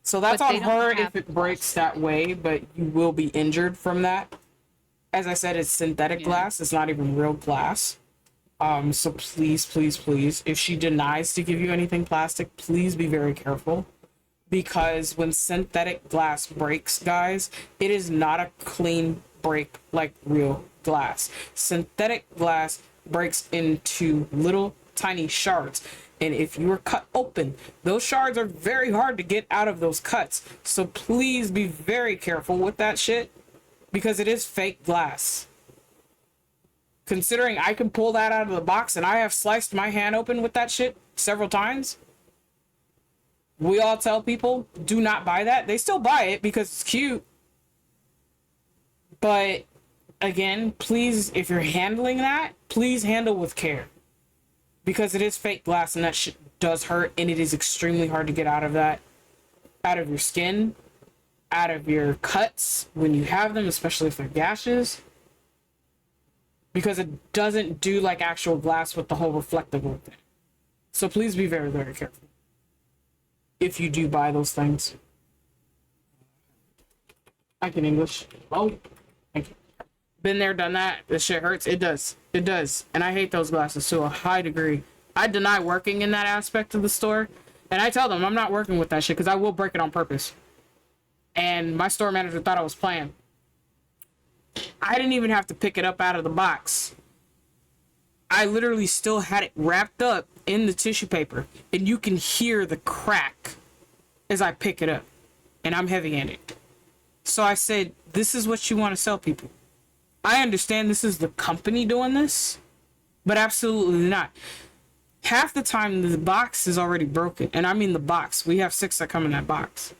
B: So that's
D: But
B: on
D: they don't
B: her
D: have
B: if it breaks that way, but you will be injured from that. As I said, it's synthetic glass. It's not even real glass. So please, please, please, if she denies to give you anything plastic, please be very careful. Because when synthetic glass breaks, guys, it is not a clean break like real glass. Synthetic glass breaks into little tiny shards. And if you are cut open, those shards are very hard to get out of those cuts. So please be very careful with that shit. Because it is fake glass. Considering I can pull that out of the box and I have sliced my hand open with that shit several times. We all tell people, do not buy that. They still buy it because it's cute. But again, please, if you're handling that, please handle with care. Because it is fake glass and that shit does hurt and it is extremely hard to get out of that, out of your skin. out of your cuts when you have them, especially if they're gashes, because it doesn't do like actual glass with the whole reflective thing. So please be very, very careful if you do buy those things. I can English. Oh, thank you. Been there, done that. This shit hurts. It does. It does. And I hate those glasses to a high degree. I deny working in that aspect of the store. And I tell them I'm not working with that shit because I will break it on purpose. And my store manager thought I was playing. I didn't even have to pick it up out of the box. I literally still had it wrapped up in the tissue paper. And you can hear the crack as I pick it up. And I'm heavy-handed. So I said, this is what you want to sell people. I understand this is the company doing this, but absolutely not. Half the time, the box is already broken. And I mean the box. We have 6 that come in that box.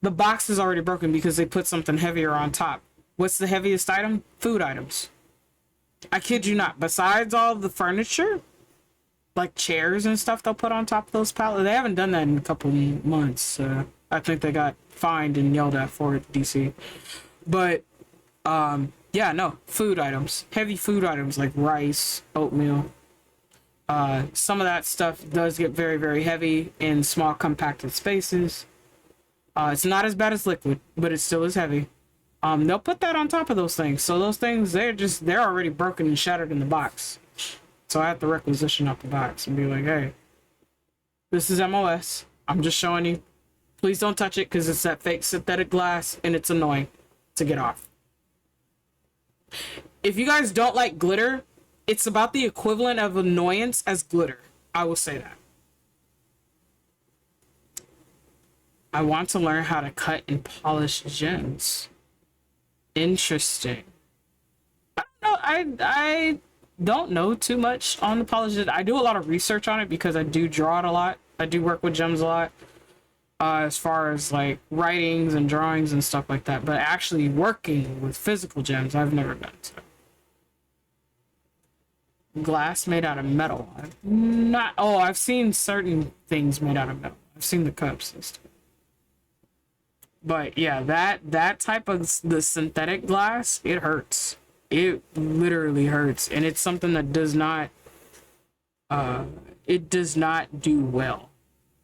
B: The box is already broken because they put something heavier on top. What's the heaviest item? Food items. I kid you not. Besides all the furniture, like chairs and stuff they'll put on top of those pallets, they haven't done that in a couple months. I think they got fined and yelled at for it, DC. But, yeah, no, food items. Heavy food items like rice, oatmeal. Some of that stuff does get very, very heavy in small compacted spaces. It's not as bad as liquid, but it still is heavy. They'll put that on top of those things. So those things, they're already broken and shattered in the box. So I have to requisition up the box and be like, hey, this is MOS. I'm just showing you. Please don't touch it because it's that fake synthetic glass and it's annoying to get off. If you guys don't like glitter, it's about the equivalent of annoyance as glitter. I will say that. I want to learn how to cut and polish gems. Interesting. I don't know too much on the polish. I do a lot of research on it because I do draw it a lot. I do work with gems a lot. As far as like writings and drawings and stuff like that. But actually working with physical gems, I've never done so. Glass made out of metal. I've seen certain things made out of metal. I've seen the cups and stuff. But yeah, that type of the synthetic glass, it hurts. It literally hurts. And it's something that does not do well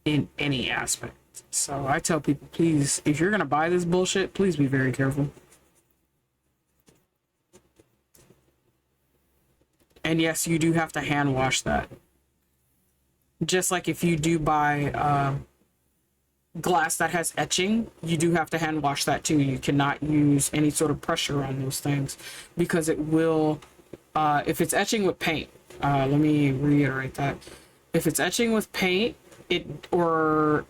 B: in any aspect. So I tell people, please, if you're gonna buy this bullshit, please be very careful. And yes, you do have to hand wash that. Just like if you do buy glass that has etching, you do have to hand wash that too. You cannot use any sort of pressure on those things because it will, if it's etching with paint, let me reiterate that. If it's etching with paint, or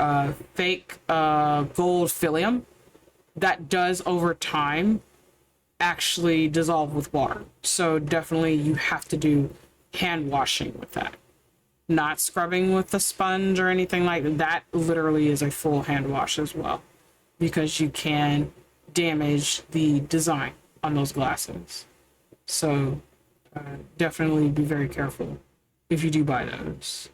B: fake gold fillium, that does over time actually dissolve with water. So definitely you have to do hand washing with that. Not scrubbing with a sponge or anything like that. That literally is a full hand wash as well, because you can damage the design on those glasses. So definitely be very careful if you do buy those.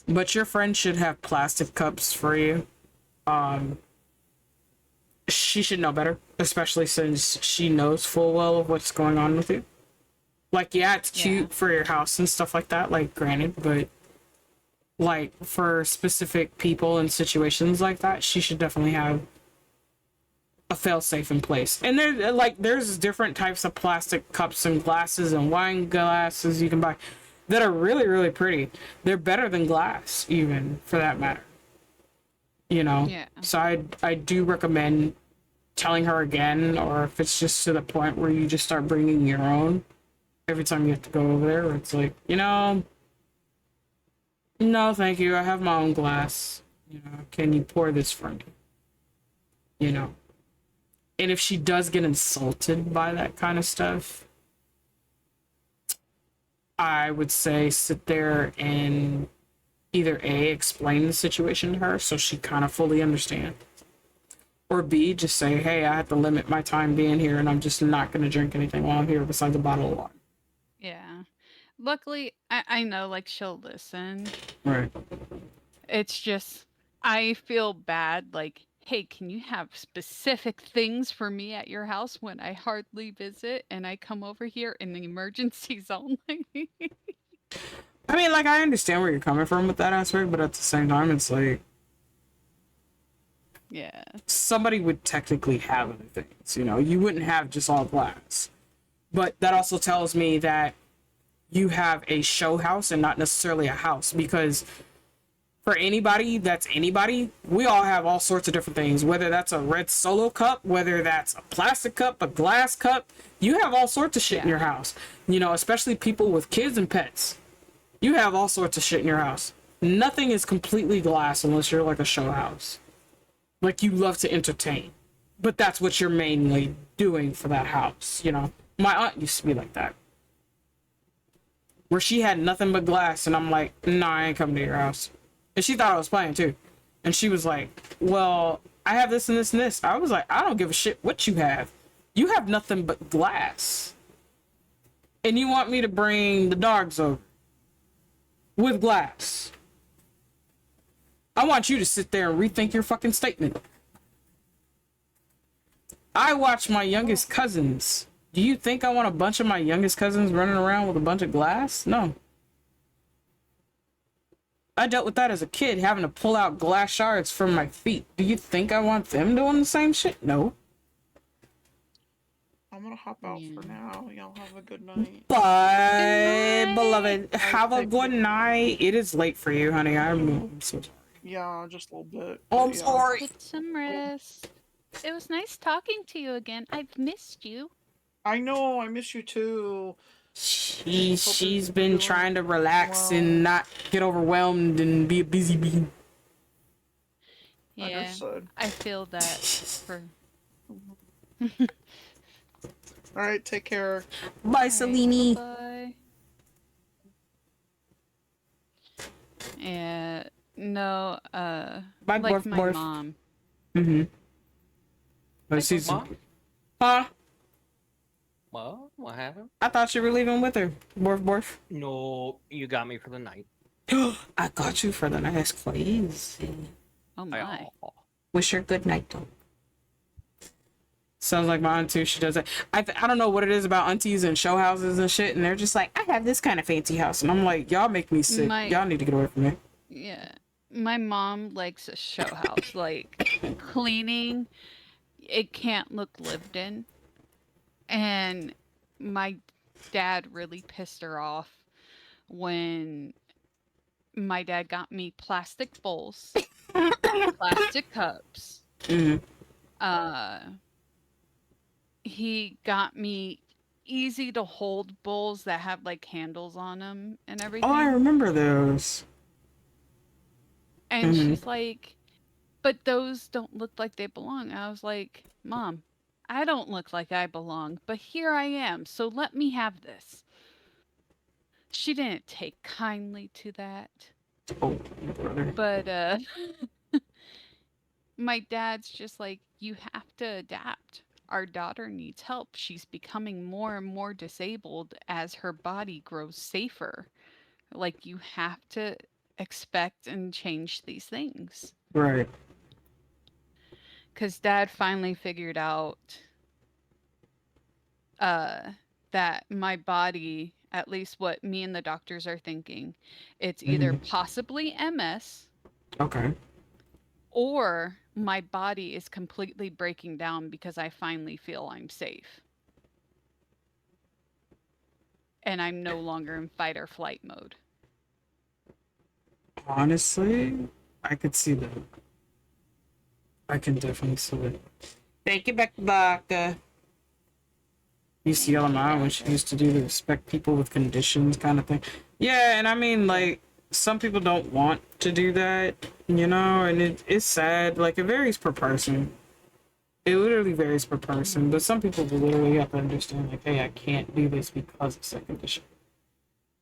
B: But your friend should have plastic cups for you. She should know better, especially since she knows full well of what's going on with you. Like, yeah, it's cute for your house and stuff like that, like, granted, but like for specific people and situations like that, she should definitely have a fail-safe in place. And there's different types of plastic cups and glasses and wine glasses you can buy that are really, really pretty. They're better than glass, even, for that matter. You know? Yeah. So I do recommend telling her again, or if it's just to the point where you just start bringing your own every time you have to go over there, where it's like, no, thank you, I have my own glass. Can you pour this for me? And if she does get insulted by that kind of stuff, I would say sit there and either A, explain the situation to her so she kind of fully understands, or B, just say, hey, I have to limit my time being here and I'm just not going to drink anything while I'm here besides a bottle of water.
D: Yeah. Luckily, I know, like, she'll listen.
B: Right.
D: It's just, I feel bad, like, hey, can you have specific things for me at your house when I hardly visit and I come over here in the emergencies only?
B: I mean, like, I understand where you're coming from with that aspect, but at the same time, it's like
D: Yeah.
B: somebody would technically have other things, you know? You wouldn't have just all glass. But that also tells me that you have a show house and not necessarily a house, because for anybody that's anybody, we all have all sorts of different things, whether that's a red Solo cup, whether that's a plastic cup, a glass cup. You have all sorts of shit in your house, you know, especially people with kids and pets. You have all sorts of shit in your house. Nothing is completely glass unless you're like a show house, like you love to entertain, but that's what you're mainly doing for that house, you know. My aunt used to be like that, where she had nothing but glass, and I'm like, nah, I ain't coming to your house. And she thought I was playing too. And she was like, well, I have this and this and this. I was like, I don't give a shit what you have. You have nothing but glass. And you want me to bring the dogs over with glass. I want you to sit there and rethink your fucking statement. I watch my youngest cousins. Do you think I want a bunch of my youngest cousins running around with a bunch of glass? No. I dealt with that as a kid, having to pull out glass shards from my feet. Do you think I want them doing the same shit? No.
G: I'm gonna hop out for now. Y'all have a good night.
B: Bye, beloved. Have a good night. It is late for you, honey. I'm so sorry.
G: Yeah, just a little bit.
B: Oh, I'm
G: but yeah.
B: sorry.
D: Get some rest. It was nice talking to you again. I've missed you.
G: I know, I miss you too.
B: She's been trying to relax and not get overwhelmed and be a busy bee.
D: Yeah,
G: Understood.
D: I feel that for...
G: Alright, take care.
B: Bye, Selene.
D: Bye. Yeah, no,
B: Bye,
D: like
B: Borf,
D: my
B: Borf.
D: mom.
B: Mm-hmm. But she's... Huh?
F: Well, what happened?
B: I thought you were leaving with her. Borf, Borf.
F: No, you got me for the night.
B: I got you for the night. That's crazy.
D: Oh my.
B: Wish her good night, though. Sounds like my aunt too. She does that. I don't know what it is about aunties and show houses and shit, and they're just like, I have this kind of fancy house, and I'm like, y'all make me sick. Y'all need to get away from me.
D: Yeah, my mom likes a show house. Like, cleaning, it can't look lived in. And my dad really pissed her off when my dad got me plastic bowls, plastic cups. He got me easy to hold bowls that have like handles on them and everything.
B: Oh, I remember those.
D: And she's like, but those don't look like they belong. I was like, Mom, I don't look like I belong, but here I am, so let me have this. She didn't take kindly to that.
B: Oh, brother.
D: But my dad's just like, you have to adapt. Our daughter needs help. She's becoming more and more disabled as her body grows safer. Like, you have to expect and change these things.
B: Right.
D: Because Dad finally figured out that my body, at least what me and the doctors are thinking, it's either possibly MS.
B: Okay.
D: Or my body is completely breaking down because I finally feel I'm safe. And I'm no longer in fight or flight mode.
B: Honestly, I could see that. I can definitely see that. Thank you, doctor. You see yelling out when she used to do the respect people with conditions kind of thing. Yeah, and I mean, like, some people don't want to do that, you know, and it's sad. Like, it varies per person. It literally varies per person, but some people will literally have to understand, like, hey, I can't do this because of said condition.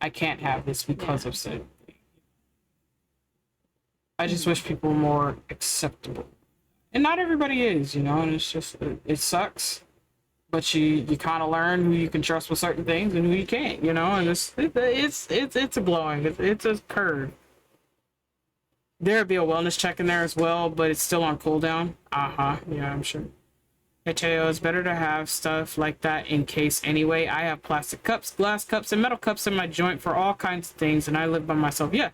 B: I can't have this because of said thing. I just wish people were more acceptable. And not everybody is, you know, and it's just, it sucks. but you kind of learn who you can trust with certain things and who you can't, you know. And it's a blowing, it's a curve. There'd be a wellness check in there as well, but it's still on cooldown. Yeah, I'm sure. I tell you, it's better to have stuff like that in case anyway. I have plastic cups, glass cups, and metal cups in my joint for all kinds of things, and I live by myself. Yeah.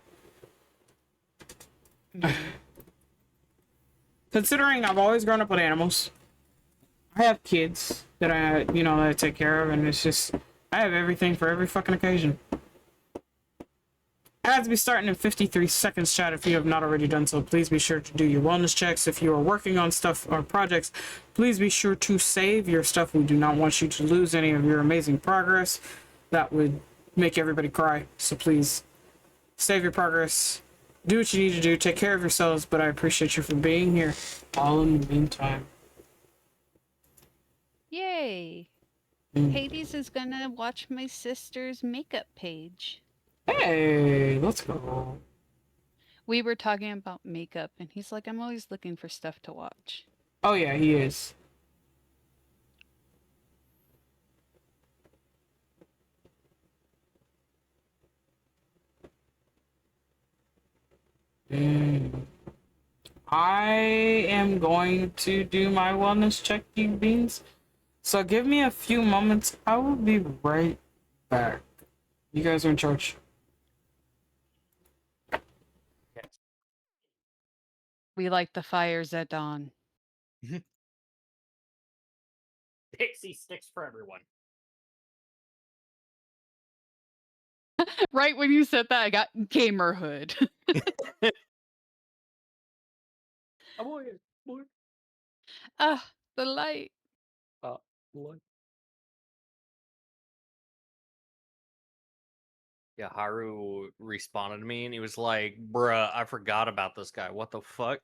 B: Considering I've always grown up with animals, I have kids that that I take care of, and it's just, I have everything for every fucking occasion. Ads be starting in 53 seconds, chat. If you have not already done so, please be sure to do your wellness checks. If you are working on stuff or projects, please be sure to save your stuff. We do not want you to lose any of your amazing progress. That would make everybody cry. So please save your progress. Do what you need to do. Take care of yourselves, but I appreciate you for being here. All in the meantime.
D: Yay! Hades is gonna watch my sister's makeup page.
B: Hey, let's go.
D: We were talking about makeup, and he's like, I'm always looking for stuff to watch.
B: Oh yeah, he is. I am going to do my wellness check, you beans. So give me a few moments. I will be right back. You guys are in charge.
D: We light the fires at dawn.
F: Pixie sticks for everyone.
D: Right when you said that, I got gamerhood.
F: Oh boy, boy.
D: Ah, the light.
F: Boy. Yeah, Haru responded to me and he was like, bruh, I forgot about this guy. What the fuck?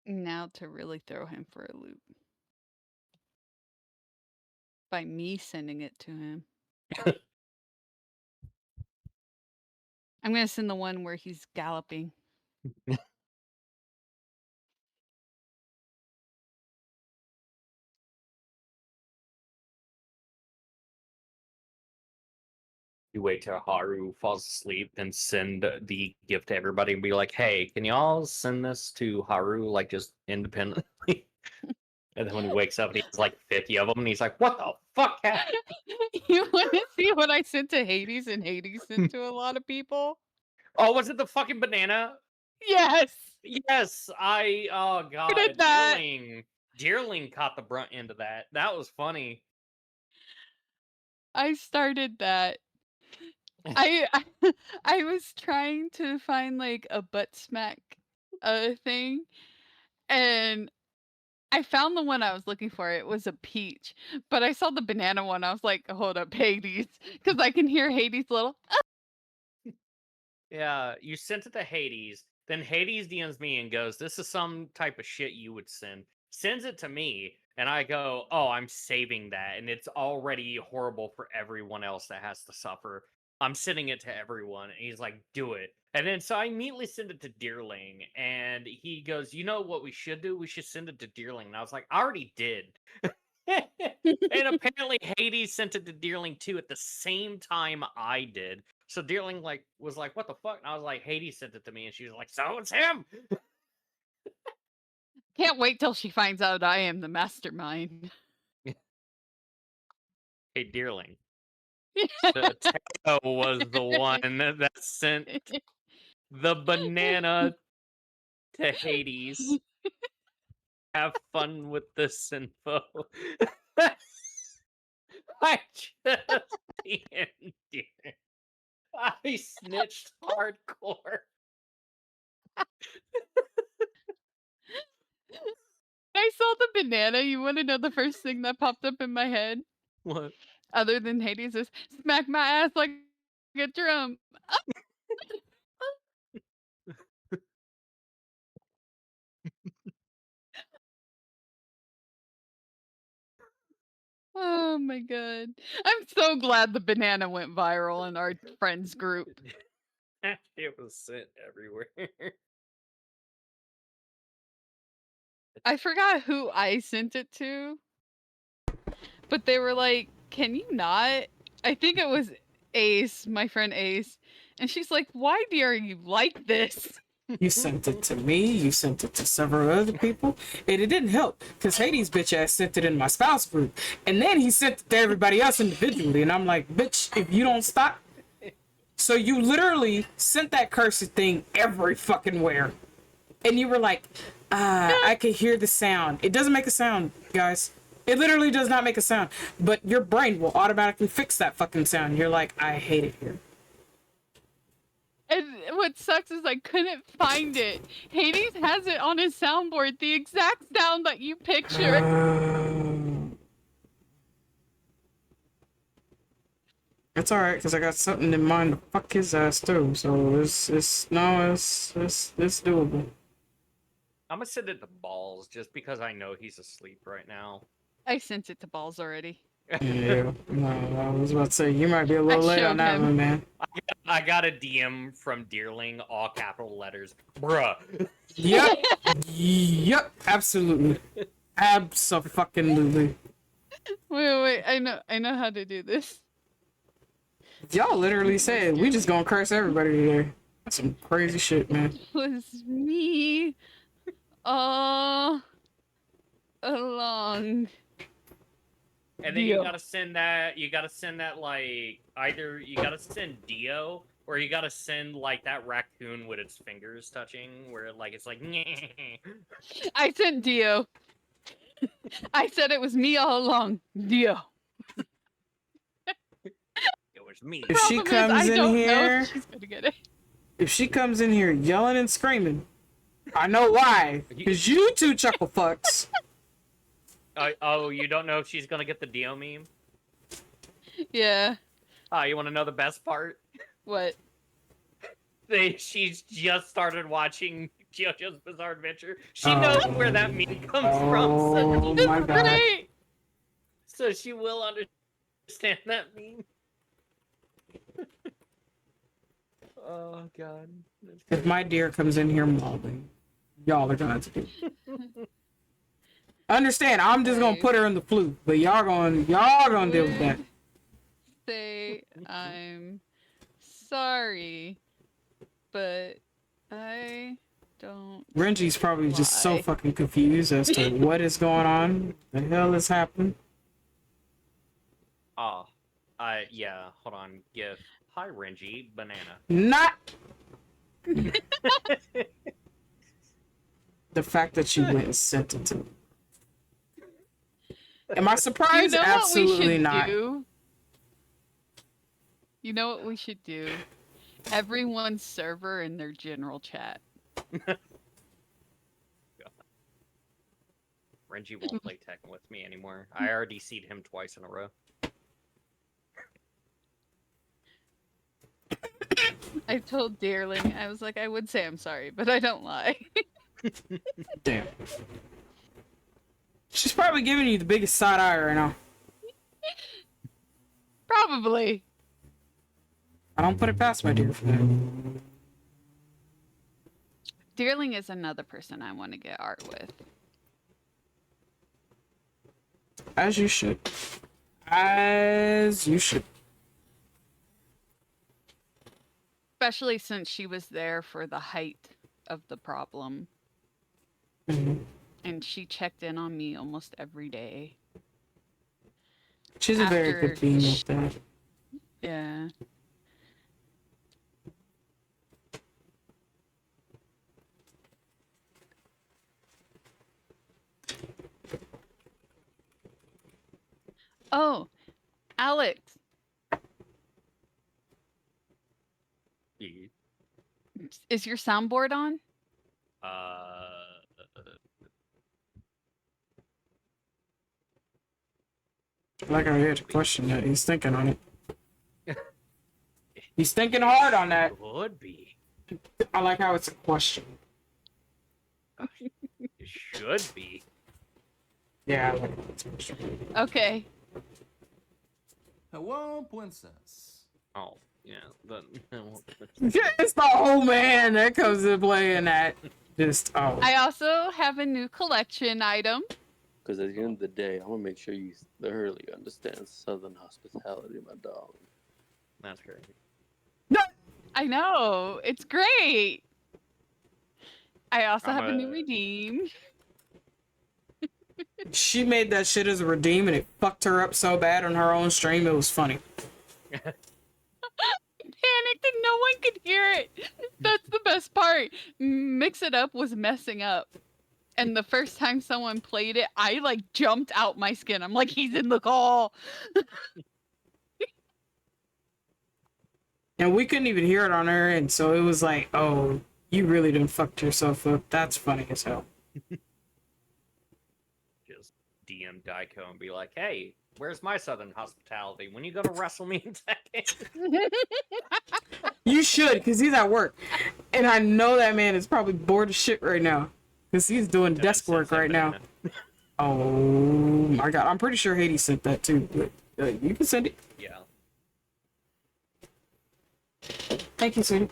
D: Now to really throw him for a loop. By me sending it to him. I'm gonna send the one where he's galloping.
F: You wait till Haru falls asleep and send the gift to everybody and be like, hey, can y'all send this to Haru, like, just independently? And then when he wakes up and he has like 50 of them, and he's like, what the fuck happened?
D: You want to see what I sent to Hades and Hades sent to a lot of people?
F: Oh, was it the fucking banana?
D: Yes!
F: Yes, oh god,
D: did that.
F: Deerling caught the brunt end of that. That was funny.
D: I started that. I I was trying to find like a butt smack thing, and I found the one I was looking for. It was a peach, but I saw the banana one. I was like, hold up, Hades, because I can hear Hades' little.
F: Yeah, you sent it to Hades. Then Hades DMs me and goes, this is some type of shit you would send. Sends it to me, and I go, oh, I'm saving that. And it's already horrible for everyone else that has to suffer. I'm sending it to everyone. And he's like, do it. And then so I immediately send it to Deerling. And he goes, you know what we should do? We should send it to Deerling. And I was like, I already did. And apparently Hades sent it to Deerling too at the same time I did. So Deerling was like, what the fuck? And I was like, Hades sent it to me, and she was like, so it's him.
D: Can't wait till she finds out I am the mastermind.
F: Hey Deerling. Teo was the one that sent the banana to Hades. Have fun with this info. I just I snitched hardcore.
D: I saw the banana. You want to know the first thing that popped up in my head?
F: What?
D: Other than Hades is smack my ass like a drum. Oh my god. I'm so glad the banana went viral in our friends group.
F: It was sent everywhere.
D: I forgot who I sent it to, but they were like, "Can you not?" I think it was Ace, my friend Ace, and she's like, "Why are you like this?"
B: You sent it to me, you sent it to several other people, and it didn't help because Hades' bitch ass sent it in my spouse group, and then he sent it to everybody else individually, and I'm like, bitch, if you don't stop. So you literally sent that cursed thing every fucking where, and you were like, I could hear the sound. It doesn't make a sound, guys. It literally does not make a sound, but your brain will automatically fix that fucking sound. You're like, I hate it here.
D: And what sucks is I couldn't find it. Hades has it on his soundboard, the exact sound that you picture.
B: It's alright, because I got something in mind to fuck his ass too, so it's doable.
F: I'm gonna send it to Balls just because I know he's asleep right now.
D: I sent it to Balls already.
B: Yeah, no, I was about to say, you might be a little late on that one, man.
F: I got a DM from Deerling, all capital letters. Bruh.
B: Yep. Yep, absolutely. Abso-fucking-lutely.
D: Wait, I know how to do this.
B: Y'all literally said, we just gonna curse everybody today. That's some crazy shit, man.
D: It was me all along.
F: And then
D: Dio.
F: you gotta send that like either you gotta send Dio or you gotta send like that raccoon with its fingers touching where like it's like
D: I sent Dio. I said it was me all along. Dio.
F: it was me.
B: If she
D: Problem is,
B: comes
D: I
B: in
D: don't know
B: here,
D: if she's gonna get it.
B: if she comes in here yelling and screaming, I know why. Because you two chuckle fucks.
F: Oh, you don't know if she's gonna get the Dio meme?
D: Yeah.
F: You wanna know the best part?
D: What?
F: She's just started watching JoJo's Bizarre Adventure. She knows where that meme comes from.
B: Oh
F: So,
B: my god.
D: Great.
F: so she will understand that meme. Oh god.
B: If my deer comes in here mauling, y'all are gonna have to do it. Understand, I'm just gonna put her in the flu, but y'all gonna deal with that.
D: Say I'm sorry, but I don't.
B: Renji's probably just so
D: Why?
B: fucking confused as to what is going on, the hell is happening.
F: Yeah, hold on. Give hi Renji, banana.
B: Not the fact that she went and sent it to me. Am I surprised?
D: You know
B: Absolutely
D: what we should
B: not.
D: do? You know what we should do? Everyone's server in their general chat.
F: Renji won't play Tekken with me anymore. I already seed him twice in a row.
D: I told Dearling, I was like, I would say I'm sorry, but I don't lie.
B: Damn. She's probably giving you the biggest side eye right now.
D: Probably.
B: I don't put it past my dear for that.
D: Dearling is another person I want to get art with.
B: As you should. As you should.
D: Especially since she was there for the height of the problem.
B: Mm-hmm.
D: And she checked in on me almost every day.
B: She's a very
D: After
B: good being with that.
D: Yeah. Oh, Alex. Is your soundboard on?
B: Like I had to question that. He's thinking on it. He's thinking hard on that.
F: Would be.
B: I like how it's a question.
F: It should be.
B: Yeah, I like how it's a question.
D: Okay.
H: Hello, princess.
F: Oh, yeah.
B: It's the whole man that comes to play in that. Just
D: I also have a new collection item.
I: Because at the end of the day, I want to make sure you thoroughly understand Southern hospitality, my dog.
F: That's great.
D: I know. It's great. I also
F: I'm
D: have a new
F: a-
D: redeem.
B: She made that shit as a redeem and it fucked her up so bad on her own stream. It was funny.
D: Panicked and no one could hear it. That's the best part. Mix It Up was messing up. And the first time someone played it, I like jumped out my skin. I'm like, he's in the call.
B: And we couldn't even hear it on her end, so it was like, oh, you really done fucked yourself up. That's funny as hell.
F: Just DM Daiko and be like, hey, where's my Southern hospitality? When you gonna wrestle me in Tekken?
B: You should, because he's at work. And I know that man is probably bored as shit right now. Because he's doing desk work right now. Oh my god. I'm pretty sure Hades sent that too. But you can send it.
F: Yeah.
B: Thank you, sweetie.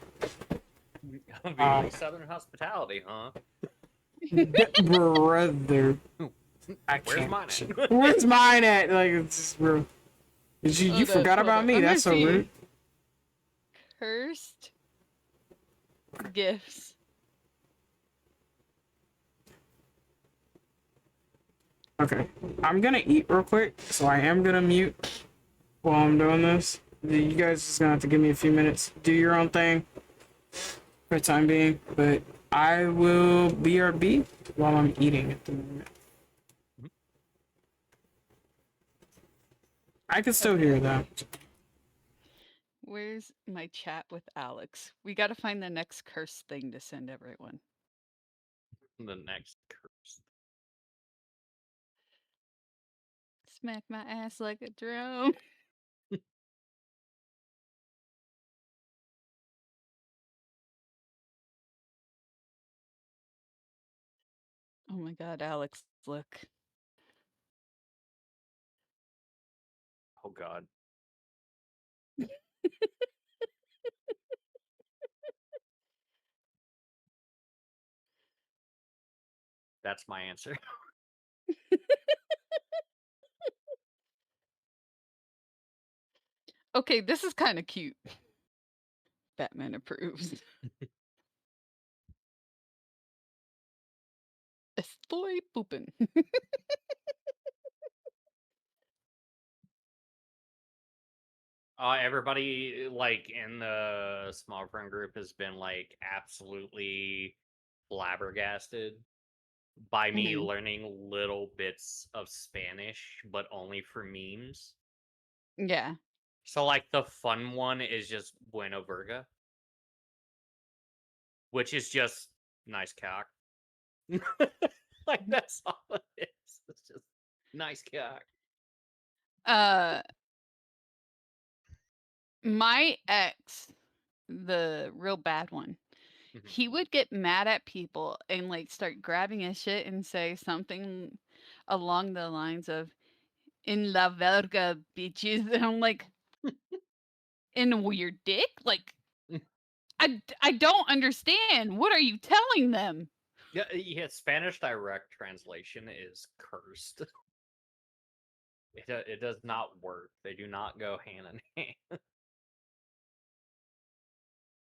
F: Southern hospitality, huh?
B: Brother. I
F: Where's
B: can't.
F: mine at?
B: Where's mine at? Like, it's just real. You
D: Hold up,
B: forgot
D: hold
B: about
D: up.
B: me.
D: I'm
B: That's so
D: gonna see.
B: rude.
D: Cursed gifts.
B: Okay. I'm gonna eat real quick, so I am gonna mute while I'm doing this. You guys just gonna have to give me a few minutes. Do your own thing for the time being, but I will BRB while I'm eating at the moment. I can still hear that.
D: Where's my chat with Alex? We gotta find the next curse thing to send everyone.
F: The next curse.
D: Smack my ass like a drum. Oh my god, Alex, look.
F: Oh god. That's my answer.
D: Okay, this is kind of cute. Batman approves. Estoy pooping.
F: Everybody like in the small friend group has been like absolutely flabbergasted by me
D: Mhm.
F: learning little bits of Spanish, but only for memes.
D: Yeah.
F: So like the fun one is just Bueno Verga, which is just nice cock. Like that's all it is. It's just nice cock.
D: My ex, the real bad one, he would get mad at people and like start grabbing his shit and say something along the lines of "in la verga, bitches," and I'm like, "in your dick?" Like, I don't understand. What are you telling them?
F: Yeah, Spanish direct translation is cursed. It does not work. They do not go hand in hand.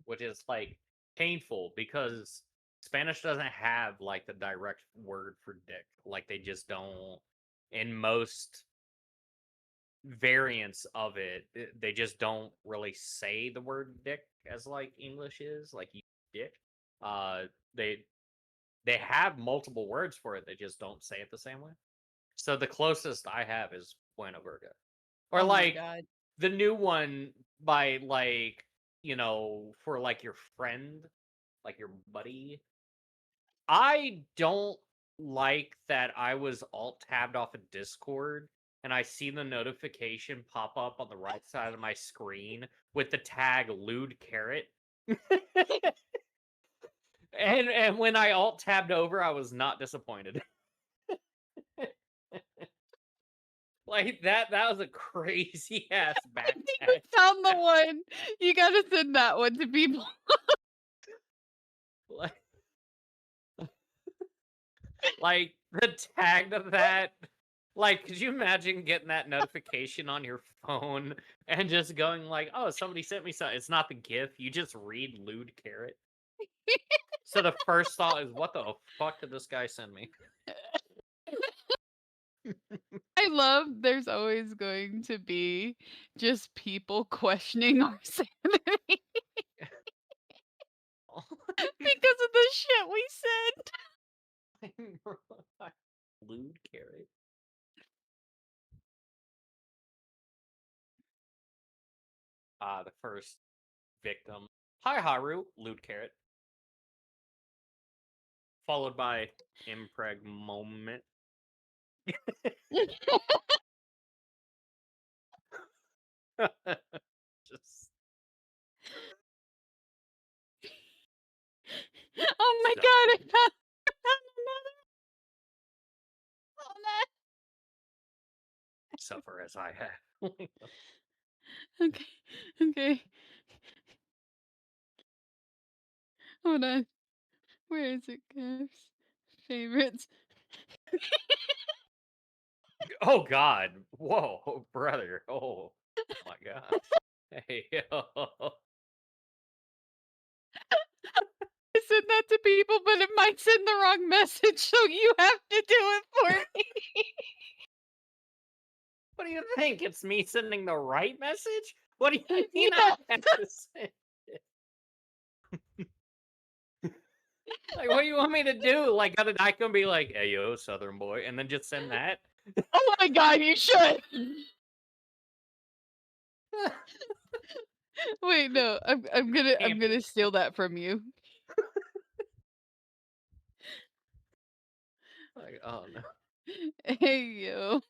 F: Which is like painful because Spanish doesn't have like the direct word for dick. Like they just don't in most variants of it, they just don't really say the word dick as like English is, like you dick. Uh they have multiple words for it, they just don't say it the same way. So the closest I have is Buena Verga. Or
D: Oh my
F: like
D: god.
F: the new one by like, for like your friend, like your buddy. I don't like that I was alt tabbed off of Discord and I see the notification pop up on the right side of my screen with the tag lewd carrot. And when I alt tabbed over, I was not disappointed. Like that was a crazy ass back
D: I think we
F: text.
D: found the one. You gotta send that one to people.
F: Like the tag of that. Like, could you imagine getting that notification on your phone and just going like, "Oh, somebody sent me something." It's not the GIF. You just read lewd carrot. So the first thought is, "What the fuck did this guy send me?"
D: I love there's always going to be just people questioning our sanity because of the shit we said.
F: Lewd carrot. The first victim. Hi Haru, lewd carrot. Followed by impreg moment. Just
D: Oh my
F: So-
D: god, I found another. Oh,
F: suffer as I have.
D: no. Okay, okay. Hold on. Where is it, guys? Favorites.
F: Oh God! Whoa, brother! Oh my gosh! Hey, yo.
D: I send that to people, but it might send the wrong message, so you have to do it for me.
F: What do you think? It's me sending the right message? What do you mean
D: Yeah.
F: I have to send it? Like, what do you want me to do? Like, I can be like, "Hey, yo, Southern boy," and then just send that?
D: Oh my god, you should. Wait, no. I'm gonna steal that from you.
F: Like, oh no.
D: Hey yo.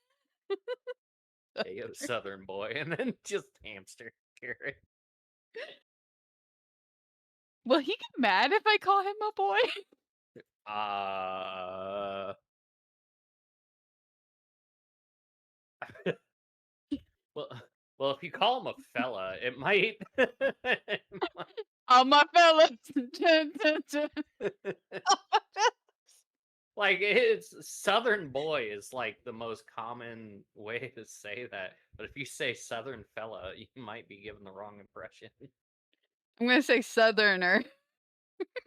F: Hey, yo, Southern boy, and then just hamster carrot.
D: Will he get mad if I call him a boy?
F: Well, well, if you call him a fella, it might.
D: All my fellas. Dun, dun, dun.
F: Like, it's Southern boy is like the most common way to say that. But if you say Southern fella, you might be given the wrong impression.
D: I'm gonna say southerner.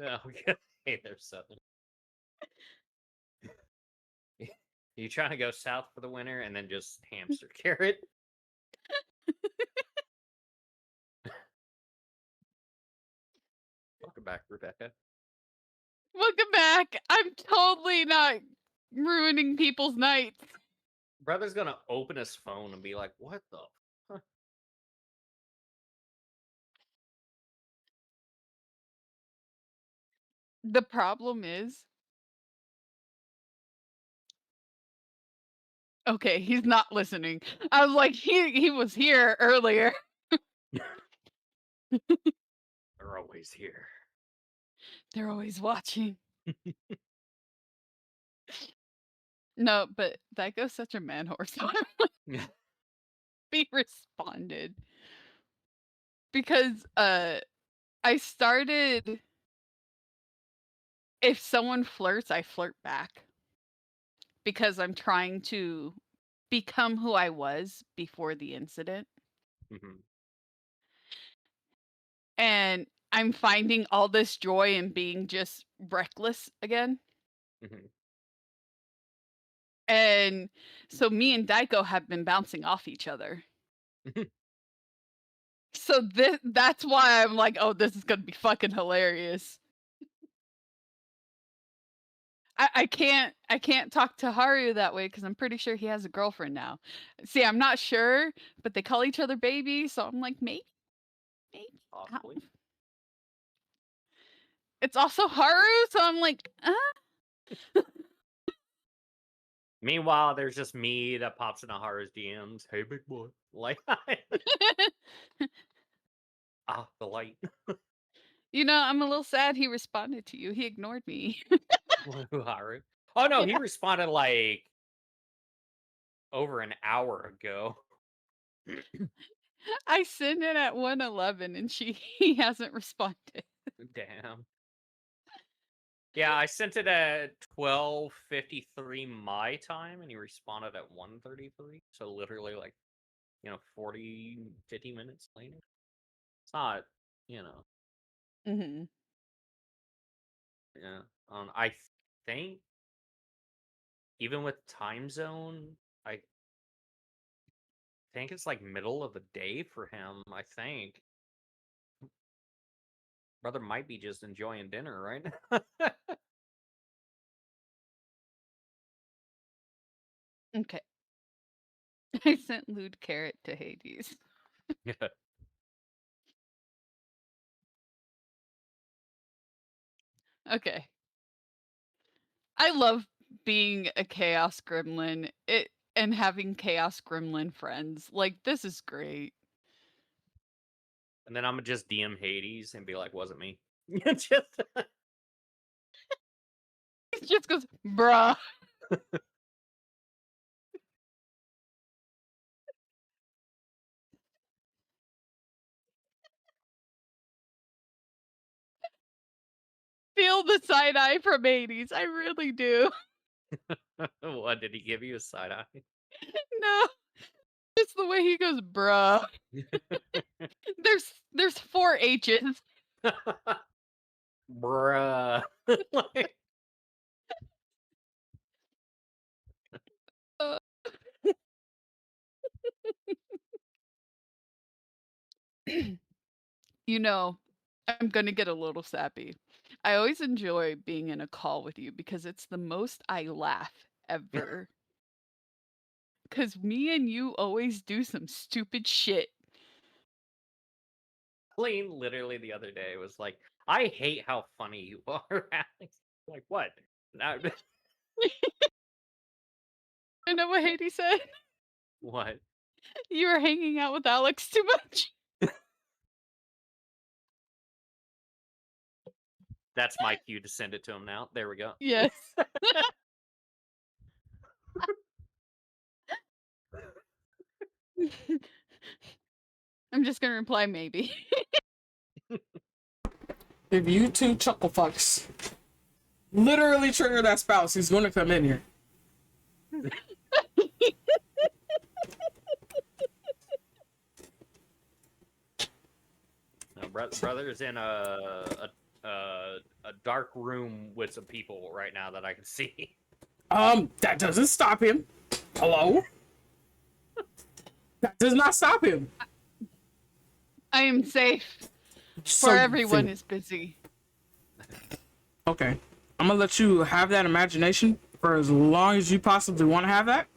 F: Oh, okay. Hey, they're Southern. You trying to go south for the winter and then just hamster carrot? Welcome back, Rebecca.
D: Welcome back. I'm totally not ruining people's nights.
F: Brother's gonna open his phone and be like, "What the?"
D: The problem is, okay, he's not listening. I was like, he was here earlier.
F: They're always here.
D: They're always watching. No, but that goes such a man horse. Be responded because I started. If someone flirts, I flirt back because I'm trying to become who I was before the incident.
F: Mhm.
D: And I'm finding all this joy in being just reckless again.
F: Mhm.
D: And so me and Daiko have been bouncing off each other. So that's why I'm like, oh, this is gonna be fucking hilarious. I can't talk to Haru that way because I'm pretty sure he has a girlfriend now. See, I'm not sure, but they call each other baby, so I'm like, maybe.
F: Possibly.
D: It's also Haru, so I'm like,
F: Meanwhile, there's just me that pops into Haru's DMs. Hey, big boy. Like, the light.
D: You know, I'm a little sad he responded to you. He ignored me.
F: Haru. Oh no, he responded like over an hour ago.
D: I sent it at 1:11 and he hasn't responded.
F: Damn. Yeah, I sent it at 12:53 my time, and he responded at 1:33. So literally, like, 50 minutes later. It's not, you know,
D: Hmm.
F: yeah. I think even with time zone, I think it's like middle of the day for him. I think brother might be just enjoying dinner right now.
D: Okay. I sent lewd carrot to Hades.
F: Yeah.
D: Okay. I love being a chaos gremlin. And having chaos gremlin friends. Like, this is great.
F: And then I'm gonna just DM Hades and be like, "Wasn't me." Just
D: It just goes, bruh. Feel the side eye from Hades. I really do.
F: what did he give you a side eye?
D: No. It's the way he goes, bruh. There's 4 H's.
F: Bruh. Like,
D: Uh, you know, I'm gonna get a little sappy. I always enjoy being in a call with you because it's the most I laugh ever. Because me and you always do some stupid shit.
F: Colleen literally the other day was like, "I hate how funny you are, Alex." Like, what?
D: I know what Hades said.
F: What?
D: You were hanging out with Alex too much.
F: That's my cue to send it to him now. There we go.
D: Yes. I'm just gonna reply maybe.
B: If you two chuckle fucks literally trigger that spouse, he's gonna come in here.
F: No, brother's in a dark room with some people right now that I can see.
B: That doesn't stop him. Hello? That does not stop him.
D: I am safe.
B: So
D: For
B: you
D: everyone
B: think-
D: is busy.
B: Okay. I'm gonna let you have that imagination for as long as you possibly want to have that.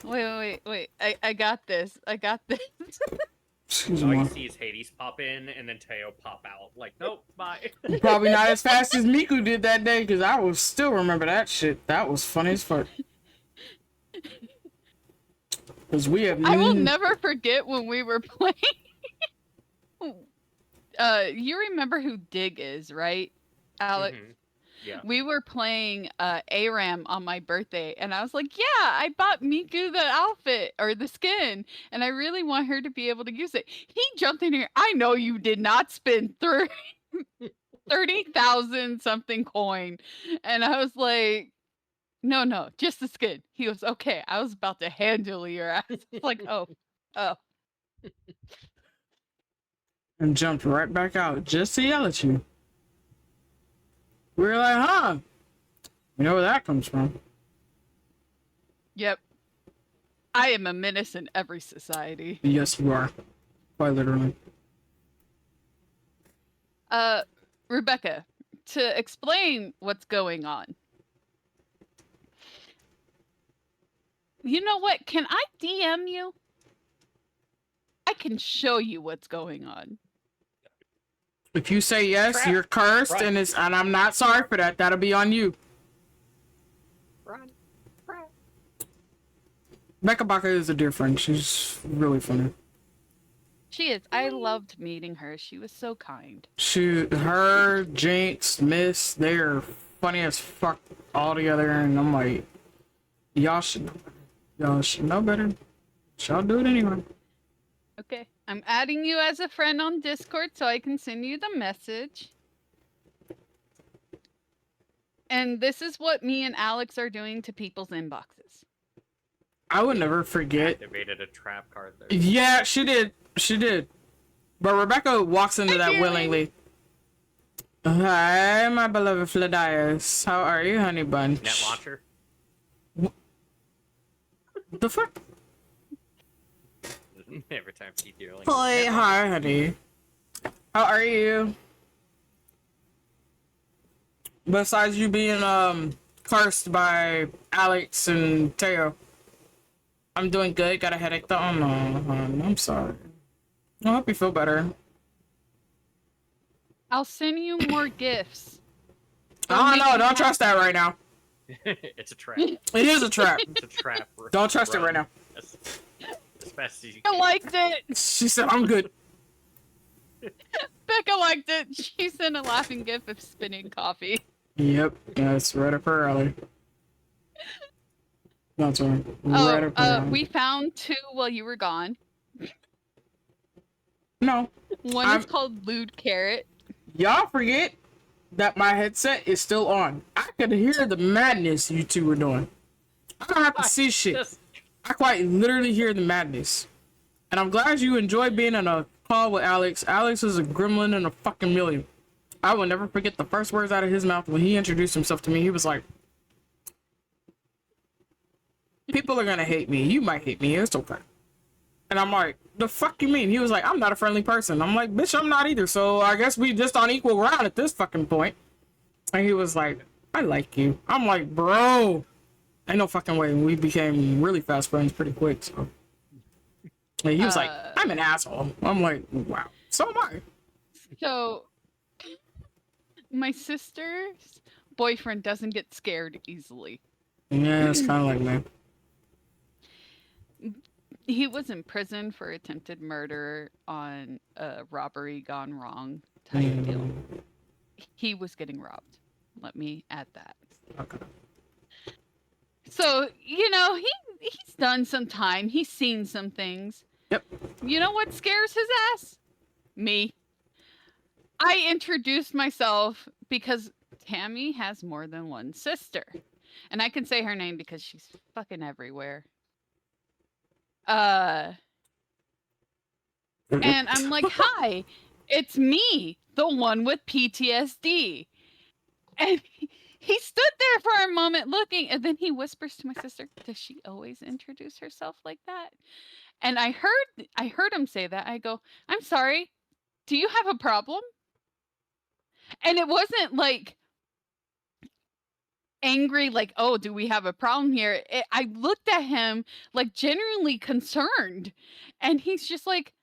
D: Wait. I got this. I got this.
B: Excuse
F: All
B: me.
F: you see is Hades pop in and then Teo pop out. Like, nope, bye.
B: Probably not as fast as Miku did that day, because I will still remember that shit. That was funny as fuck. Because we have.
D: I will never forget when we were playing. You remember who Dig is, right, Alex?
F: Mhm. Yeah.
D: We were playing ARAM on my birthday, and I was like, yeah, I bought Miku the outfit or the skin, and I really want her to be able to use it. He jumped in here. I know you did not spend 30,000 something coin. And I was like, no, just the skin. He goes, okay, I was about to handle your ass. It's like, oh.
B: And jumped right back out just to yell at you. We were like, huh? You know where that comes from?
D: Yep. I am a menace in every society.
B: Yes, you are. Quite literally.
D: Rebecca, to explain what's going on. You know what? Can I DM you? I can show you what's going on.
B: If you say yes,
F: Trap.
B: you're cursed,
F: Run.
B: and I'm not sorry for that. That'll be on you.
F: Run.
B: Becca Baca is a dear friend. She's really funny.
D: She is. I loved meeting her. She was so kind.
B: Her, Jinx, Miss, they're funny as fuck all together, and I'm like, Y'all should know better. Y'all should know better. Y'all do it anyway.
D: Okay. I'm adding you as a friend on Discord so I can send you the message. And this is what me and Alex are doing to people's inboxes.
B: I would never forget.
F: Activated a trap card there.
B: Yeah, she did. She did. But Rebecca walks into that willingly. Hi, my beloved Fladias. How are you, honey bunch?
F: Net launcher.
B: The fuck?
F: Every time she do like.
B: Hi, hi, honey. How are you? Besides you being cursed by Alex and Teo, I'm doing good. Got a headache though. Oh no, hon, I'm sorry. I hope you feel better.
D: I'll send you more gifts.
B: Oh no, don't trust that right now.
F: It's a trap.
B: It is a trap.
F: It's a trap.
B: Don't trust it right now.
F: As fast as you
D: I
F: can.
D: liked it.
B: She said, I'm good.
D: Becca liked it. She sent a laughing gif of spinning coffee.
B: Yep, that's right up her alley. That's right. Right up her alley.
D: We found 2 while you were gone.
B: No.
D: One is called Lewd Carrot.
B: Y'all forget that my headset is still on. I could hear the madness you two were doing. I don't have to see shit. I quite literally hear the madness. And I'm glad you enjoyed being on a call with Alex. Alex is a gremlin and a fucking million. I will never forget the first words out of his mouth when he introduced himself to me. He was like, people are gonna hate me. You might hate me. It's okay. And I'm like, the fuck you mean? He was like, I'm not a friendly person. I'm like, bitch, I'm not either. So I guess we just on equal ground at this fucking point. And he was like, I like you. I'm like, bro. Ain't no fucking way. We became really fast friends pretty quick. So and he was like, I'm an asshole. I'm like, wow. So am I.
D: So my sister's boyfriend doesn't get scared easily.
B: Yeah, it's kind of like me.
D: He was in prison for attempted murder on a robbery gone wrong type deal. He was getting robbed. Let me add that.
B: Okay.
D: So, you know, he's done some time. He's seen some things.
B: Yep.
D: You know what scares his ass? Me. I introduced myself because Tammy has more than one sister. And I can say her name because she's fucking everywhere. And I'm like, hi, it's me, the one with PTSD. And he stood there for a moment looking, and then he whispers to my sister, does she always introduce herself like that? And I heard him say that. I go, I'm sorry, do you have a problem? And it wasn't like angry, like, oh, do we have a problem here? I looked at him like genuinely concerned, and he's just like,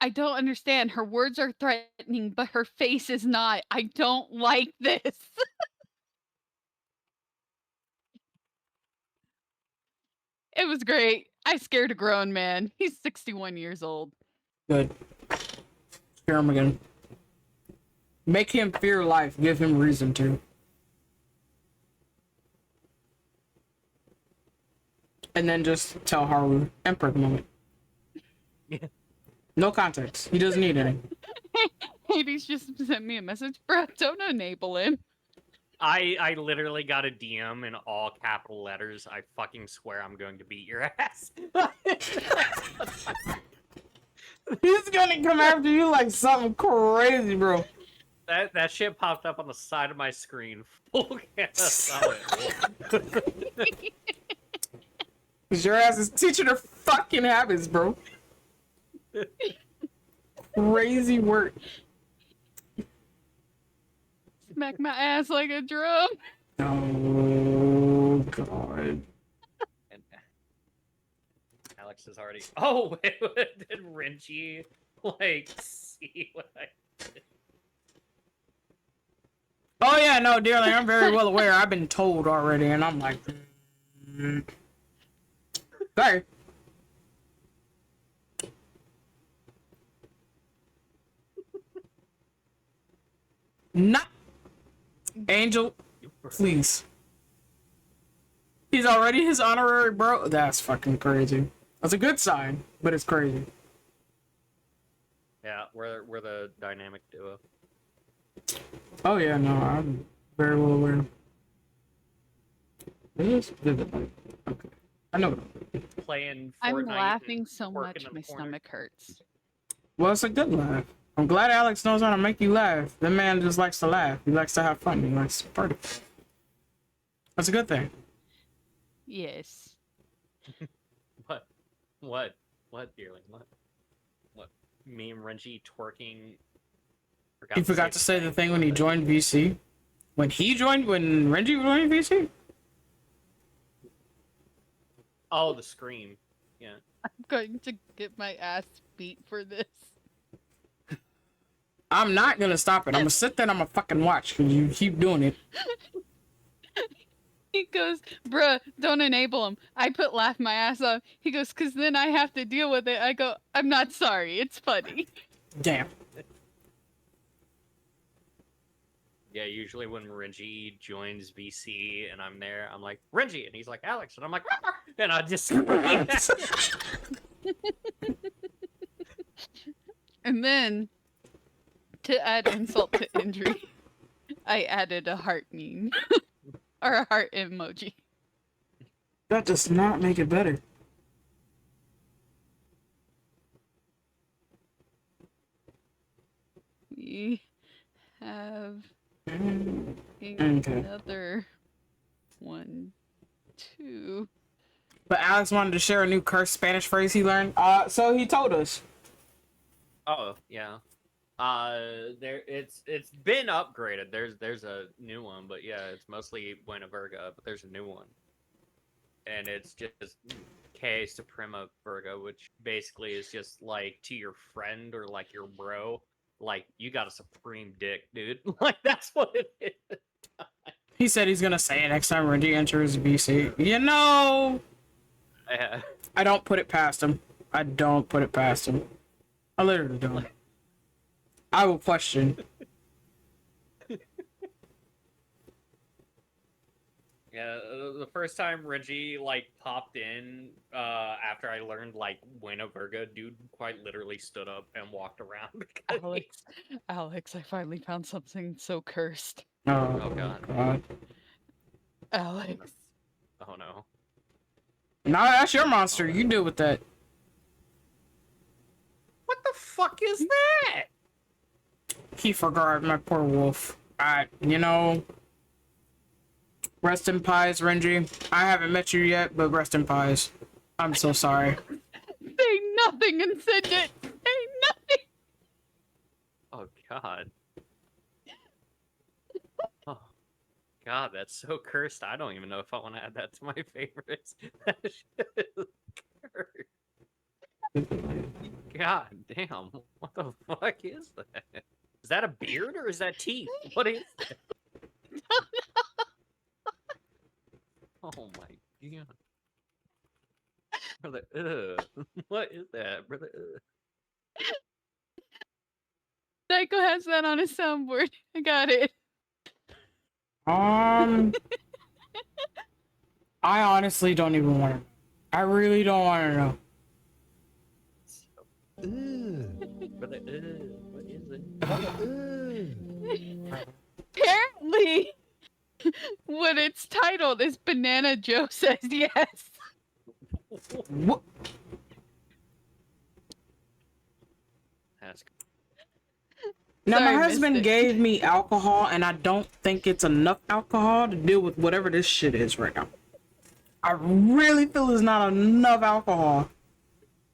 D: I don't understand. Her words are threatening, but her face is not. I don't like this. It was great. I scared a grown man. He's 61 years old.
B: Good. Scare him again. Make him fear life. Give him reason to. And then just tell Haru, Emperor the moment. No context. He doesn't need any.
D: Hades just sent me a message. Bro, don't enable him.
F: I literally got a DM in all capital letters. I fucking swear I'm going to beat your ass.
B: He's gonna come after you like something crazy, bro.
F: That shit popped up on the side of my screen. Full solid.
B: Cause your ass is teaching her fucking habits, bro. Crazy work.
D: Smack my ass like a drum.
B: Oh god.
F: And Alex is already. Oh, did Renji like see what I did?
B: Oh yeah, no, dearly, I'm very well aware. I've been told already, and I'm like, sorry. Not Angel, please. He's already his honorary bro. That's fucking crazy. That's a good sign, but it's crazy.
F: Yeah, we're the dynamic duo.
B: Oh yeah, no, I'm very well aware. This vividly. Okay, I know.
F: Playing
D: I'm
F: Fortnite
D: laughing
F: and
D: so
F: twerking
D: much
F: in the
D: my
F: corner.
D: stomach hurts.
B: Well, it's a good laugh. I'm glad Alex knows how to make you laugh. The man just likes to laugh. He likes to have fun. He likes to party. That's a good thing.
D: Yes.
F: What, dearling? What? Me and Renji twerking.
B: He forgot to say the thing when he joined VC. When Renji joined VC?
F: Oh, the scream. Yeah.
D: I'm going to get my ass beat for this.
B: I'm not gonna stop it. I'm gonna sit there and I'm gonna fucking watch because you keep doing it.
D: He goes, bruh, don't enable him. I put laugh my ass off. He goes, cause then I have to deal with it. I go, I'm not sorry. It's funny.
B: Damn.
F: Yeah, usually when Renji joins VC and I'm there, I'm like, Renji! And he's like, Alex! And I'm like, Rah! And I just scream.
D: And then, to add insult to injury, I added a heart meme. Or a heart emoji.
B: That does not make it better.
D: We have
B: Okay.
D: another one, two.
B: But Alex wanted to share a new cursed Spanish phrase he learned. So he told us.
F: Oh, yeah. It's been upgraded. There's a new one, but yeah, it's mostly Buena Verga, but there's a new one. And it's just K Suprema Verga, which basically is just like to your friend or like your bro, like you got a supreme dick, dude. Like that's what it is.
B: He said he's gonna say it next time Renji enters VC. You know,
F: Yeah.
B: I don't put it past him. I don't put it past him. I literally don't. I will question.
F: Yeah, the first time Renji like popped in after I learned like Buena Verga, dude quite literally stood up and walked around. because
D: Alex, I finally found something so cursed.
B: Oh,
F: God.
D: Alex.
F: Oh no.
B: No, that's your monster. You deal with that.
F: What the fuck is that?
B: He forgot my poor wolf. You know, rest in pies, Renji. I haven't met you yet, but rest in pies. I'm so sorry.
D: Say nothing and send it. Say nothing.
F: Oh god. Oh god, that's so cursed. I don't even know if I want to add that to my favorites. That shit is cursed. God damn. What the fuck is that? Is that a beard or is that teeth? What is that? Oh my god. Brother, what is that, brother?
D: Psycho has that on his soundboard. I got it.
B: I honestly don't even want to. I really don't want to know.
F: Brother, what is it?
D: Apparently, what it's titled is Banana Joe Says Yes.
B: What?
F: That's
B: Now,
D: Sorry,
B: my husband
D: Mystic.
B: gave me alcohol, and I don't think it's enough alcohol to deal with whatever this shit is right now. I really feel there's not enough alcohol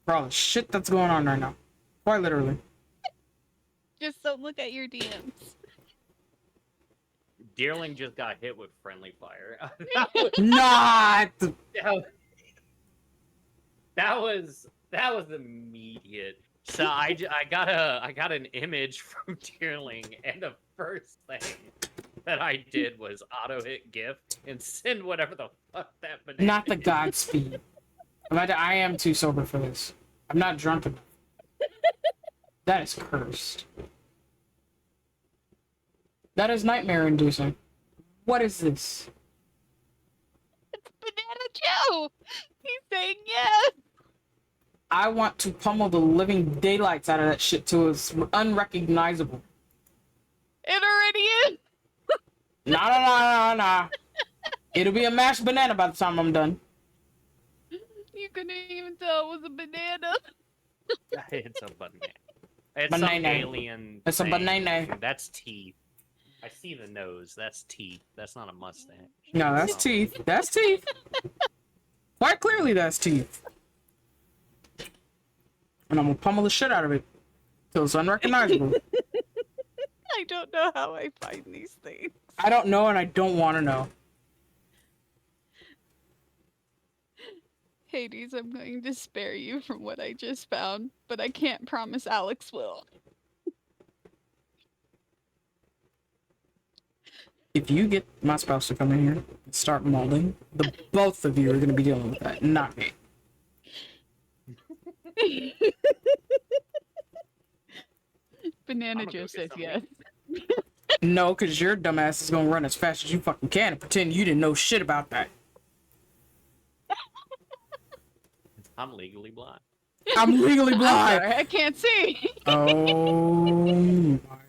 B: for all the shit that's going on right now. Quite literally.
D: Just don't look at your DMs.
F: Deerling just got hit with friendly fire.
B: Not!
F: That was immediate. So I got an image from Deerling, and the first thing that I did was auto hit GIF and send whatever the fuck that banana.
B: Not the Godspeed. I am too sober for this. I'm not drunk enough. That is cursed. That is nightmare inducing. What is this?
D: It's Banana too. He's saying yes.
B: I want to pummel the living daylights out of that shit till it's unrecognizable.
D: It already is.
B: Nah. It'll be a mashed banana by the time I'm done.
D: You couldn't even tell it was a banana.
F: It's a banana. It's
B: Banana.
F: some alien.
B: It's a
F: thing.
B: banana.
F: That's teeth. I see the nose. That's teeth. That's not a mustache.
B: No, that's teeth. That's teeth. Quite clearly, that's teeth. And I'm gonna pummel the shit out of it till it's unrecognizable.
D: I don't know how I find these things.
B: I don't know, and I don't want to know.
D: Hades, I'm going to spare you from what I just found, but I can't promise Alex will.
B: If you get my spouse to come in here and start molding, the both of you are going to be dealing with that, not me.
D: Banana Joe says yes.
B: No, because your dumbass is going to run as fast as you fucking can and pretend you didn't know shit about that.
F: I'm legally blind.
B: I'm legally
D: I'm
B: blind.
D: sorry, I can't see.
B: Oh my god.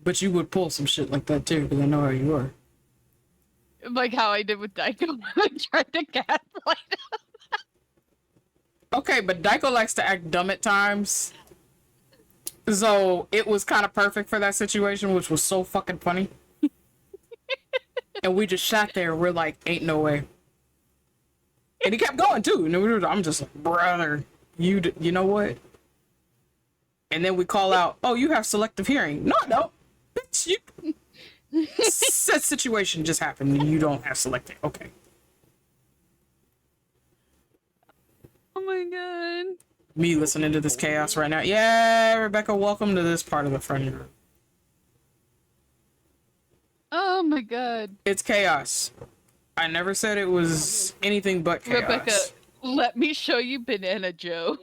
B: But you would pull some shit like that too, because I know how you are.
D: Like how I did with Daiko. I tried to gaslight him.
B: Okay, but Daiko likes to act dumb at times. So it was kind of perfect for that situation, which was so fucking funny. And we just sat there, we're like, ain't no way. And he kept going too. And I'm just like, brother, you know what? And then we call out, oh, you have selective hearing. No, no. Bitch, you... That situation just happened and you don't have selective. Okay.
D: Oh my god.
B: Me listening to this chaos right now. Yeah, Rebecca, welcome to this part of the front room.
D: Oh my god.
B: It's chaos. I never said it was anything but chaos.
D: Rebecca, let me show you Banana Joe.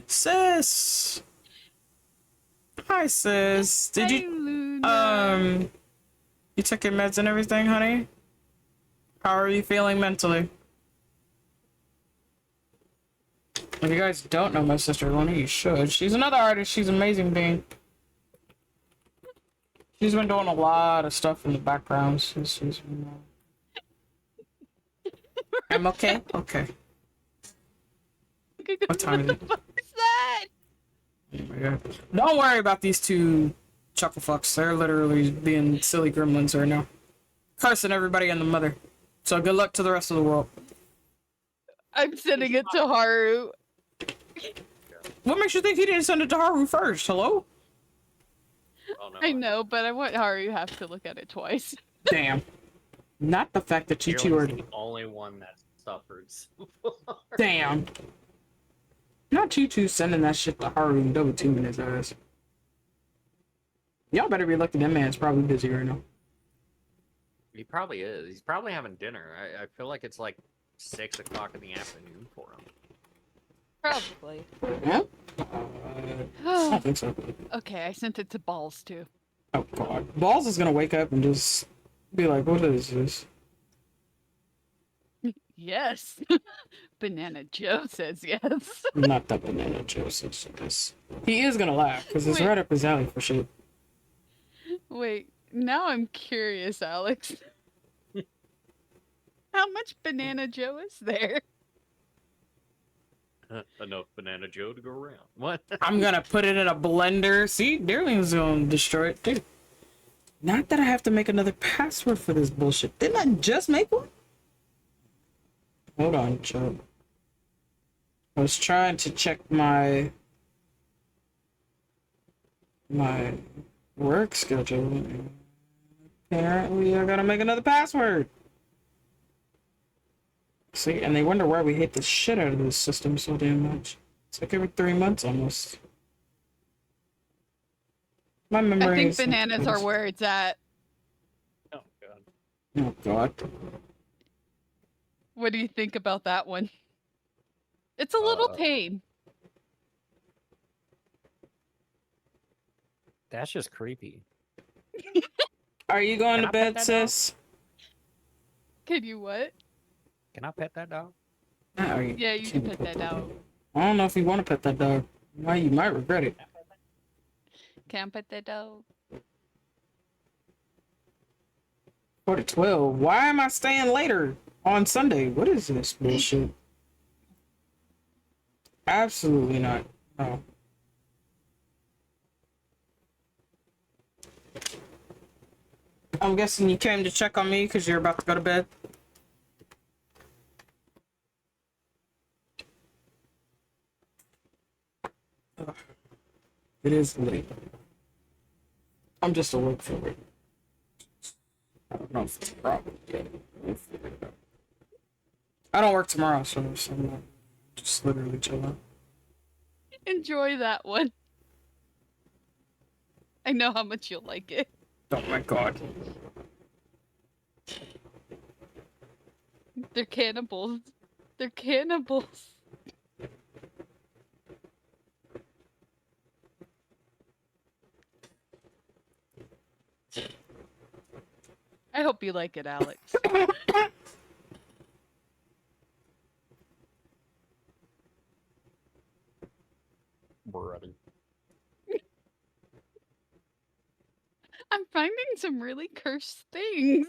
B: Sis. Hi, sis. Did
D: Hi,
B: you
D: Luna.
B: you took your meds and everything, honey? How are you feeling mentally? If you guys don't know my sister Luna, you should. She's another artist. She's an amazing being. She's been doing a lot of stuff in the background. She's been, I'm okay. Okay. What time is it?
D: What is that?
B: Oh my god. Don't worry about these two chuckle fucks. They're literally being silly gremlins right now. Cursing everybody and the mother. So good luck to the rest of the world.
D: I'm sending it to Haru.
B: What makes you think he didn't send it to Haru first? Hello?
F: Oh, no.
D: I know, but I want Haru to have to look at it twice.
B: Damn. Not the fact that you two are...
F: the only one that suffers.
B: Damn. Not you two sending that shit to Haru and double teaming his ass. Y'all better be lucky that man's probably busy right now.
F: He probably is. He's probably having dinner. I feel like it's like 6 o'clock in the afternoon for him.
D: Probably.
B: Yeah? I don't think so.
D: Okay, I sent it to Balls too.
B: Oh god. Balls is gonna wake up and just be like, what is this?
D: Yes. Banana Joe says yes.
B: Not that Banana Joe says this. He is gonna laugh, because it's
D: Wait.
B: right up his alley for shit.
D: Wait, now I'm curious, Alex. How much Banana Joe is there?
F: Enough Banana Joe to go around. What?
B: I'm gonna put it in a blender. See, Darlene's gonna destroy it too. Not that I have to make another password for this bullshit. Didn't I just make one? Hold on, Chubb. I was trying to check my work schedule. Apparently, I gotta make another password. See, and they wonder why we hate the shit out of this system so damn much. It's like every 3 months almost. My memory
D: I think
B: is
D: bananas are where it's at.
F: Oh god.
B: Oh god.
D: What do you think about that one? It's a little pain.
F: That's just creepy.
B: Are you going
F: Can
B: to
F: I pet
B: bed,
F: that
B: sis?
D: Can you what?
F: Can I pet that dog?
D: Yeah, you can pet that dog.
B: I don't know if you want to pet that dog. Why, you might regret it.
D: Can I pet that dog?
B: 4 to 12. Why am I staying later on Sunday? What is this bullshit? Absolutely not. No. I'm guessing you came to check on me because you're about to go to bed. Ugh. It is late. I'm just awake for it. I don't know if it's a problem yet. We'll figure it out. I don't work tomorrow, so I'm not just literally chilling.
D: Enjoy that one. I know how much you'll like it.
B: Oh my god.
D: They're cannibals. They're cannibals. I hope you like it, Alex.
F: Brother.
D: I'm finding some really cursed things.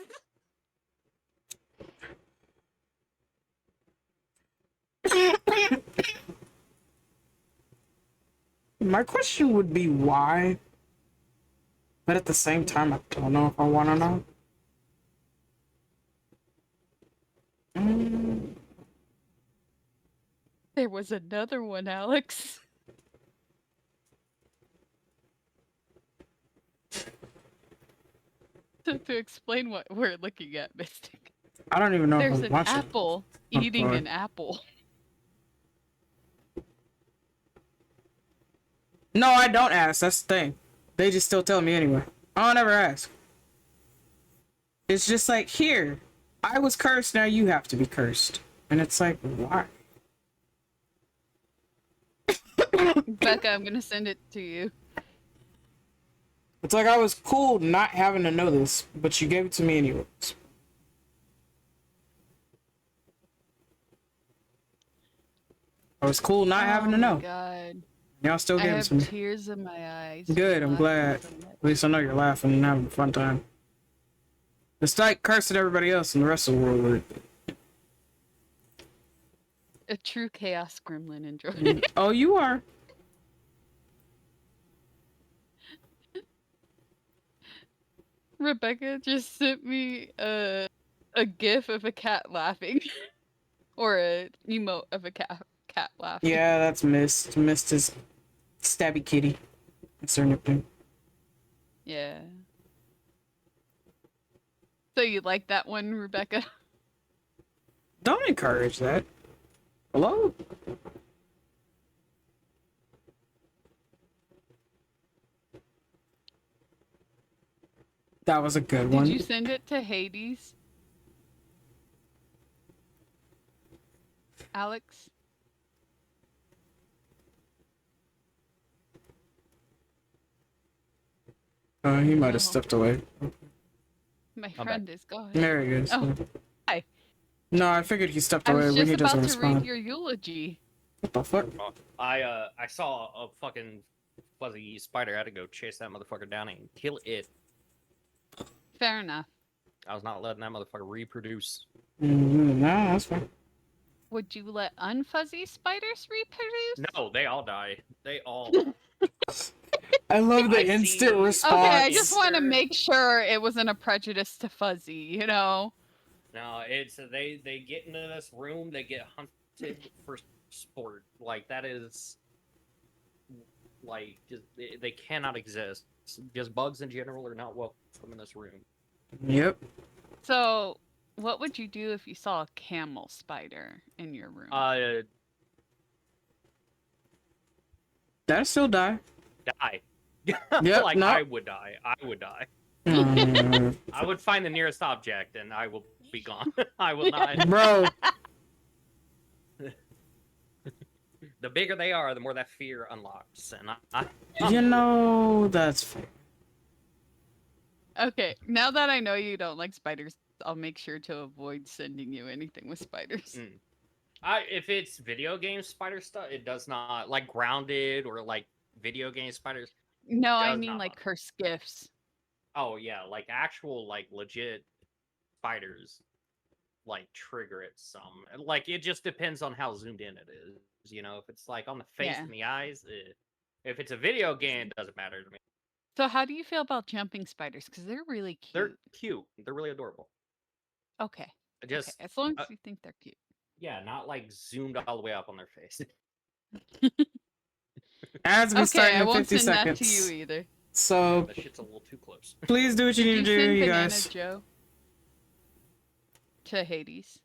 B: My question would be why, but at the same time, I don't know if I want to know.
D: There was another one, Alex. To explain what we're looking at, Mystic.
B: I don't even know
D: There's
B: if I'm
D: an
B: watching.
D: apple
B: Oh,
D: eating
B: God.
D: an apple.
B: No, I don't ask. That's the thing. They just still tell me anyway. I don't ever ask. It's just like, here, I was cursed, now you have to be cursed. And it's like, why?
D: Becca, I'm gonna send it to you.
B: It's like I was cool not having to know this, but you gave it to me anyways. I was cool not having to
D: Oh
B: know.
D: my God.
B: Y'all still
D: I
B: gave it
D: have
B: to me.
D: tears in my eyes.
B: Good, I'm
D: laughing
B: glad.
D: so much.
B: At least I know you're laughing and having a fun time. It's like cursing everybody else in the rest of the world with it.
D: A true chaos gremlin enjoy.
B: Oh, you are.
D: Rebecca just sent me a gif of a cat laughing. Or a emote of a cat laughing.
B: Yeah, that's Mist. Mist is Stabby Kitty. That's her nickname.
D: Yeah. So you like that one, Rebecca?
B: Don't encourage that. Hello? That was a good one.
D: Did you send it to Hades? Alex?
B: He might have
D: No.
B: stepped away.
D: My
F: I'm
D: friend is gone.
B: There he is.
D: Oh, hi.
B: No, I figured he stepped
D: I
B: away
D: was
B: when
D: just
B: he doesn't
D: about to read
B: respond.
D: your eulogy.
B: What the fuck?
F: I saw a fucking fuzzy spider. I had to go chase that motherfucker down and kill it.
D: Fair enough.
F: I was not letting that motherfucker reproduce.
B: No, that's fine.
D: Would you let unfuzzy spiders reproduce?
F: No, they all die. They all.
B: I love the
F: I
B: instant
F: see-
B: response.
D: Okay, I just want to
F: Sure.
D: make sure it wasn't a prejudice to fuzzy, you know?
F: No, it's they get into this room. They get hunted for sport. Like that is like just they cannot exist. Just bugs in general are not welcome in this room.
B: Yep.
D: So, what would you do if you saw a camel spider in your room?
B: That'll still die.
F: Die.
B: Yep,
F: like
B: no.
F: I would die. I would die. I would find the nearest object and I will be gone. I will not.
B: Bro.
F: The bigger they are, the more that fear unlocks. And
B: You know, that's fair.
D: Okay, now that I know you don't like spiders, I'll make sure to avoid sending you anything with spiders.
F: If it's video game spider stuff, it does not like grounded or like video game spiders.
D: No, I
F: Does
D: mean
F: not
D: like
F: bother.
D: cursed gifts.
F: Oh yeah, like actual like legit spiders like trigger it some. Like it just depends on how zoomed in it is. You know, if it's like on the face
D: Yeah.
F: and the eyes, if it's a video game, it doesn't matter to me.
D: So how do you feel about jumping spiders? Because they're really cute.
F: They're cute. They're really adorable.
D: Okay.
F: Just
D: okay. As long as you think they're cute.
F: yeah, not like zoomed all the way up on their face.
B: As we start
D: Okay, I
B: in
D: won't
B: 50
D: send
B: seconds.
D: that to you either.
B: So
F: That shit's a little too close.
B: please do what you
D: Did
B: need to
D: you
B: do,
D: send
B: you
D: Banana
B: guys.
D: Joe to Hades?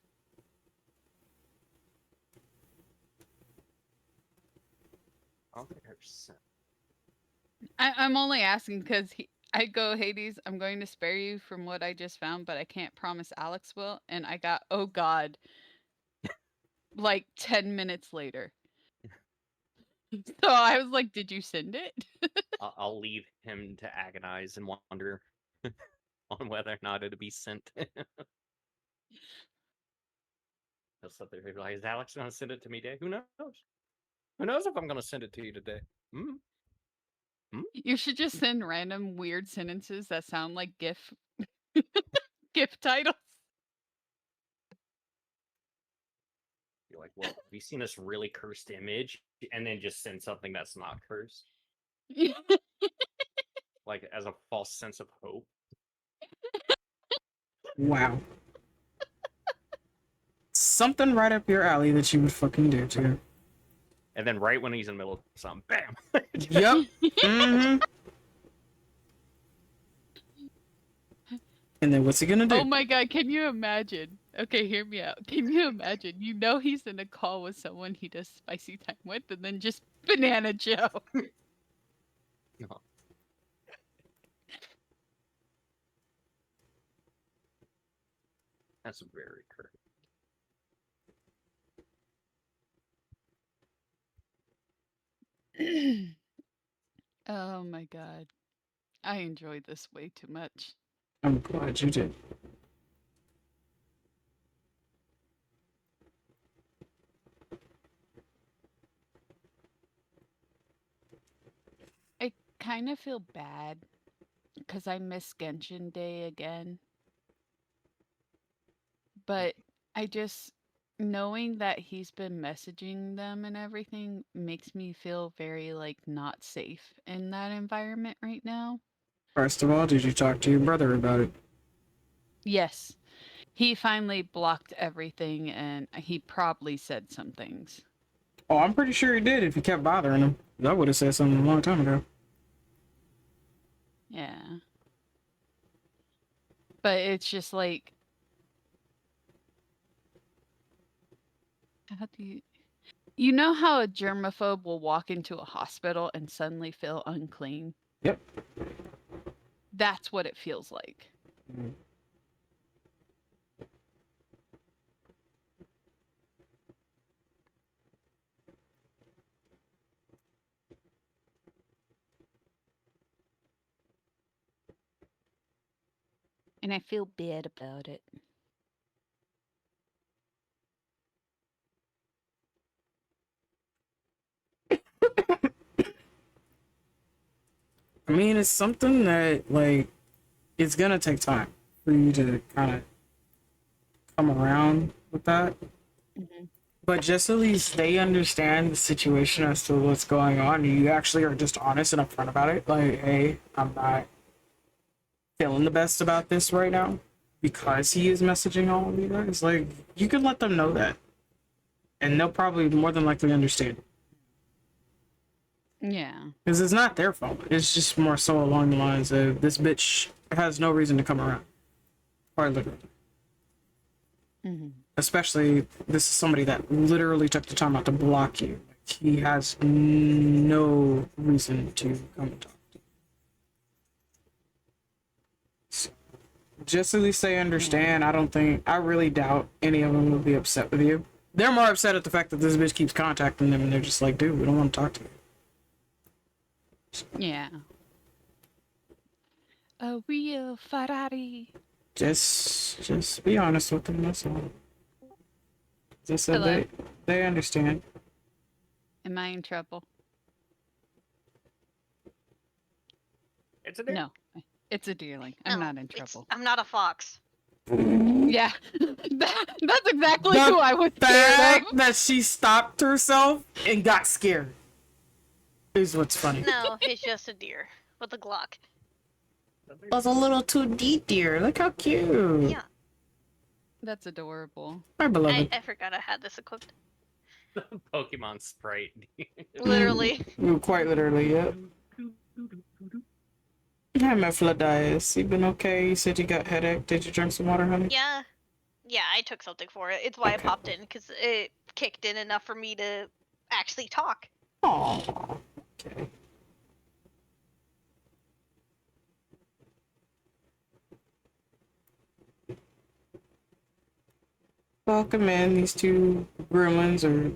F: I don't think I've sent.
D: I'm only asking because I go, Hades, I'm going to spare you from what I just found, but I can't promise Alex will. And I got, oh God, like 10 minutes later. So I was like, did you send it?
F: I'll leave him to agonize and wonder on whether or not it'll be sent. He'll sit there and be like, is Alex going to send it to me today? Who knows? Who knows if I'm going to send it to you today?
D: You should just send random weird sentences that sound like GIF GIF titles.
F: You're like, well, have you seen this really cursed image? And then just send something that's not cursed. Like, as a false sense of hope.
B: Wow. Something right up your alley that you would fucking do too.
F: And then right when he's in the middle of something, bam!
B: Yep. Mm-hmm. And then what's he gonna do?
D: Oh my God, can you imagine? Okay, hear me out. Can you imagine? You know he's in a call with someone he does spicy time with, and then just Banana Joe.
F: No. That's very cursed.
D: Oh my God. I enjoyed this way too much.
B: I'm glad you did.
D: I kind of feel bad because I miss Genshin Day again. But I just, knowing that he's been messaging them and everything makes me feel very, like, not safe in that environment right now.
B: First of all, did you talk to your brother about it?
D: Yes. He finally blocked everything and he probably said some things.
B: Oh, I'm pretty sure he did if he kept bothering him. I would have said something a long time ago.
D: Yeah. But it's just like, how do you know how a germaphobe will walk into a hospital and suddenly feel unclean?
B: Yep.
D: That's what it feels like. And I feel bad about it.
B: I mean, it's something that, like, it's gonna take time for you to kind of come around with that.
D: Mhm.
B: But just at least they understand the situation as to what's going on. You actually are just honest and upfront about it. Like, hey, I'm not feeling the best about this right now because he is messaging all of you guys. Like, you can let them know that. And they'll probably more than likely understand.
D: Yeah.
B: Because it's not their fault. It's just more so along the lines of this bitch has no reason to come around. Quite literally.
D: Mm-hmm.
B: Especially, this is somebody that literally took the time out to block you. Like, he has no reason to come and talk to you. So, just at least they understand. I really doubt any of them will be upset with you. They're more upset at the fact that this bitch keeps contacting them, and they're just like, dude, we don't want to talk to you.
D: Yeah. A real Ferrari.
B: Just be honest with them, that's all. As I said,
D: Hello?
B: they understand.
D: Am I in trouble?
F: It's a deer.
D: No. It's a deerling. I'm not in trouble.
J: I'm not a fox.
D: Yeah. That's exactly
B: The
D: who I was scared
B: fact
D: of.
B: that she stopped herself and got scared is what's funny.
J: No, it's just a deer with a Glock.
B: That's a little 2D deer. Look how cute.
J: Yeah,
D: That's adorable.
B: My beloved.
J: I forgot I had this equipped.
F: Pokemon Sprite.
J: Literally.
B: Quite literally, yep. Hi, my Fladias. You been okay? You said you got headache. Did you drink some water, honey?
J: Yeah. Yeah, I took something for it. It's why I popped in, because it kicked in enough for me to actually talk.
B: Aww. Okay. Welcome in. These two gremlins are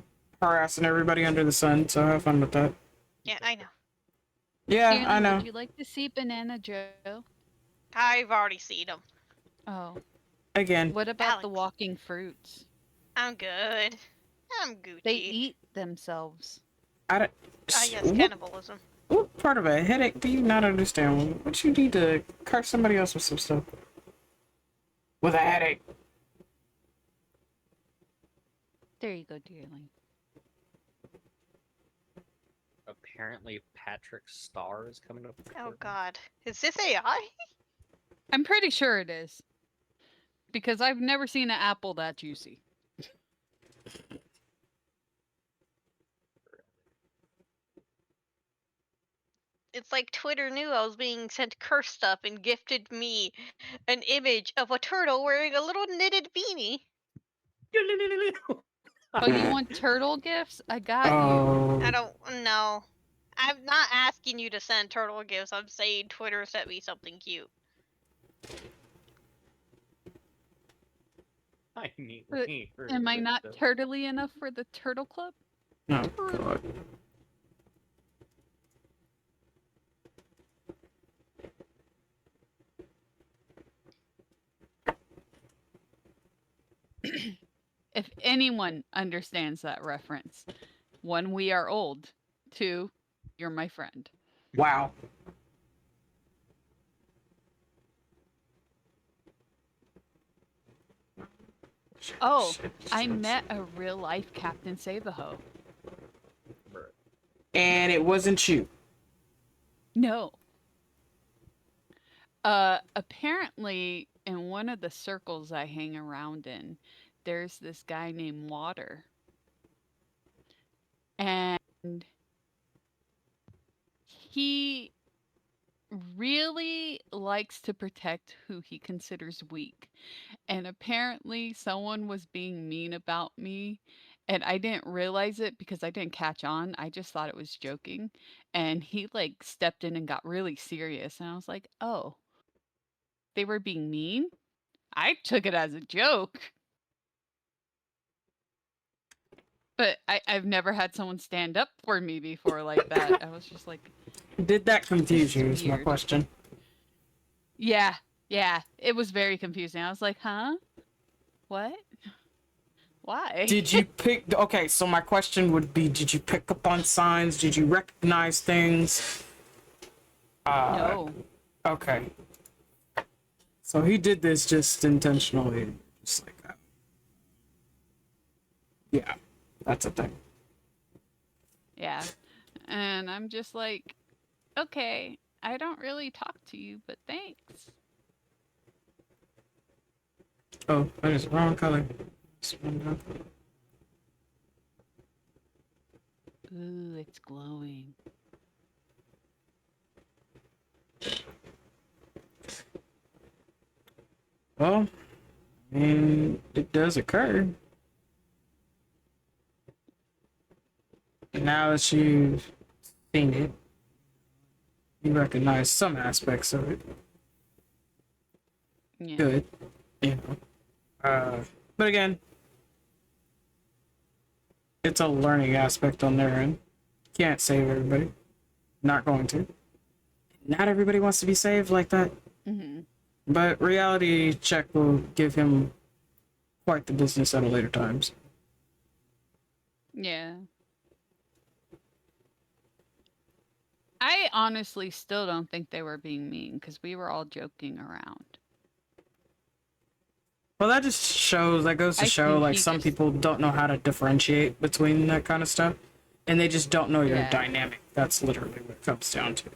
B: harassing everybody under the sun, so have fun with that.
J: Yeah, I know.
B: Yeah,
D: Dearling,
B: I know.
D: Would you like to see Banana Joe?
J: I've already seen them.
D: Oh.
B: Again.
D: What about the
J: Alex.
D: walking fruits?
J: I'm good. I'm Gucci.
D: They eat themselves.
B: I don't.
J: Yes, cannibalism.
B: What part of a headache do you not understand? What you need to curse somebody else with some stuff? With a headache.
D: There you go, dearling.
F: Apparently, Patrick Starr is coming up.
J: Oh God, is this AI?
D: I'm pretty sure it is. Because I've never seen an apple that juicy.
J: It's like Twitter knew I was being sent curse stuff and gifted me an image of a turtle wearing a little knitted beanie.
D: Oh, you want turtle gifts? I got you.
B: Oh.
J: I don't know. I'm not asking you to send turtle gifts. I'm saying Twitter sent me something cute.
F: I need.
D: Am I not turtly enough for the turtle club?
B: Oh, God.
D: If anyone understands that reference, 1, we are old. 2, you're my friend.
B: Wow.
D: Oh, I met a real life Captain Save-A-Ho.
B: And it wasn't you.
D: No. Apparently, in one of the circles I hang around in, there's this guy named Water. And he really likes to protect who he considers weak. And apparently someone was being mean about me, and I didn't realize it because I didn't catch on. I just thought it was joking. And he like stepped in and got really serious. And I was like, oh, they were being mean? I took it as a joke. But I've never had someone stand up for me before like that. I was just like,
B: Did that confuse you is my
D: Weird.
B: question.
D: yeah, it was very confusing. I was like, huh? What? Why?
B: Did you pick... Okay, so my question would be, did you pick up on signs? Did you recognize things?
D: No.
B: Okay. So he did this just intentionally. Just like that. Yeah, that's a thing.
D: Yeah. And I'm just like, okay, I don't really talk to you, but thanks.
B: Oh, that is the wrong color.
D: Ooh, it's glowing.
B: Well, I mean, it does occur. Now that you've seen it, you recognize some aspects of it.
D: Yeah.
B: Good, you know. But again, it's a learning aspect on their end. Can't save everybody. Not going to. Not everybody wants to be saved like that.
D: Mm-hmm.
B: But reality check will give him quite the business at a later times.
D: Yeah. I honestly still don't think they were being mean because we were all joking around.
B: Well, that just shows, that goes to
D: I
B: show,
D: think
B: like,
D: he
B: some
D: just-
B: people don't know how to differentiate between that kind of stuff. And they just don't know your
D: Yeah.
B: dynamic. That's literally what it comes down to.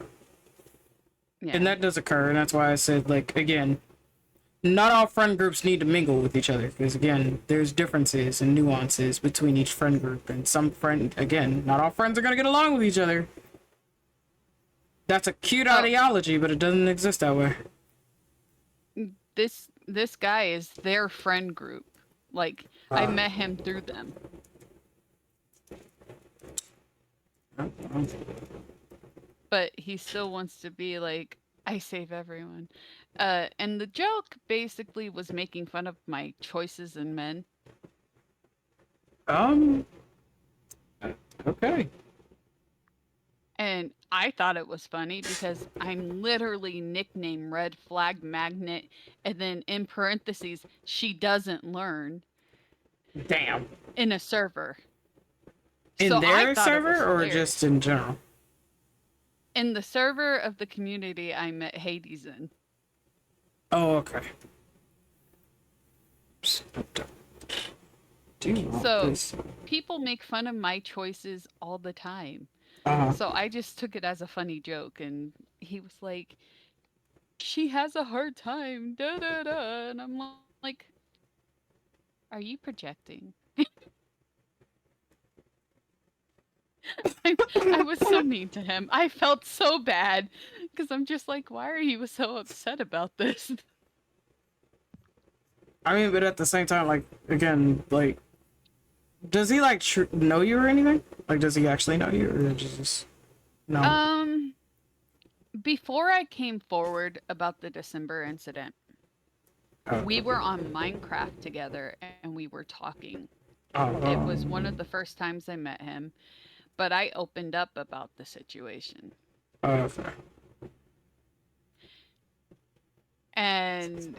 D: Yeah.
B: And that does occur, and that's why I said, like, again, not all friend groups need to mingle with each other. Because, again, there's differences and nuances between each friend group. And again, not all friends are going to get along with each other. That's a cute ideology, but it doesn't exist that way.
D: This guy is their friend group. Like, I met him through them. But he still wants to be like, I save everyone. And the joke basically was making fun of my choices in men.
B: Okay.
D: And I thought it was funny because I'm literally nicknamed Red Flag Magnet, and then in parentheses, she doesn't learn.
B: Damn.
D: In a server.
B: In
D: So I
B: their
D: thought it was
B: server or
D: hilarious.
B: just in general?
D: In the server of the community I met Hades in.
B: Oh, okay.
D: So people make fun of my choices all the time. So I just took it as a funny joke, and he was like, she has a hard time, da da da, and I'm like, are you projecting? I was so mean to him. I felt so bad because I'm just like, why are you so upset about this?
B: I mean, but at the same time, like, again, like, does he, like, know you or anything? Like, does he actually know you, or just... No.
D: Before I came forward about the December incident, we were on Minecraft together and we were talking. It was one of the first times I met him, but I opened up about the situation.
B: Okay.
D: And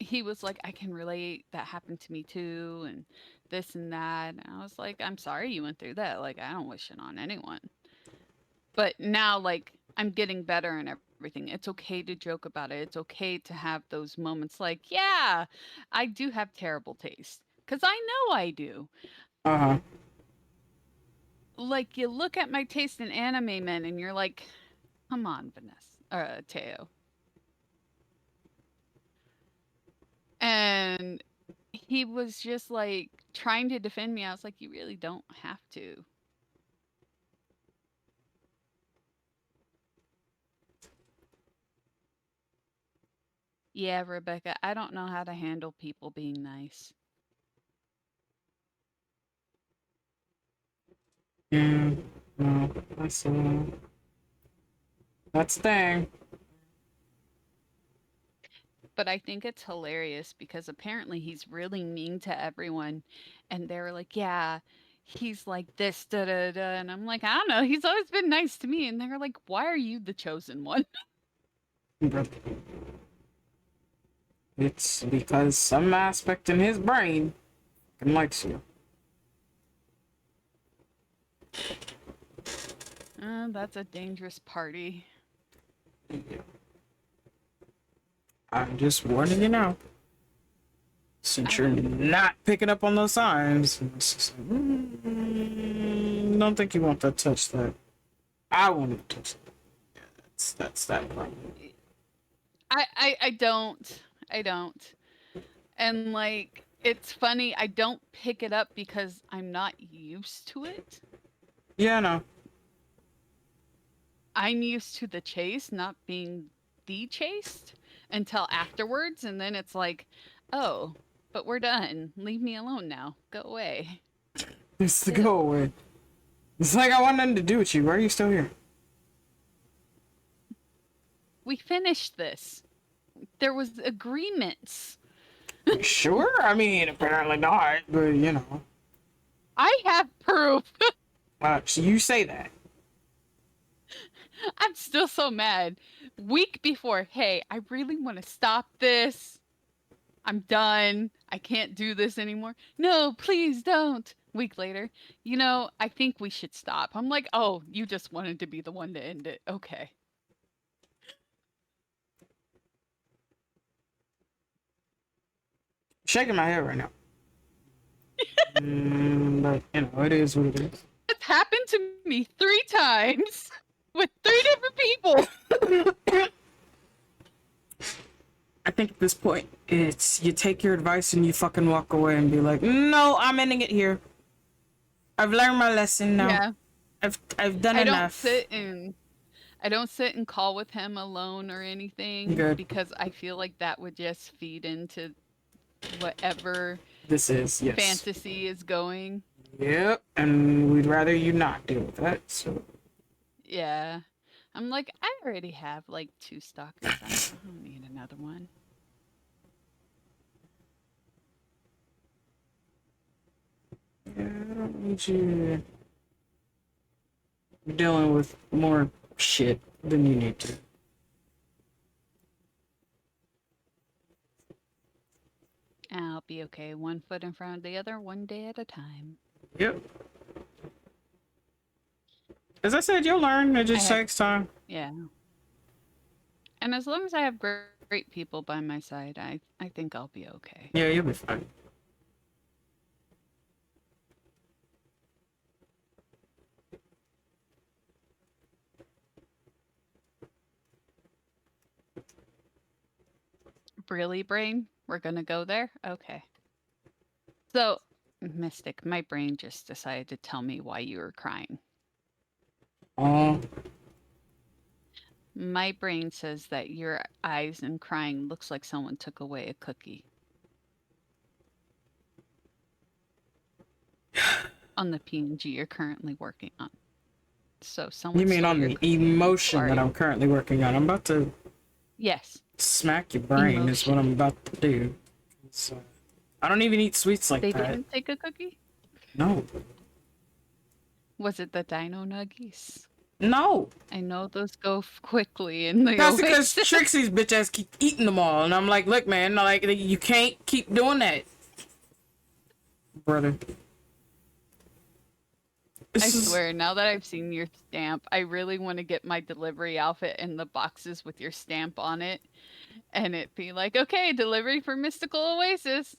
D: he was like, I can relate, that happened to me too, and this and that. And I was like, I'm sorry you went through that. Like, I don't wish it on anyone. But now, like, I'm getting better and everything. It's okay to joke about it. It's okay to have those moments like, yeah, I do have terrible taste. Because I know I do. Like, you look at my taste in anime men and you're like, come on, Vanessa, Teo. And he was just like trying to defend me. I was like, you really don't have to. Yeah, Rebecca, I don't know how to handle people being nice.
B: Yeah, no, that's the thing.
D: But I think it's hilarious because apparently he's really mean to everyone. And they were like, yeah, he's like this, da da da. And I'm like, I don't know. He's always been nice to me. And they're like, why are you the chosen one?
B: It's because some aspect in his brain likes you.
D: That's a dangerous party.
B: I'm just warning you now. Since you're not picking up on those signs, don't think you want to touch that. I want to touch that. That's that problem.
D: I don't. And like, it's funny, I don't pick it up because I'm not used to it.
B: Yeah, no.
D: I'm used to the chase, not being chased until afterwards, and then it's like, oh, but we're done. Leave me alone now. Go away.
B: It's the go away. It's like I want nothing to do with you. Why are you still here?
D: We finished this. There was agreements.
B: Sure? I mean, apparently not, but you know.
D: I have proof.
B: So you say that.
D: I'm still so mad. Week before, hey, I really want to stop this. I'm done. I can't do this anymore. No, please don't. Week later, I think we should stop. I'm like, oh, you just wanted to be the one to end it. Okay.
B: Shaking my head right now. But it is what it is.
D: It's happened to me 3 times with 3 different people.
B: I think at this point, it's you take your advice and you fucking walk away and be like, no, I'm ending it here. I've learned my lesson now.
D: Yeah.
B: I've done enough.
D: I don't sit and call with him alone or anything.
B: Good.
D: Because I feel like that would just feed into whatever
B: This is, yes.
D: fantasy is going.
B: Yep, and we'd rather you not deal with that, so.
D: Yeah. I'm like, I already have like 2 stalkers. I don't need another one.
B: Yeah, I don't need you dealing with more shit than you need to.
D: I'll be okay. 1 foot in front of the other, 1 day at a time.
B: Yep. As I said, you'll learn. It just takes time.
D: Yeah. And as long as I have great people by my side, I think I'll be okay.
B: Yeah, you'll be fine.
D: Really, brain? We're gonna go there? Okay. So, Mystic, my brain just decided to tell me why you were crying. My brain says that your eyes and crying looks like someone took away a cookie. On the PNG you're currently working on. So someone.
B: You mean on the emotion that I'm currently working on? I'm about to.
D: Yes.
B: Smack your brain is what I'm about to do. So, I don't even eat sweets like
D: that. They
B: that.
D: didn't take a cookie?
B: No.
D: Was it the Dino Nuggies?
B: No.
D: I know those go quickly in the
B: That's because Trixie's bitch ass keep eating them all, and I'm like, look, man, like you can't keep doing that, brother.
D: I swear, now that I've seen your stamp, I really want to get my delivery outfit in the boxes with your stamp on it, and it be like, okay, delivery for Mystical Oasis.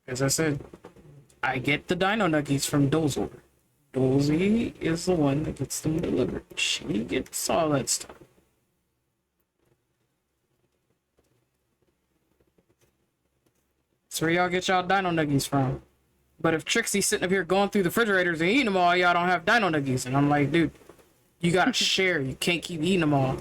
B: As I said, I get the Dino Nuggies from Dozor. Dolzy is the one that gets them delivered. She gets all that stuff. That's where y'all get y'all Dino Nuggies from. But if Trixie's sitting up here going through the refrigerators and eating them all, y'all don't have Dino Nuggies. And I'm like, dude, you gotta share. You can't keep eating them all.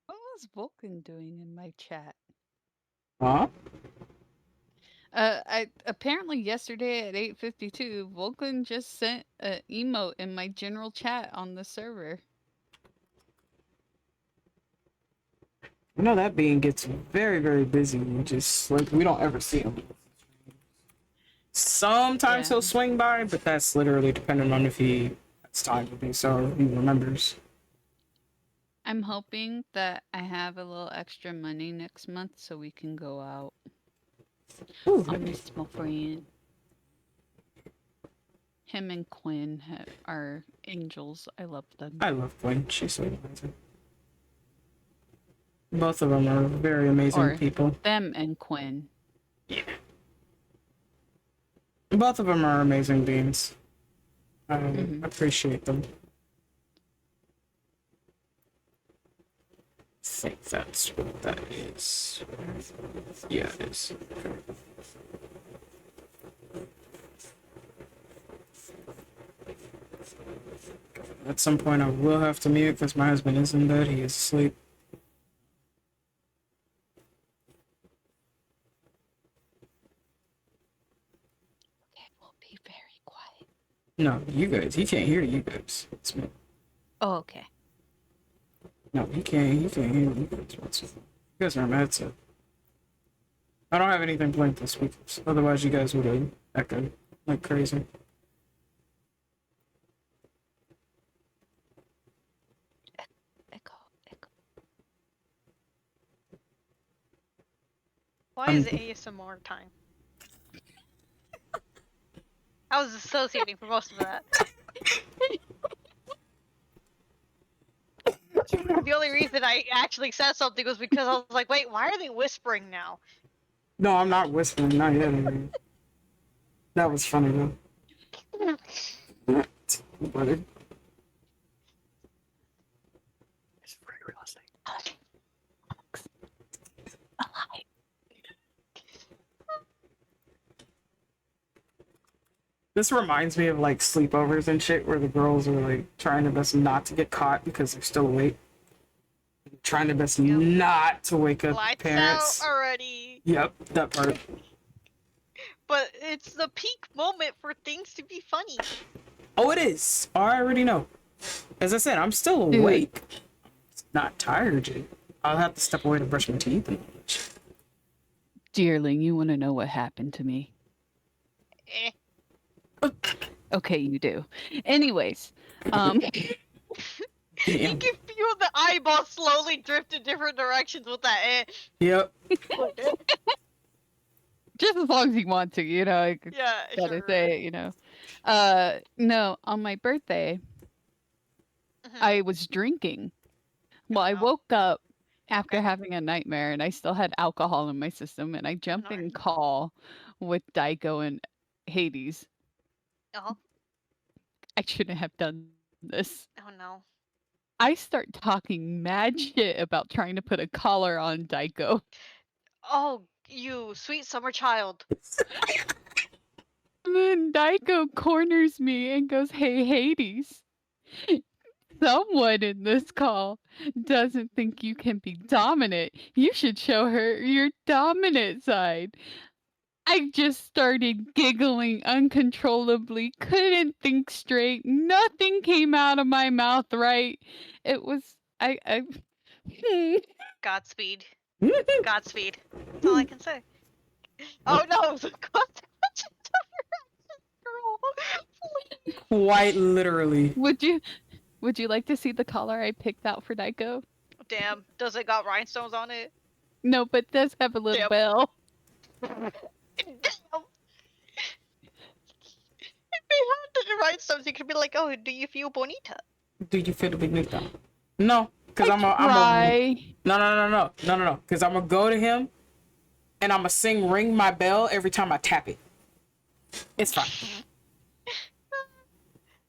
D: What was Vulcan doing in my chat?
B: Huh?
D: I apparently yesterday at 8:52, Vulcan just sent an emote in my general chat on the server.
B: I know that being gets very, very busy. Just like we don't ever see him. Sometimes he'll swing by, but that's literally dependent on if he has time to do so or if he remembers.
D: I'm hoping that I have a little extra money next month so we can go out. I'll miss my friend. Him and Quinn are angels. I love them.
B: I love Quinn. She's so amazing. Both of them are very amazing people.
D: Them and Quinn.
B: Yeah. Both of them are amazing beings. I appreciate them. I think that's what that is. Yeah, it is. At some point, I will have to mute because my husband is in bed. He is asleep.
D: Okay, we'll be very quiet.
B: No, you guys. He can't hear you guys. It's me.
D: Oh, okay.
B: No, he can't. He can't hear you guys. You guys are on my headset. I don't have anything playing to speakers. Otherwise, you guys would have echoed like crazy.
D: Echo.
J: Why is it ASMR time? I was associating for most of that. The only reason I actually said something was because I was like, wait, why are they whispering now?
B: No, I'm not whispering. Not yet. That was funny though. Buddy.
F: It's very realistic.
B: This reminds me of like sleepovers and shit where the girls are like trying their best not to get caught because they're still awake. Trying their best not to wake up
J: Lights
B: parents.
J: out already.
B: Yep, that part.
J: But it's the peak moment for things to be funny.
B: Oh, it is. I already know. As I said, I'm still awake. Not tired yet. I'll have to step away to brush my teeth.
D: Dearling, you want to know what happened to me?
J: Eh.
D: Okay, you do. Anyways,
J: You can feel the eyeball slowly drift in different directions with that eh.
B: Yep.
D: just as long as you want to, you know. I
J: Yeah,
D: gotta
J: sure.
D: say, you know. No, on my birthday,
J: Mhm.
D: I was drinking. Well, I woke up after having a nightmare, and I still had alcohol in my system, and I jump in call with Daiko and Hades.
J: Oh.
D: I shouldn't have done this.
J: Oh no.
D: I start talking mad shit about trying to put a collar on Daiko.
J: Oh, you sweet summer child.
D: And then Daiko corners me and goes, "Hey, Hades. Someone in this call doesn't think you can be dominant. You should show her your dominant side." I just started giggling uncontrollably, couldn't think straight, nothing came out of my mouth right. It was,
J: Godspeed. Godspeed. That's all I can say. Oh no, the consequences of your actions, girl.
B: Quite literally.
D: Would you like to see the collar I picked out for Daiko?
J: Damn, does it got rhinestones on it?
D: No, but it does have a little
J: Damn.
D: bell.
J: Damn. If they had the rhinestones, you could be like, oh, do you feel bonita?
B: Do you feel bonita? No, because I'm a no. Because I'm gonna go to him, and I'm gonna sing "Ring My Bell" every time I tap it. It's fine.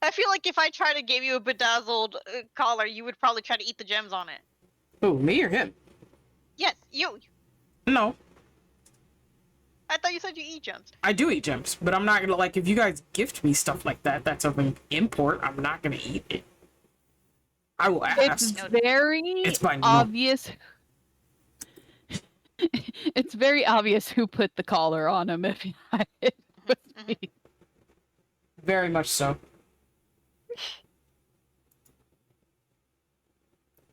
J: I feel like if I try to give you a bedazzled collar, you would probably try to eat the gems on it.
B: Who, me or him?
J: Yes, you.
B: No,
J: I thought you said you eat gems.
B: I do eat gems, but I'm not gonna like if you guys gift me stuff like that. That's of an import. I'm not gonna eat it. I will ask.
D: It's very obvious. It's very obvious who put the collar on him. If it was me.
B: Very much so.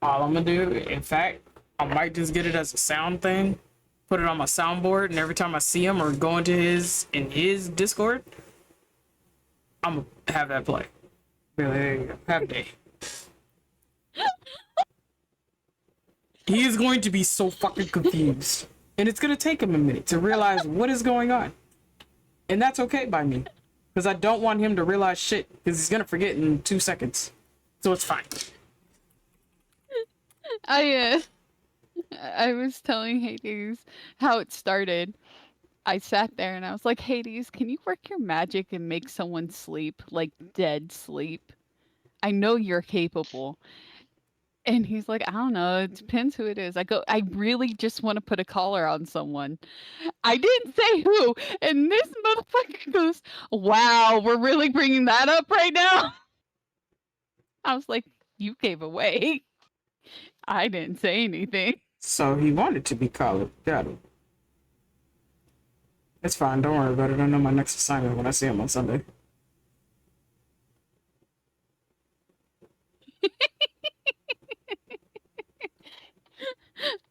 B: All I'm gonna do, in fact, I might just get it as a sound thing, put it on my soundboard, and every time I see him or go into his Discord, I'm gonna have that play. Be like, there you go. Have a day. He is going to be so fucking confused, and it's gonna take him a minute to realize what is going on, and that's okay by me, because I don't want him to realize shit, because he's gonna forget in 2 seconds, so it's fine.
D: I was telling Hades how it started. I sat there and I was like, Hades, can you work your magic and make someone sleep, like dead sleep? I know you're capable. And he's like, I don't know. It depends who it is. I go, I really just want to put a collar on someone. I didn't say who. And this motherfucker goes, wow, we're really bringing that up right now. I was like, you gave away. I didn't say anything.
B: So he wanted to be colored. Got it. It's fine. Don't worry about it. I know my next assignment when I see him on Sunday.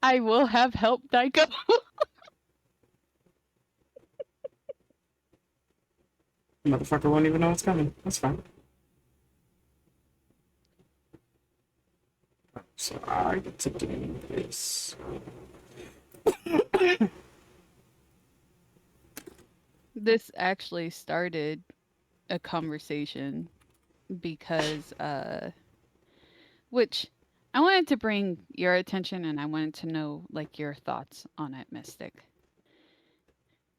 D: I will have help, Daiko.
B: Motherfucker won't even know what's coming. That's fine. So I get to do this.
D: This actually started a conversation because which I wanted to bring your attention and I wanted to know like your thoughts on it, Mystic.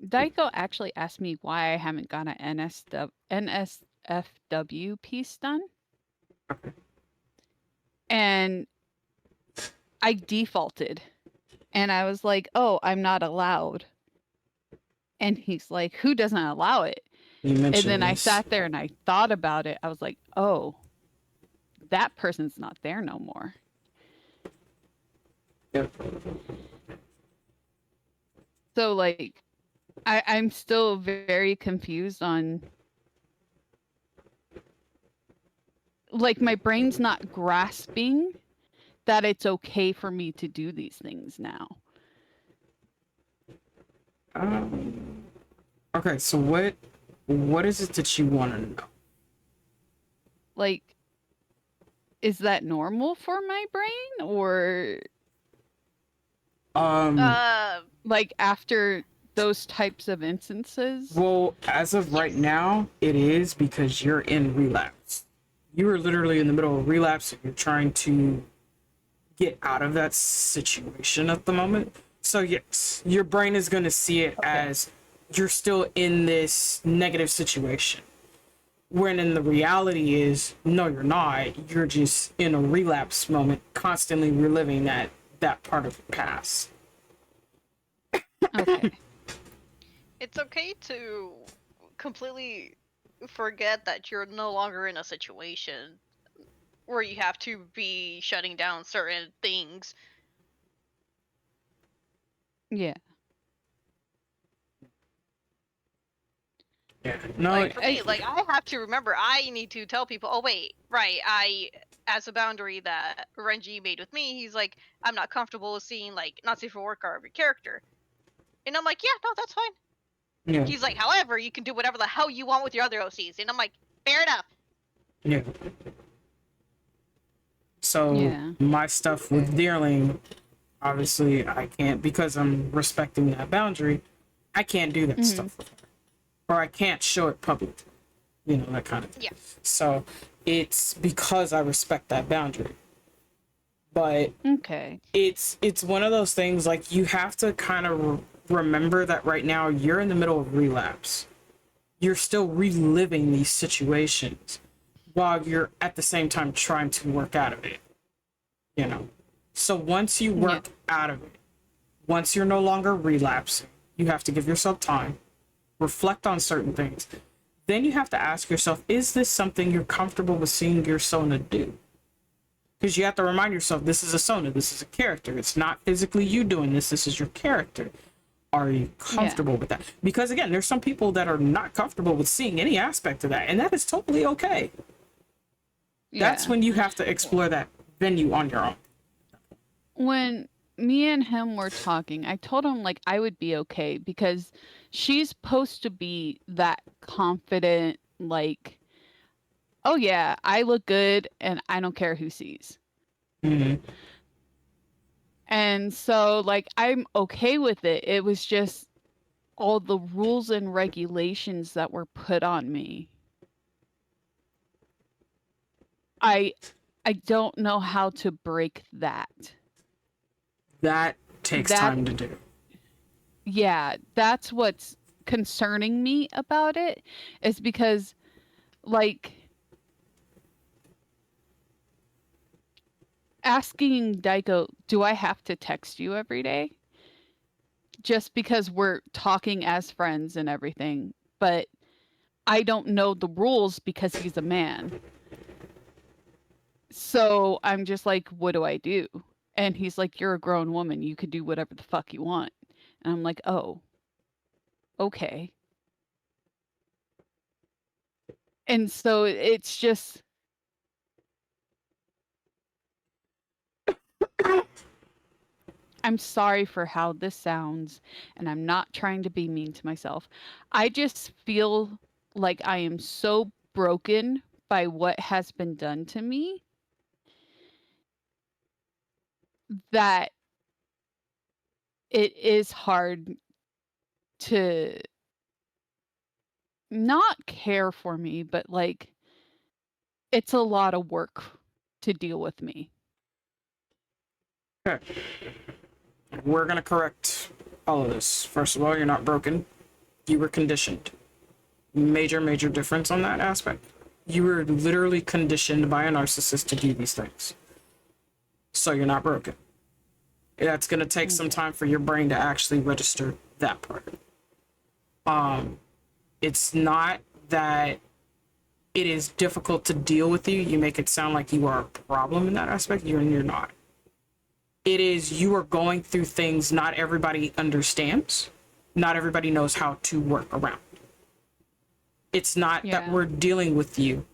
D: Daiko actually asked me why I haven't got an NSFW piece done.
B: Okay.
D: And I defaulted. And I was like, oh, I'm not allowed. And he's like, who doesn't allow it? And then I sat there and I thought about it. I was like, oh, that person's not there no more.
B: Yep.
D: So like, I'm still very confused on, like, my brain's not grasping that it's okay for me to do these things now.
B: Okay, so what is it that you want to know?
D: Like, is that normal for my brain, or like after those types of instances?
B: Well, as of right now, it is because you're in relapse. You are literally in the middle of relapse and you're trying to get out of that situation at the moment. So yes, your brain is going to see it as you're still in this negative situation. When in the reality is, no, you're not. You're just in a relapse moment, constantly reliving that part of the past.
D: Okay.
J: It's okay to completely forget that you're no longer in a situation where you have to be shutting down certain things.
D: Yeah.
B: Yeah. No,
J: Like, for me, like, I have to remember, I need to tell people, oh, wait, right, as a boundary that Renji made with me, he's like, I'm not comfortable with seeing, like, not safe for work or every character. And I'm like, yeah, no, that's fine.
B: Yeah.
J: He's like, however, you can do whatever the hell you want with your other OCs. And I'm like, fair enough.
B: Yeah. So my stuff with Deerling, obviously I can't, because I'm respecting that boundary, I can't do that stuff with her. Or I can't show it publicly. You know, that kind of thing.
J: Yeah.
B: So it's because I respect that boundary. But it's one of those things, like, you have to kind of remember that right now you're in the middle of relapse. You're still reliving these situations while you're at the same time trying to work out of it. You know? So once you work out of it, once you're no longer relapsing, you have to give yourself time, reflect on certain things. Then you have to ask yourself, is this something you're comfortable with seeing your Sona do? Because you have to remind yourself, this is a Sona, this is a character. It's not physically you doing this is your character. Are you comfortable with that? Because again, there's some people that are not comfortable with seeing any aspect of that, and that is totally okay. That's when you have to explore that venue on your own.
D: When me and him were talking, I told him like I would be okay because she's supposed to be that confident, like, oh yeah, I look good and I don't care who sees. And so like I'm okay with it. It was just all the rules and regulations that were put on me. I don't know how to break that.
B: That takes time to do.
D: Yeah, that's what's concerning me about it, is because, like, asking Daiko, do I have to text you every day? Just because we're talking as friends and everything, but I don't know the rules because he's a man. So I'm just like, what do I do? And he's like, you're a grown woman. You could do whatever the fuck you want. And I'm like, oh, okay. And so it's just, I'm sorry for how this sounds, and I'm not trying to be mean to myself. I just feel like I am so broken by what has been done to me that it is hard to not care for me, but like it's a lot of work to deal with me.
B: Okay. We're gonna correct all of this. First of all, you're not broken. You were conditioned. Major, major difference on that aspect. You were literally conditioned by a narcissist to do these things. So you're not broken. That's gonna take some time for your brain to actually register that part. It's not that it is difficult to deal with you. You make it sound like you are a problem in that aspect. You're not. It is you are going through things not everybody understands. Not everybody knows how to work around. It's not that we're dealing with you.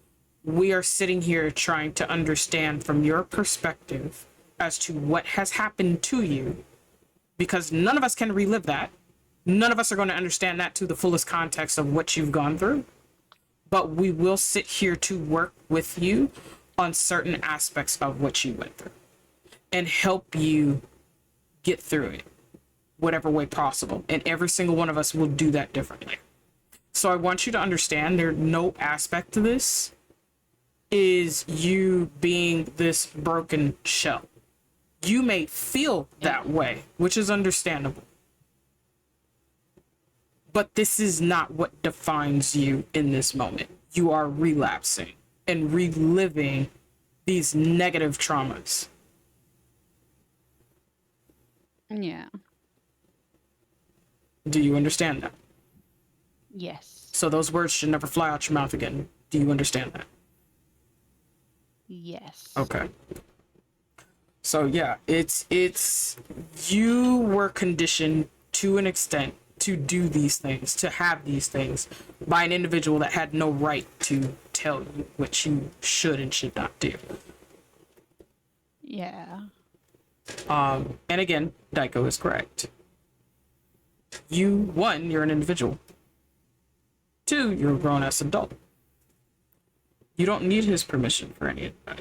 B: We are sitting here trying to understand from your perspective as to what has happened to you, because none of us can relive that. None of us are going to understand that to the fullest context of what you've gone through. But we will sit here to work with you on certain aspects of what you went through and help you get through it, whatever way possible. And every single one of us will do that differently. So I want you to understand there's no aspect to this is you being this broken shell. You may feel that way, which is understandable. But this is not what defines you in this moment. You are relapsing and reliving these negative traumas.
D: Yeah.
B: Do you understand that?
D: Yes.
B: So those words should never fly out your mouth again. Do you understand that?
D: Yes.
B: Okay. So yeah, it's you were conditioned to an extent to do these things, to have these things by an individual that had no right to tell you what you should and should not do.
D: Yeah.
B: And again, Daiko is correct. You're an individual. 2, you're a grown-ass adult. You don't need his permission for any of that.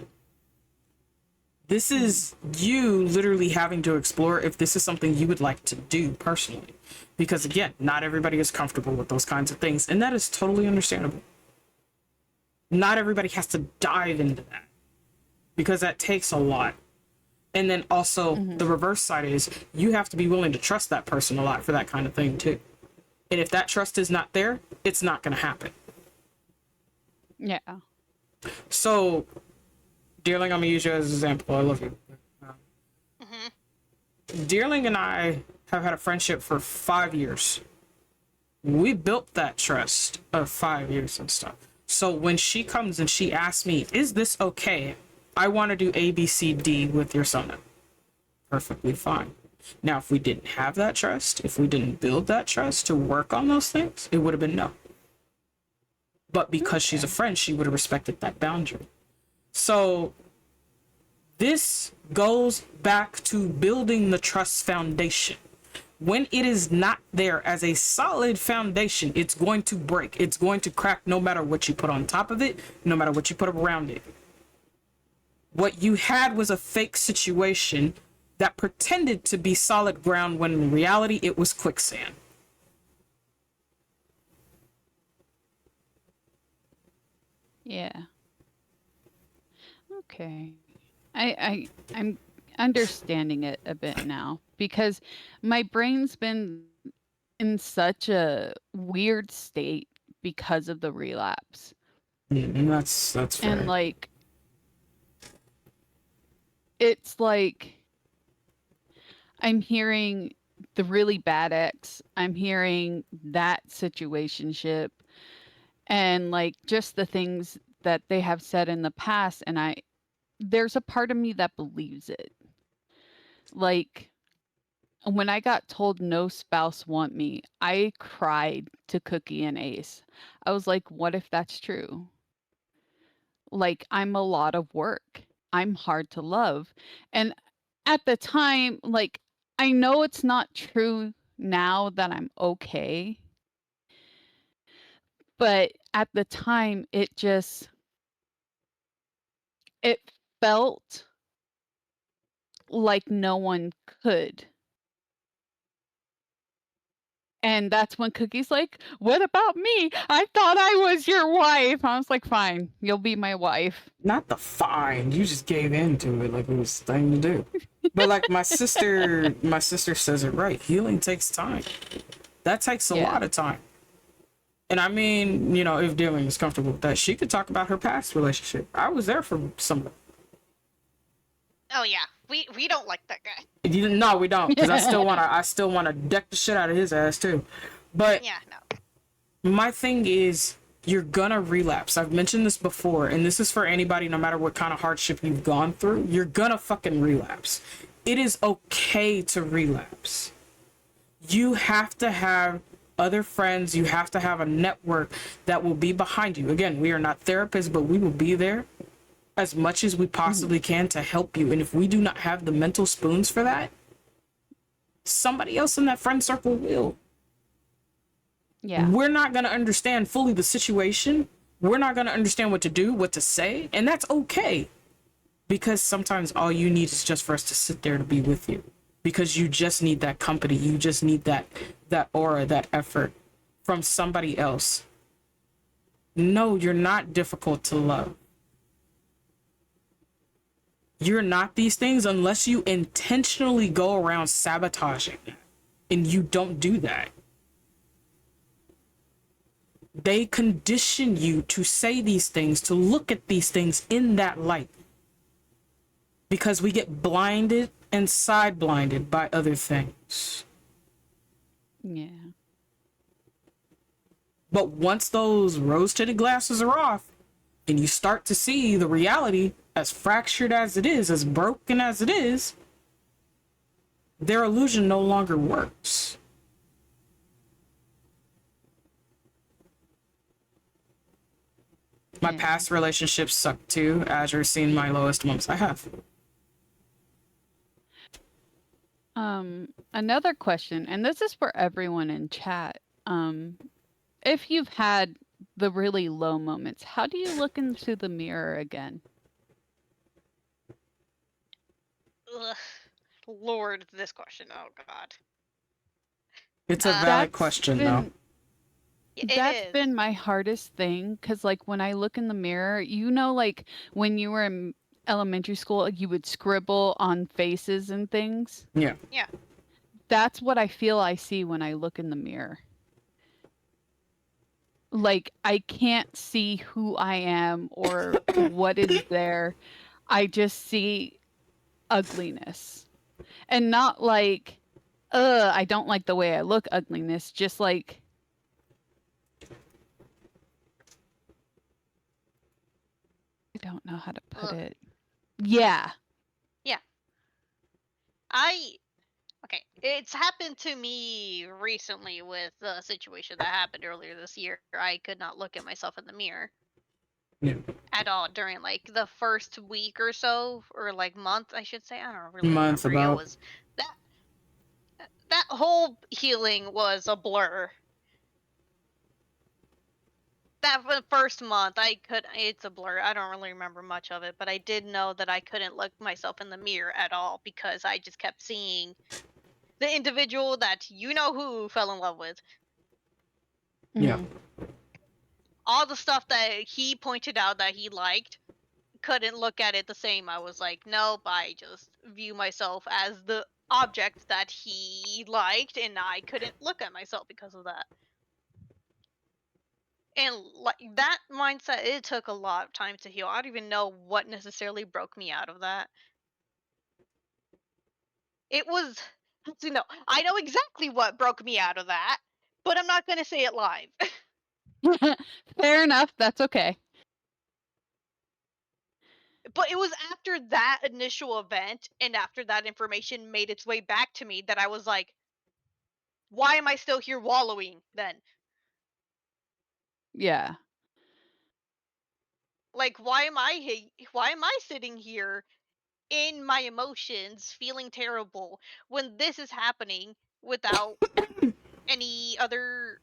B: This is you literally having to explore if this is something you would like to do personally. Because again, not everybody is comfortable with those kinds of things, and that is totally understandable. Not everybody has to dive into that, because that takes a lot. And then also the reverse side is you have to be willing to trust that person a lot for that kind of thing too. And if that trust is not there, it's not going to happen.
D: Yeah.
B: So, Dearling, I'm going to use you as an example. I love you. Dearling and I have had a friendship for 5 years. We built that trust of 5 years and stuff. So when she comes and she asks me, is this okay? I want to do A, B, C, D with your son. Perfectly fine. Now, if we didn't have that trust, if we didn't build that trust to work on those things, it would have been no. But because she's a friend, she would have respected that boundary. So this goes back to building the trust foundation. When it is not there as a solid foundation, it's going to break. It's going to crack no matter what you put on top of it, no matter what you put around it. What you had was a fake situation that pretended to be solid ground when in reality it was quicksand.
D: Yeah. Okay. I'm understanding it a bit now because my brain's been in such a weird state because of the relapse.
B: That's fair.
D: And like it's like I'm hearing the really bad ex, I'm hearing that situationship and like just the things that they have said in the past, and there's a part of me that believes it. Like, when I got told no spouse want me, I cried to Cookie and Ace. I was like, what if that's true? Like, I'm a lot of work. I'm hard to love. And at the time, like, I know it's not true now that I'm okay. But at the time, it felt like no one could. And that's when Cookie's like, "What about me? I thought I was your wife." I was like, "Fine, you'll be my wife."
B: Not the fine. You just gave in to it like it was the thing to do. But like my sister says it right. Healing takes time. That takes a lot of time. And I mean, you know, if Dylan is comfortable with that, she could talk about her past relationship. I was there for some of it.
J: Oh yeah, we don't like that guy.
B: No, we don't, because I still wanna deck the shit out of his ass too. But
J: yeah, no.
B: My thing is, you're gonna relapse. I've mentioned this before, and this is for anybody, no matter what kind of hardship you've gone through. You're gonna fucking relapse. It is okay to relapse. You have to have other friends. You have to have a network that will be behind you. Again, we are not therapists, but we will be there as much as we possibly can to help you. And if we do not have the mental spoons for that, somebody else in that friend circle will.
D: Yeah.
B: We're not going to understand fully the situation. We're not going to understand what to do, what to say. And that's okay. Because sometimes all you need is just for us to sit there to be with you. Because you just need that company. You just need that aura, that effort from somebody else. No, you're not difficult to love. You're not these things unless you intentionally go around sabotaging that. And you don't do that. They condition you to say these things, to look at these things in that light. Because we get blinded and side blinded by other things.
D: Yeah.
B: But once those rose-tinted glasses are off, and you start to see the reality, as fractured as it is, as broken as it is, their illusion no longer works. My past relationships suck too. Azure's seen my lowest moments. I have.
D: Another question, and this is for everyone in chat. If you've had the really low moments, how do you look into the mirror again?
J: Ugh. Lord, this question. Oh God.
B: It's a valid question, though.
D: That's been my hardest thing, because like when I look in the mirror, you know, like when you were in elementary school, you would scribble on faces and things.
B: Yeah.
J: Yeah.
D: That's what I feel I see when I look in the mirror. Like, I can't see who I am or what is there. I just see ugliness. And not like, I don't like the way I look ugliness, just like, I don't know how to put it. Yeah.
J: Yeah. Okay, it's happened to me recently with the situation that happened earlier this year. I could not look at myself in the mirror.
B: Yeah.
J: At all during like the first week or so, or like month, I should say. I don't really
B: Month
J: remember.
B: about.
J: It was that whole healing was a blur. That first month, it's a blur. I don't really remember much of it, but I did know that I couldn't look myself in the mirror at all because I just kept seeing the individual that you know who fell in love with.
B: Yeah.
J: All the stuff that he pointed out that he liked, couldn't look at it the same. I was like, nope, I just view myself as the object that he liked, and I couldn't look at myself because of that. And like that mindset, it took a lot of time to heal. I don't even know what necessarily broke me out of that. It was, I know exactly what broke me out of that, but I'm not going to say it live.
D: Fair enough. That's okay.
J: But it was after that initial event and after that information made its way back to me that I was like, why am I still here wallowing then?
D: Yeah.
J: Like, why am I sitting here in my emotions feeling terrible when this is happening without any other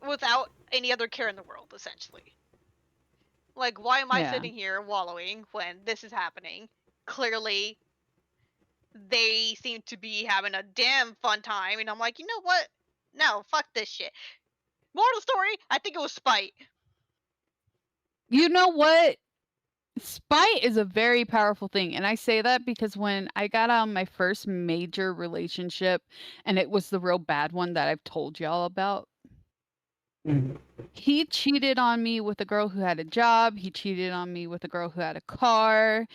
J: without any other care in the world, essentially? Like, why am I
D: Yeah.
J: sitting here wallowing when this is happening? Clearly, they seem to be having a damn fun time, and I'm like, you know what? No, fuck this shit. Moral of the story, I think it was spite.
D: You know what? Spite is a very powerful thing. And I say that because when I got out of my first major relationship, and it was the real bad one that I've told y'all about,
B: Mhm.
D: he cheated on me with a girl who had a job. He cheated on me with a girl who had a car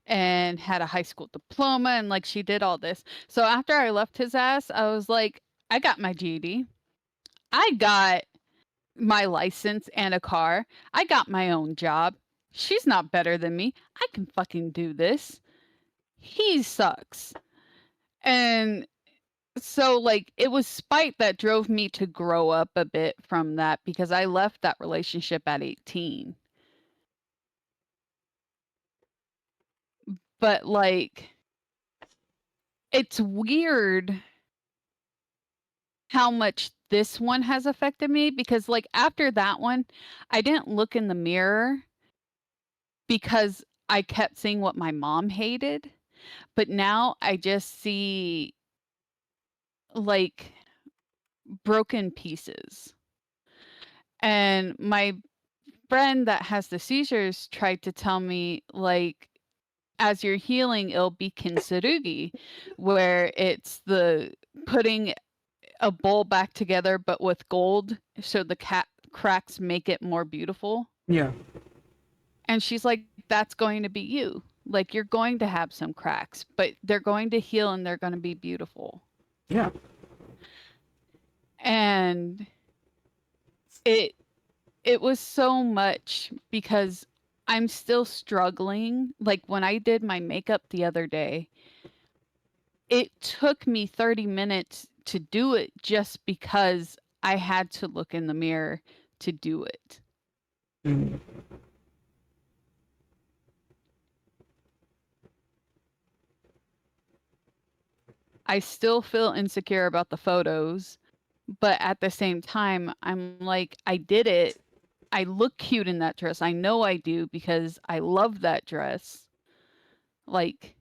D: and had a high school diploma. And like she did all this. So after I left his ass, I was like, I got my GED. I got my license and a car. I got my own job. She's not better than me. I can fucking do this. He sucks. And so like it was spite that drove me to grow up a bit from that because I left that relationship at 18. But like it's weird how much this one has affected me because like after that one, I didn't look in the mirror because I kept seeing what my mom hated. But now I just see like broken pieces. And my friend that has the seizures tried to tell me like as you're healing it'll be kintsugi where it's the putting a bowl back together but with gold so the cracks make it more beautiful.
B: Yeah.
D: And she's like, that's going to be you. Like you're going to have some cracks, but they're going to heal and they're going to be beautiful.
B: Yeah.
D: And it was so much because I'm still struggling. Like when I did my makeup the other day, it took me 30 minutes to do it just because I had to look in the mirror to do it.
B: Mhm.
D: I still feel insecure about the photos, but at the same time, I'm like, I did it. I look cute in that dress. I know I do because I love that dress. Like,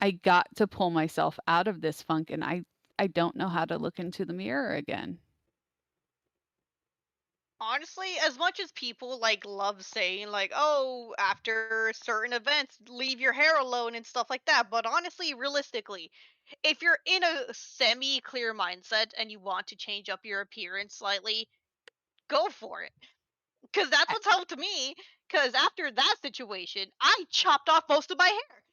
D: I got to pull myself out of this funk and I don't know how to look into the mirror again.
J: Honestly, as much as people like love saying like, "Oh, after certain events, leave your hair alone" and stuff like that, but honestly, realistically, if you're in a semi-clear mindset and you want to change up your appearance slightly, go for it. Cuz that's
D: I-
J: what's helped me, cuz after that situation, I chopped off most of my hair.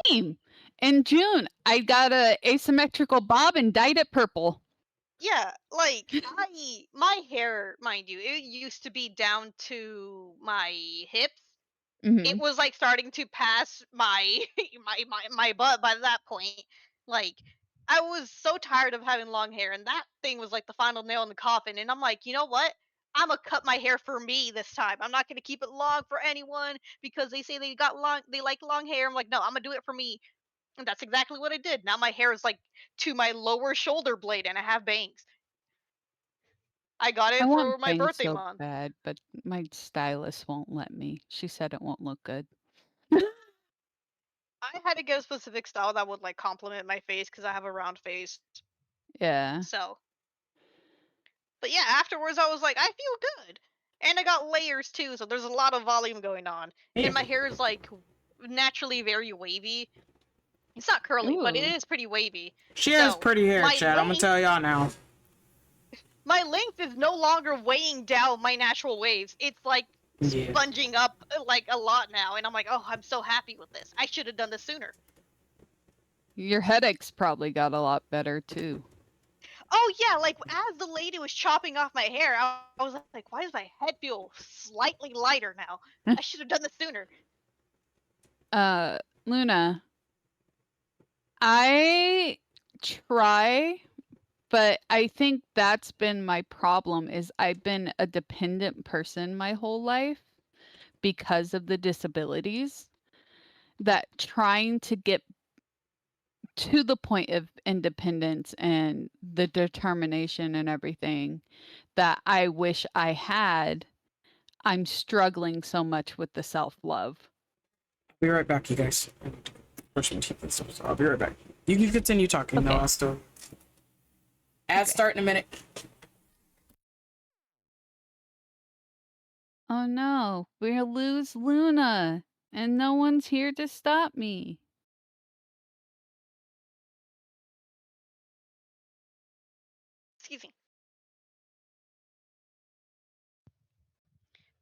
D: Same. In June, I got a asymmetrical bob and dyed it purple.
J: Yeah, like my hair, mind you, it used to be down to my hips. It
D: Hmm.
J: was like starting to pass my my butt by that point. Like I was so tired of having long hair, and that thing was like the final nail in the coffin. And I'm like, you know what? I'm gonna cut my hair for me this time. I'm not gonna keep it long for anyone because they say they like long hair. I'm like, no, I'm gonna do it for me. And that's exactly what I did. Now my hair is like to my lower shoulder blade, and I have bangs. I got
D: I
J: it
D: want
J: for my
D: bangs
J: birthday
D: so
J: month.
D: bad, but my stylist won't let me. She said it won't look good.
J: I had to get a specific style that would like complement my face because I have a round face.
D: Yeah.
J: So, but yeah, afterwards I was like, I feel good, and I got layers too, so there's a lot of volume going on,
B: Yeah.
J: and my hair is like naturally very wavy. It's not curly, but it
D: Ooh.
J: is pretty wavy.
B: She has
J: So
B: pretty hair, Chad. I'm gonna tell y'all now.
J: my length is no longer weighing down my natural waves. It's like
B: Yeah.
J: sponging up like a lot now, and I'm like, oh, I'm so happy with this. I should have done this sooner.
D: Your headaches probably got a lot better too.
J: Oh yeah, like as the lady was chopping off my hair, I was like, why does my head feel slightly lighter now? I should have done this sooner.
D: Luna, I try, but I think that's been my problem is I've been a dependent person my whole life because of the disabilities, that trying to get to the point of independence and the determination and everything that I wish I had, I'm struggling so much with the self-love.
B: Be right back, you guys. I need to brush my teeth and stuff, so I'll be right back. You can continue talking, though.
D: Okay.
B: I'll still. Ads start in a minute.
D: Oh no, we'll lose Luna, and no one's here to stop me.
J: Excuse me.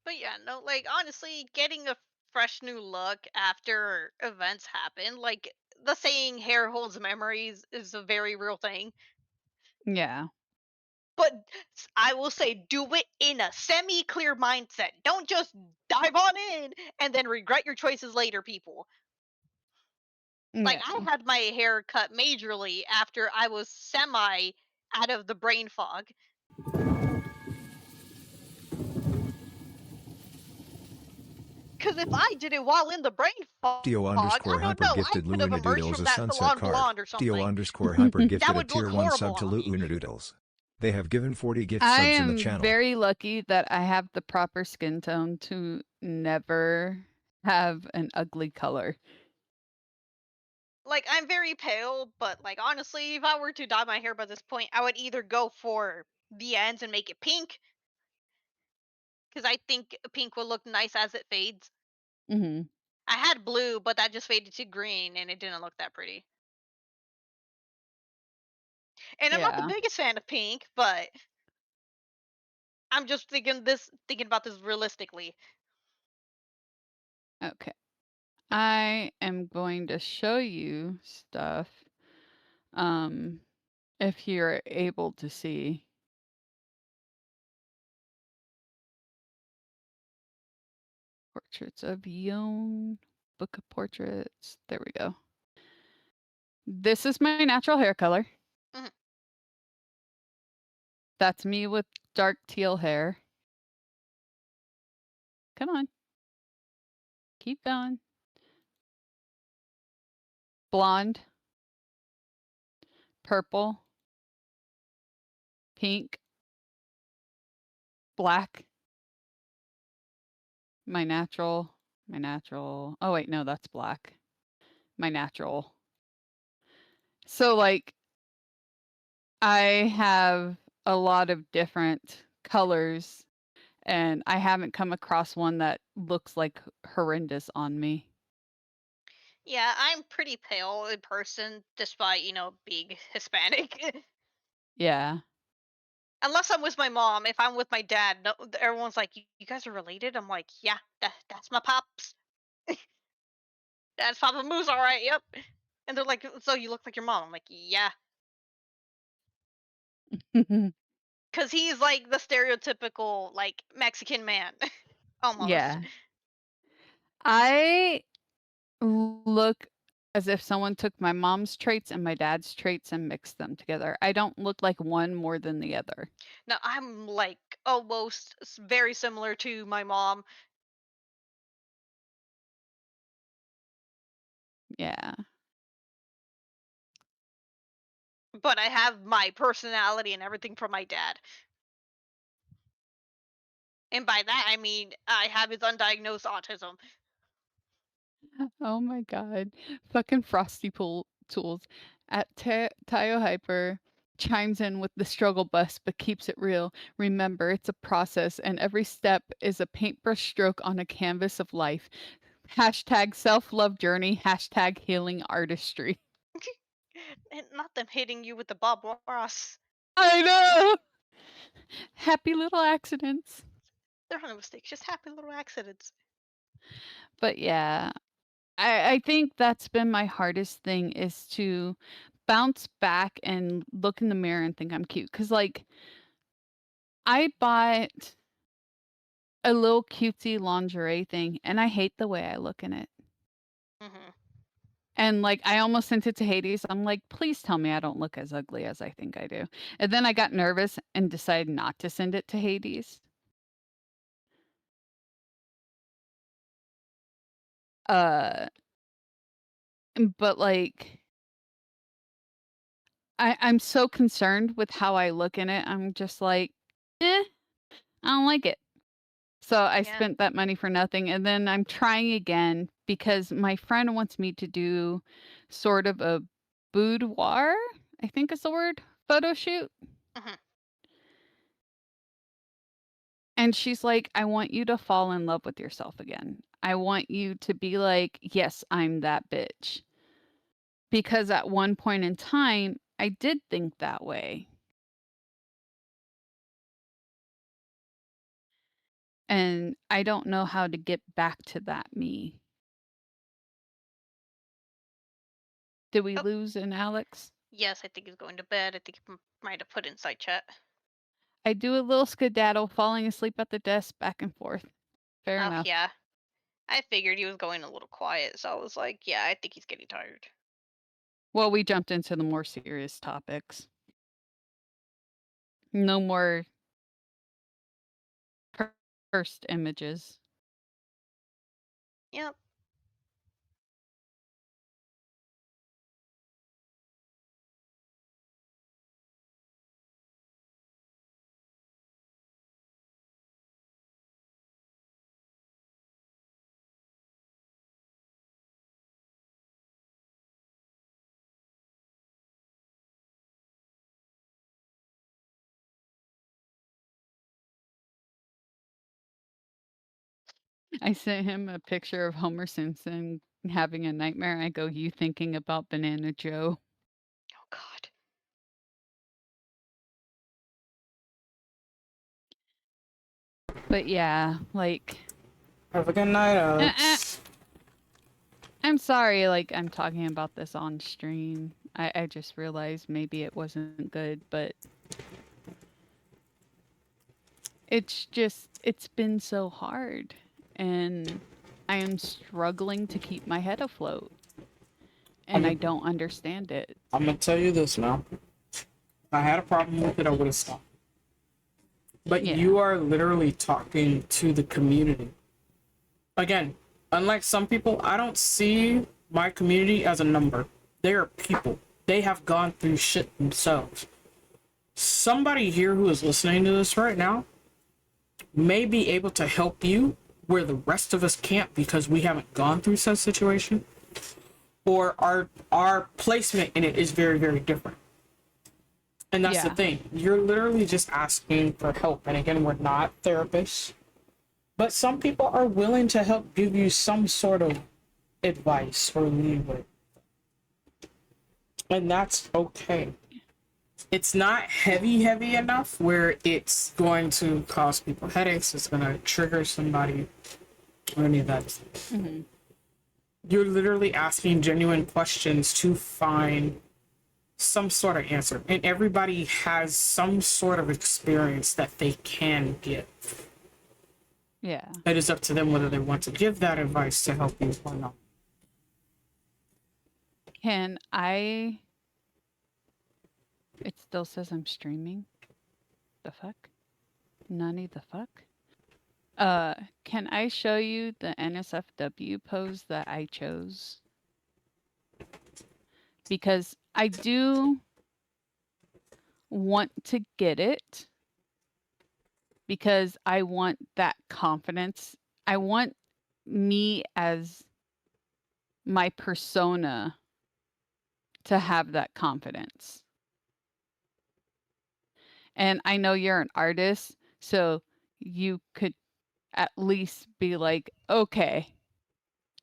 J: But yeah, no, like honestly, getting a fresh new look after events happen, like the saying "hair holds memories" is a very real thing.
D: Yeah.
J: But I will say, do it in a semi-clear mindset. Don't just dive on in and then regret your choices later, people. Like
D: Yeah.
J: I had my hair cut majorly after I was semi out of the brain fog. Because if I did it while in the brain fog,
A: Dio
J: I
A: underscore
J: don't
A: hyper
J: know, I
A: gifted
J: could have emerged
A: Lunadoodles
J: from
A: a
J: that
A: sunset
J: salon
A: card.
J: blonde or
A: Dio
J: something.
A: underscore hyper
J: That
A: gifted a
J: would
A: tier
J: look
A: 1
J: horrible
A: sub to
J: on me.
A: Lunadoodles. They have given 40 gift
D: I
A: subs in the
D: am
A: channel.
D: very lucky that I have the proper skin tone to never have an ugly color.
J: Like I'm very pale, but like honestly, if I were to dye my hair by this point, I would either go for the ends and make it pink, because I think pink will look nice as it fades.
D: Hmm.
J: I had blue, but that just faded to green, and it didn't look that pretty. And I'm not the
D: Yeah.
J: biggest fan of pink, but I'm just thinking about this realistically.
D: Okay. I am going to show you stuff. If you're able to see. Portraits of Yon, Book of Portraits. There we go. This is my natural hair color.
J: Mhm.
D: That's me with dark teal hair. Come on. Keep going. Blonde. Purple. Pink. Black. My natural. Oh, wait, no, that's black. My natural. So, like, I have a lot of different colors, and I haven't come across one that looks like horrendous on me.
J: Yeah, I'm pretty pale in person, despite being Hispanic.
D: Yeah.
J: Unless I'm with my mom. If I'm with my dad, no, everyone's like, "You guys are related." I'm like, "Yeah, that's my pops. That's Papa Moose, all right. Yep." And they're like, "So you look like your mom?" I'm like, "Yeah," because he's like the stereotypical like Mexican man, almost.
D: Yeah. I look as if someone took my mom's traits and my dad's traits and mixed them together. I don't look like one more than the other.
J: No, I'm like almost very similar to my mom.
D: Yeah.
J: But I have my personality and everything from my dad. And by that I mean I have his undiagnosed autism.
D: Oh my god. Fucking Frosty Pool Tools at Tayo Hyper chimes in with the struggle bus but keeps it real. Remember, it's a process and every step is a paintbrush stroke on a canvas of life. Hashtag self-love journey, hashtag healing artistry.
J: And not them hitting you with the Bob Ross.
D: I know. Happy little accidents.
J: They're not mistakes, just happy little accidents.
D: But yeah, I think that's been my hardest thing is to bounce back and look in the mirror and think I'm cute. Cause like I bought a little cutesy lingerie thing and I hate the way I look in it.
J: Hmm.
D: And like I almost sent it to Hades. I'm like, please tell me I don't look as ugly as I think I do. And then I got nervous and decided not to send it to Hades. Uh but like I'm so concerned with how I look in it. I'm just like, I don't like it. So I
J: Yeah.
D: spent that money for nothing. And then I'm trying again because my friend wants me to do sort of a boudoir, I think is the word, photo shoot.
J: Hmm.
D: And she's like, I want you to fall in love with yourself again. I want you to be like, yes, I'm that bitch. Because at one point in time, I did think that way. And I don't know how to get back to that me. Did we
J: Oh.
D: lose an Alex?
J: Yes, I think he's going to bed. I think he might have put inside chat.
D: I do a little skedaddle, falling asleep at the desk back and forth. Fair
J: Oh,
D: enough.
J: yeah. I figured he was going a little quiet, so I was like, yeah, I think he's getting tired.
D: Well, we jumped into the more serious topics. No more cursed images.
J: Yep.
D: I sent him a picture of Homer Simpson having a nightmare. I go, you thinking about Banana Joe?
J: Oh, God.
D: But yeah, like,
B: Have a good night, Alex.
D: I'm sorry, like, I'm talking about this on stream. I just realized maybe it wasn't good, but it's just, it's been so hard. And I am struggling to keep my head afloat. And I don't understand it.
B: I'm gonna tell you this now. If I had a problem with it, I would have stopped. But
D: Yeah.
B: you are literally talking to the community. Again, unlike some people, I don't see my community as a number. They are people. They have gone through shit themselves. Somebody here who is listening to this right now may be able to help you where the rest of us can't because we haven't gone through such situation, or our placement in it is very, very different. And that's the
D: Yeah.
B: thing. You're literally just asking for help. And again, we're not therapists, but some people are willing to help give you some sort of advice or leeway. And that's okay. It's not heavy enough where it's going to cause people headaches, it's going to trigger somebody, or any of that.
D: Mm-hmm.
B: You're literally asking genuine questions to find some sort of answer. And everybody has some sort of experience that they can give.
D: Yeah.
B: It is up to them whether they want to give that advice to help you or not.
D: Can I... It still says I'm streaming. The fuck? Nani the fuck? Can I show you the NSFW pose that I chose? Because I do want to get it. Because I want that confidence. I want me as my persona to have that confidence. And I know you're an artist, so you could at least be like, okay,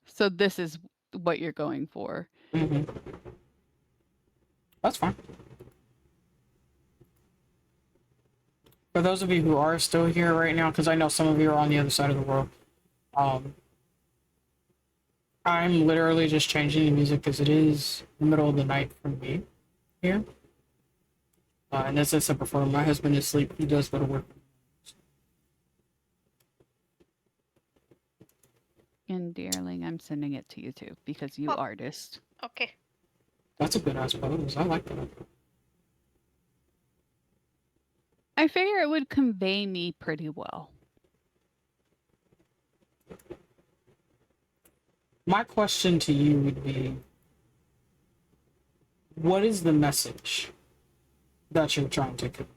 D: so this is what you're going for.
B: Mm-hmm. That's fine. For those of you who are still here right now, because I know some of you are on the other side of the world, I'm literally just changing the music because it is the middle of the night for me. here. And as I said before, my husband is asleep. He does go to work.
D: And Dearling, I'm sending it to you too because you
J: Oh.
D: artist.
J: Okay.
B: That's a good ass pose. I like that.
D: I figure it would convey me pretty well.
B: My question to you would be, what is the message that you're trying to convey?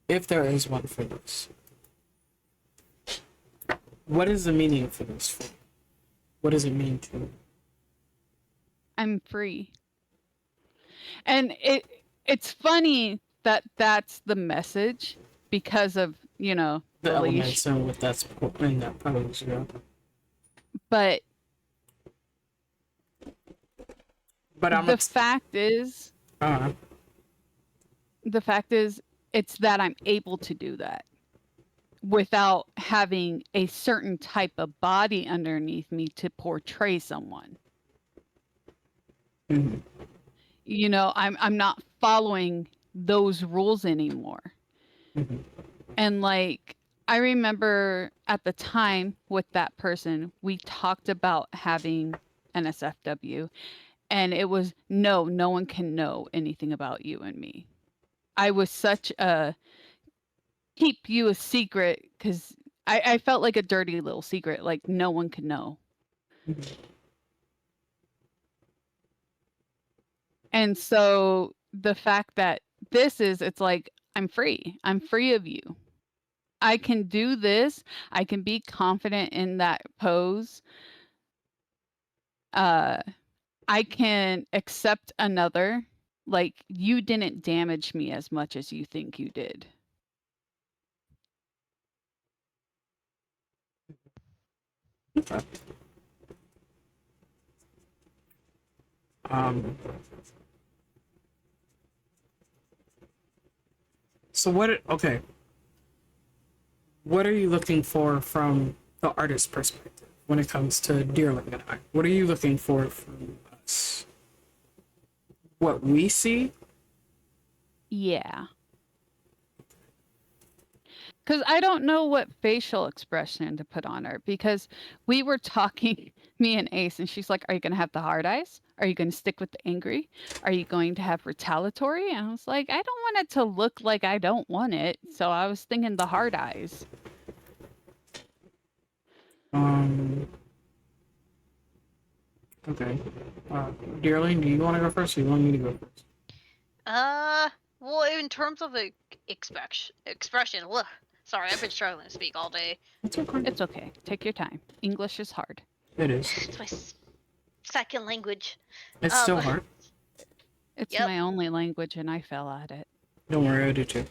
B: If there is one for this. What is the meaning for this for you? What does it mean to you?
D: I'm free. And it's funny that that's the message because of, you know,
B: The
D: the leash.
B: elements and what that's in that pose, yeah.
D: But
B: I'm
D: the fact is,
B: uh,
D: it's that I'm able to do that without having a certain type of body underneath me to portray someone.
B: mhm.
D: You know, I'm not following those rules anymore.
B: Mhm.
D: And like, I remember at the time with that person, we talked about having NSFW, and it was no one can know anything about you and me. I was such a keep you a secret because I felt like a dirty little secret, like no one could know.
B: Mhm.
D: And so the fact that it's like, I'm free. I'm free of you. I can do this. I can be confident in that pose. I can accept another. Like, you didn't damage me as much as you think you did.
B: Okay. So okay. What are you looking for from the artist's perspective when it comes to Dearling and I? What are you looking for from us? What we see?
D: Yeah. Because I don't know what facial expression to put on her because we were talking, me and Ace, and she's like, are you going to have the hard eyes? Are you going to stick with the angry? Are you going to have retaliatory? And I was like, I don't want it to look like I don't want it. So I was thinking the hard eyes.
B: Okay. Dearling, do you want to go first or you want me to go first?
J: Well, in terms of the expression, ugh, sorry, I've been struggling to speak all day.
B: It's okay.
D: It's okay. Take your time. English is hard.
B: It is.
J: It's my second language.
B: It's still hard.
D: It's my only language and I fell at it.
B: Don't worry, I do too.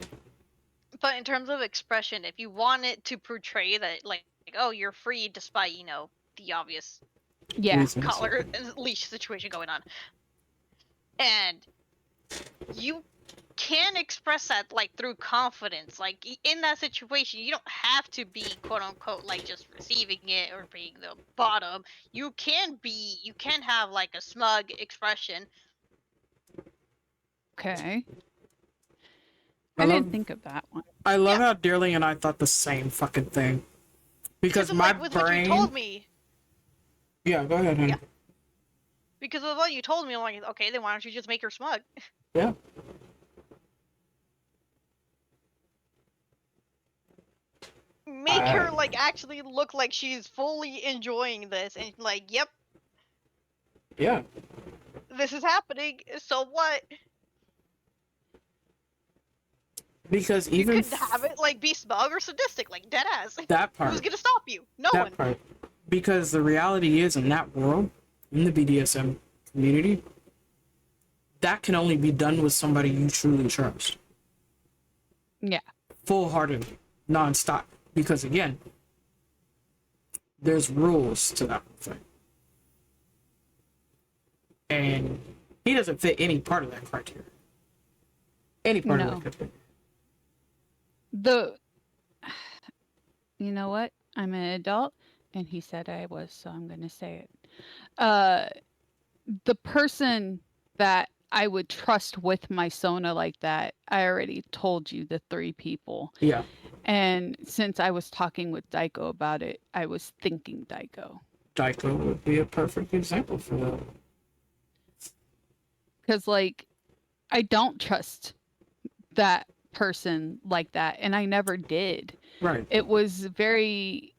J: But in terms of expression, if you want it to portray that, like oh, you're free despite, you know, the obvious collar and leash situation going on. And you can express that, like, through confidence. Like, in that situation, you don't have to be, quote-unquote, like, just receiving it or being the bottom. You can have, like, a smug expression.
D: Okay. I didn't think of that one.
B: I love how Dearling and I thought the same fucking thing. Because my
J: with
B: brain...
J: what you told me.
B: Yeah, go ahead, honey.
J: Yeah. Because of what you told me, I'm like, okay, then why don't you just make her smug?
B: Yeah.
J: Make her, like, actually look like she's fully enjoying this, and like, yep.
B: Yeah.
J: This is happening, so what?
B: Because
J: you
B: even...
J: could have it, like, be smug or sadistic, like, deadass.
B: That part.
J: Who's gonna stop you? No one.
B: That part. Because the reality is, in that world, in the BDSM community, that can only be done with somebody you truly trust.
D: Yeah.
B: Full-heartedly, non-stop. Because again, there's rules to that thing. And he doesn't fit any part of that criteria. Any part of that criteria.
D: You know what? I'm an adult, and he said I was, so I'm going to say it. The person that I would trust with my Sona like that. I already told you the 3 people.
B: Yeah.
D: And since I was talking with Daiko about it, I was thinking Daiko.
B: Daiko would be a perfect example for that.
D: Because, like, I don't trust that person like that, and I never did.
B: Right.
D: It was very,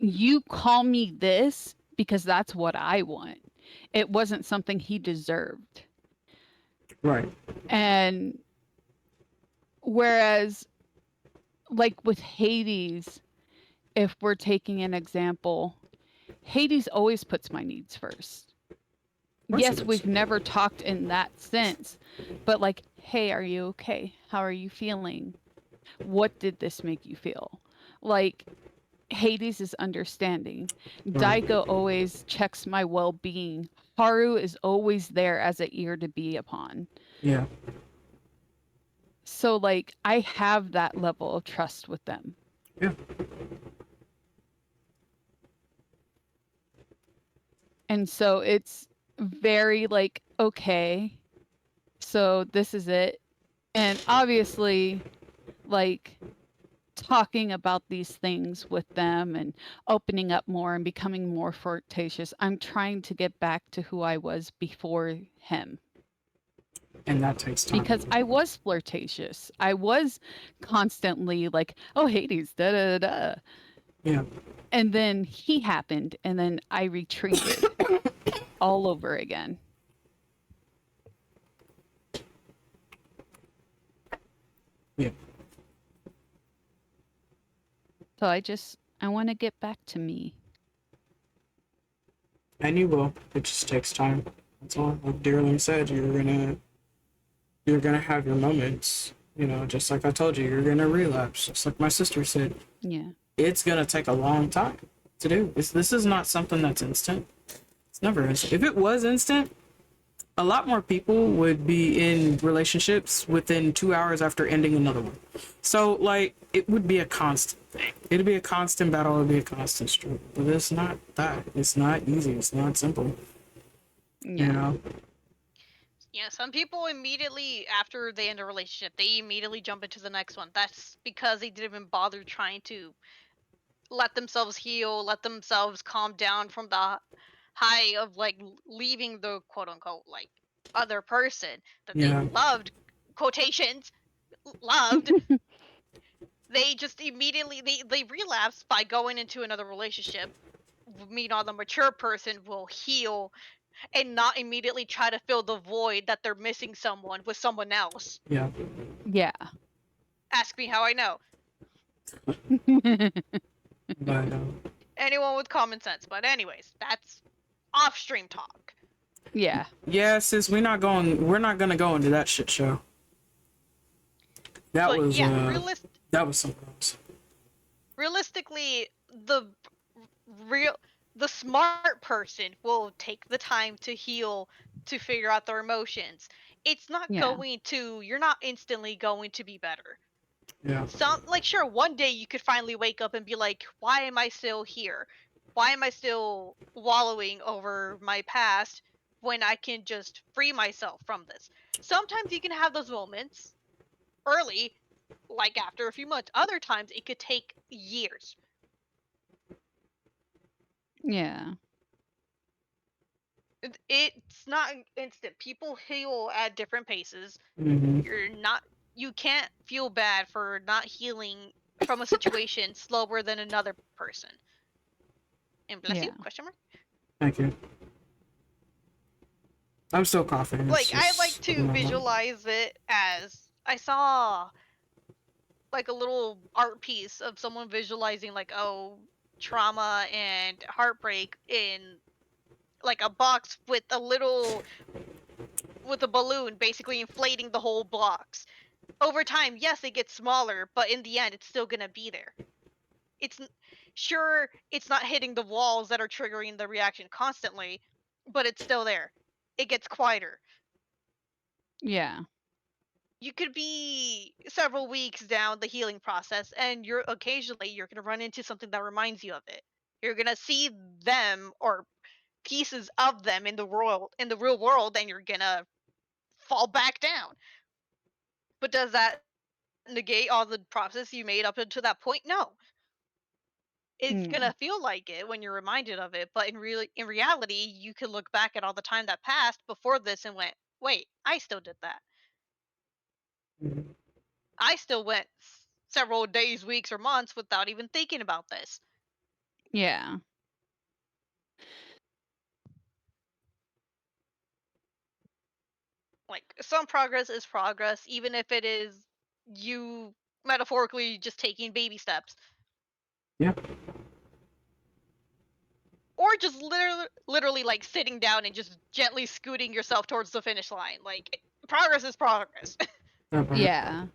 D: you call me this because that's what I want. It wasn't something he deserved.
B: Right.
D: And whereas, like with Hades, if we're taking an example, Hades always puts my needs first.
B: course
D: Yes,
B: it
D: we've
B: is.
D: never talked in that sense, but like, hey, are you okay? How are you feeling? What did this make you feel? Like, Hades is understanding.
B: Right.
D: Daiko always checks my well being. Haru is always there as an ear to be upon.
B: Yeah.
D: So, like, I have that level of trust with them.
B: Yeah.
D: And so it's very like, okay, so this is it. And obviously, like, talking about these things with them and opening up more and becoming more flirtatious, I'm trying to get back to who I was before him.
B: And that takes time.
D: Because I was flirtatious. I was constantly like, oh, Hades, da da da.
B: Yeah.
D: And then he happened, and then I retreated all over again.
B: Yeah.
D: So I want to get back to me.
B: And you will. It just takes time. That's all. Like Dearling said, you're gonna have your moments. You know, just like I told you, you're gonna relapse. Just like my sister said,
D: Yeah.
B: it's gonna take a long time to do. This is not something that's instant. It's never instant. If it was instant, a lot more people would be in relationships within 2 hours after ending another one. So, like, it would be a constant thing. It'd be a constant battle. It'd be a constant struggle. But it's not that. It's not easy. It's not simple.
D: Yeah.
B: You know?
J: Yeah, some people immediately after they end a relationship, they immediately jump into the next one. That's because they didn't even bother trying to let themselves heal, let themselves calm down from the high of like leaving the quote unquote like other person that they
B: Yeah.
J: loved, quotations, loved. They just immediately they relapse by going into another relationship. Meanwhile, the mature person will heal and not immediately try to fill the void that they're missing someone with someone else.
B: Yeah.
D: Yeah.
J: Ask me how I know.
B: But,
J: Anyone with common sense. But anyways, that's off stream talk.
D: Yeah.
B: yeah, sis, we're not gonna go into that shit show. That
J: But
B: was
J: yeah,
B: that was something else.
J: realistically, the smart person will take the time to heal, to figure out their emotions. It's not
D: Yeah.
J: you're not instantly going to be better.
B: Yeah.
J: Sure, one day you could finally wake up and be like, why am I still here? Why am I still wallowing over my past when I can just free myself from this? Sometimes you can have those moments early, like after a few months. Other times it could take years.
D: Yeah.
J: It's not instant. People heal at different paces.
B: Mm-hmm.
J: You can't feel bad for not healing from a situation slower than another person. And bless you?
D: Yeah.
J: Question mark.
B: Thank you. I'm still coughing.
J: Like I like to visualize it as I saw like a little art piece of someone visualizing like trauma and heartbreak in like a box with a balloon basically inflating the whole box. Over time, yes, it gets smaller, but in the end it's still going to be there. It's not hitting the walls that are triggering the reaction constantly, but it's still there. It gets quieter.
D: Yeah.
J: You could be several weeks down the healing process and you're going to run into something that reminds you of it. You're going to see them or pieces of them in the real world and you're going to fall back down. But does that negate all the process you made up until that point? No. It's gonna feel like it when you're reminded of it, but in reality, you can look back at all the time that passed before this and went, "Wait, I still did that. I still went several days, weeks, or months without even thinking about this."
D: Yeah.
J: Like, some progress is progress, even if it is you metaphorically just taking baby steps.
B: Yeah.
J: Or just literally like sitting down and just gently scooting yourself towards the finish line. Like, progress is progress.
D: Yeah.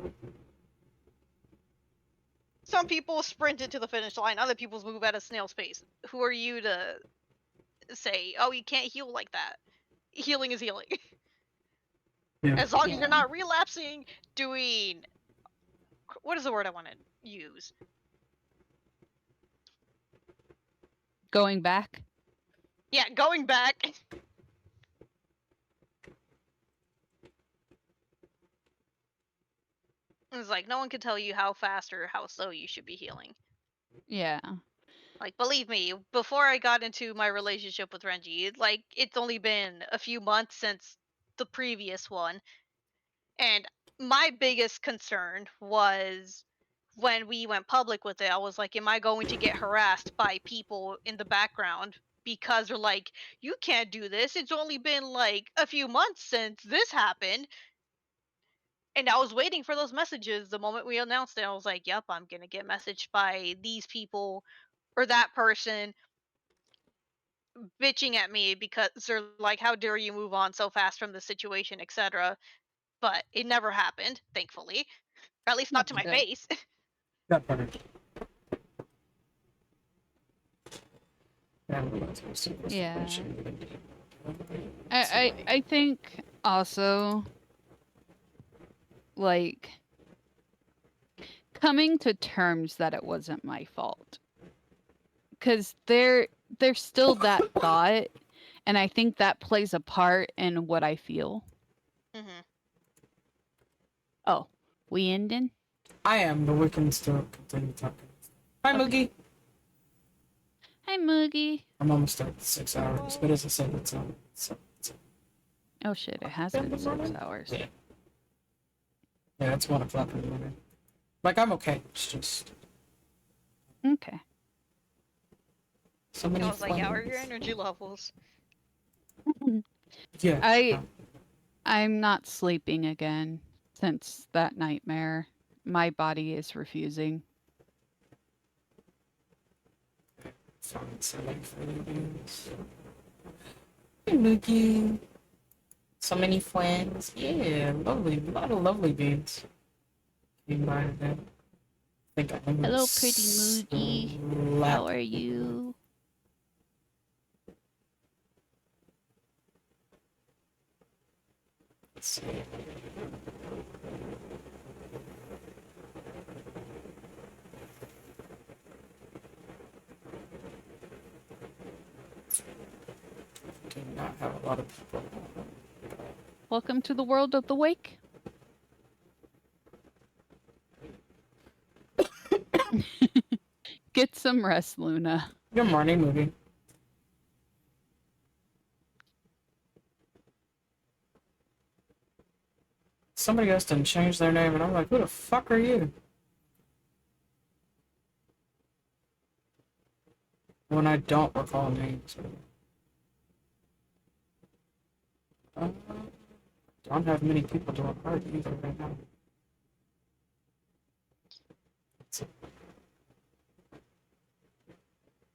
J: Some people sprint into the finish line, other people move at a snail's pace. Who are you to say, oh, you can't heal like that? Healing is healing.
B: Yeah.
J: As long as you're not relapsing, doing... What is the word I want to use?
D: Going back.
J: Yeah, going back. It's like, no one can tell you how fast or how slow you should be healing.
D: Yeah.
J: Like, believe me, before I got into my relationship with Renji, like, it's only been a few months since the previous one. And my biggest concern was when we went public with it. I was like, am I going to get harassed by people in the background? Because they're like, you can't do this. It's only been like a few months since this happened. And I was waiting for those messages the moment we announced it. I was like, yep, I'm going to get messaged by these people or that person bitching at me because they're like, how dare you move on so fast from the situation, etc. But it never happened, thankfully. Or at least not to my
D: Good.
J: face.
B: That part.
D: Yeah. I think also, like, coming to terms that it wasn't my fault, because there's still that thought, and I think that plays a part in what I feel.
J: Mm-hmm.
D: Oh, we ending?
B: I am, but we can still continue talking. Hi, Moogie.
D: Hi, Moogie.
B: I'm almost at 6 hours, but as I said, it's on.
D: Oh shit! It has been 6 hours.
B: Yeah. Yeah, it's 1 o'clock in the morning. Like, I'm okay. It's just
D: Okay.
B: so many.
J: I was like, how are your
B: plans.
J: energy levels?
B: Yeah.
D: I'm not sleeping again since that nightmare. My body is refusing.
B: Fine, selling for videos. Hey, Moogie. So many friends. Yeah, lovely. A lot of lovely beans. Came by today. I think I
D: Hello, pretty Moogie. How are you?
B: Let's see. Do not have a lot of people.
D: Welcome to the world of the wake. Get some rest, Luna.
B: Good morning, movie. Somebody else didn't change their name, and I'm like, who the fuck are you? When I don't recall names. Don't have many people to apart either right now.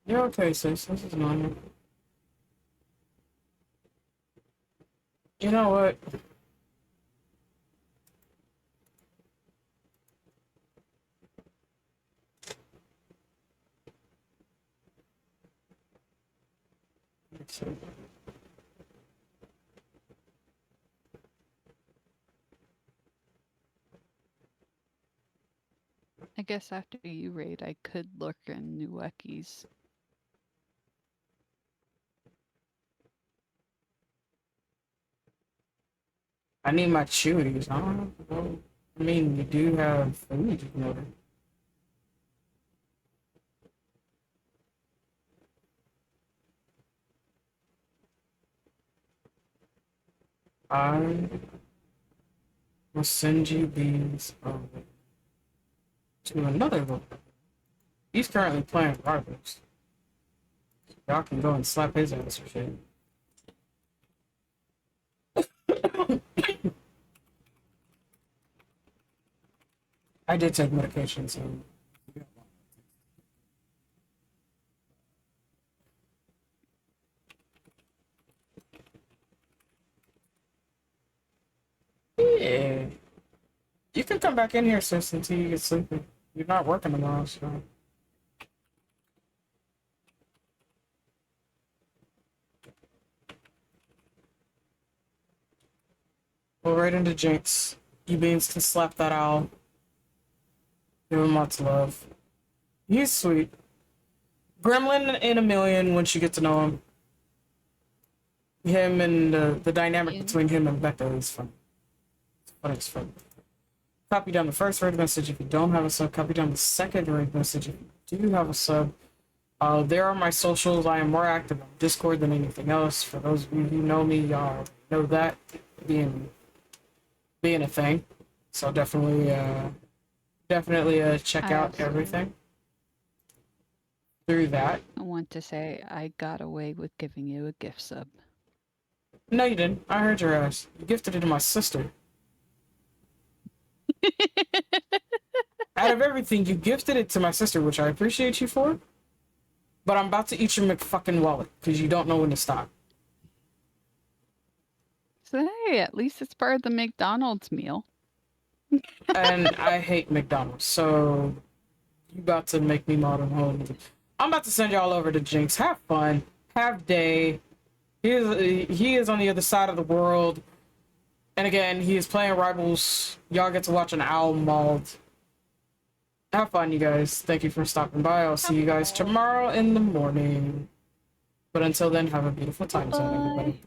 B: You're okay, sis. This is normal. You know what? Let's see.
D: I guess after you raid, I could look in Nueki's.
B: I need my chewies. Huh? Well, I mean, you do have food you can order. I will send you these to another one. He's currently playing Rivals. Y'all can go and slap his ass for shit. I did take medication, so. Yeah. You can come back in here, sis, until you get sleepy. You're not working tomorrow, so. Go right into Jinx. You beans can slap that owl. Give him lots of love. He's sweet. Gremlin in a million once you get to know him. Him and the dynamic between him and Becca is fun. It's fun as fun. Copy down the first raid message if you don't have a sub. Copy down the second raid message if you do have a sub. There are my socials. I am more active on Discord than anything else. For those of you who know me, y'all know that being a thing. So definitely check out everything through that.
D: I want to say I got away with giving you a gift sub.
B: No, you didn't. I heard your ass. You gifted it to my sister. Out of everything, you gifted it to my sister, which I appreciate you for. But I'm about to eat your McFucking wallet because you don't know when to stop.
D: So hey, at least it's part of the McDonald's meal.
B: And I hate McDonald's, so you about to make me modern home. I'm about to send y'all over to Jinx. Have fun. Have day. He is on the other side of the world. And again, he is playing Rivals. Y'all get to watch an owl mauled. Have fun, you guys. Thank you for stopping by. I'll see you guys tomorrow in the morning. But until then, have a beautiful time zone, everybody.